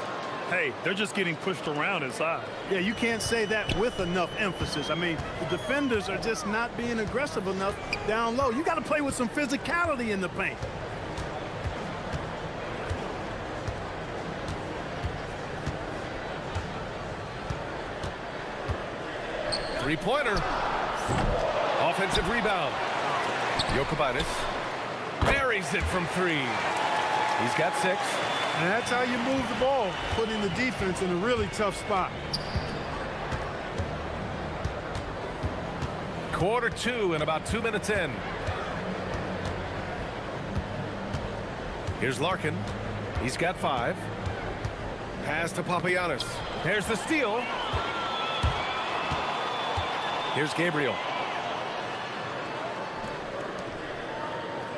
Hey, they're just getting pushed around inside. Yeah, you can't say that with enough emphasis. I mean, the defenders are just not being aggressive enough down low. You got to play with some physicality in the paint. Three-pointer. Offensive rebound. Jokic buries it from 3. He's got 6. And that's how you move the ball, putting the defense in a really tough spot. Quarter 2 and about 2 minutes in. Here's Larkin. He's got 5. Pass to Papagiannis. There's the steal. Here's Gabriel.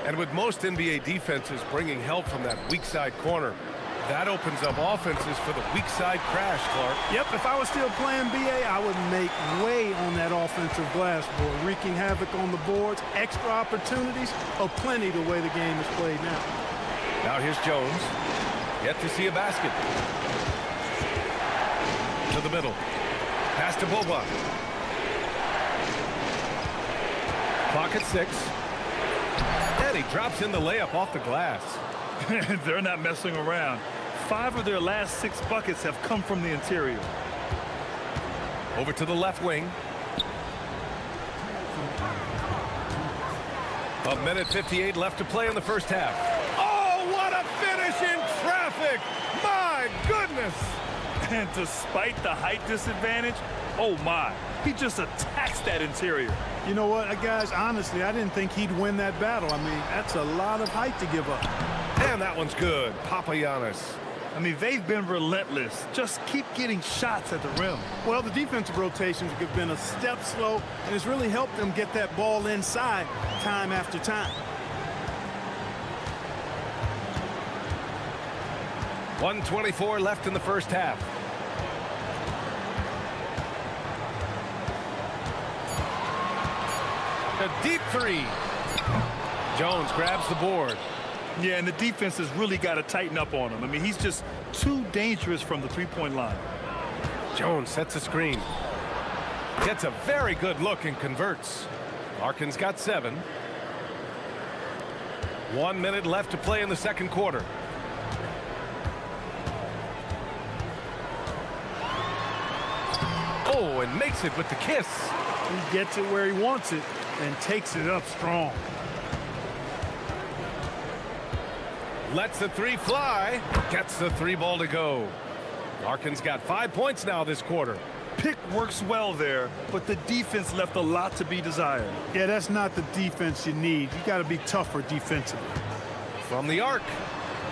And with most NBA defenses bringing help from that weak side corner, that opens up offenses for the weak side crash, Clark. Yep, if I was still playing BA, I would make way on that offensive glass board, wreaking havoc on the boards. Extra opportunities aplenty the way the game is played now. Now here's Jones. Yet to see a basket. To the middle. Pass to Bobois. Clock at 6. And he drops in the layup off the glass. They're not messing around. 5 of their last 6 buckets have come from the interior. Over to the left wing. 1:58 left to play in the first half. Oh, what a finish in traffic! My goodness! And despite the height disadvantage, oh my, he just attacks that interior. You know what, guys, honestly, I didn't think he'd win that battle. I mean, that's a lot of height to give up. And that one's good. Papagiannis. I mean, they've been relentless. Just keep getting shots at the rim. Well, the defensive rotations have been a step slow, and it's really helped them get that ball inside time after time. 1:24 left in the first half. A deep three. Jones grabs the board. Yeah, and the defense has really got to tighten up on him. I mean, he's just too dangerous from the three-point line. Jones sets a screen. Gets a very good look and converts. Larkin's got 7. 1 minute left to play in the second quarter. Oh, and makes it with the kiss. He gets it where he wants it and takes it up strong. Lets the 3 fly. Gets the 3 ball to go. Larkin's got 5 points now this quarter. Pick works well there, but the defense left a lot to be desired. Yeah, that's not the defense you need. You got to be tougher defensively. From the arc.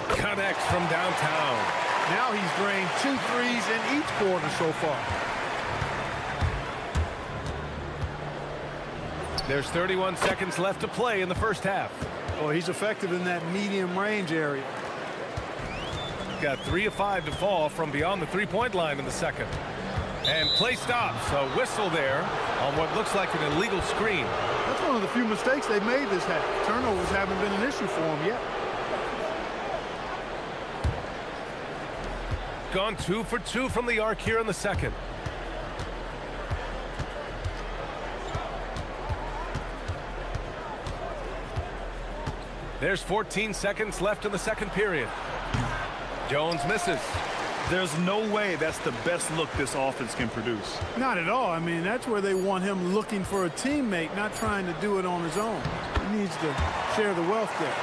Connects from downtown. Now he's drained 2 threes in each quarter so far. There's 31 seconds left to play in the first half. Oh, he's effective in that medium range area. Got 3 of 5 to fall from beyond the three-point line in the second. And play stops. A whistle there on what looks like an illegal screen. That's one of the few mistakes they've made this half. Turnovers haven't been an issue for them yet. Gone 2 for 2 from the arc here in the second. There's 14 seconds left in the second period. Jones misses. There's no way that's the best look this offense can produce. Not at all. I mean, that's where they want him looking for a teammate, not trying to do it on his own. He needs to share the wealth there.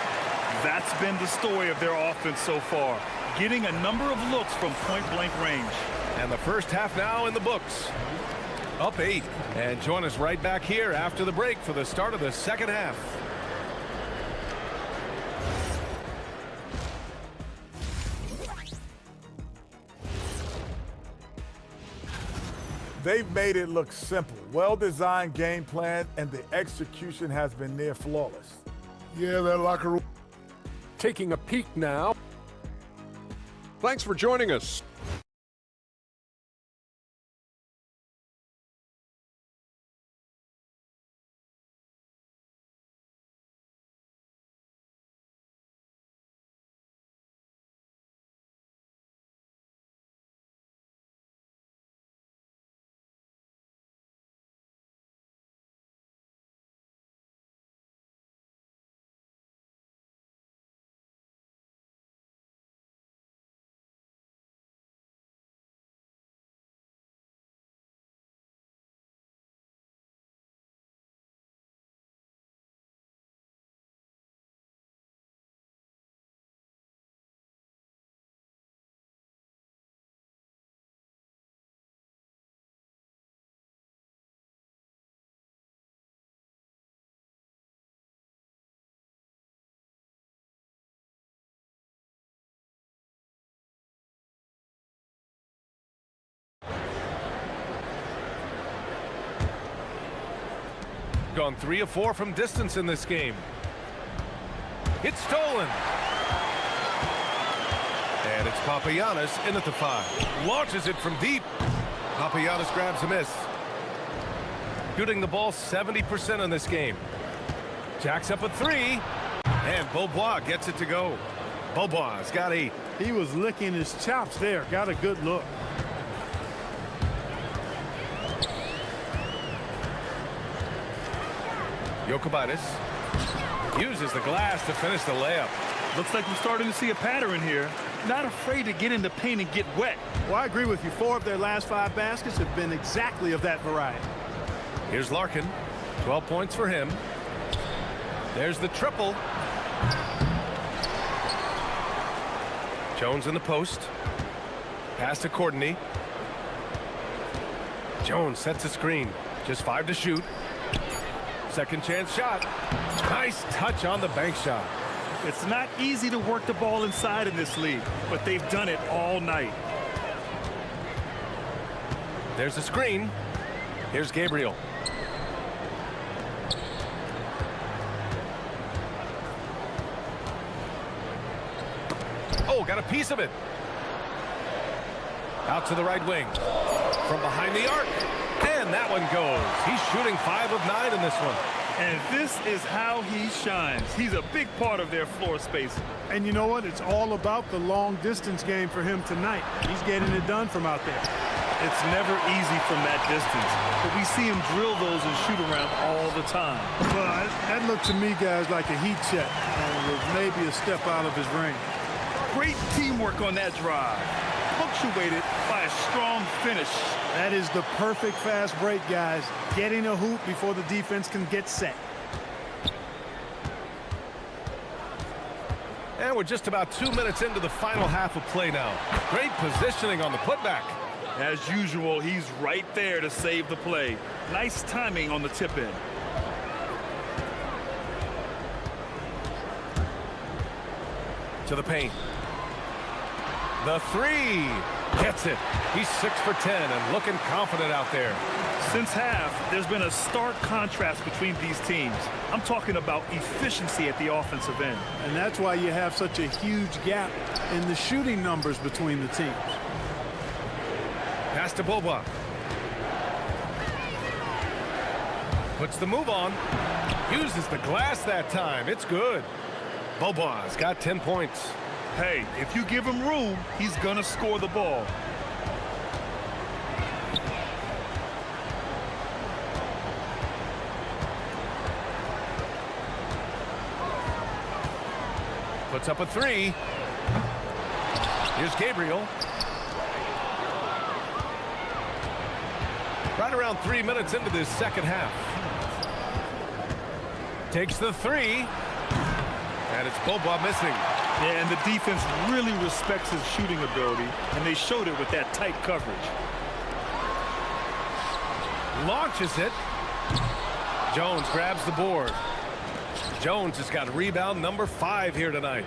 That's been the story of their offense so far, getting a number of looks from point-blank range. And the first half now in the books. Up 8. And join us right back here after the break for the start of the second half. They've made it look simple. Well-designed game plan, and the execution has been near flawless. Yeah, that locker room. Taking a peek now. Thanks for joining us. Gone 3 of 4 from distance in this game. It's stolen. And it's Papagiannis in at the 5. Launches it from deep. Papagiannis grabs a miss. Shooting the ball 70% in this game. Jacks up a 3. And Beaubois gets it to go. Beaubois got 8. He was licking his chops there. Got a good look. Jokubaitis uses the glass to finish the layup. Looks like we're starting to see a pattern here. Not afraid to get in the paint and get wet. Well, I agree with you. 4 of their last 5 baskets have been exactly of that variety. Here's Larkin. 12 points for him. There's the triple. Jones in the post. Pass to Courtney. Jones sets a screen. Just 5 to shoot. Second chance shot. Nice touch on the bank shot. It's not easy to work the ball inside in this league, but they've done it all night. There's a screen. Here's Gabriel. Oh, got a piece of it. Out to the right wing. From behind the arc. And that one goes. He's shooting 5 of 9 in this one. And this is how he shines. He's a big part of their floor space. And you know what? It's all about the long distance game for him tonight. He's getting it done from out there. It's never easy from that distance, but we see him drill those and shoot around all the time. Well, that looked to me, guys, like a heat check. With maybe a step out of his range. Great teamwork on that drive, punctuated by a strong finish. That is the perfect fast break, guys. Getting a hoop before the defense can get set. And we're just about 2 minutes into the final half of play now. Great positioning on the putback. As usual, he's right there to save the play. Nice timing on the tip in. To the paint. The three. Gets it. He's 6 for 10 and looking confident out there. Since half, there's been a stark contrast between these teams. I'm talking about efficiency at the offensive end. And that's why you have such a huge gap in the shooting numbers between the teams. Pass to Boba. Puts the move on. Uses the glass that time. It's good. Boba's got 10 points. Hey, if you give him room, he's gonna score the ball. Puts up a three. Here's Gabriel. Right around 3 minutes into this second half. Takes the three. And it's Boba missing. Yeah, and the defense really respects his shooting ability, and they showed it with that tight coverage. Launches it. Jones grabs the board. Jones has got rebound number 5 here tonight.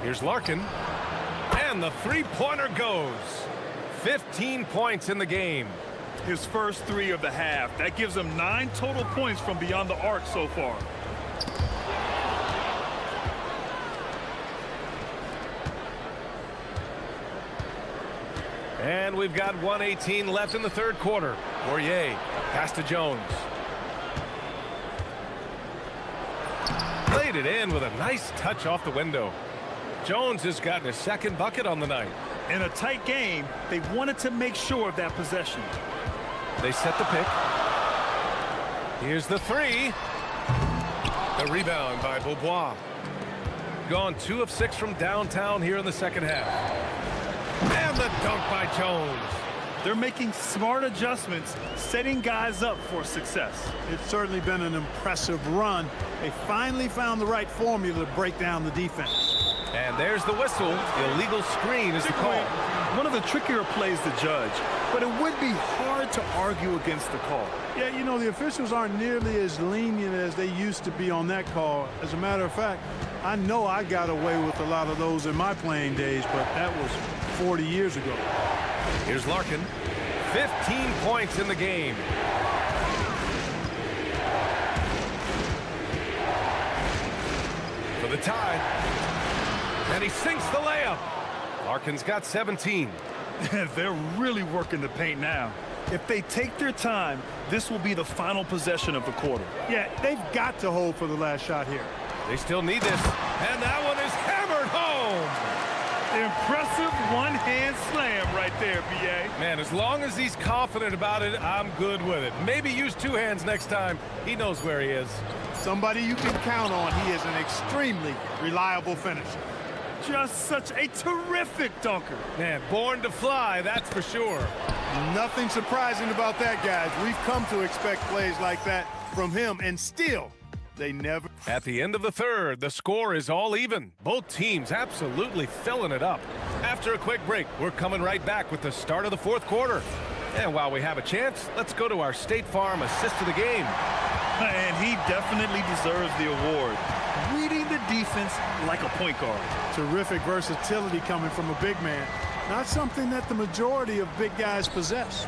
Here's Larkin. And the three-pointer goes. 15 points in the game. His first 3 of the half. That gives him 9 total points from beyond the arc so far. And we've got 1:18 left in the third quarter. Poirier, pass to Jones. Played it in with a nice touch off the window. Jones has gotten his second bucket on the night. In a tight game, they wanted to make sure of that possession. They set the pick. Here's the three. The rebound by Beaubois. Gone 2 of 6 from downtown here in the second half. And the dunk by Jones. They're making smart adjustments, setting guys up for success. It's certainly been an impressive run. They finally found the right formula to break down the defense. And there's the whistle. Illegal screen is the call. One of the trickier plays to judge, but it would be hard to argue against the call. Yeah, you know, the officials aren't nearly as lenient as they used to be on that call. As a matter of fact, I know I got away with a lot of those in my playing days, but that was 40 years ago. Here's Larkin. 15 points in the game. For the tie. And he sinks the layup. Larkin's got 17. They're really working the paint now. If they take their time, this will be the final possession of the quarter. Yeah, they've got to hold for the last shot here. They still need this. And that one is hammered home. Impressive one-hand slam right there, B.A. Man, as long as he's confident about it, I'm good with it. Maybe use 2 hands next time. He knows where he is. Somebody you can count on. He is an extremely reliable finisher. Just such a terrific dunker. Man, born to fly, that's for sure. Nothing surprising about that, guys. We've come to expect plays like that from him, and still, they never... At the end of the third, the score is all even. Both teams absolutely filling it up. After a quick break, we're coming right back with the start of the fourth quarter. And while we have a chance, let's go to our State Farm assist of the game. And he definitely deserves the award. Reading the defense like a point guard. Terrific versatility coming from a big man. Not something that the majority of big guys possess.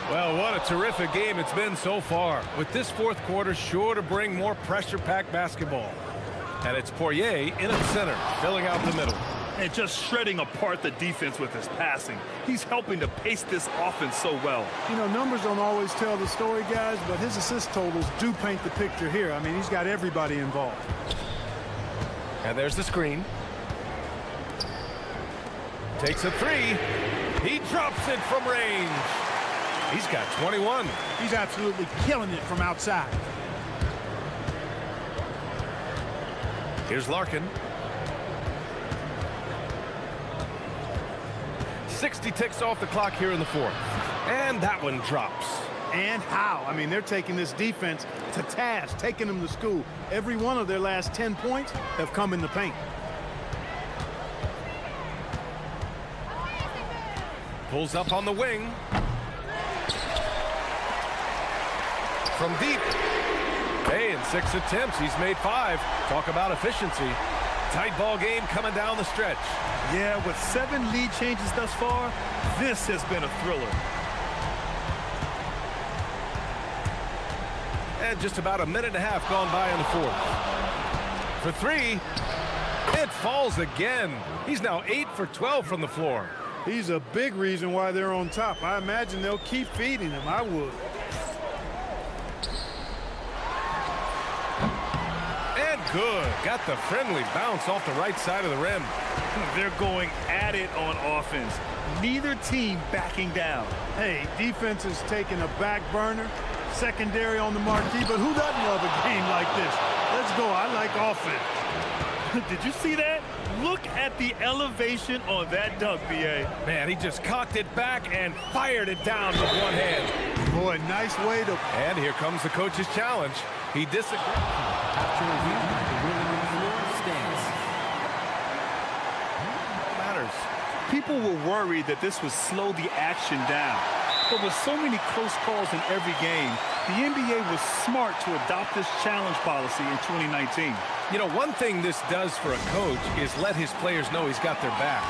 Well, what a terrific game it's been so far. With this fourth quarter sure to bring more pressure-packed basketball. And it's Poirier in at center, filling out the middle. and just shredding apart the defense with his passing. He's helping to pace this offense so well. You know, numbers don't always tell the story, guys, but his assist totals do paint the picture here. I mean, he's got everybody involved. And there's the screen. Takes a three. He drops it from range. He's got 21. He's absolutely killing it from outside. Here's Larkin. 60 ticks off the clock here in the fourth. And that one drops. And how? I mean, they're taking this defense to task, taking them to school. Every one of their last 10 points have come in the paint. Pulls up on the wing. From deep. Hey, in 6 attempts, he's made 5. Talk about efficiency. Tight ball game coming down the stretch. Yeah, with 7 lead changes thus far, this has been a thriller. And just about a minute and a half gone by in the fourth. For 3, it falls again. He's now 8 for 12 from the floor. He's a big reason why they're on top. I imagine they'll keep feeding him. I would. And good. Got the friendly bounce off the right side of the rim. They're going at it on offense. Neither team backing down. Hey, defense is taking a back burner, secondary on the marquee, but who doesn't love a game like this? Let's go. I like offense. Did you see that? Look at the elevation on that dunk, B.A. Man, he just cocked it back and fired it down with one hand. Boy, nice way to... And here comes the coach's challenge. He disagrees. After review, the ruling on the floor stands. Matters. People were worried that this would slow the action down. But with so many close calls in every game, the NBA was smart to adopt this challenge policy in 2019. You know, one thing this does for a coach is let his players know he's got their back.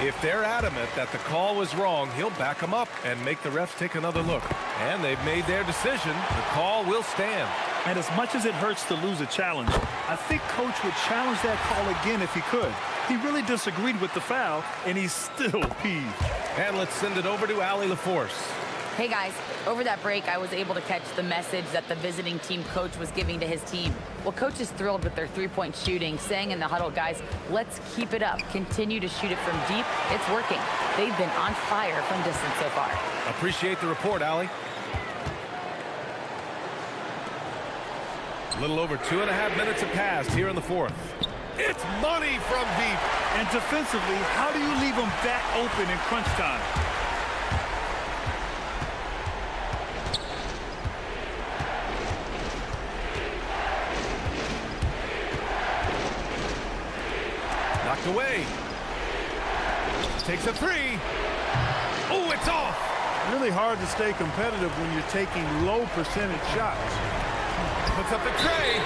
If they're adamant that the call was wrong, he'll back them up and make the refs take another look. And they've made their decision. The call will stand. And as much as it hurts to lose a challenge, I think Coach would challenge that call again if he could. He really disagreed with the foul, and he's still peeved. And let's send it over to Allie LaForce. Hey guys, over that break, I was able to catch the message that the visiting team coach was giving to his team. Well, coach is thrilled with their three-point shooting, saying in the huddle, guys, let's keep it up. Continue to shoot it from deep. It's working. They've been on fire from distance so far. Appreciate the report, Allie. A little over 2.5 minutes have passed here in the fourth. It's money from deep. And defensively, how do you leave them that open in crunch time? Knocked away. Takes a three. Oh, it's off. Really hard to stay competitive when you're taking low percentage shots. Puts up the tray.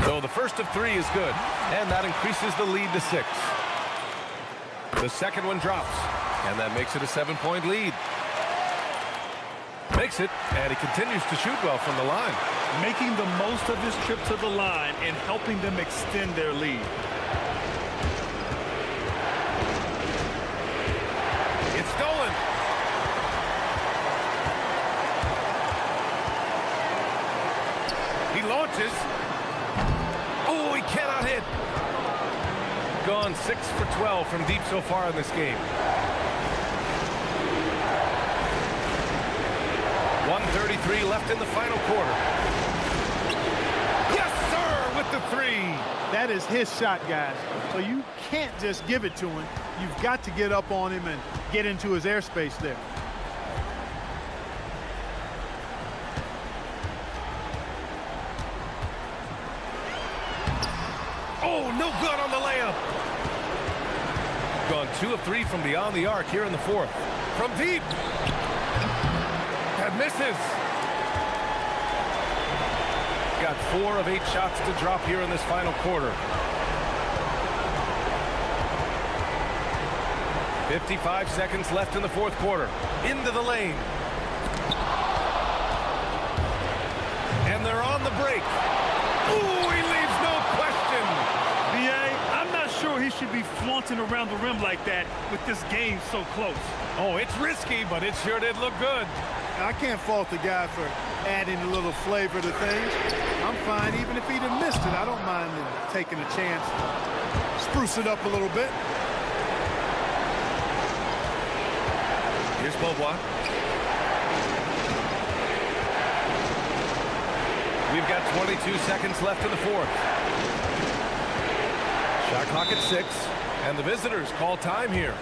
So the first of 3 is good, and that increases the lead to 6. The second one drops, and that makes it a 7-point lead. Makes it, and he continues to shoot well from the line. Making the most of his trip to the line and helping them extend their lead. It's stolen. He launches. Oh, he cannot hit. Gone 6 for 12 from deep so far in this game. 1:33 left in the final quarter. Yes, sir, with the 3. That is his shot, guys. So you can't just give it to him. You've got to get up on him and get into his airspace there. Oh, no good on the layup. Gone 2 of 3 from beyond the arc here in the fourth. From deep. That misses. Got 4 of 8 shots to drop here in this final quarter. 55 seconds left in the fourth quarter. Into the lane. break. Ooh, he leaves no question. B.A., I'm not sure he should be flaunting around the rim like that with this game so close. Oh, it's risky, but it sure did look good. I can't fault the guy for adding a little flavor to things. I'm fine. Even if he'd have missed it, I don't mind him taking a chance. Spruce it up a little bit. Here's Beauvoir. We've got 22 seconds left in the fourth. Shot clock at 6, and the visitors call time here.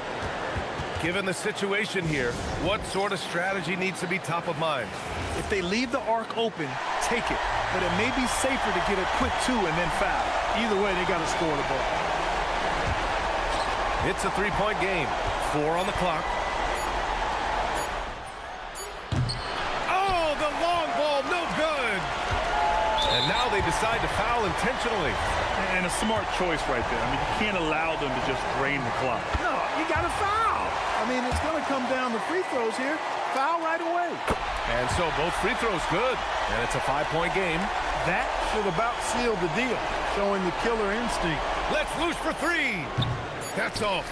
Given the situation here, what sort of strategy needs to be top of mind? If they leave the arc open, take it. But it may be safer to get a quick 2 and then foul. Either way, they got to score the ball. It's a 3-point game. 4 on the clock. Oh, the long ball, no good. And now they decide to foul intentionally. And a smart choice right there. I mean, you can't allow them to just drain the clock. No, you got to foul. I mean, it's going to come down to free throws here. Foul right away. And so both free throws good. And it's a 5-point game. That should about seal the deal, showing the killer instinct. Let's loose for 3. That's off.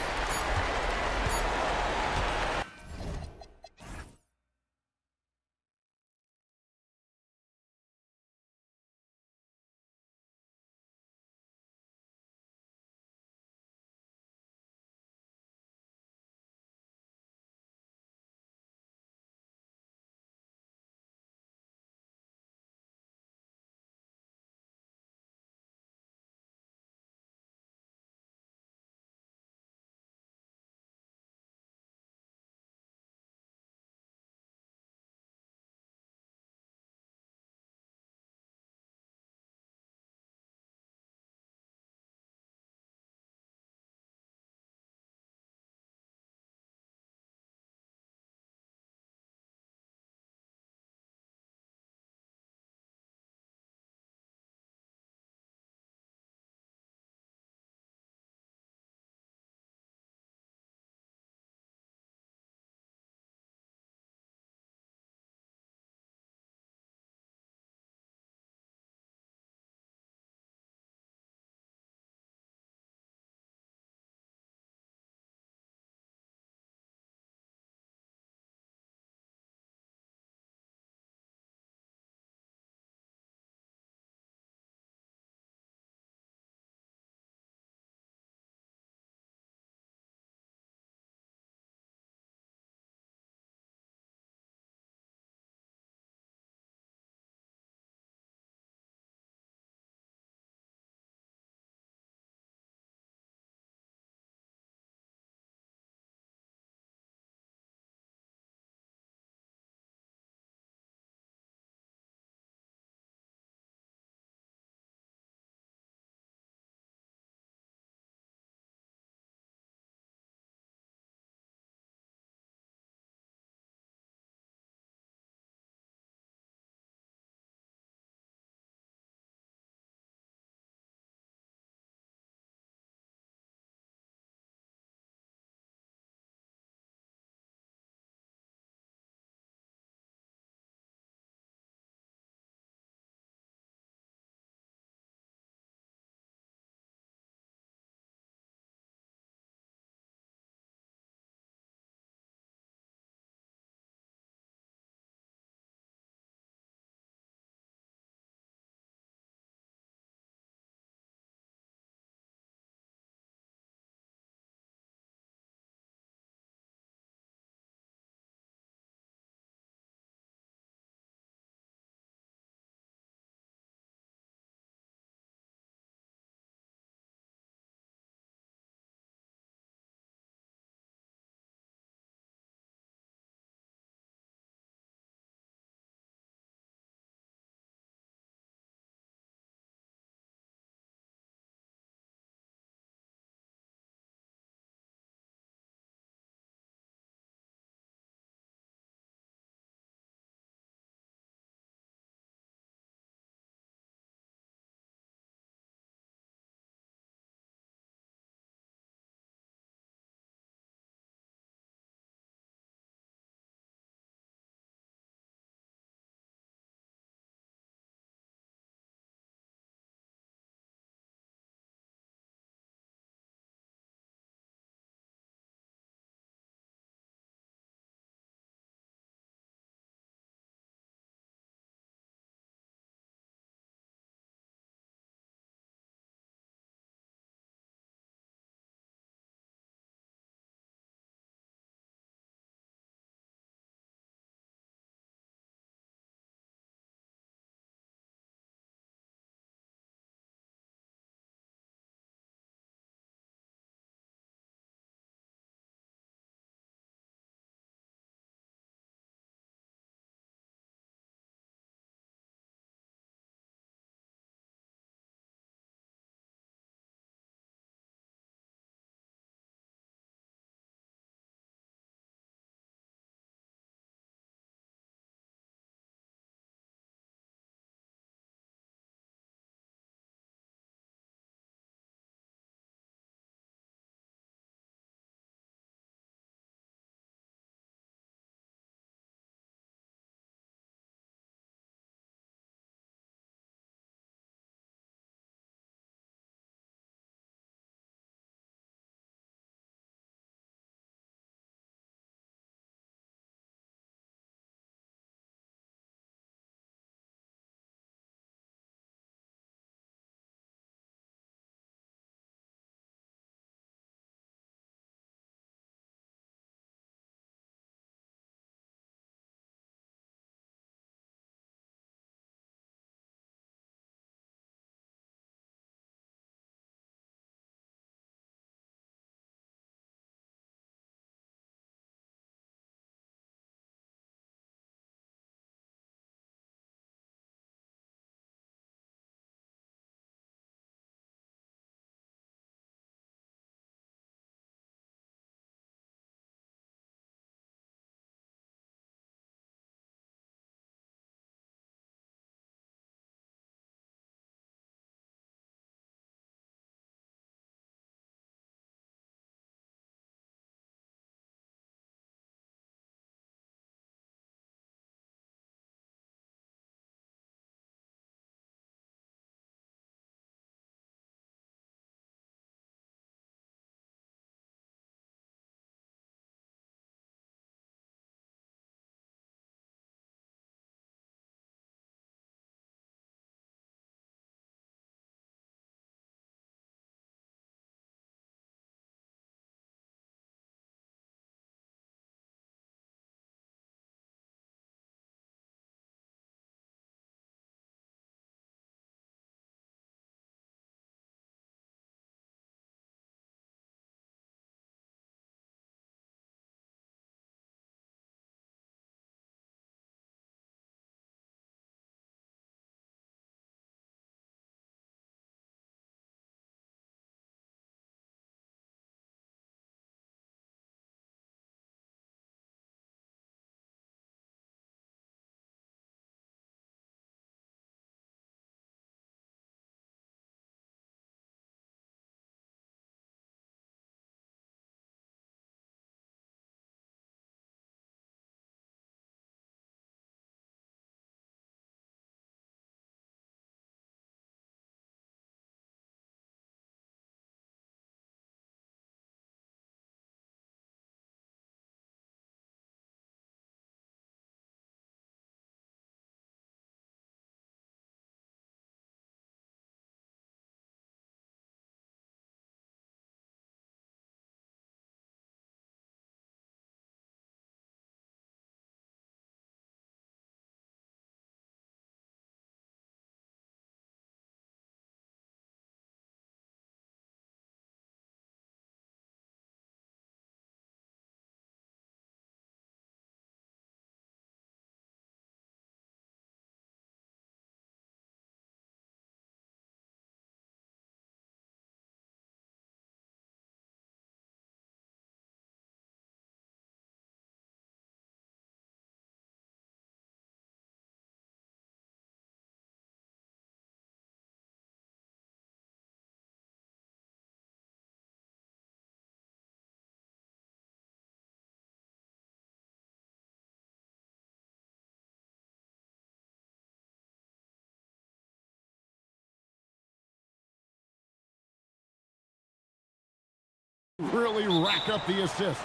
Really rack up the assists.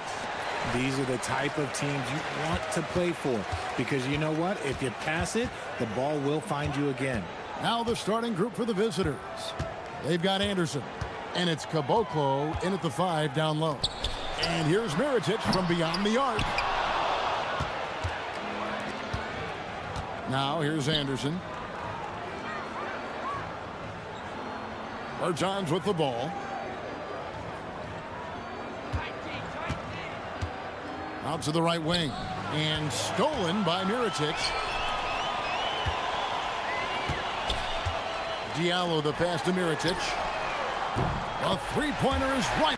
These are the type of teams you want to play for because you know what? If you pass it, the ball will find you again. Now the starting group for the visitors. They've got Anderson, and it's Caboclo in at the 5 down low. And here's Mirotic from beyond the arc. Now here's Anderson. Bertans with the ball. Out to the right wing. And stolen by Mirotic. Diallo the pass to Mirotic. A three-pointer is right.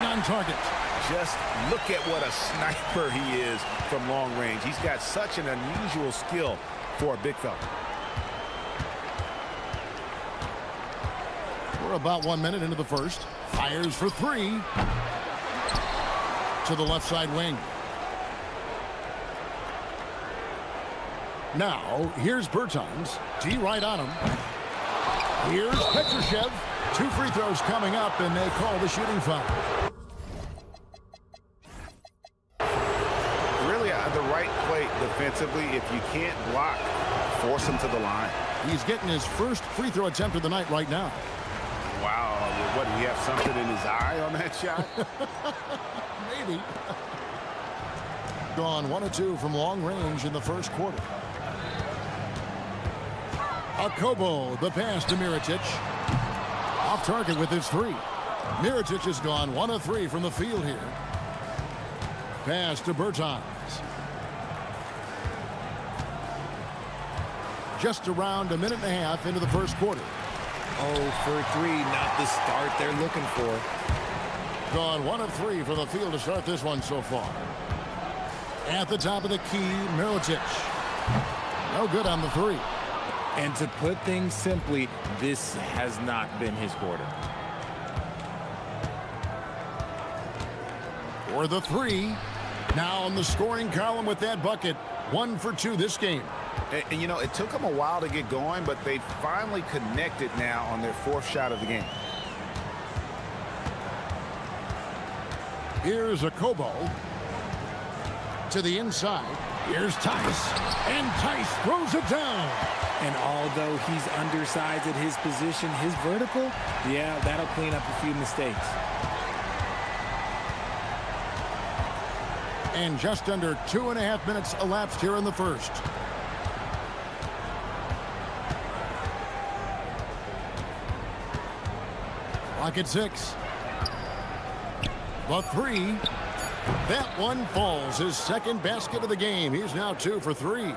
On target. Just look at what a sniper he is from long range. He's got such an unusual skill for a big fella. We're about 1 minute into the first. Fires for 3. To the left side wing. Now, here's Bertans. D right on him. Here's Petrushev. 2 free throws coming up, and they call the shooting foul. Really the right play defensively. If you can't block, force him to the line. He's getting his first free throw attempt of the night right now. Wow, what, do you have something in his eye on that shot? Maybe. Gone 1 of 2 from long range in the first quarter. Akobo, the pass to Mirotic. Off target with his 3. Mirotic has gone 1 of 3 from the field here. Pass to Bertans. Just around a minute and a half into the first quarter. Oh, for 3, not the start they're looking for. Gone 1 of 3 from the field to start this one so far. At the top of the key, Mirotic. No good on the 3. And to put things simply, this has not been his quarter. For the 3. Now in the scoring column with that bucket. 1 for 2 this game. And you know, it took them a while to get going, but they finally connected now on their 4th shot of the game. Here's Akobo. To the inside. Here's Tice. And Tice throws it down. And although he's undersized at his position, his vertical, yeah, that'll clean up a few mistakes. And just under 2.5 minutes elapsed here in the first. Clock at 6. The 3. That one falls. His second basket of the game. He's now 2 for 3.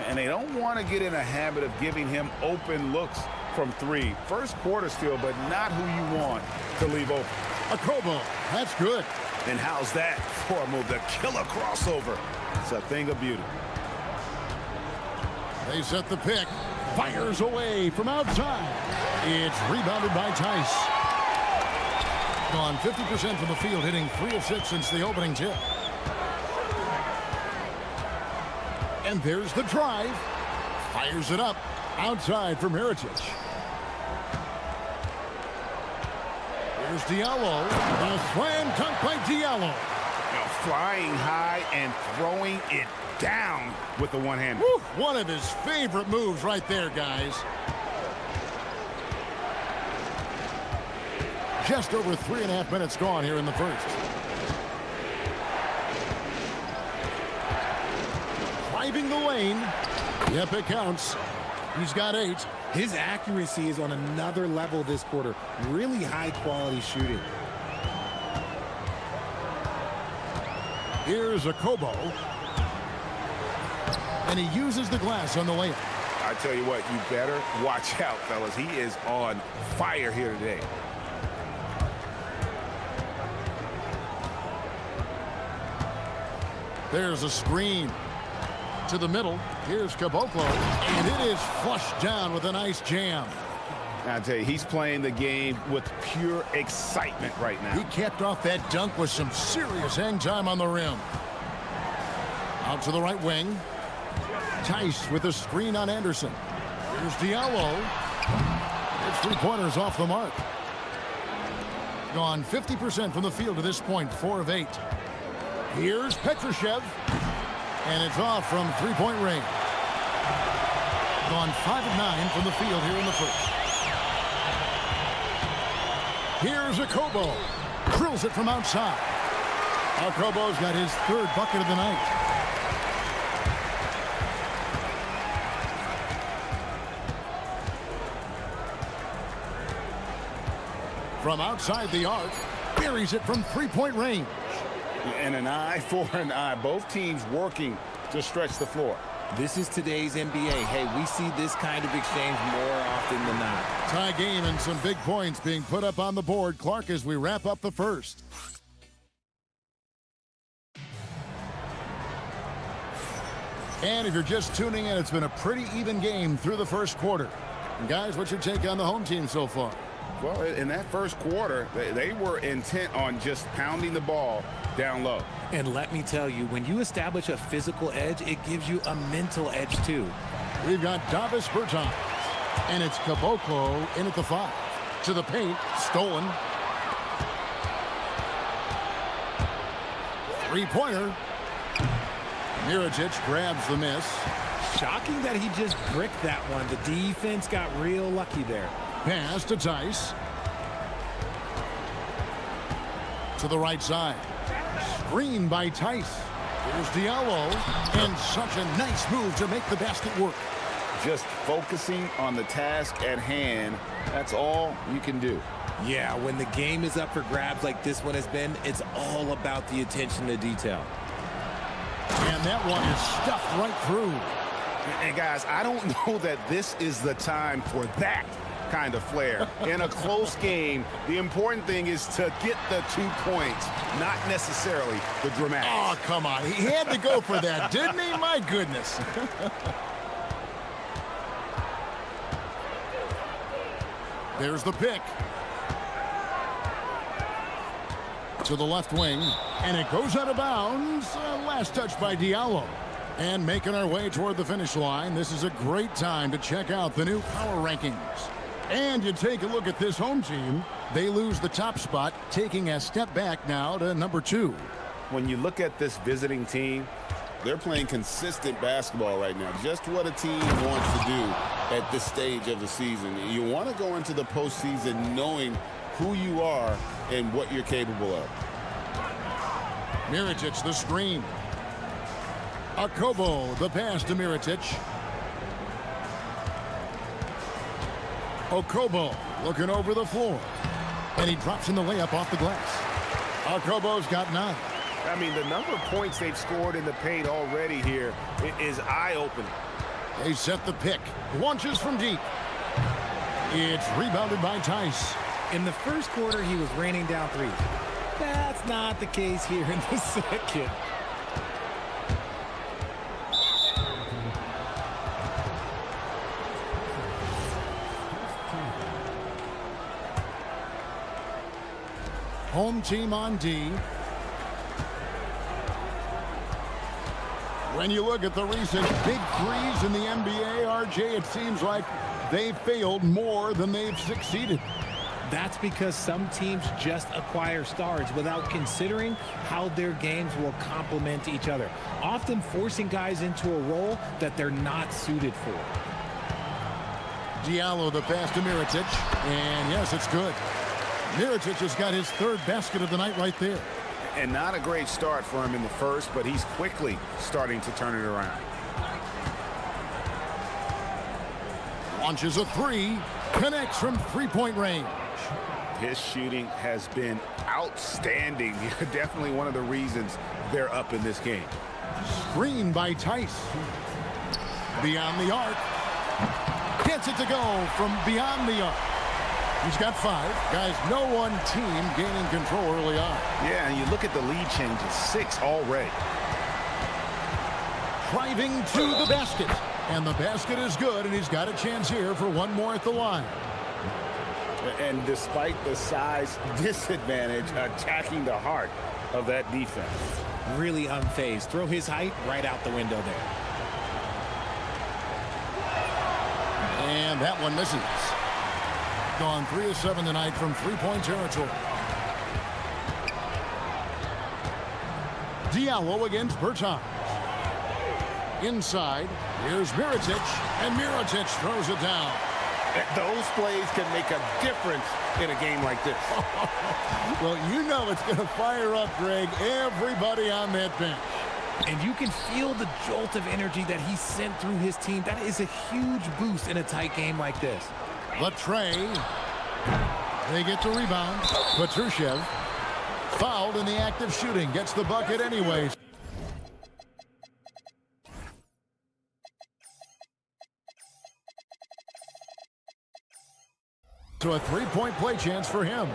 And they don't want to get in a habit of giving him open looks from 3. First quarter still, but not who you want to leave open. Akobo, that's good. And how's that for a move? The killer crossover. It's a thing of beauty. They set the pick. Fires away from outside. It's rebounded by Tice. Gone 50% from the field, hitting 3 of 6 since the opening tip. And there's the drive. Fires it up. Outside for Mirotic. Here's Diallo. A slam dunk by Diallo. Now flying high and throwing it down with the one-hand. One of his favorite moves right there, guys. Just over 3.5 minutes gone here in the first. Driving the lane. Yep, it counts. He's got 8. His accuracy is on another level this quarter. Really high-quality shooting. Here's Akobo. And he uses the glass on the layup. I tell you what, you better watch out, fellas. He is on fire here today. There's a screen to the middle. Here's Caboclo, and it is flushed down with a nice jam. I tell you, he's playing the game with pure excitement right now. He capped off that dunk with some serious hang time on the rim. Out to the right wing. Tice with a screen on Anderson. Here's Diallo. It's 3-pointers off the mark. Gone 50% from the field to this point, 4 of 8. Here's Petrushev. And it's off from 3-point range. Gone 5 of 9 from the field here in the first. Here's Okobo. Drills it from outside. Okobo's got his 3rd bucket of the night. From outside the arc, buries it from 3-point range. And an eye for an eye. Both teams working to stretch the floor. This is today's NBA. Hey, we see this kind of exchange more often than not. Tie game and some big points being put up on the board. Clark, as we wrap up the first. And if you're just tuning in, it's been a pretty even game through the first quarter. And guys, what's your take on the home team so far? Well, in that first quarter, they were intent on just pounding the ball down low. And let me tell you, when you establish a physical edge, it gives you a mental edge too. We've got Davis Bertans, and it's Caboclo in at the 5. To the paint, stolen. 3-pointer. Mirotic grabs the miss. Shocking that he just bricked that one. The defense got real lucky there. Pass to Tice. To the right side. Screen by Tice. Here's Diallo. And such a nice move to make the basket work. Just focusing on the task at hand. That's all you can do. Yeah, when the game is up for grabs like this one has been, it's all about the attention to detail. And that one is stuffed right through. And guys, I don't know that this is the time for that kind of flair. In a close game, the important thing is to get the 2 points, not necessarily the dramatics. Oh, come on. He had to go for that, didn't he? My goodness. There's the pick. To the left wing, and it goes out of bounds. Last touch by Diallo. And making our way toward the finish line, this is a great time to check out the new power rankings. And you take a look at this home team. They lose the top spot, taking a step back now to number 2. When you look at this visiting team, they're playing consistent basketball right now. Just what a team wants to do at this stage of the season. You want to go into the postseason knowing who you are and what you're capable of. Mirotic, the screen. Okobo, the pass to Mirotic. Okobo looking over the floor. And he drops in the layup off the glass. Okobo's got 9. I mean, the number of points they've scored in the paint already here is eye-opening. They set the pick. Launches from deep. It's rebounded by Tice. In the first quarter, he was raining down 3. That's not the case here in the second. Home team on D. When you look at the recent big threes in the NBA, RJ, it seems like they've failed more than they've succeeded. That's because some teams just acquire stars without considering how their games will complement each other, often forcing guys into a role that they're not suited for. Diallo, the pass to Mirotic, and yes, it's good. Mirotic has got his 3rd basket of the night right there. And not a great start for him in the first, but he's quickly starting to turn it around. Launches a 3, connects from 3-point range. His shooting has been outstanding. Definitely one of the reasons they're up in this game. Screen by Tice. Beyond the arc. Gets it to go from beyond the arc. He's got 5. Guys, no one team gaining control early on. Yeah, and you look at the lead changes, 6 already. Driving to the basket. And the basket is good, and he's got a chance here for one more at the line. And despite the size disadvantage, attacking the heart of that defense. Really unfazed. Throw his height right out the window there. And that one misses. Gone 3 of 7 tonight from three-point territory. Diallo against Bertans. Inside, here's Mirotic, and Mirotic throws it down. Those plays can make a difference in a game like this. Well, you know it's going to fire up, Greg, everybody on that bench. And you can feel the jolt of energy that he sent through his team. That is a huge boost in a tight game like this. Latrey. They get the rebound. Petrushev, fouled in the act of shooting, gets the bucket anyways. So a three-point play chance for him.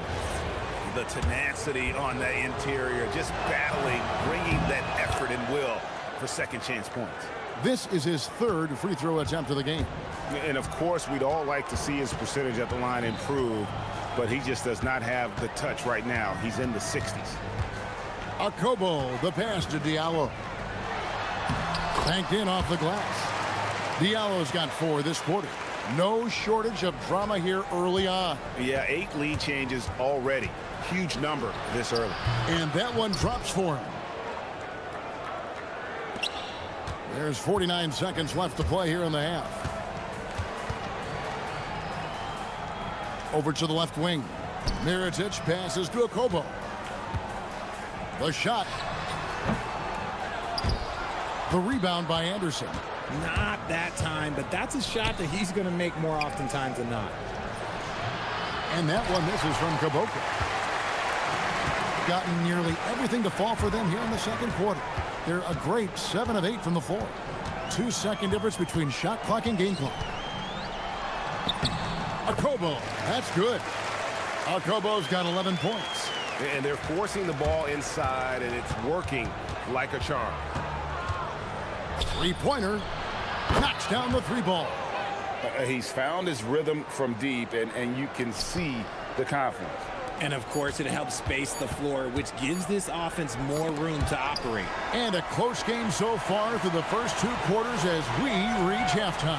The tenacity on the interior, just battling, bringing that effort and will for second chance points. This is his third free throw attempt of the game. And of course, we'd all like to see his percentage at the line improve, but he just does not have the touch right now. He's in the 60s. Akobo, the pass to Diallo. Banked in off the glass. Diallo's got 4 this quarter. No shortage of drama here early on. Yeah, 8 lead changes already. Huge number this early. And that one drops for him. There's 49 seconds left to play here in the half. Over to the left wing. Mirotic passes to Akobo. The shot. The rebound by Anderson. Not that time, but that's a shot that he's going to make more oftentimes than not. And that one misses from Kaboka. Gotten nearly everything to fall for them here in the second quarter. They're a great 7 of 8 from the floor. 2-second difference between shot clock and game clock. Akobo, that's good. Akobo's got 11 points. And they're forcing the ball inside, and it's working like a charm. Three-pointer. Knocks down the 3-ball. He's found his rhythm from deep, and you can see the confidence. And, of course, it helps space the floor, which gives this offense more room to operate. And a close game so far through the first 2 quarters as we reach halftime.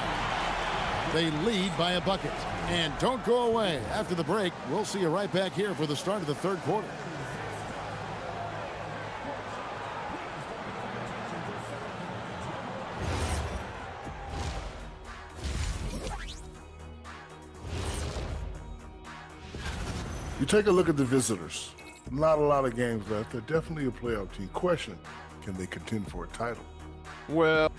They lead by a bucket. And don't go away. After the break, we'll see you right back here for the start of the third quarter. You take a look at the visitors. Not a lot of games left. They're definitely a playoff team. Question, can they contend for a title? Well,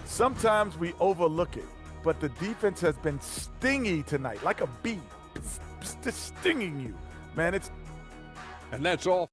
sometimes we overlook it, but the defense has been stingy tonight, like a bee. It's just stinging you. Man, it's... And that's all.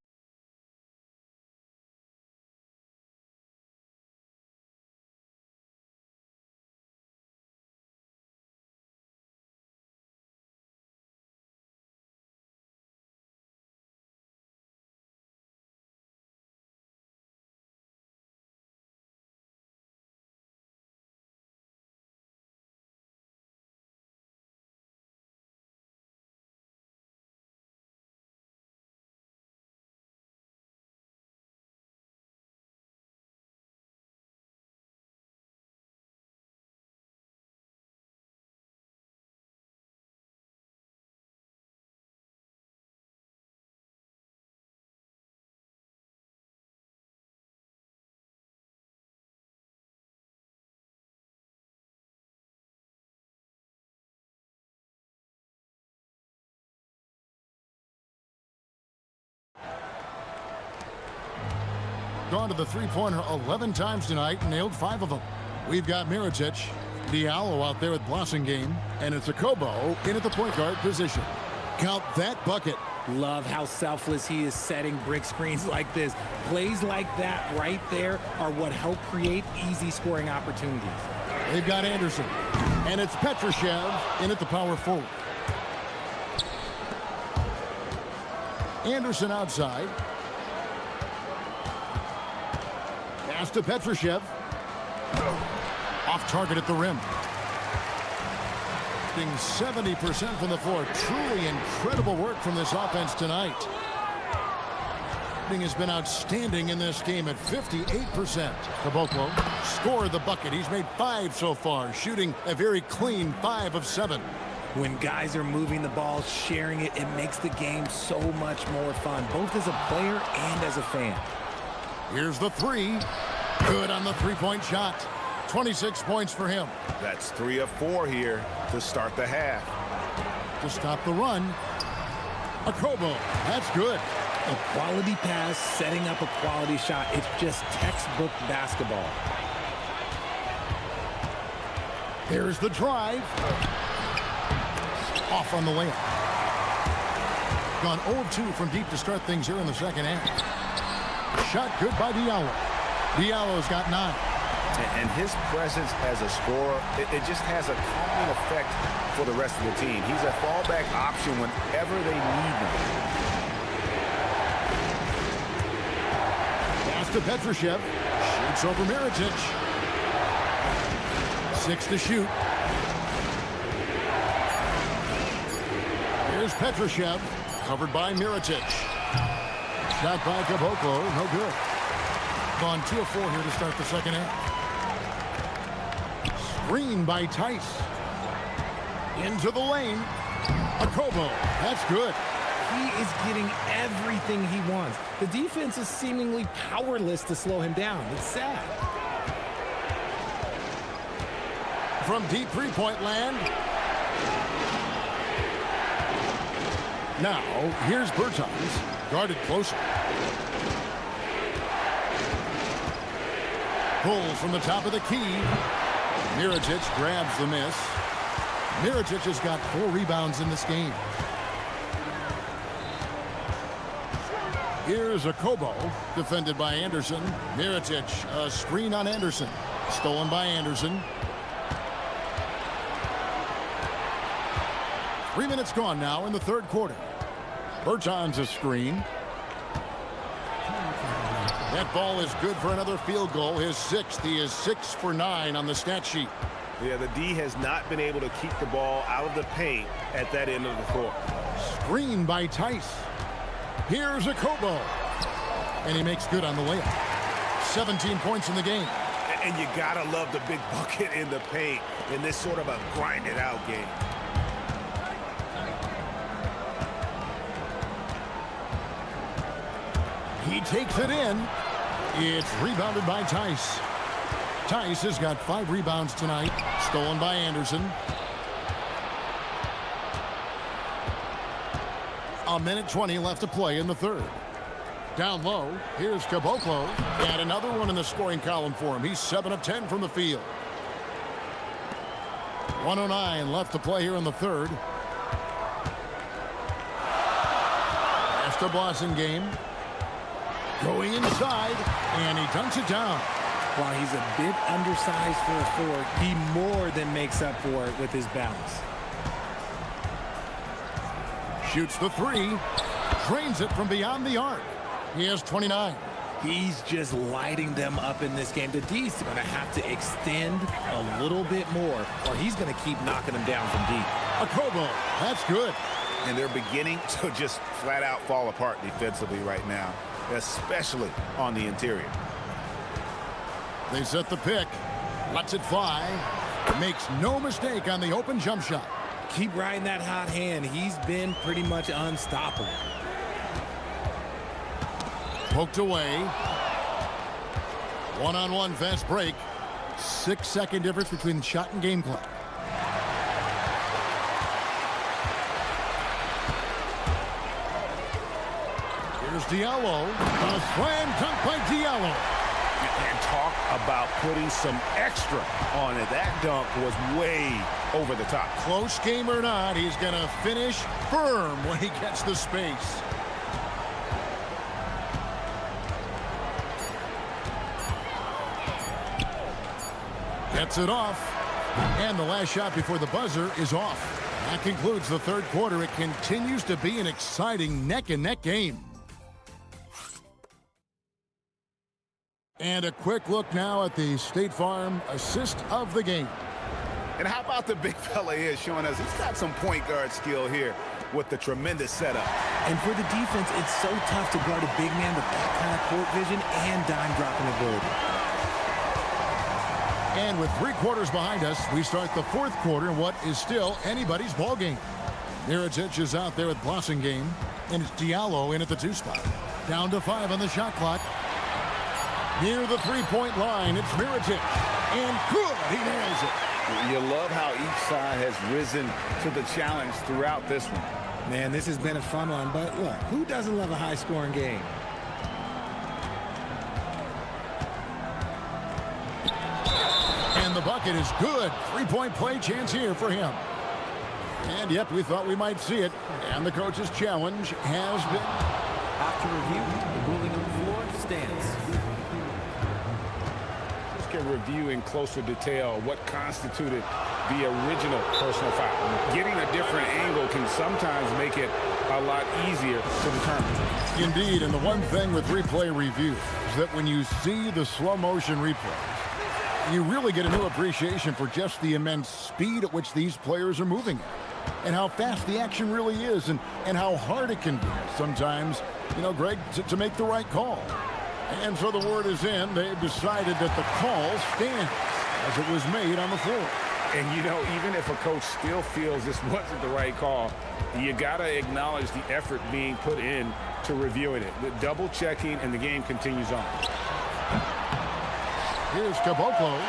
Gone to the three-pointer 11 times tonight and nailed 5 of them. We've got Mirotic, Diallo out there with Blossingame, and it's Akobo in at the point guard position. Count that bucket. Love how selfless he is setting brick screens like this. Plays like that right there are what help create easy scoring opportunities. They've got Anderson, and it's Petrushev in at the power forward. Anderson outside. Pass to Petrushev. Off target at the rim. shooting 70% from the floor. Truly incredible work from this offense tonight. Has been outstanding in this game at 58%. Caboclo scored the bucket. He's made 5 so far, shooting a very clean 5 of 7. When guys are moving the ball, sharing it, it makes the game so much more fun, both as a player and as a fan. Here's the 3. Good on the three-point shot. 26 points for him. That's 3 of 4 here to start the half. To stop the run, Akobo. That's good. A quality pass, setting up a quality shot. It's just textbook basketball. There's the drive. Off on the layup. Gone 0-2 from deep to start things here in the second half. Shot good by Diallo. Diallo's got 9. And his presence as a scorer, it just has a calming effect for the rest of the team. He's a fallback option whenever they need him. To Petrushev, shoots over Mirotic. 6 to shoot. Here's Petrushev, covered by Mirotic. Shot by Caboclo, no good. Gone 2 of 4 here to start the second half. Screen by Tice. Into the lane. Akobo, that's good. He is getting everything he wants. The defense is seemingly powerless to slow him down. It's sad. From deep three-point land. Now, here's Bertans, guarded closer. Pulls from the top of the key. Mirotic grabs the miss. Mirotic has got 4 rebounds in this game. Here's Akobo, defended by Anderson. Mirotic, a screen on Anderson. Stolen by Anderson. 3 minutes gone now in the third quarter. Bertans a screen. That ball is good for another field goal. His 6th. He is 6 for 9 on the stat sheet. Yeah, the D has not been able to keep the ball out of the paint at that end of the court. Screen by Tice. Here's Akobo. And he makes good on the layup. 17 points in the game. And you gotta love the big bucket in the paint in this sort of a grinded out game. He takes it in. It's rebounded by Tice. Tice has got 5 rebounds tonight. Stolen by Anderson. A minute 20 left to play in the third. Down low, here's Caboclo. And another one in the scoring column for him. He's 7 of 10 from the field. 1:09 left to play here in the third. That's the Boston game. Going inside, and he dunks it down. While he's a bit undersized for a forward, he more than makes up for it with his balance. Shoots the 3. Drains it from beyond the arc. He has 29. He's just lighting them up in this game. The D's going to have to extend a little bit more, or he's going to keep knocking them down from deep. Akobo, that's good. And they're beginning to just flat out fall apart defensively right now, especially on the interior. They set the pick. Lets it fly. Makes no mistake on the open jump shot. Keep riding that hot hand. He's been pretty much unstoppable. Poked away. One-on-one fast break. 6-second difference between the shot and game clock. Here's Diallo. A slam dunk by Diallo. And talk about putting some extra on it. That dunk was way over the top. Close game or not, he's going to finish firm when he gets the space. Gets it off. And the last shot before the buzzer is off. That concludes the third quarter. It continues to be an exciting neck-and-neck game. And a quick look now at the State Farm assist of the game. And how about the big fella here showing us he's got some point guard skill here with the tremendous setup. And for the defense, it's so tough to guard a big man with that kind of court vision and dime dropping ability. And with 3 quarters behind us, we start the 4th quarter in what is still anybody's ball game. Mirotic is out there with Game, and it's Diallo in at the 2 spot. Down to 5 on the shot clock. Near the 3-point line, it's Mirotic. And good, he nails it. You love how each side has risen to the challenge throughout this one. Man, this has been a fun one, but look, who doesn't love a high-scoring game? And the bucket is good. 3-point play chance here for him. And yep, we thought we might see it. And the coach's challenge has been... After review, the ruling on the floor stands. Let's get review in closer detail what constituted the original personal foul. Getting a different angle can sometimes make it a lot easier to determine. Indeed, and the one thing with replay review is that when you see the slow motion replays, you really get a new appreciation for just the immense speed at which these players are moving at, and how fast the action really is, and how hard it can be sometimes, you know, Greg, to make the right call. And so the word is in. They've decided that the call stands as it was made on the floor. And, you know, even if a coach still feels this wasn't the right call, you got to acknowledge the effort being put in to reviewing it. The double checking, and the game continues on. Here's Caboclo.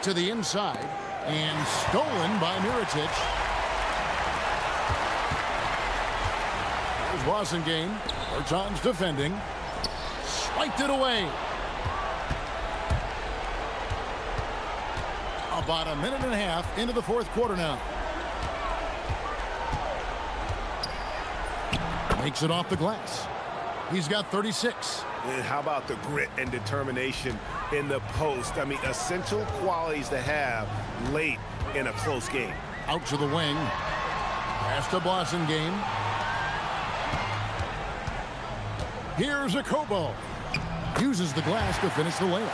To the inside, and stolen by Mirotic. Here's Game. Bertans defending. Swiped it away. About a minute and a half into the 4th quarter now. Makes it off the glass. He's got 36. And how about the grit and determination in the post? I mean, essential qualities to have late in a close game. Out to the wing. Pass to Game. Here's Akobo. Uses the glass to finish the layup.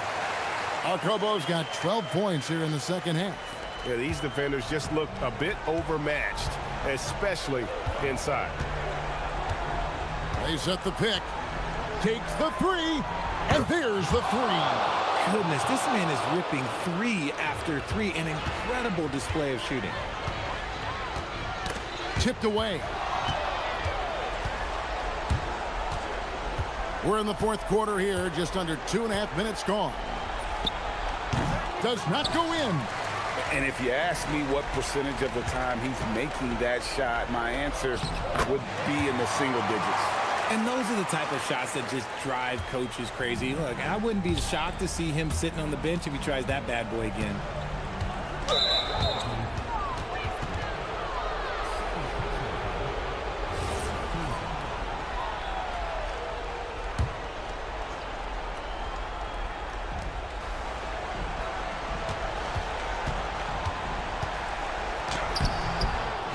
Akobo's got 12 points here in the 2nd half. Yeah, these defenders just look a bit overmatched, especially inside. They set the pick. Takes the 3. And there's the 3. Goodness, this man is ripping 3 after 3. An incredible display of shooting. Tipped away. We're in the 4th quarter here, just under 2.5 minutes gone. Does not go in. And if you ask me what percentage of the time he's making that shot, my answer would be in the single digits. And those are the type of shots that just drive coaches crazy. Look, I wouldn't be shocked to see him sitting on the bench if he tries that bad boy again.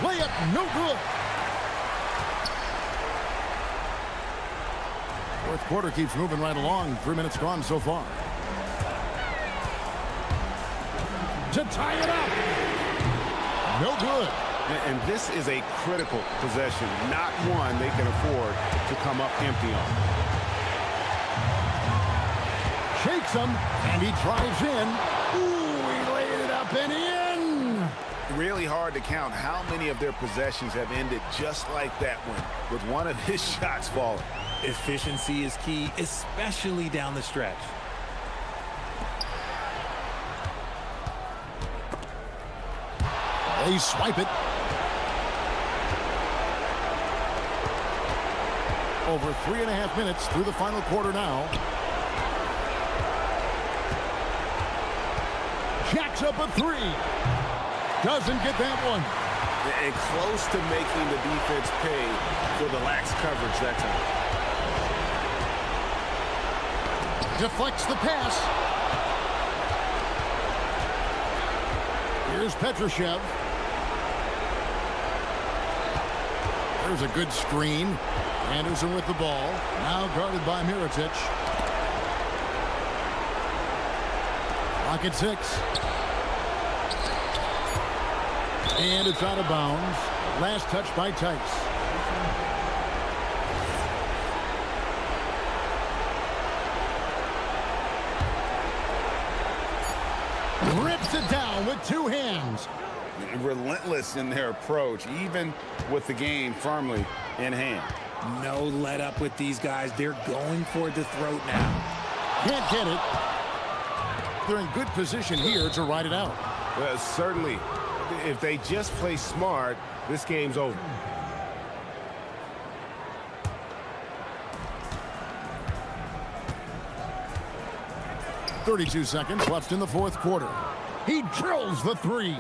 Layup, no good. 4th quarter keeps moving right along. 3 minutes gone so far. To tie it up. No good. And this is a critical possession, not one they can afford to come up empty on. Shakes him, and he drives in. Ooh, he laid it up and in. Really hard to count how many of their possessions have ended just like that one, with one of his shots falling. Efficiency is key, especially down the stretch. They swipe it. Over 3.5 minutes through the final quarter now. Jacks up a 3. Doesn't get that one. And close to making the defense pay for the lax coverage that time. Deflects the pass. Here's Petrushev. There's a good screen. Anderson with the ball. Now guarded by Mirotic. Clock at 6. And it's out of bounds. Last touch by Tice. Rips it down with 2 hands. Relentless in their approach, even with the game firmly in hand. No let up with these guys. They're going for the throat now. Can't get it. They're in good position here to ride it out. Well, certainly, if they just play smart, this game's over. .32 seconds left in the 4th quarter. He drills the 3.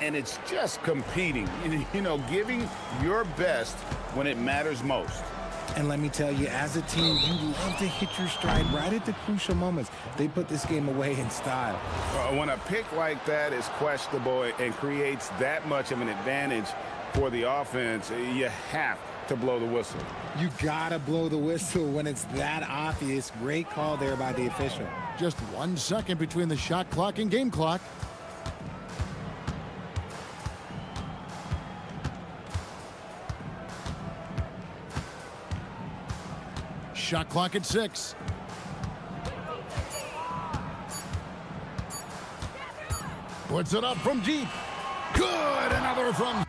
And it's just competing, you know, giving your best when it matters most. And let me tell you, as a team, you love to hit your stride right at the crucial moments. They put this game away in style. When a pick like that is questionable and creates that much of an advantage for the offense, you have to blow the whistle. You gotta blow the whistle when it's that obvious. Great call there by the official. Just 1 second between the shot clock and game clock. Shot clock at 6. Puts it up from deep. Good. Another from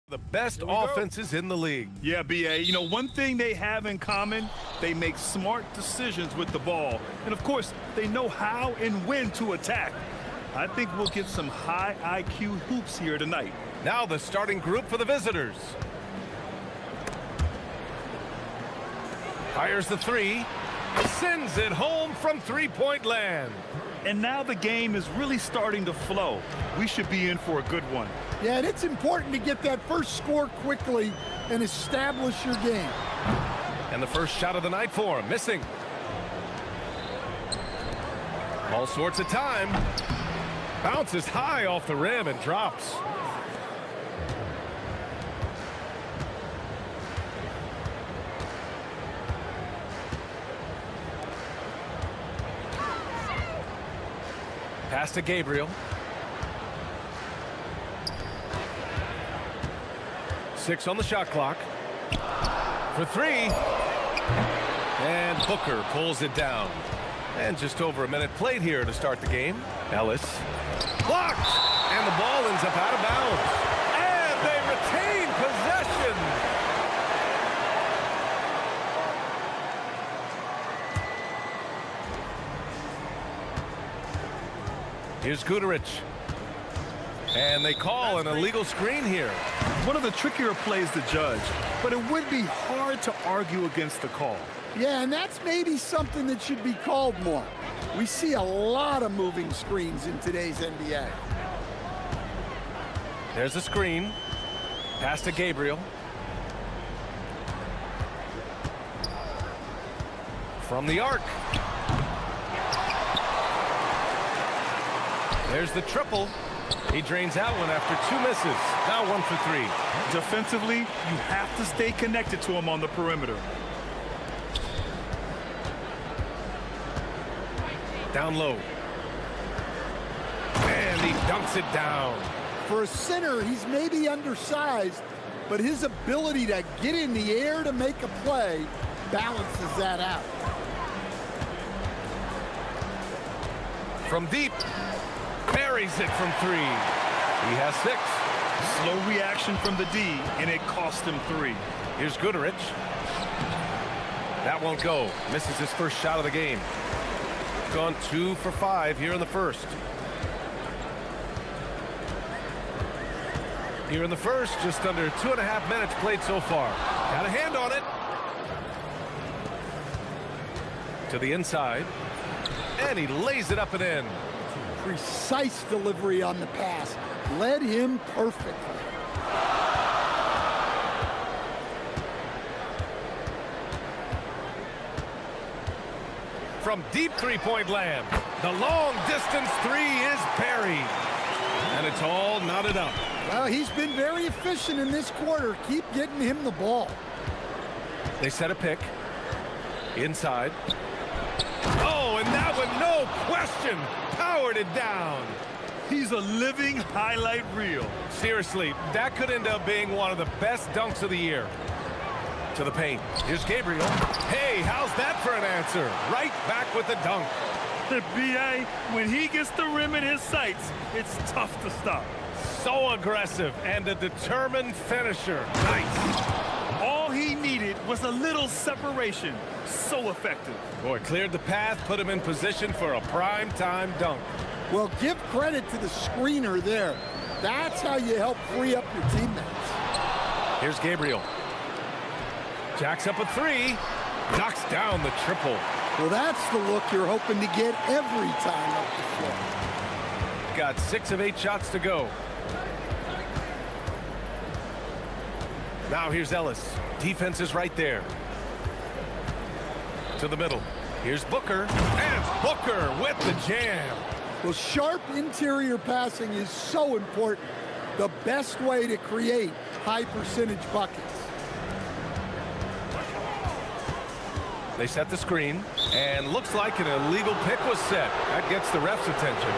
The best offenses in the league. Yeah, BA. You know, one thing they have in common, they make smart decisions with the ball. And, of course, they know how and when to attack. I think we'll get some high IQ hoops here tonight. Now the starting group for the visitors. Fires the three. Sends it home from three-point land. And now the game is really starting to flow. We should be in for a good one. Yeah, and it's important to get that first score quickly and establish your game. And the first shot of the night for him, missing. All sorts of time. Bounces high off the rim and drops. Pass to Gabriel. 6 on the shot clock. For three. And Booker pulls it down. And just over a minute played here to start the game. Ellis. Blocked! And the ball ends up out of bounds. And they retain possession. Here's Guterich. And they call an illegal screen here. One of the trickier plays to judge, but it would be hard to argue against the call. Yeah, and that's maybe something that should be called more. We see a lot of moving screens in today's NBA. There's a screen. Pass to Gabriel. From the arc. There's the triple. He drains out one after 2 misses. Now 1 for 3. Defensively, you have to stay connected to him on the perimeter. Down low. And he dunks it down. For a center, he's maybe undersized, but his ability to get in the air to make a play balances that out. From deep. Buries it from 3. He has 6. Slow reaction from the D, and it cost him 3. Here's Guterich. That won't go. Misses his first shot of the game. Gone 2 for 5 here in the first. Here in the first, just under 2.5 minutes played so far. Got a hand on it. To the inside. And he lays it up and in. Precise delivery on the pass. Led him perfectly. From deep three-point land. The long distance 3 is buried. And it's all knotted up. Well, he's been very efficient in this quarter. Keep getting him the ball. They set a pick. Inside. Oh, and that one, no question, powered it down. He's a living highlight reel. Seriously, that could end up being one of the best dunks of the year. To the paint. Here's Gabriel. Hey, how's that for an answer? Right back with the dunk. The BA, when he gets the rim in his sights, it's tough to stop. So aggressive and a determined finisher. Nice. All he needed was a little separation. So effective. Boy, cleared the path, put him in position for a prime-time dunk. Well, give credit to the screener there. That's how you help free up your teammates. Here's Gabriel. Jacks up a 3. Knocks down the triple. Well, that's the look you're hoping to get every time up the floor. Got 6 of 8 shots to go. Now here's Ellis. Defense is right there. To the middle. Here's Booker. And Booker with the jam. Well, sharp interior passing is so important. The best way to create high percentage buckets. They set the screen. And looks like an illegal pick was set. That gets the ref's attention.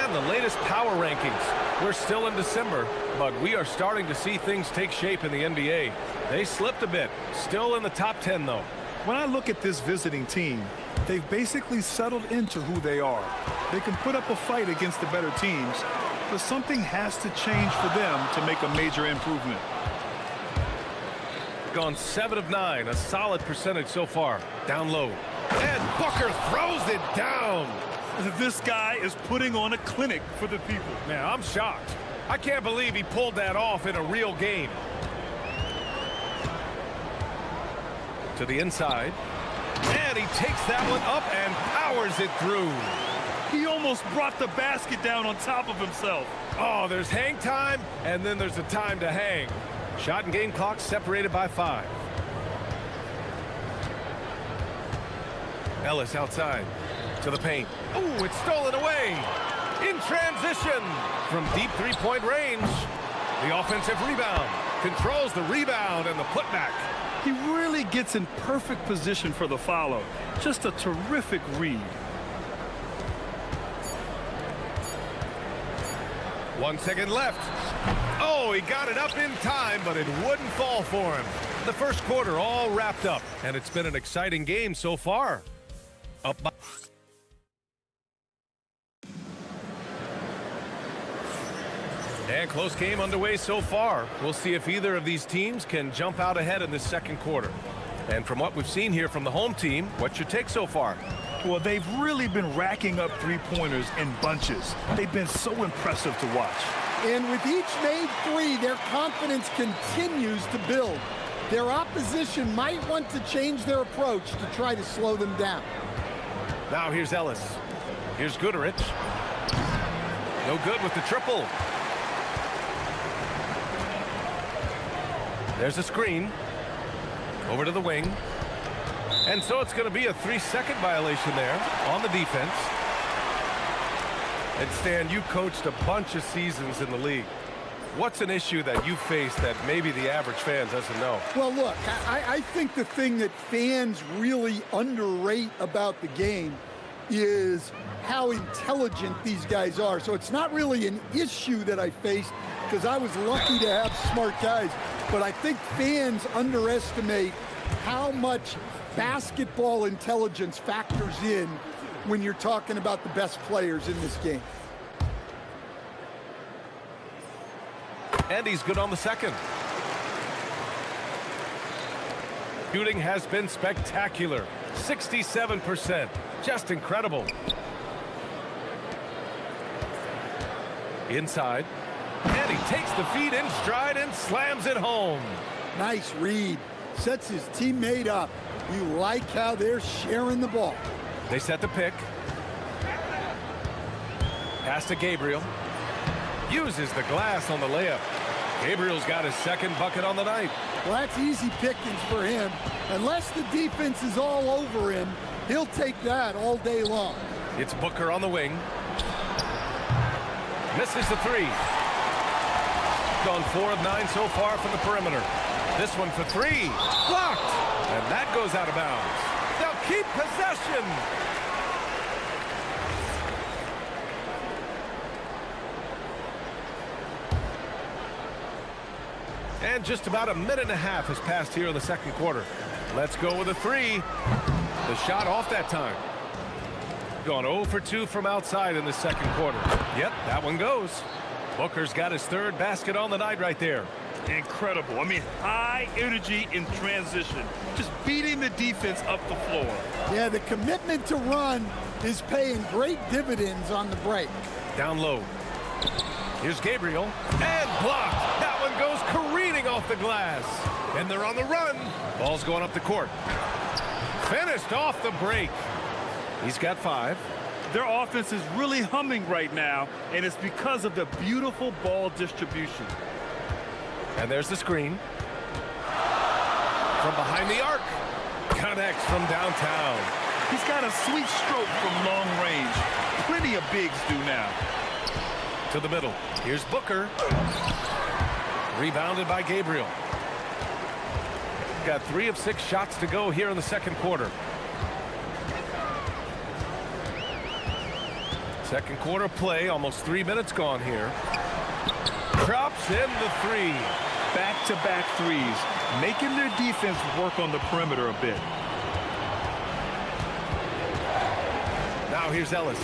And the latest power rankings. We're still in December, but we are starting to see things take shape in the NBA. They slipped a bit. Still in the top 10, though. When I look at this visiting team, they've basically settled into who they are. They can put up a fight against the better teams, but something has to change for them to make a major improvement. Gone 7 of 9, a solid percentage so far. Down low. And Booker throws it down. This guy is putting on a clinic for the people. Man, I'm shocked. I can't believe he pulled that off in a real game. To the inside. And he takes that one up and powers it through. He almost brought the basket down on top of himself. Oh, there's hang time, and then there's a time to hang. Shot and game clock separated by 5. Ellis outside to the paint. Ooh, it's stolen away. In transition from deep three-point range. The offensive rebound. Controls the rebound and the putback. He really gets in perfect position for the follow. Just a terrific read. 1 second left. Oh, he got it up in time, but it wouldn't fall for him. The first quarter all wrapped up, and it's been an exciting game so far. Up by... And close game underway so far. We'll see if either of these teams can jump out ahead in this second quarter. And from what we've seen here from the home team, what's your take so far? Well, they've really been racking up three-pointers in bunches. They've been so impressive to watch. And with each made three, their confidence continues to build. Their opposition might want to change their approach to try to slow them down. Now here's Ellis. Here's Goodrich. No good with the triple. There's a screen. Over to the wing. And so it's going to be a 3-second violation there on the defense. And Stan, you coached a bunch of seasons in the league. What's an issue that you face that maybe the average fan doesn't know? Well, look, I think the thing that fans really underrate about the game is how intelligent these guys are. So it's not really an issue that I faced because I was lucky to have smart guys. But I think fans underestimate how much basketball intelligence factors in when you're talking about the best players in this game. And he's good on the second. Shooting has been spectacular. 67%. Just incredible. Inside. And he takes the feed in stride and slams it home. Nice read. Sets his teammate up. You like how they're sharing the ball. They set the pick. Pass to Gabriel. Uses the glass on the layup. Gabriel's got his second bucket on the night. Well, that's easy pickings for him. Unless the defense is all over him, he'll take that all day long. It's Booker on the wing. Misses the three. Gone 4 of 9 so far from the perimeter. This one for 3. Blocked. And that goes out of bounds. They'll keep possession. And just about a minute and a half has passed here in the second quarter. Let's go with a 3. The shot off that time. Gone 0 for 2 from outside in the second quarter. Yep, that one goes. Booker's got his third basket on the night right there. Incredible. I mean, high energy in transition. Just beating the defense up the floor. Yeah, the commitment to run is paying great dividends on the break. Down low. Here's Gabriel. And blocked. That one goes careening off the glass. And they're on the run. Ball's going up the court. Finished off the break. He's got 5. Their offense is really humming right now, and it's because of the beautiful ball distribution. And there's the screen. From behind the arc. Connects from downtown. He's got a sweet stroke from long range. Plenty of bigs do now. To the middle. Here's Booker. Rebounded by Gabriel. Got 3 of 6 shots to go here in the second quarter. Second quarter play, almost 3 minutes gone here. Drops in the 3. Back-to-back threes, making their defense work on the perimeter a bit. Now here's Ellis.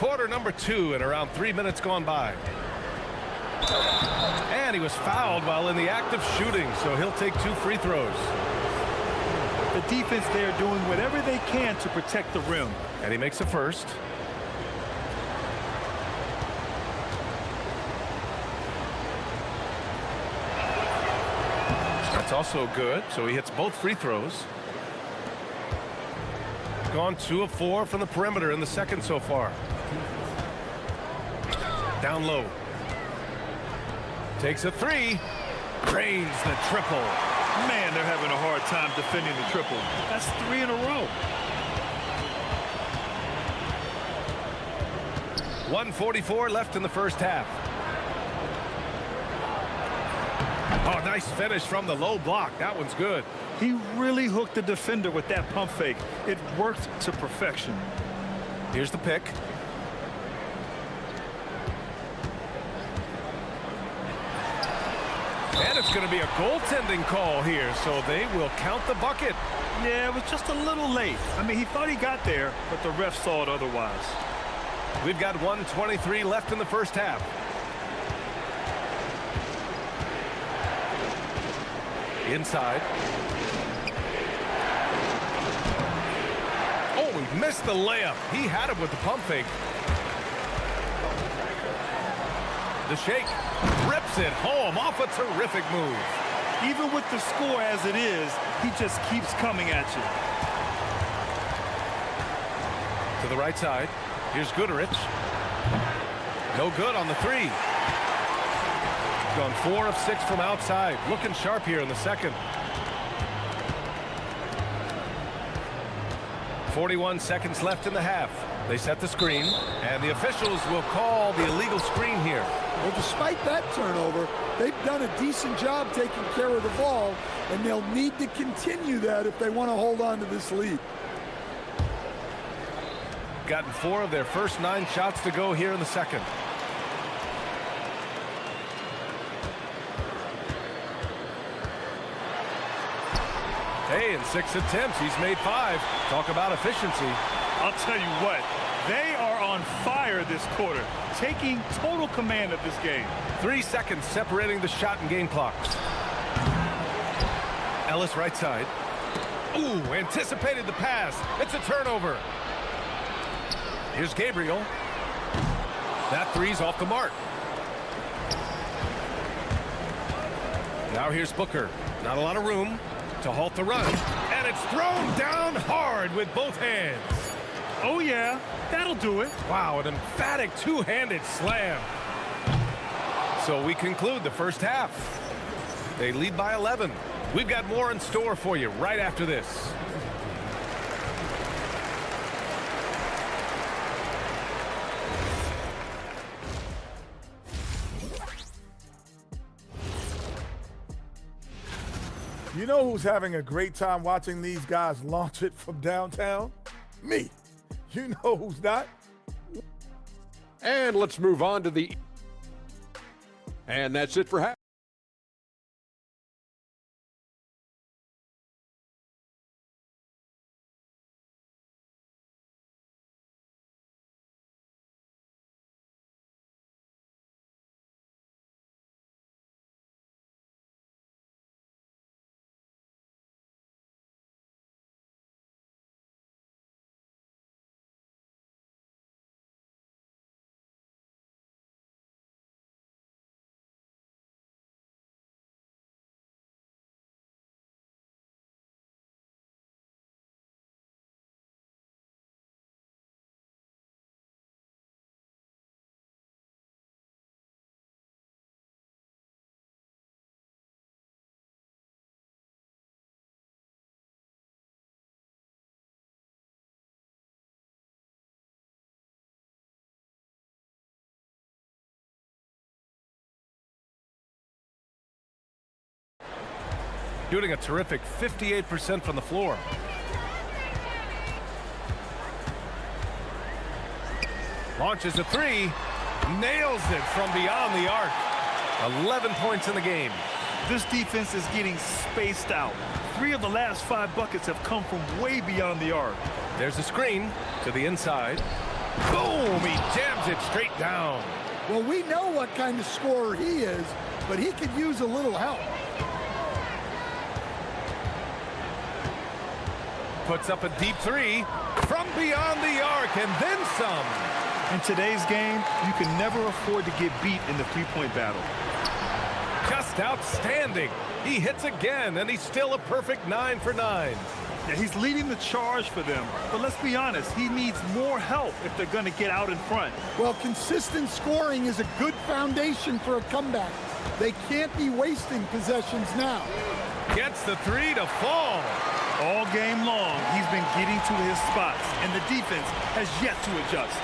Quarter number 2 and around 3 minutes gone by. And he was fouled while in the act of shooting, so he'll take 2 free throws. The defense there doing whatever they can to protect the rim. And he makes a first. That's also good, so he hits both free throws. Gone 2 of 4 from the perimeter in the second so far. Down low. Takes a 3. Drains the triple. Man, they're having a hard time defending the triple. That's 3 in a row. 1:44 left in the first half. Oh, nice finish from the low block. That one's good. He really hooked the defender with that pump fake. It worked to perfection. Here's the pick. And it's going to be a goaltending call here, so they will count the bucket. Yeah, it was just a little late. I mean, he thought he got there, but the ref saw it otherwise. We've got 1:23 left in the first half. Inside. Oh, he missed the layup. He had it with the pump fake. The shake. Rips it home off a terrific move. Even with the score as it is, he just keeps coming at you. To the right side. Here's Goodrich. No good on the 3. Gone 4 of 6 from outside. Looking sharp here in the second. 41 seconds left in the half. They set the screen, and the officials will call the illegal screen here. Well, despite that turnover, they've done a decent job taking care of the ball, and they'll need to continue that if they want to hold on to this lead. Gotten 4 of their first 9 shots to go here in the second. Hey, in 6 attempts, he's made 5. Talk about efficiency. I'll tell you what, they are on fire this quarter, taking total command of this game. 3 seconds separating the shot and game clocks. Ellis right side. Ooh, anticipated the pass. It's a turnover. Here's Gabriel. That 3's off the mark. Now here's Booker. Not a lot of room to halt the run. And it's thrown down hard with both hands. Oh, yeah, that'll do it. Wow, an emphatic 2-handed slam. So we conclude the first half. They lead by 11. We've got more in store for you right after this. You know who's having a great time watching these guys launch it from downtown? Me. You know who's not? And let's move on to the... And that's it for half. Shooting a terrific 58% from the floor. Launches a 3. Nails it from beyond the arc. 11 points in the game. This defense is getting spaced out. 3 of the last 5 buckets have come from way beyond the arc. There's a screen to the inside. Boom! He jams it straight down. Well, we know what kind of scorer he is, but he could use a little help. Puts up a deep three from beyond the arc and then some. In today's game, you can never afford to get beat in the three-point battle. Just outstanding. He hits again, and he's still a perfect 9 for 9. Yeah, he's leading the charge for them, but let's be honest, he needs more help if they're going to get out in front. Well, consistent scoring is a good foundation for a comeback. They can't be wasting possessions now. Gets the three to fall. All game long, he's been getting to his spots, and the defense has yet to adjust.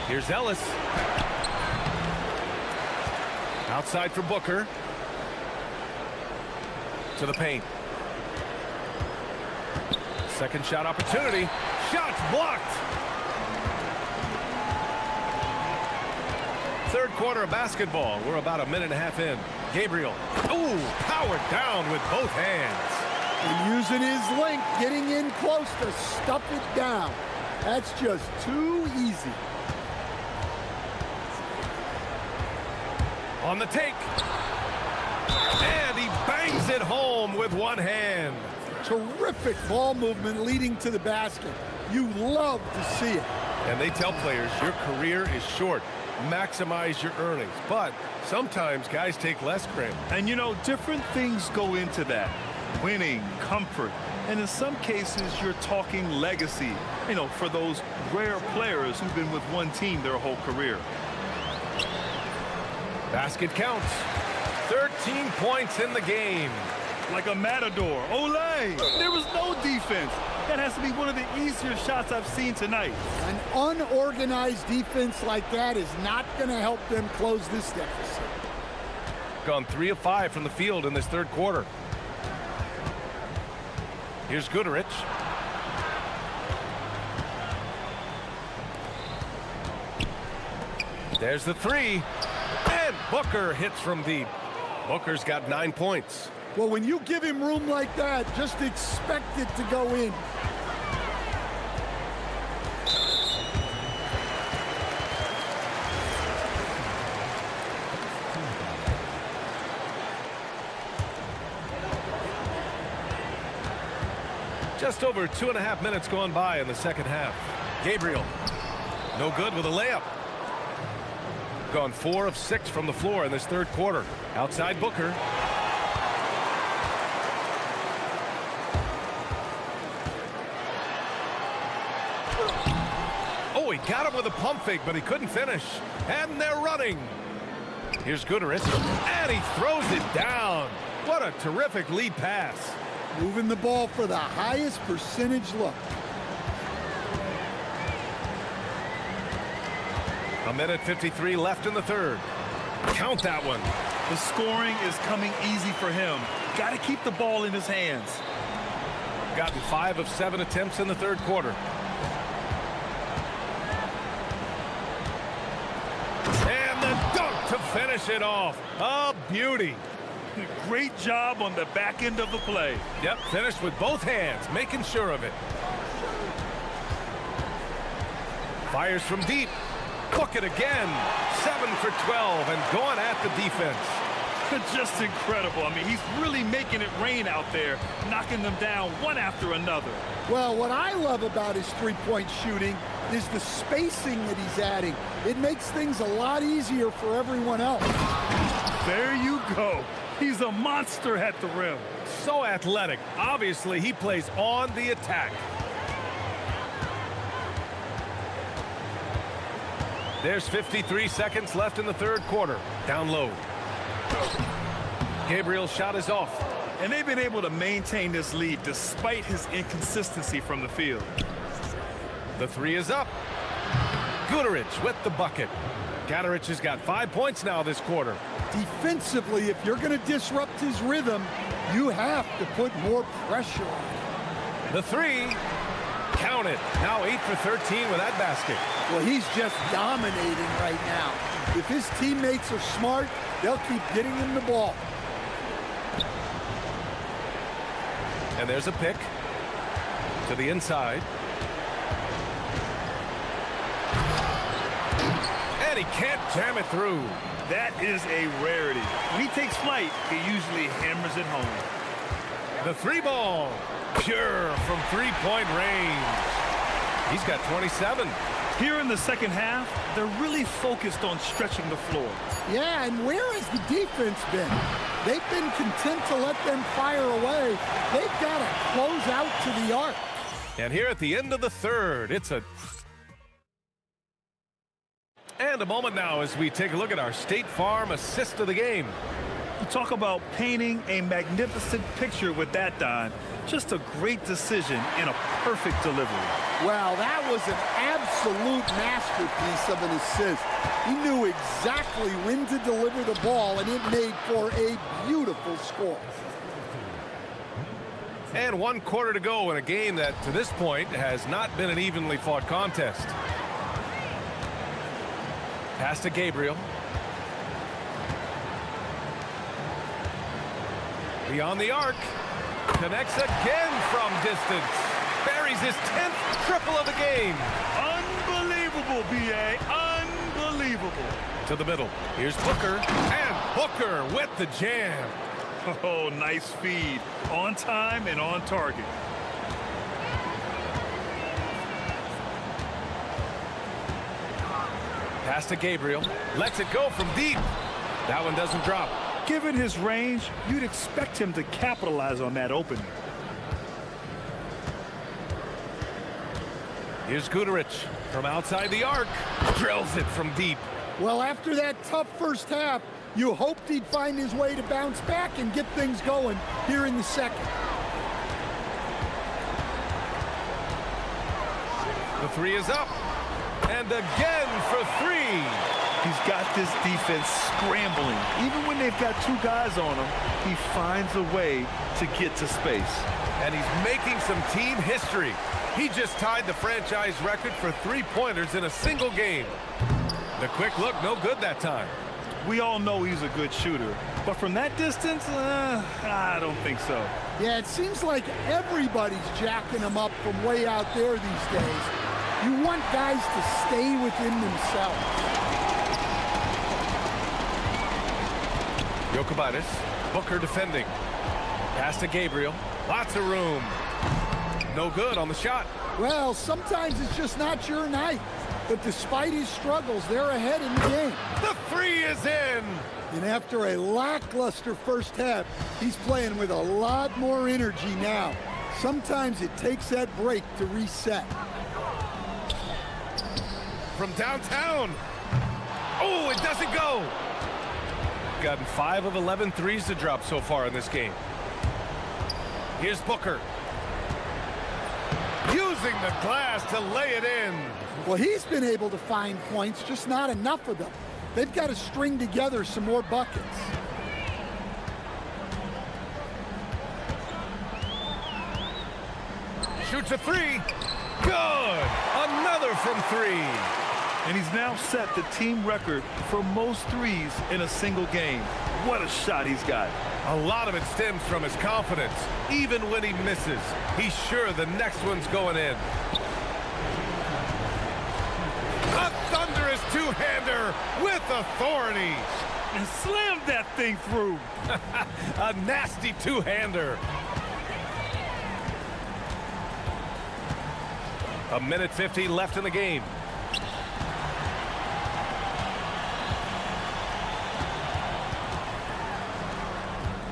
Here's Ellis. Outside for Booker. To the paint. Second shot opportunity. Shots blocked. Third quarter of basketball. We're about a minute and a half in. Gabriel. Ooh, powered down with both hands. And using his length, getting in close to stuff it down. That's just too easy. On the take. And he bangs it home with one hand. Terrific ball movement leading to the basket. You love to see it. And they tell players your career is short. Maximize your earnings. But sometimes guys take less credit. And you know, different things go into that. Winning, comfort, and in some cases you're talking legacy, you know, for those rare players who've been with one team their whole career. Basket counts. 13 points in the game. Like a matador. Olay! There was no defense. That has to be one of the easier shots I've seen tonight. An unorganized defense like that is not going to help them close this deficit. Gone 3 of 5 from the field in this third quarter. Here's Goodrich. There's the three. And Booker hits from deep. Booker's got 9 points. Well, when you give him room like that, just expect it to go in. Just over 2.5 minutes gone by in the second half. Gabriel, no good with a layup. Gone 4 of 6 from the floor in this third quarter. Outside Booker. Oh, he got him with a pump fake, but he couldn't finish. And they're running. Here's Goodrich, and he throws it down. What a terrific lead pass. Moving the ball for the highest percentage look. A minute 53 left in the third. Count that one. The scoring is coming easy for him. Got to keep the ball in his hands. Gotten 5 of 7 attempts in the third quarter. And the dunk to finish it off. A beauty. Great job on the back end of the play. Yep, finished with both hands, making sure of it. Fires from deep. Book it again. 7 for 12 and going at the defense. Just incredible. I mean, he's really making it rain out there, knocking them down one after another. Well, what I love about his three-point shooting is the spacing that he's adding. It makes things a lot easier for everyone else. There you go. He's a monster at the rim. So athletic. Obviously, he plays on the attack. There's 53 seconds left in the third quarter. Down low. Gabriel's shot is off. And they've been able to maintain this lead despite his inconsistency from the field. The three is up. Goodrich with the bucket. Goodrich has got 5 points now this quarter. Defensively, if you're going to disrupt his rhythm, you have to put more pressure on him. The three. Count it. Now 8 for 13 with that basket. Well, he's just dominating right now. If his teammates are smart, they'll keep getting him the ball. And there's a pick to the inside. And he can't jam it through. That is a rarity. When he takes flight, he usually hammers it home. The three ball. Pure from three-point range. He's got 27. Here in the second half, they're really focused on stretching the floor. Yeah, and where has the defense been? They've been content to let them fire away. They've got to close out to the arc. And here at the end of the third, it's a... And a moment now as we take a look at our State Farm assist of the game. You talk about painting a magnificent picture with that, Don. Just a great decision and a perfect delivery. Well, that was an absolute masterpiece of an assist. He knew exactly when to deliver the ball, and it made for a beautiful score. And 1 quarter to go in a game that, to this point, has not been an evenly fought contest. Pass to Gabriel. Beyond the arc. Connects again from distance. Buries his 10th triple of the game. Unbelievable, B.A. Unbelievable. To the middle. Here's Booker. And Booker with the jam. Oh, nice feed. On time and on target. Pass to Gabriel. Lets it go from deep. That one doesn't drop. Given his range, you'd expect him to capitalize on that opening. Here's Guterich from outside the arc. Drills it from deep. Well, after that tough first half, you hoped he'd find his way to bounce back and get things going here in the second. The three is up. And again for three. He's got this defense scrambling. Even when they've got two guys on him, he finds a way to get to space. And he's making some team history. He just tied the franchise record for three-pointers in a single game. The quick look, no good that time. We all know he's a good shooter, but from that distance, I don't think so. Yeah, it seems like everybody's jacking him up from way out there these days. You want guys to stay within themselves. Jokic, Booker defending. Pass to Gabriel. Lots of room. No good on the shot. Well, sometimes it's just not your night. But despite his struggles, they're ahead in the game. The three is in. And after a lackluster first half, he's playing with a lot more energy now. Sometimes it takes that break to reset. From downtown. Oh, it doesn't go. Gotten 5 of 11 threes to drop so far in this game. Here's Booker. Using the glass to lay it in. Well, he's been able to find points, just not enough of them. They've got to string together some more buckets. Shoots a three. Good. Another from three. And he's now set the team record for most threes in a single game. What a shot he's got. A lot of it stems from his confidence. Even when he misses, he's sure the next one's going in. A thunderous two-hander with authority. And slammed that thing through. A nasty two-hander. A minute 50 left in the game.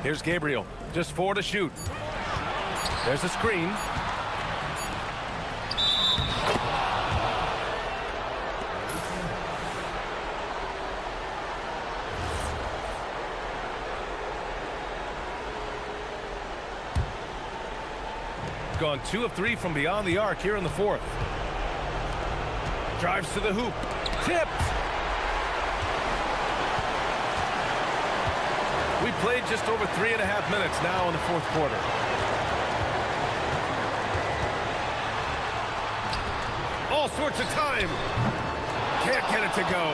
Here's Gabriel. Just 4 to shoot. There's a screen. Gone 2 of 3 from beyond the arc here in the fourth. Drives to the hoop. Tipped. We played just over 3.5 minutes now in the fourth quarter. All sorts of time. Can't get it to go.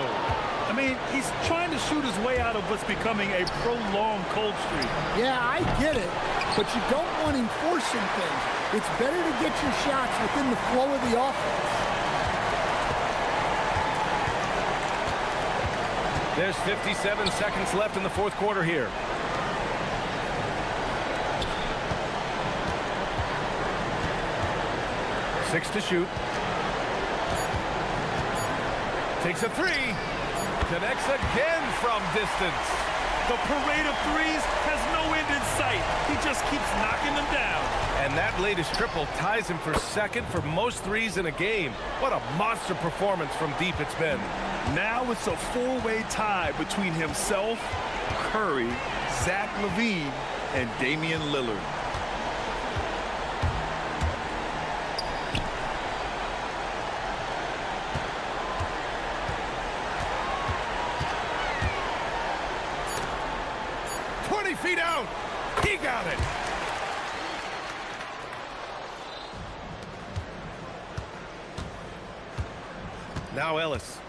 I mean, he's trying to shoot his way out of what's becoming a prolonged cold streak. Yeah, I get it, but you don't want him forcing things. It's better to get your shots within the flow of the offense. There's 57 seconds left in the fourth quarter here. Six to shoot. Takes a three. Connects again from distance. The parade of threes has no end in sight. He just keeps knocking them down. And that latest triple ties him for second for most threes in a game. What a monster performance from deep it's been. Now it's a four-way tie between himself, Curry, Zach LaVine, and Damian Lillard. Feet out. He got it. Now Ellis.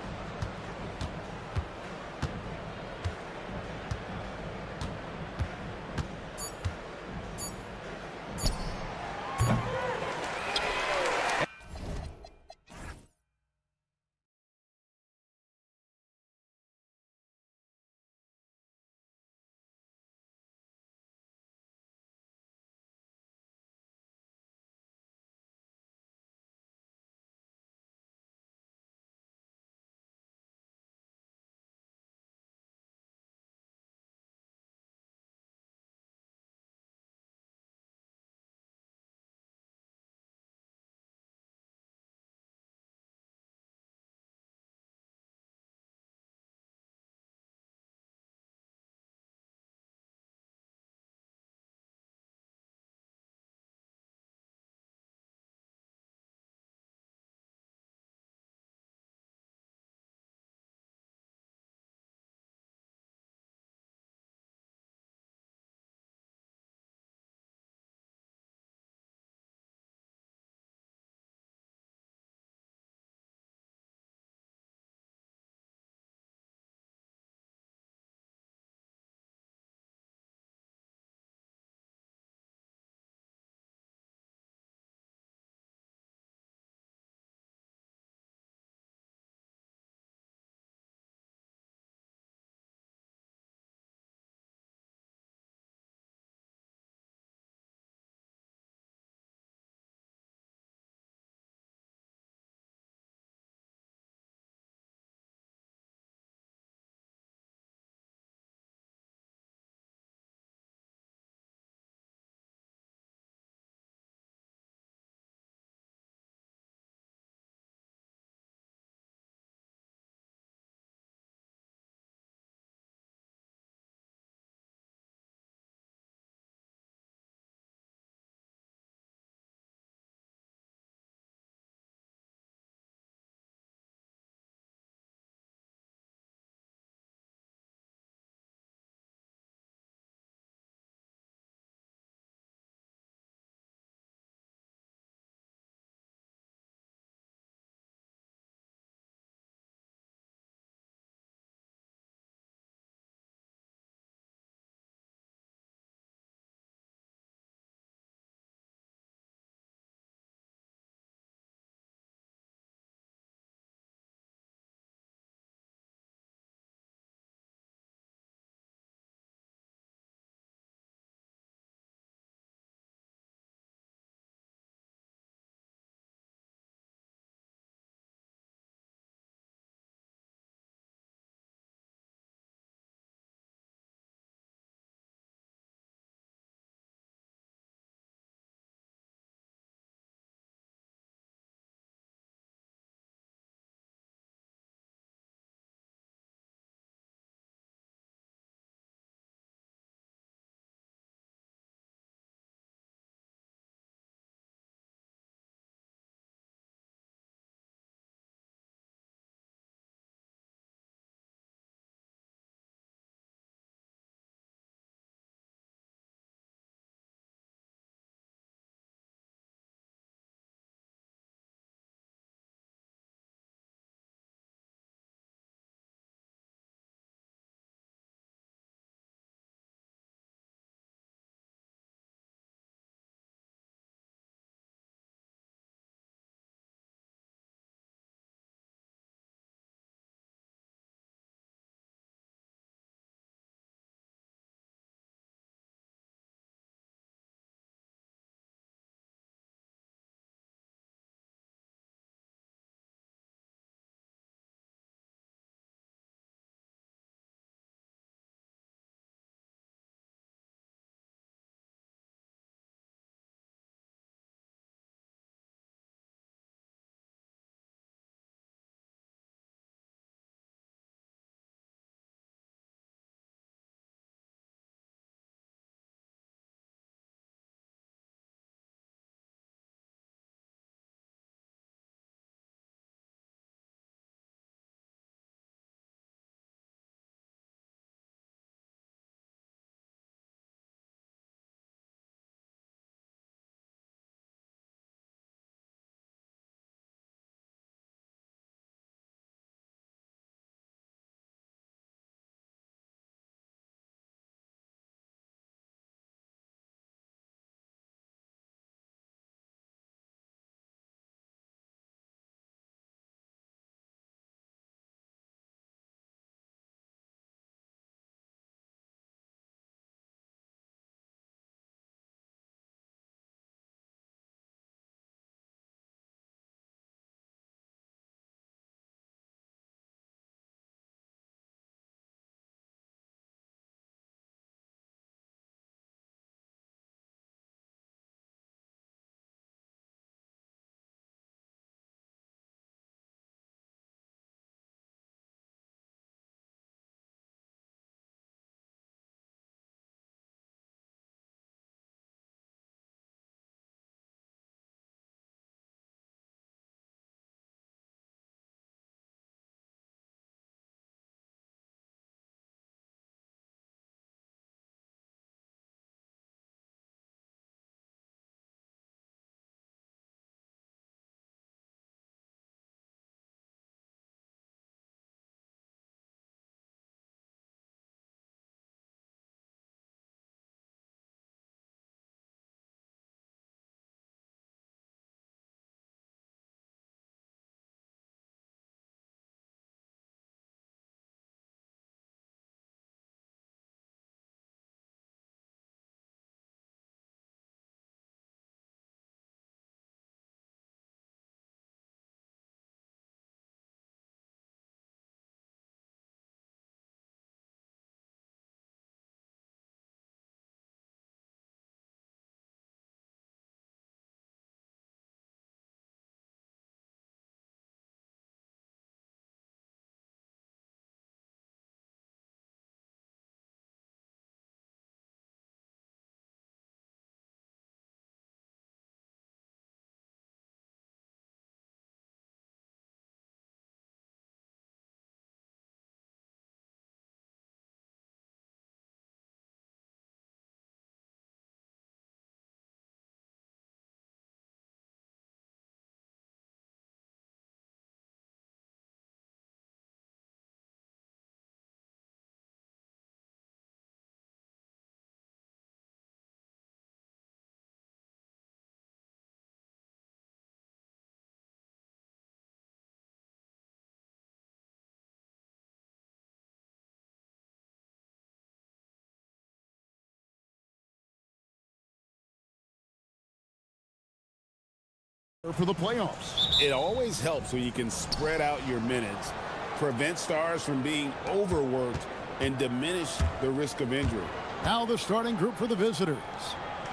for the playoffs. It always helps when you can spread out your minutes, prevent stars from being overworked, and diminish the risk of injury. Now the starting group for the visitors.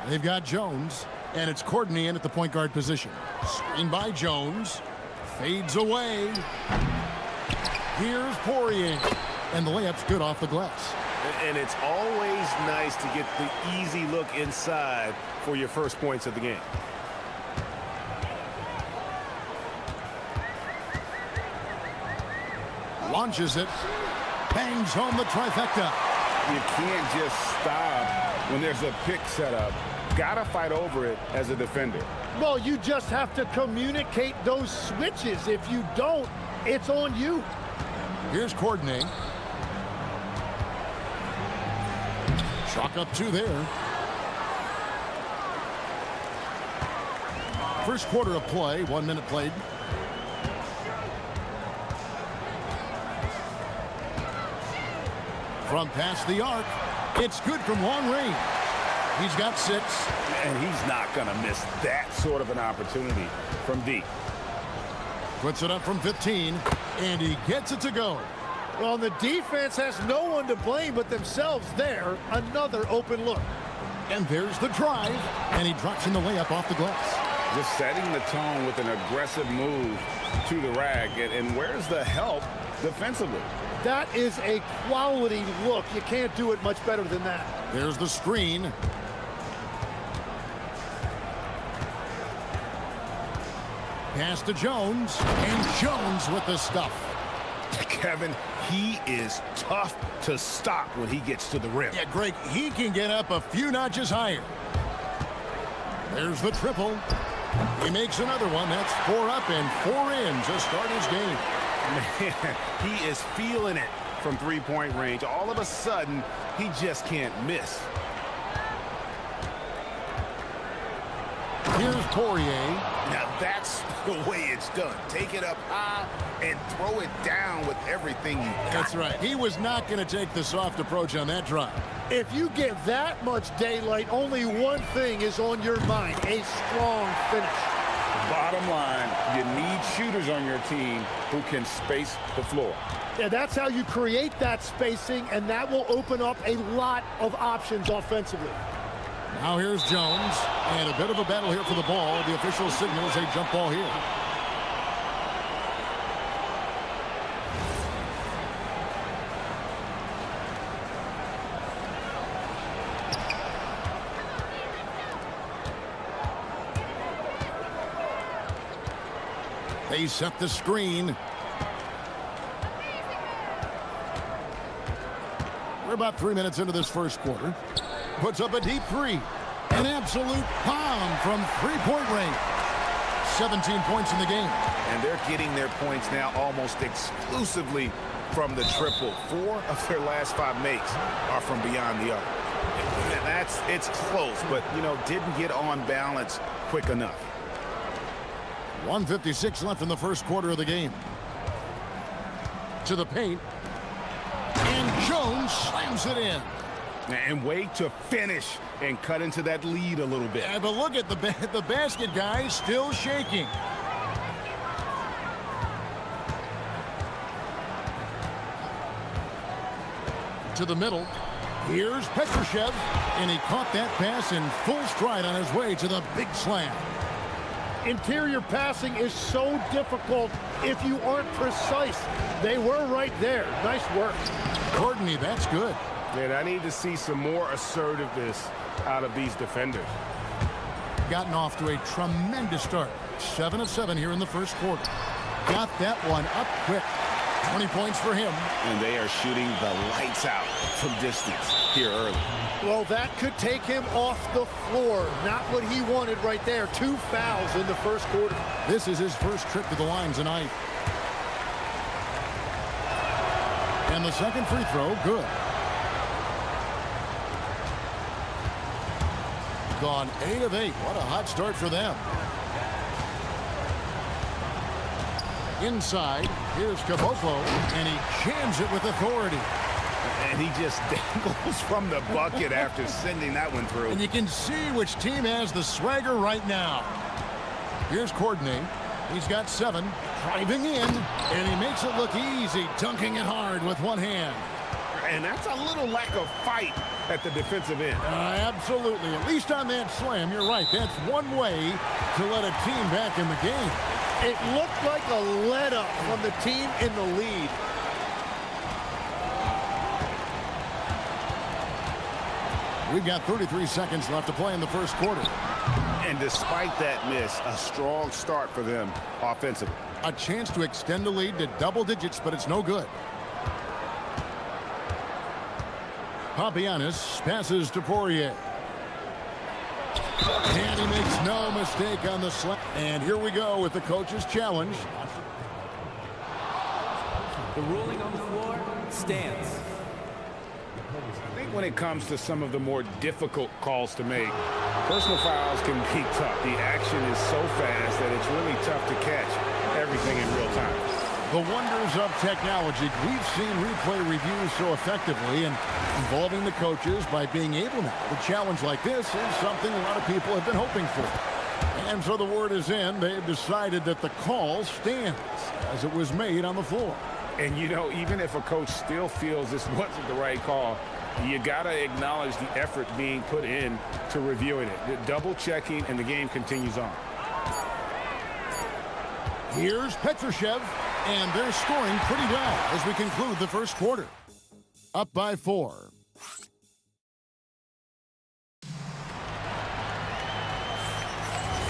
They've got Jones, and it's Courtney in at the point guard position. Screen by Jones. Fades away. Here's Poirier. And the layup's good off the glass. And it's always nice to get the easy look inside for your first points of the game. Launches it. Bangs home the trifecta. You can't just stop when there's a pick set up. Gotta fight over it as a defender. Well, you just have to communicate those switches. If you don't, it's on you. Here's Courtney. Chalk up 2 there. First quarter of play, 1 minute played. From past the arc, it's good from long range. He's got 6. And he's not going to miss that sort of an opportunity from deep. Puts it up from 15, and he gets it to go. Well, the defense has no one to blame but themselves there. Another open look. And there's the drive, and he drops in the layup off the glass. Just setting the tone with an aggressive move to the rack. And where's the help defensively? That is a quality look. You can't do it much better than that. There's the screen. Pass to Jones, and Jones with the stuff. Kevin, he is tough to stop when he gets to the rim. Yeah, Greg, he can get up a few notches higher. There's the triple. He makes another one. That's 4 up and 4 in to start his game. Man, he is feeling it from three-point range. All of a sudden, he just can't miss. Here's Poirier. Now that's the way it's done. Take it up high and throw it down with everything you got. That's right. He was not going to take the soft approach on that drive. If you get that much daylight, only one thing is on your mind: a strong finish. Bottom line, you need shooters on your team who can space the floor. Yeah, that's how you create that spacing, and that will open up a lot of options offensively. Now here's Jones, and a bit of a battle here for the ball. The official signals a jump ball here. They set the screen. We're about 3 minutes into this first quarter. Puts up a deep 3. An absolute bomb from three-point range. 17 points in the game. And they're getting their points now almost exclusively from the triple. 4 of their last 5 makes are from beyond the arc. And it's close, but, didn't get on balance quick enough. 1:56 left in the first quarter of the game. To the paint. And Jones slams it in. And way to finish and cut into that lead a little bit. Yeah, but look at the basket guy still shaking. To the middle. Here's Petrushev, and he caught that pass in full stride on his way to the big slam. Interior passing is so difficult if you aren't precise. They were right there. Nice work. Courtney, that's good. Man, I need to see some more assertiveness out of these defenders. Gotten off to a tremendous start. 7 of 7 here in the first quarter. Got that one up quick. 20 points for him. And they are shooting the lights out from distance here early. Well, that could take him off the floor. Not what he wanted right there. 2 fouls in the first quarter. This is his first trip to the line tonight. And the second free throw, good. Gone 8 of 8. What a hot start for them. Inside, here's Caboclo, and he jams it with authority. And he just dangles from the bucket after sending that one through. And you can see which team has the swagger right now. Here's Courtney. He's got 7, driving in, and he makes it look easy, dunking it hard with one hand. And that's a little lack of fight at the defensive end. Absolutely. At least on that slam, you're right. That's one way to let a team back in the game. It looked like a let-up from the team in the lead. We've got 33 seconds left to play in the first quarter. And despite that miss, a strong start for them offensively. A chance to extend the lead to double digits, but it's no good. Papagiannis passes to Poirier. And he makes no mistake on the slam. And here we go with the coach's challenge. The ruling on the floor stands. I think when it comes to some of the more difficult calls to make, personal fouls can be tough. The action is so fast that it's really tough to catch everything in real time. The wonders of technology. We've seen replay reviews so effectively and involving the coaches by being able now. A challenge like this is something a lot of people have been hoping for. And so the word is in. They've decided that the call stands as it was made on the floor. And, you know, even if a coach still feels this wasn't the right call, you got to acknowledge the effort being put in to reviewing it. The double checking, and the game continues on. Here's Petrushev, and they're scoring pretty well as we conclude the first quarter. Up by 4.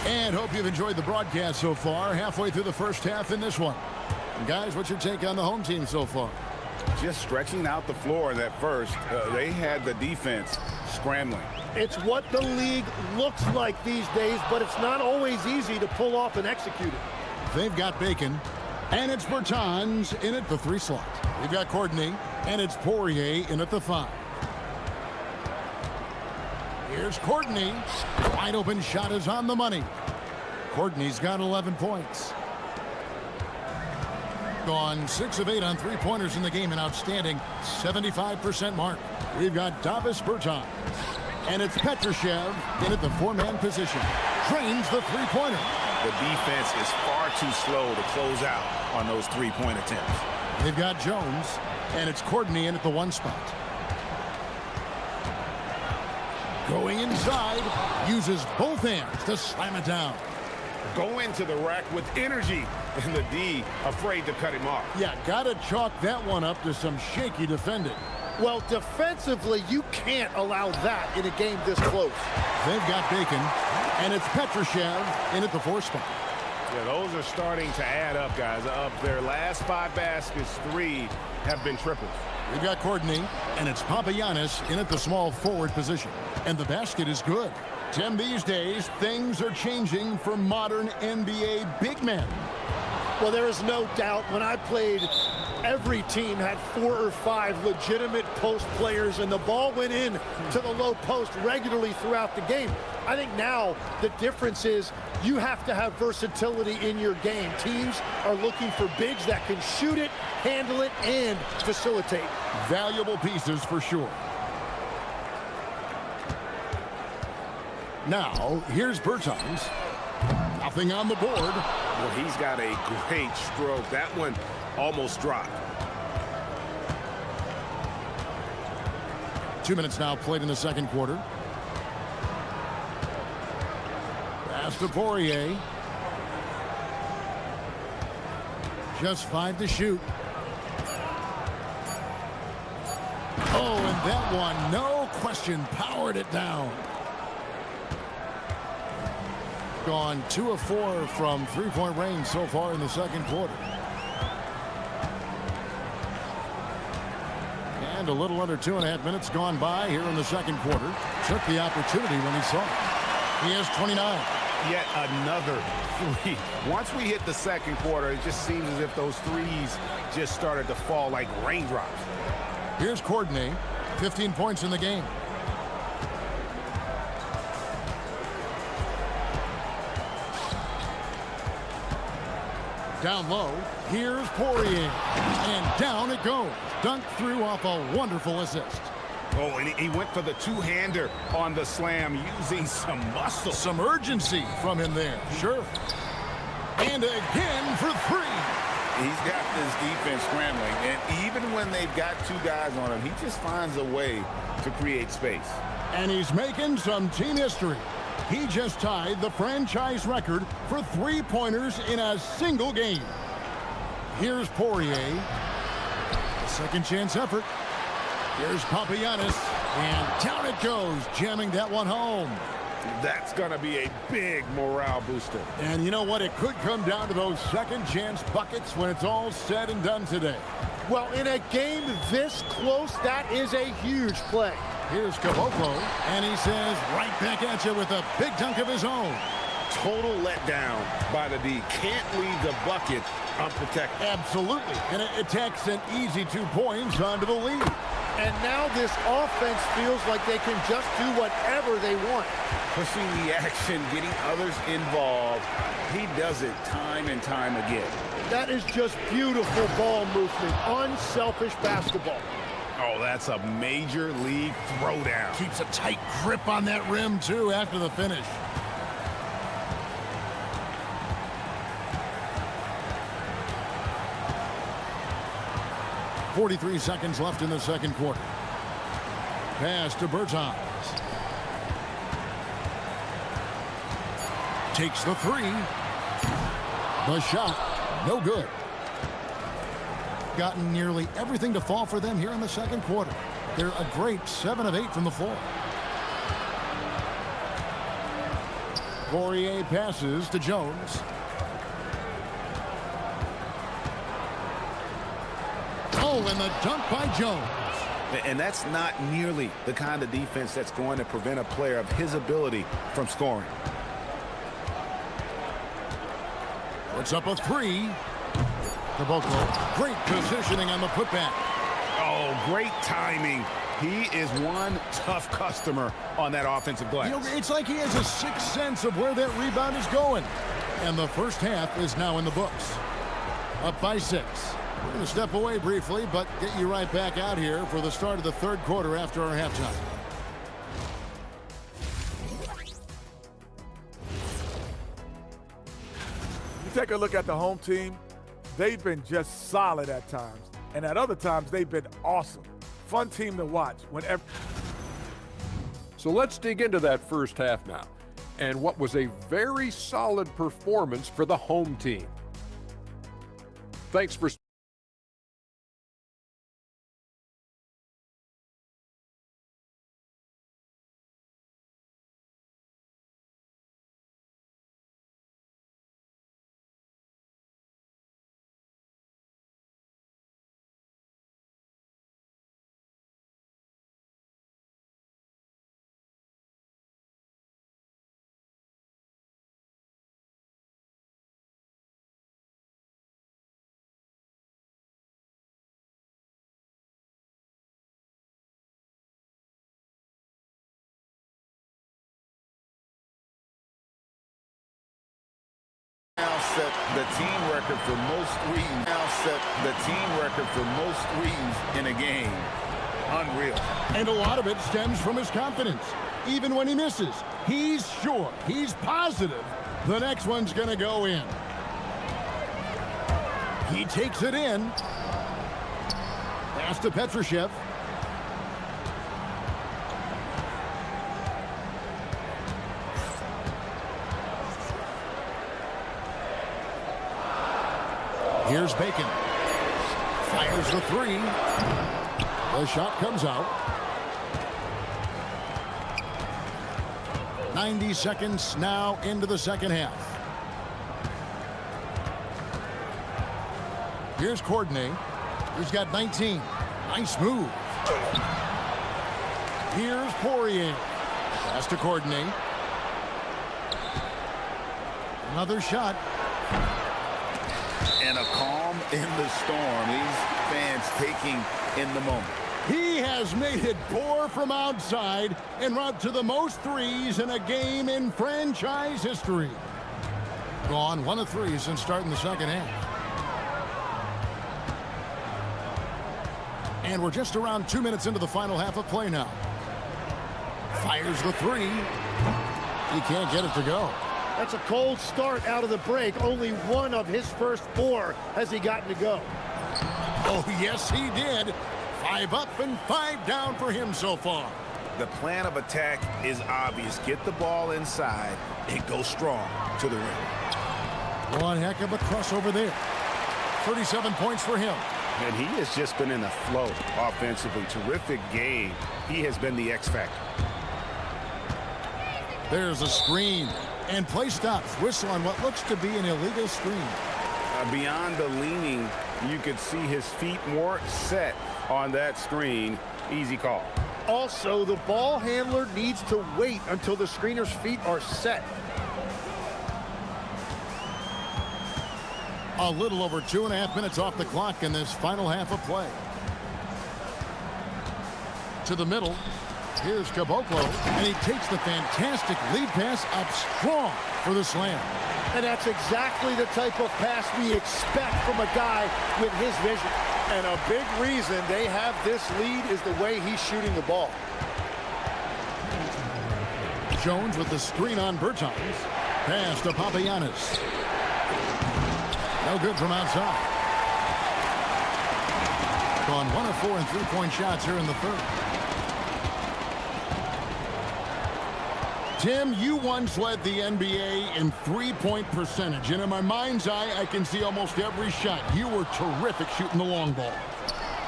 And hope you've enjoyed the broadcast so far. Halfway through the first half in this one. And guys, what's your take on the home team so far? Just stretching out the floor that first. They had the defense scrambling. It's what the league looks like these days, but it's not always easy to pull off and execute it. They've got Bacon, and it's Bertans in at the 3 slot. We've got Courtney, and it's Poirier in at the 5. Here's Courtney. Wide open shot is on the money. Courtney's got 11 points. Gone 6 of 8 on 3-pointers in the game, an outstanding 75% mark. We've got Davis Bertans, and it's Petrushev in at the 4-man position. Trains the 3-pointer. The defense is far too slow to close out on those 3-point attempts. They've got Jones, and it's Courtney in at the 1 spot. Going inside, uses both hands to slam it down. Go into the rack with energy, and the D afraid to cut him off. Yeah, gotta chalk that one up to some shaky defending. Well, defensively, you can't allow that in a game this close. They've got Bacon, and it's Petrushev in at the 4 spot. Yeah, those are starting to add up, guys. Of their last 5 baskets, 3 have been triples. We've got Courtney, and it's Papagiannis in at the small forward position. And the basket is good. Tim, these days, things are changing for modern NBA big men. Well, there is no doubt when I played, every team had 4 or 5 legitimate post players, and the ball went in to the low post regularly throughout the game. I think now the difference is you have to have versatility in your game. Teams are looking for bigs that can shoot it, handle it, and facilitate. Valuable pieces for sure. Now, here's Bertans. Nothing on the board. Well, he's got a great stroke. That one almost dropped. 2 minutes now played in the second quarter. Pass to Poirier. Just 5 to shoot. Oh, and that one, no question, powered it down. Gone 2 of 4 from 3-point range so far in the second quarter. And a little under 2.5 minutes gone by here in the second quarter. Took the opportunity when he saw it. He has 29. Yet another 3. Once we hit the second quarter, it just seems as if those 3s just started to fall like raindrops. Here's Courtney, 15 points in the game. Down low, here's Poirier, and down it goes. Dunked through off a wonderful assist. Oh, and he went for the 2-hander on the slam, using some muscle. Some urgency from him there, sure. And again for three. He's got this defense scrambling, and even when they've got two guys on him, he just finds a way to create space. And he's making some team history. He just tied the franchise record for three-pointers in a single game. Here's Poirier. Second chance effort. Here's Papagiannis. And down it goes, jamming that one home. That's going to be a big morale booster. And you know what? It could come down to those second chance buckets when it's all said and done today. Well, in a game this close, that is a huge play. Here's Caboclo, and he says right back at you with a big dunk of his own. Total letdown by the D. Can't leave the bucket unprotected. Absolutely. And it takes an easy 2 points onto the lead. And now this offense feels like they can just do whatever they want. Pushing the action, getting others involved. He does it time and time again. That is just beautiful ball movement. Unselfish basketball. Oh, that's a major league throwdown. Keeps a tight grip on that rim, too, after the finish. .43 seconds left in the second quarter. Pass to Bertans. Takes the three. The shot, no good. Gotten nearly everything to fall for them here in the second quarter. They're a great 7 of 8 from the floor. Poirier passes to Jones. Oh, and the dunk by Jones. And that's not nearly the kind of defense that's going to prevent a player of his ability from scoring. Puts up a three. Caboclo, great positioning on the putback. Oh, great timing. He is one tough customer on that offensive glass. You know, it's like he has a sixth sense of where that rebound is going. And the first half is now in the books. Up by 6. We're going to step away briefly, but get you right back out here for the start of the third quarter after our halftime. You take a look at the home team, they've been just solid at times. And at other times, they've been awesome. Fun team to watch whenever. So let's dig into that first half now, and what was a very solid performance for the home team. Thanks for Now set the team record for most threes. Now set the team record for most threes in a game. Unreal. And a lot of it stems from his confidence. Even when he misses, he's sure, he's positive the next one's going to go in. He takes it in. Pass to Petrushev. Here's Bacon. Fires the three. The shot comes out. 90 seconds now into the second half. Here's Courtney. He's got 19. Nice move. Here's Poirier. Pass to Courtney. Another shot. And a calm in the storm. These fans taking in the moment. He has made it pour from outside en route to the most threes in a game in franchise history. Gone 1 of 3 since starting the second half. And we're just around 2 minutes into the final half of play now. Fires the three. He can't get it to go. That's a cold start out of the break. Only one of his first 4 has he gotten to go. Oh, yes, he did. 5 up and 5 down for him so far. The plan of attack is obvious. Get the ball inside and go strong to the rim. One heck of a crossover there. 37 points for him. And he has just been in the flow offensively. Terrific game. He has been the X factor. There's a screen. And play stops. Whistle on what looks to be an illegal screen. Beyond the leaning, you could see his feet more set on that screen. Easy call. Also, the ball handler needs to wait until the screener's feet are set. A little over 2.5 minutes off the clock in this final half of play. To the middle. Here's Caboclo, and he takes the fantastic lead pass up strong for the slam. And that's exactly the type of pass we expect from a guy with his vision. And a big reason they have this lead is the way he's shooting the ball. Jones with the screen on Bertans. Pass to Papagiannis. No good from outside. Gone 1 of 4 in 3-point shots here in the third. Tim, you once led the NBA in 3-point percentage, and in my mind's eye, I can see almost every shot. You were terrific shooting the long ball.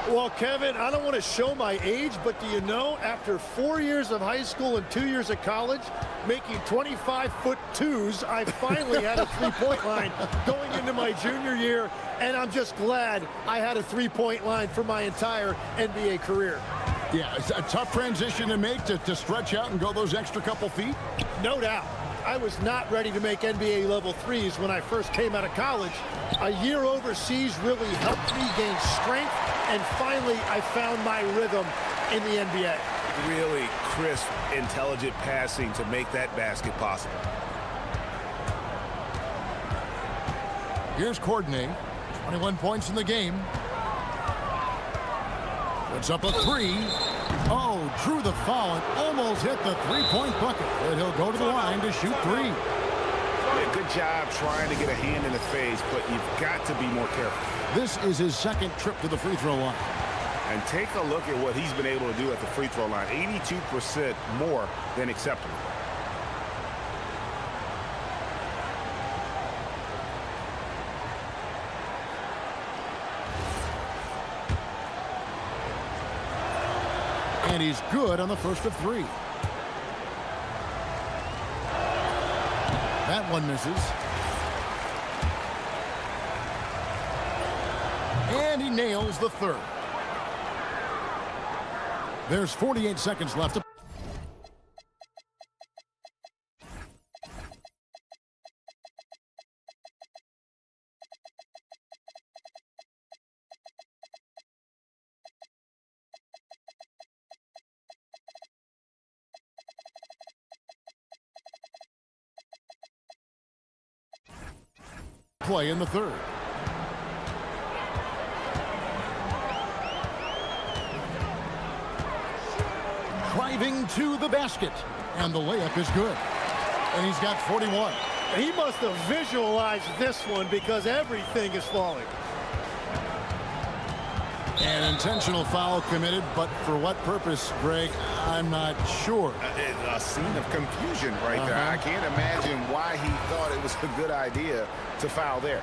Well, Kevin, I don't want to show my age, but do you know, after 4 years of high school and 2 years of college, making 25-foot twos, I finally had a 3-point line going into my junior year, and I'm just glad I had a 3-point line for my entire NBA career. Yeah, it's a tough transition to make to stretch out and go those extra couple feet. No doubt. I was not ready to make NBA level 3s when I first came out of college. A year overseas really helped me gain strength, and finally I found my rhythm in the NBA. Really crisp, intelligent passing to make that basket possible. Here's Courtney, 21 points in the game. Puts up a 3. Oh, drew the foul and almost hit the 3-point bucket. And he'll go to the line to shoot 3. Yeah, good job trying to get a hand in the face, but you've got to be more careful. This is his second trip to the free throw line. And take a look at what he's been able to do at the free throw line. 82% more than acceptable. And he's good on the first of 3. That one misses. And he nails the third. There's 48 seconds left. Play in the third. Driving to the basket, and the layup is good. And he's got 41. He must have visualized this one because everything is falling. An intentional foul committed, but for what purpose, Greg, I'm not sure. A scene of confusion right there. I can't imagine why he thought it was a good idea to foul there.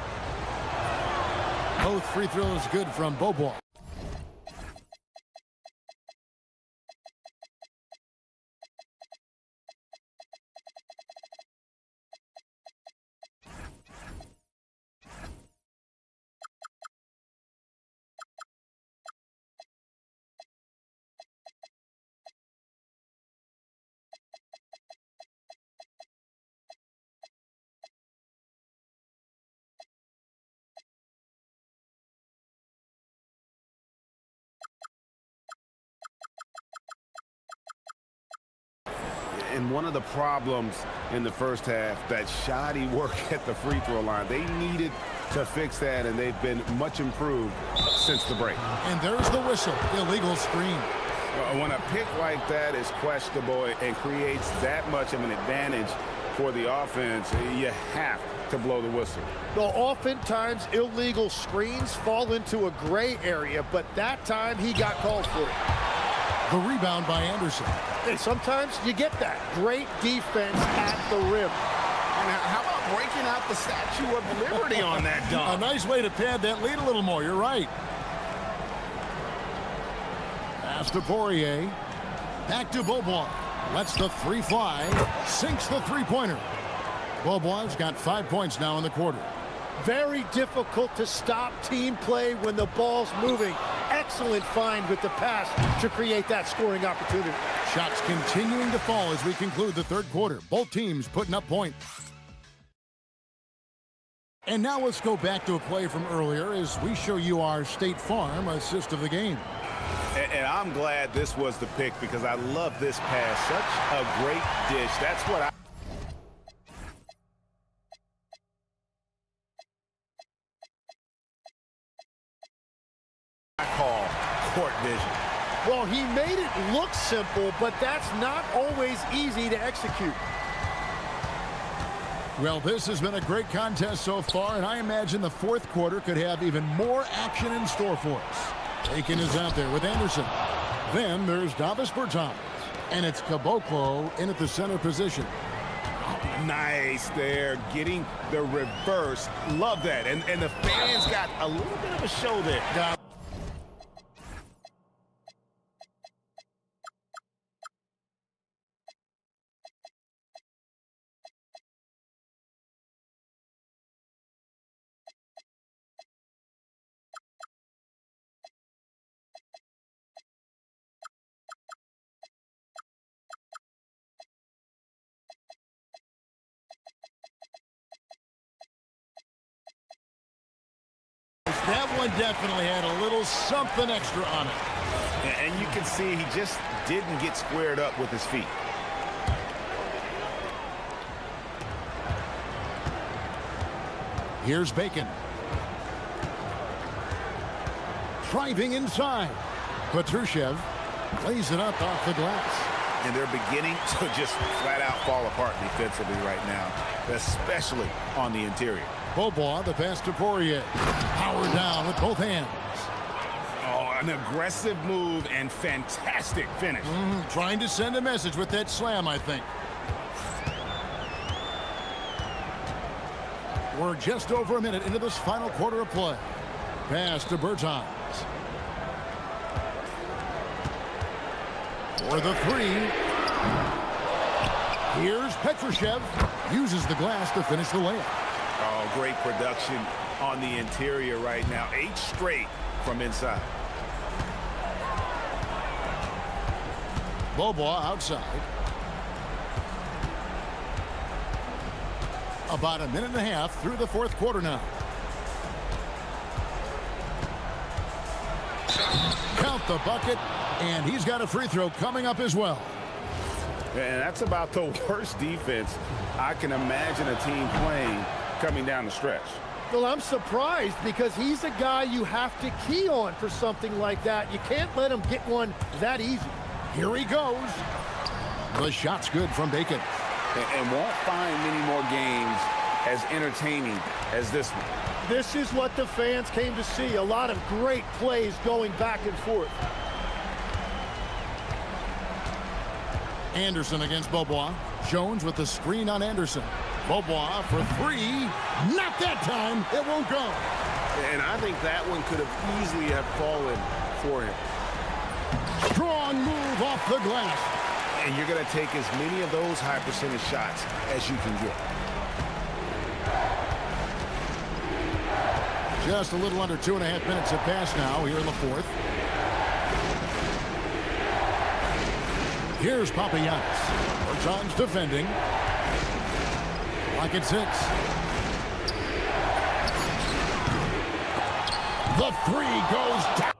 Both free throws good from Bobois. And one of the problems in the first half, that shoddy work at the free throw line. They needed to fix that, and they've been much improved since the break. And there's the whistle. Illegal screen. When a pick like that is questionable and creates that much of an advantage for the offense, you have to blow the whistle. Well, oftentimes illegal screens fall into a gray area, but that time he got called for it. The rebound by Anderson. And sometimes you get that. Great defense at the rim. And how about breaking out the Statue of Liberty on that dunk? A nice way to pad that lead a little more. You're right. Pass to Poirier. Back to Beaubois. Lets the three fly. Sinks the three-pointer. Beaubois got 5 points now in the quarter. Very difficult to stop team play when the ball's moving. Excellent find with the pass to create that scoring opportunity. Shots continuing to fall as we conclude the third quarter. Both teams putting up points. And now let's go back to a play from earlier as we show you our State Farm assist of the game. And I'm glad this was the pick because I love this pass. Such a great dish. That's what I call court vision. Well, he made it look simple, but that's not always easy to execute. Well, this has been a great contest so far, and I imagine the fourth quarter could have even more action in store for us. Aiken is out there with Anderson. Then there's Davis Bertans, and it's Caboclo in at the center position. Nice there, getting the reverse. Love that. And the fans got a little bit of a show there. That one definitely had a little something extra on it. And you can see he just didn't get squared up with his feet. Here's Bacon. Driving inside. Petrushev lays it up off the glass. And they're beginning to just flat out fall apart defensively right now, especially on the interior. Beaubois, the pass to Poirier. Powered down with both hands. Oh, an aggressive move and fantastic finish. Trying to send a message with that slam, I think. We're just over a minute into this final quarter of play. Pass to Bertans. For the three. Here's Petrushev. Uses the glass to finish the layup. Oh, great production on the interior right now. 8 straight from inside. Beaubois outside. About a minute and a half through the fourth quarter now. Count the bucket, and he's got a free throw coming up as well. And that's about the worst defense I can imagine a team playing coming down the stretch. Well, I'm surprised because he's a guy you have to key on for something like that. You can't let him get one that easy. Here he goes. The shot's good from Bacon. And won't find many more games as entertaining as this one. This is what the fans came to see. A lot of great plays going back and forth. Anderson against Beaubois. Jones with the screen on Anderson. Beaubois for three. Not that time. It won't go. And I think that one could have easily have fallen for him. Strong move off the glass. And you're going to take as many of those high percentage shots as you can get. Just a little under 2.5 minutes have passed now here in the fourth. Here's Papagiannis. Bertans defending. Like at 6. The three goes down.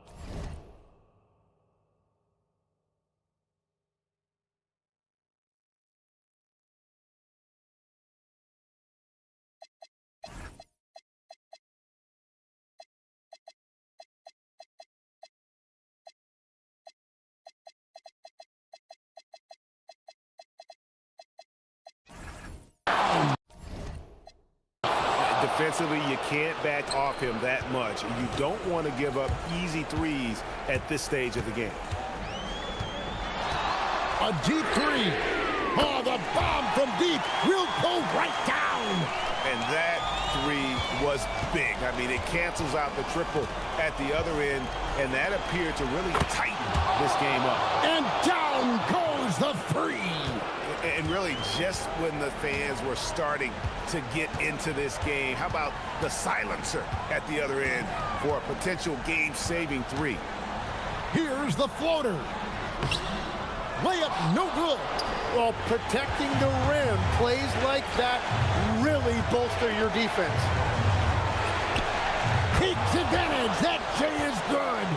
Defensively, you can't back off him that much. And you don't want to give up easy threes at this stage of the game. A deep three. Oh, the bomb from deep will pull right down. And that three was big. I mean, it cancels out the triple at the other end, and that appeared to really tighten this game up. And down goes the three. And really, just when the fans were starting to get into this game, how about the silencer at the other end for a potential game-saving three? Here's the floater. Layup no good. Well, protecting the rim, plays like that really bolster your defense. Takes advantage. That J is good.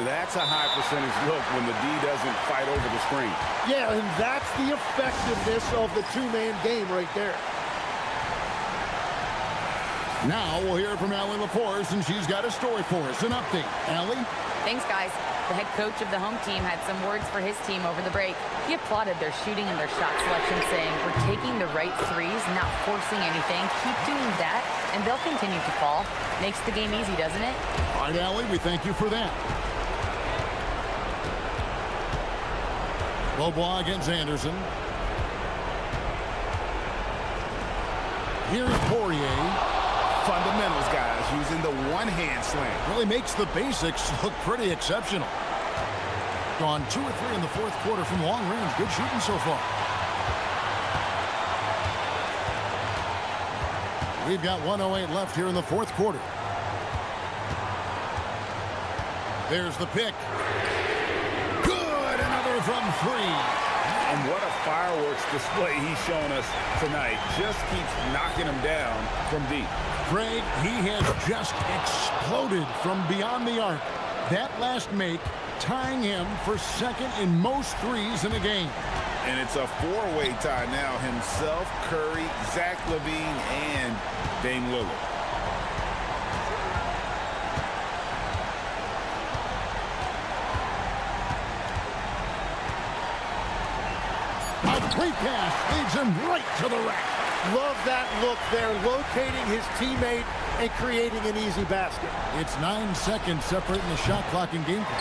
That's a high percentage look when the D doesn't fight over the screen. Yeah, and that's the effectiveness of the two-man game right there. Now we'll hear from Allie LaForce, and she's got a story for us. An update. Allie? Thanks, guys. The head coach of the home team had some words for his team over the break. He applauded their shooting and their shot selection, saying, "We're taking the right threes, not forcing anything. Keep doing that, and they'll continue to fall." Makes the game easy, doesn't it? All right, Allie, we thank you for that. Beaubois against Anderson. Here's Poirier. Fundamentals, guys, using the one-hand slam. Really makes the basics look pretty exceptional. Gone 2 or 3 in the fourth quarter from long range. Good shooting so far. We've got 1:08 left here in the fourth quarter. There's the pick. Good, another from 3. And what a fireworks display he's shown us tonight. Just keeps knocking him down from deep. Greg, he has just exploded from beyond the arc. That last make tying him for second in most threes in a game. And it's a 4-way tie now. Himself, Curry, Zach LaVine, and Dame Lillard. A great pass leads him right to the rack. Love that look there, locating his teammate and creating an easy basket. It's 9 seconds separating the shot clock and game clock.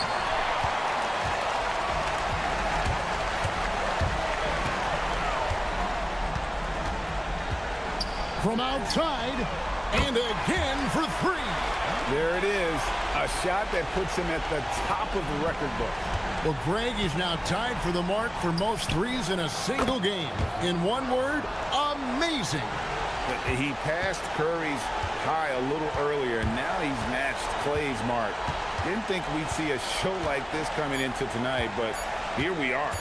From outside, and again for 3. There it is. A shot that puts him at the top of the record book. Well, Greg is now tied for the mark for most threes in a single game. In one word, amazing. He passed Curry's high a little earlier, and now he's matched Clay's mark. Didn't think we'd see a show like this coming into tonight, but here we are.